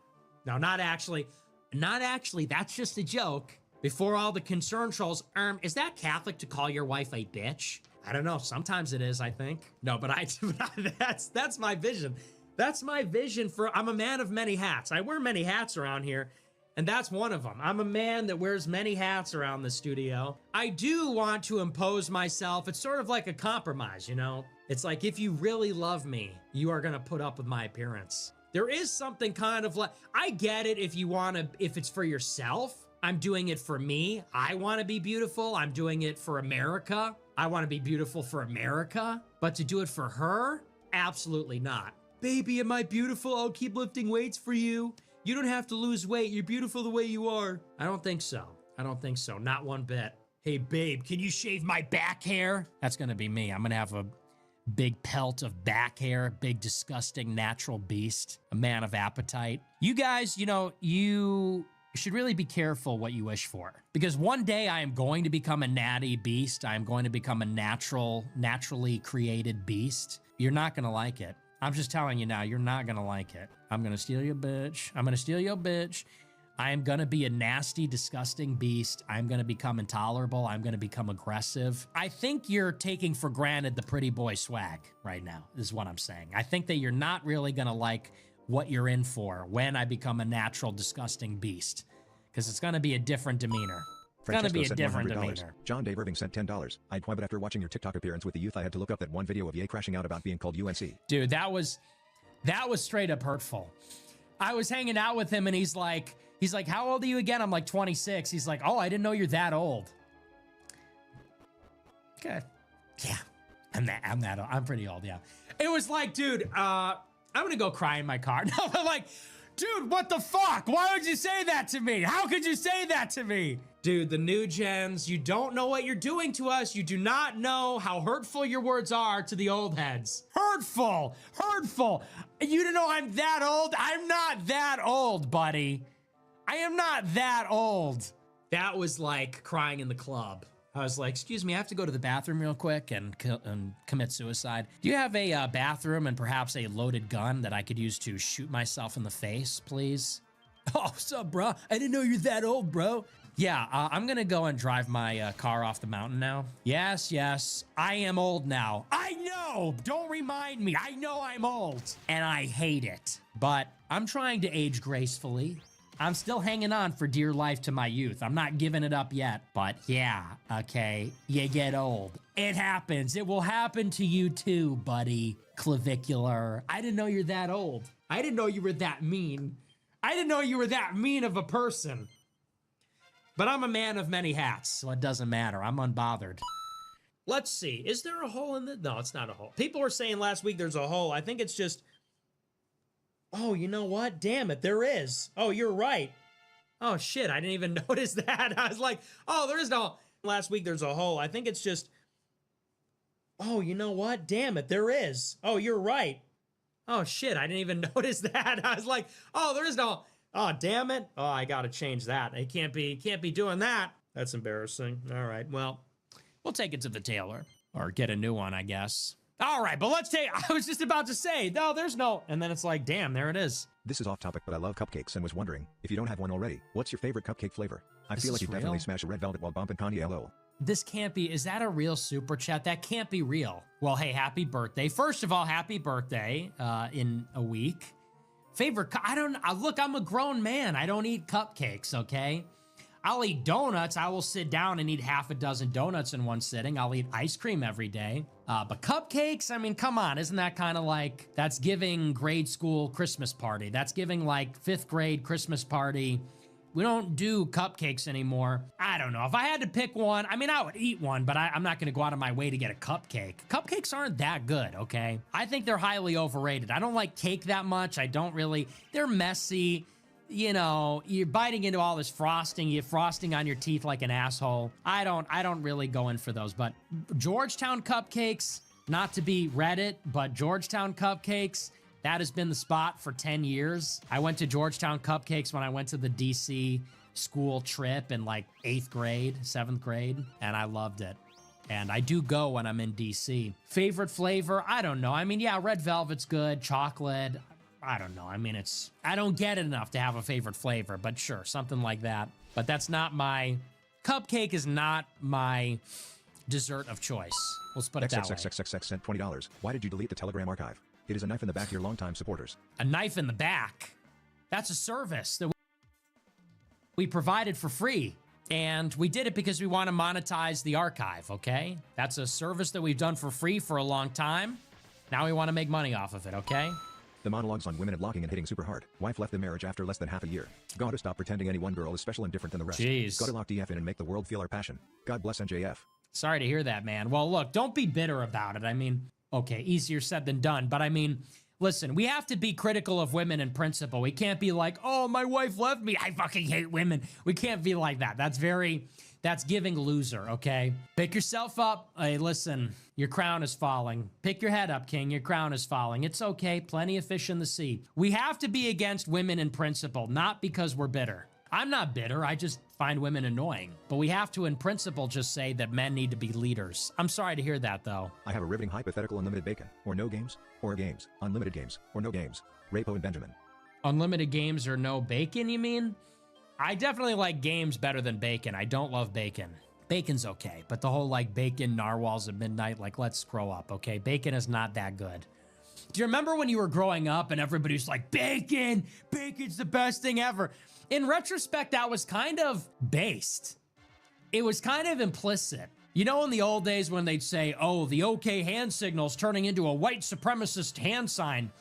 No, not actually. Not actually. That's just a joke. Before all the concern trolls, is that Catholic to call your wife a bitch? I don't know. Sometimes it is, I think. No, but that's my vision. That's my vision I'm a man of many hats. I wear many hats around here, and that's one of them. I'm a man that wears many hats around the studio. I do want to impose myself. It's sort of like a compromise, you know? It's like, if you really love me, you are going to put up with my appearance. There is something kind of like, I get it if you want to, if it's for yourself. I'm doing it for me. I want to be beautiful. I'm doing it for America. I want to be beautiful for America. But to do it for her, absolutely not. Baby, am I beautiful? I'll keep lifting weights for you. You don't have to lose weight. You're beautiful the way you are. I don't think so. I don't think so. Not one bit. Hey, babe, can you shave my back hair? That's going to be me. I'm going to have a big pelt of back hair, big, disgusting, natural beast, a man of appetite. You guys, you know, you should really be careful what you wish for, because one day I am going to become a natty beast. I am going to become a naturally created beast. You're not going to like it. I'm just telling you now, you're not going to like it. I'm going to steal your bitch. I'm going to steal your bitch. I am going to be a nasty, disgusting beast. I'm going to become intolerable. I'm going to become aggressive. I think you're taking for granted the pretty boy swag right now, is what I'm saying. I think that you're not really going to like what you're in for when I become a natural, disgusting beast, because it's going to be a different demeanor. It's going to be a different demeanor. John Dave Irving sent $10. I'd but after watching your TikTok appearance with the youth, I had to look up that one video of Ye crashing out about being called UNC. Dude, that was straight up hurtful. I was hanging out with him and he's like, how old are you again? I'm like 26. He's like, oh, I didn't know you're that old. Okay. Yeah, I'm pretty old, yeah. It was like, dude, I'm gonna go cry in my car. No, I'm like, dude, what the fuck? Why would you say that to me? How could you say that to me? Dude, the new gens, you don't know what you're doing to us. You do not know how hurtful your words are to the old heads. Hurtful, hurtful. You don't know I'm that old? I'm not that old, buddy. I am not that old. That was like crying in the club. I was like, excuse me, I have to go to the bathroom real quick and commit suicide. Do you have a bathroom and perhaps a loaded gun that I could use to shoot myself in the face, please? Oh, what's up, bro? I didn't know you're that old, bro. Yeah, I'm gonna go and drive my car off the mountain now. Yes, I am old now. I know, don't remind me. I know I'm old and I hate it, but I'm trying to age gracefully. I'm still hanging on for dear life to my youth. I'm not giving it up yet, but yeah, okay, you get old. It happens. It will happen to you too, buddy. Clavicular. I didn't know you're that old. I didn't know you were that mean. I didn't know you were that mean of a person. But I'm a man of many hats, so it doesn't matter. I'm unbothered. Let's see. Is there a hole in the... No, it's not a hole. People were saying last week there's a hole. I think it's just... Oh, you know what? Damn it, there is. Oh, you're right. Oh, shit, I didn't even notice that. I was like, oh, there is no... Last week there's a hole. I think it's just... Oh, you know what? Damn it, there is. Oh, you're right. Oh, shit, I didn't even notice that. I was like, oh, there is no... Oh, damn it. Oh, I gotta change that. I can't be doing that. That's embarrassing. All right, well, we'll take it to the tailor. Or get a new one, I guess. All right, but let's take... I was just about to say, no, there's no... And then it's like, damn, there it is. This is off topic, but I love cupcakes and was wondering, if you don't have one already, what's your favorite cupcake flavor? I feel like you definitely smash a red velvet while bumping Kanye LOL. This can't be... Is that a real super chat? That can't be real. Well, hey, happy birthday. First of all, happy birthday in a week. Favorite... Look, I'm a grown man. I don't eat cupcakes, okay? I'll eat donuts. I will sit down and eat half a dozen donuts in one sitting. I'll eat ice cream every day. But cupcakes, I mean, come on. Isn't that kind of like... That's giving grade school Christmas party. That's giving like 5th grade Christmas party. We don't do cupcakes anymore. I don't know. If I had to pick one, I mean, I would eat one, but I'm not going to go out of my way to get a cupcake. Cupcakes aren't that good, okay? I think they're highly overrated. I don't like cake that much. I don't really. They're messy. You know, you're biting into all this frosting. You're frosting on your teeth like an asshole. I don't really go in for those. But Georgetown cupcakes, not to be Reddit, but Georgetown cupcakes, that has been the spot for 10 years. I went to Georgetown Cupcakes when I went to the DC school trip in like 8th grade, 7th grade, and I loved it. And I do go when I'm in DC. Favorite flavor? I don't know. I mean, yeah, red velvet's good. Chocolate, I don't know. I mean, I don't get it enough to have a favorite flavor, but sure, something like that. But that's not my... Cupcake is not my dessert of choice. Let's put it that way. XXXXX sent $20. Why did you delete the Telegram archive? It is a knife in the back to your longtime supporters. A knife in the back? That's a service that we provided for free. And we did it because we want to monetize the archive, okay? That's a service that we've done for free for a long time. Now we want to make money off of it, okay? The monologues on women and blocking and hitting super hard. Wife left the marriage after less than half a year. Gotta stop pretending any one girl is special and different than the rest. Jeez. Gotta lock DF in and make the world feel our passion. God bless NJF. Sorry to hear that, man. Well, look, don't be bitter about it. I mean, okay, easier said than done. But I mean, listen, we have to be critical of women in principle. We can't be like, oh, my wife left me. I fucking hate women. We can't be like that. That's giving loser, okay? Pick yourself up. Hey, listen, your crown is falling. Pick your head up, King. Your crown is falling. It's okay. Plenty of fish in the sea. We have to be against women in principle, not because we're bitter. I'm not bitter. I just find women annoying. But we have to, in principle, just say that men need to be leaders. I'm sorry to hear that, though. I have a riveting hypothetical: unlimited bacon, or no games, or games, unlimited games, or no games. Rapo and Benjamin. Unlimited games or no bacon, you mean? I definitely like games better than bacon. I don't love bacon. Bacon's okay, but the whole like bacon narwhals at midnight, like let's grow up, okay? Bacon is not that good. Do you remember when you were growing up and everybody's like, bacon, bacon's the best thing ever? In retrospect, that was kind of based. It was kind of implicit. You know, in the old days when they'd say, oh, the OK hand signal's turning into a white supremacist hand sign.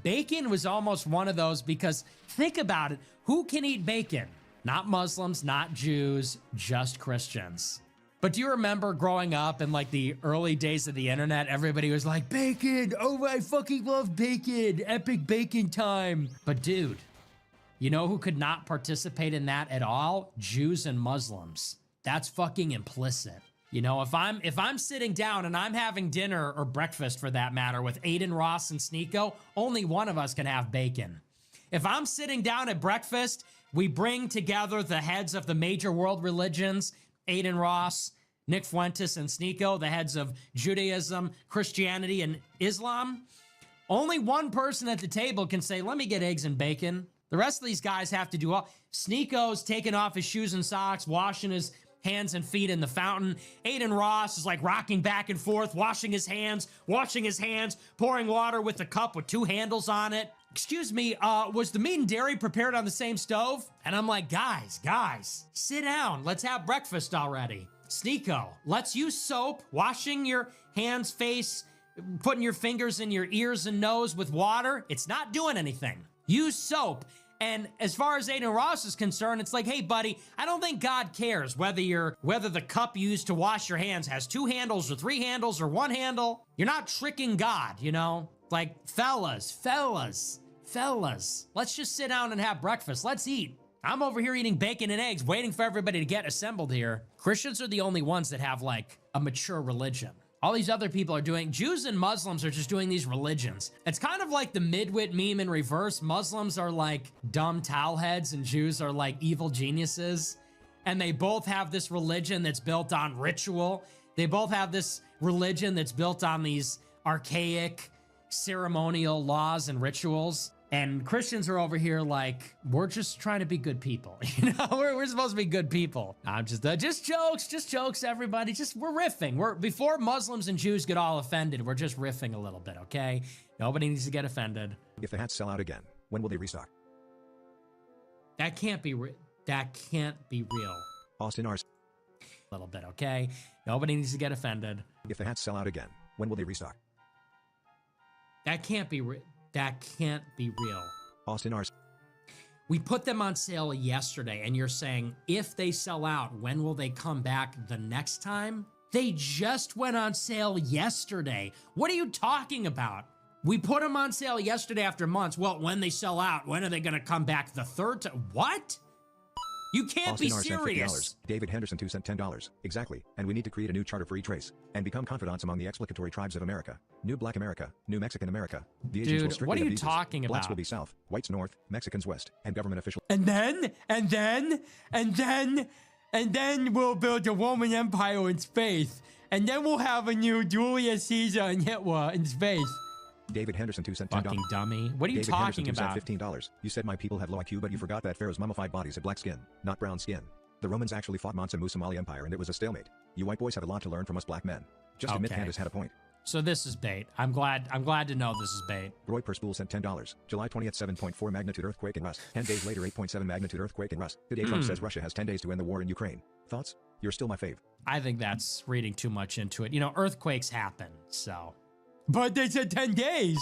Bacon was almost one of those because think about it. Who can eat bacon? Not Muslims, not Jews, just Christians. But do you remember growing up in like the early days of the internet, everybody was like, bacon, oh, I fucking love bacon, epic bacon time. But dude, you know who could not participate in that at all? Jews and Muslims. That's fucking implicit. You know, if I'm sitting down and I'm having dinner or breakfast for that matter with Aiden Ross and Sneeko, only one of us can have bacon. If I'm sitting down at breakfast, we bring together the heads of the major world religions, Aiden Ross, Nick Fuentes, and Sneeko, the heads of Judaism, Christianity, and Islam. Only one person at the table can say, let me get eggs and bacon. The rest of these guys have to do all. Sneeko's taking off his shoes and socks, washing his hands and feet in the fountain. Aiden Ross is like rocking back and forth, washing his hands, pouring water with a cup with two handles on it. Excuse me, was the meat and dairy prepared on the same stove? And I'm like, guys, sit down. Let's have breakfast already. Sneeko, let's use soap, washing your hands, face, putting your fingers in your ears and nose with water. It's not doing anything. Use soap. And as far as Aiden Ross is concerned, it's like, hey, buddy, I don't think God cares whether the cup used to wash your hands has two handles or three handles or one handle. You're not tricking God, you know? Like, fellas, let's just sit down and have breakfast. Let's eat. I'm over here eating bacon and eggs, waiting for everybody to get assembled here. Christians are the only ones that have like a mature religion. All these other people are doing, Jews and Muslims are just doing these religions. It's kind of like the midwit meme in reverse. Muslims are like dumb towel heads and Jews are like evil geniuses. And they both have this religion that's built on ritual. They both have this religion that's built on these archaic ceremonial laws and rituals. And Christians are over here like, we're just trying to be good people. You know, we're supposed to be good people. I'm just jokes, everybody. We're riffing. Before Muslims and Jews get all offended, we're just riffing a little bit, okay? Nobody needs to get offended. If the hats sell out again, when will they restock? That can't be real. Austin Ars. A little bit, okay? Nobody needs to get offended. If the hats sell out again, when will they restock? That can't be real. Austin Ars. We put them on sale yesterday, and you're saying, if they sell out, when will they come back the next time? They just went on sale yesterday. What are you talking about? We put them on sale yesterday after months. Well, when they sell out, when are they going to come back the third time? What? You can't Austin be R sent serious. $50. David Henderson 2 sent $10. Exactly. And we need to create a new charter for each race and become confidants among the explicatory tribes of America. New Black America, New Mexican America. The agents will Dude, strictly what are have you visas. talking about? Blacks will be south, whites north, Mexicans west, and government officials. And then we'll build a Roman Empire in space. And then we'll have a new Julius Caesar and Hitler in space. David Henderson 2 sent $10. Fucking dummy. What are you David talking Henderson 2 about? sent $15. You said my people have low IQ, but you forgot that Pharaoh's mummified bodies had black skin, not brown skin. The Romans actually fought Mansa Musa Mali Empire and it was a stalemate. You white boys have a lot to learn from us black men. Just admit Okay. Candace had a point. So this is bait. I'm glad to know this is bait. Roy Perspool sent $10. July 20th, 7.4 magnitude earthquake in Rus. 10 days later, 8.7 magnitude earthquake in Rus. Today, Trump says Russia has 10 days to end the war in Ukraine. Thoughts? You're still my fave. I think that's reading too much into it. You know, earthquakes happen, so. But they said 10 days.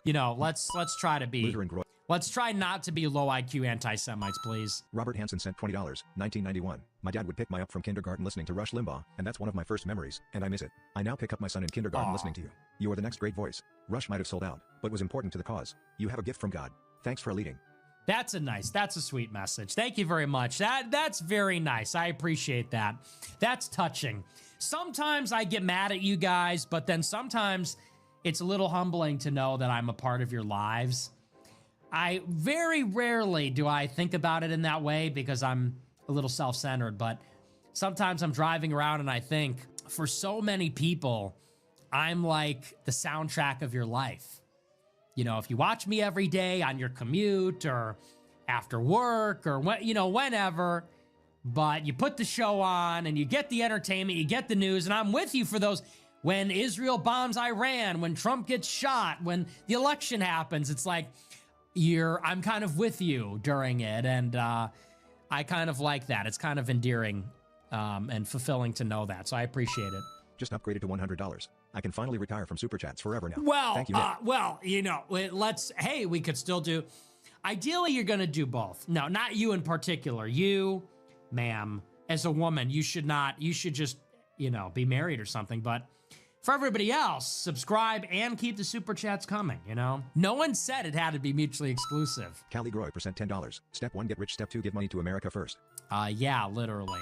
You know, let's try to be. Lutheran Groy. Let's try not to be low IQ anti-Semites, please. Robert Hansen sent $20, 1991. My dad would pick me up from kindergarten listening to Rush Limbaugh, and that's one of my first memories, and I miss it. I now pick up my son in kindergarten listening to you. You are the next great voice. Rush might have sold out, but was important to the cause. You have a gift from God. Thanks for leading. That's a sweet message. Thank you very much. That's very nice. I appreciate that. That's touching. Sometimes I get mad at you guys, but then sometimes it's a little humbling to know that I'm a part of your lives. I very rarely do I think about it in that way because I'm a little self-centered, but sometimes I'm driving around and I think for so many people, I'm like the soundtrack of your life. You know, if you watch me every day on your commute or after work or whenever, but you put the show on and you get the entertainment, you get the news, and I'm with you for those. When Israel bombs Iran, when Trump gets shot, when the election happens, it's like I'm kind of with you during it. And I kind of like that. It's kind of endearing and fulfilling to know that. So I appreciate it. Just upgraded to $100. I can finally retire from Super Chats forever now. Well, thank you, Nick. we could still do, ideally you're going to do both. No, not you in particular. You, ma'am, as a woman, you should just, be married or something. But for everybody else, subscribe and keep the Super Chats coming, No one said it had to be mutually exclusive. Callie Groy, $10. Step 1, get rich. Step 2, give money to America first. Yeah, literally.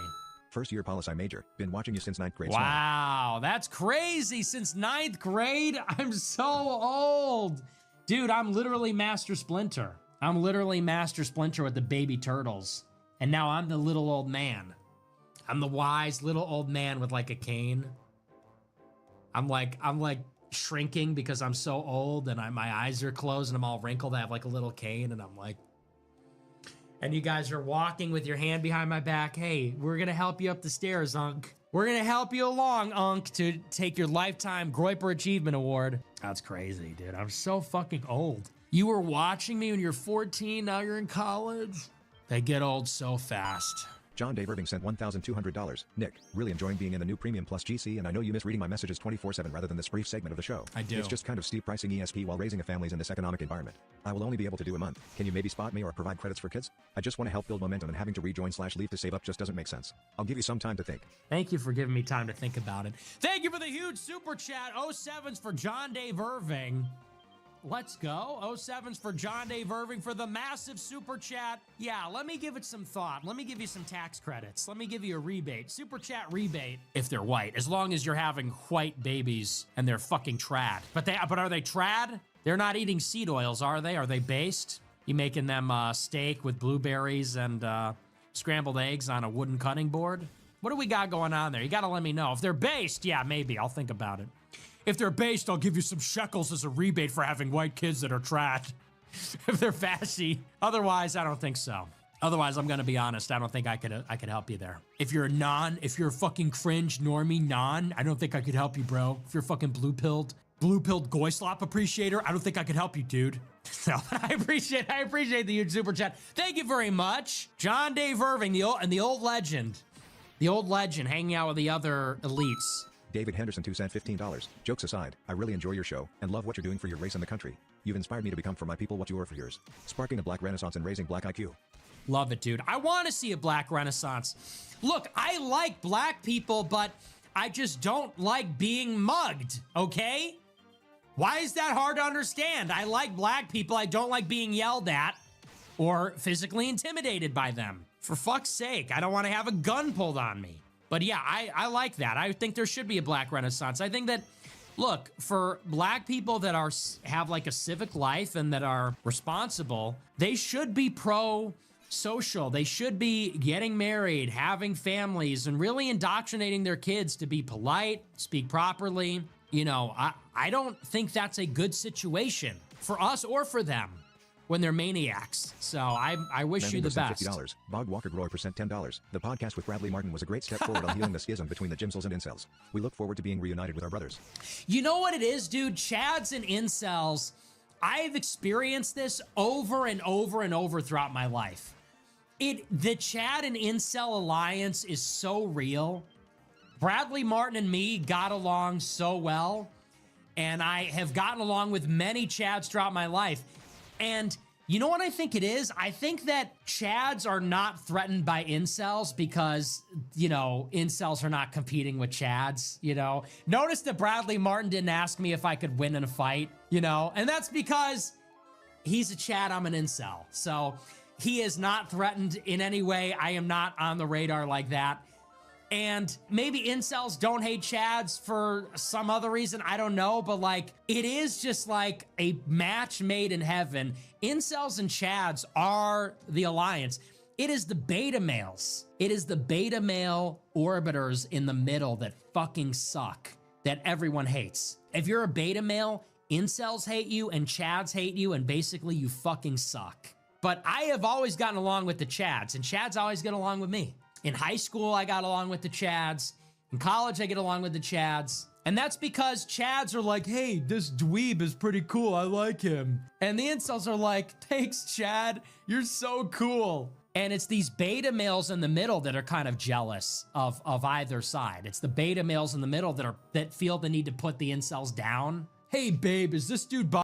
First year poli-sci major. Been watching you since 9th grade. Wow, that's crazy. Since 9th grade? I'm so old. Dude, I'm literally Master Splinter. I'm literally Master Splinter with the baby turtles. And now I'm the little old man. I'm the wise little old man with like a cane. I'm like shrinking because I'm so old and my eyes are closed and I'm all wrinkled. I have like a little cane and I'm like, and you guys are walking with your hand behind my back. Hey, we're going to help you up the stairs, Unc. We're going to help you along, Unc, to take your Lifetime Groiper Achievement Award. That's crazy, dude. I'm so fucking old. You were watching me when you're 14, now you're in college. They get old so fast. John Dave Irving sent $1,200. Nick, really enjoying being in the new Premium Plus GC, and I know you miss reading my messages 24/7 rather than this brief segment of the show. I do. It's just kind of steep pricing ESP while raising a family in this economic environment. I will only be able to do a month. Can you maybe spot me or provide credits for kids? I just want to help build momentum, and having to rejoin/leave to save up just doesn't make sense. I'll give you some time to think. Thank you for giving me time to think about it. Thank you for the huge super chat. 07s for John Dave Irving. Let's go. 07s for John Dave Irving for the massive super chat. Yeah, let me give it some thought. Let me give you some tax credits. Let me give you a rebate. Super chat rebate if they're white, as long as you're having white babies and they're fucking trad. But are they trad? They're not eating seed oils, are they? Are they based? You making them steak with blueberries and scrambled eggs on a wooden cutting board? What do we got going on there? You got to let me know. If they're based, yeah, maybe. I'll think about it. If they're based, I'll give you some shekels as a rebate for having white kids that are trad. If they're fashy. Otherwise, I don't think so. Otherwise, I'm gonna be honest. I don't think I could help you there. If you're a fucking cringe normie I don't think I could help you, bro. If you're fucking blue-pilled Goyslop appreciator, I don't think I could help you, dude. So I appreciate the huge super chat. Thank you very much, John Dave Irving, the old legend hanging out with the other elites. David Henderson, $15. Jokes aside, I really enjoy your show and love what you're doing for your race and the country. You've inspired me to become for my people what you are for yours. Sparking a black renaissance and raising black IQ. Love it, dude. I want to see a black renaissance. Look, I like black people, but I just don't like being mugged, okay? Why is that hard to understand? I like black people. I don't like being yelled at or physically intimidated by them. For fuck's sake, I don't want to have a gun pulled on me. But yeah, I like that. I think there should be a black renaissance. I think that, look, for black people that have like a civic life and that are responsible, they should be pro-social. They should be getting married, having families, and really indoctrinating their kids to be polite, speak properly. I don't think that's a good situation for us or for them when they're maniacs. So I wish you the best. $50. Bog Walker Groy, $10. The podcast with Bradley Martin was a great step forward on healing the schism between the Jimsels and Incels. We look forward to being reunited with our brothers. You know what it is, dude? Chads and Incels, I've experienced this over and over and over throughout my life. The Chad and Incel alliance is so real. Bradley Martin and me got along so well. And I have gotten along with many Chads throughout my life. And you know what I think it is? I think that Chads are not threatened by incels because, you know, incels are not competing with Chads, you know? Notice that Bradley Martin didn't ask me if I could win in a fight, you know? And that's because he's a Chad, I'm an incel. So he is not threatened in any way. I am not on the radar like that. And maybe incels don't hate Chads for some other reason. I don't know. But like, it is just like a match made in heaven. Incels and Chads are the alliance. It is the beta males. It is the beta male orbiters in the middle that fucking suck, that everyone hates. If you're a beta male, incels hate you and Chads hate you, and basically you fucking suck. But I have always gotten along with the Chads, and Chads always get along with me. In high school, I got along with the Chads. In college, I get along with the Chads. And that's because Chads are like, hey, this dweeb is pretty cool. I like him. And the incels are like, thanks, Chad. You're so cool. And it's these beta males in the middle that are kind of jealous of either side. It's the beta males in the middle that feel the need to put the incels down. Hey, babe, is this dude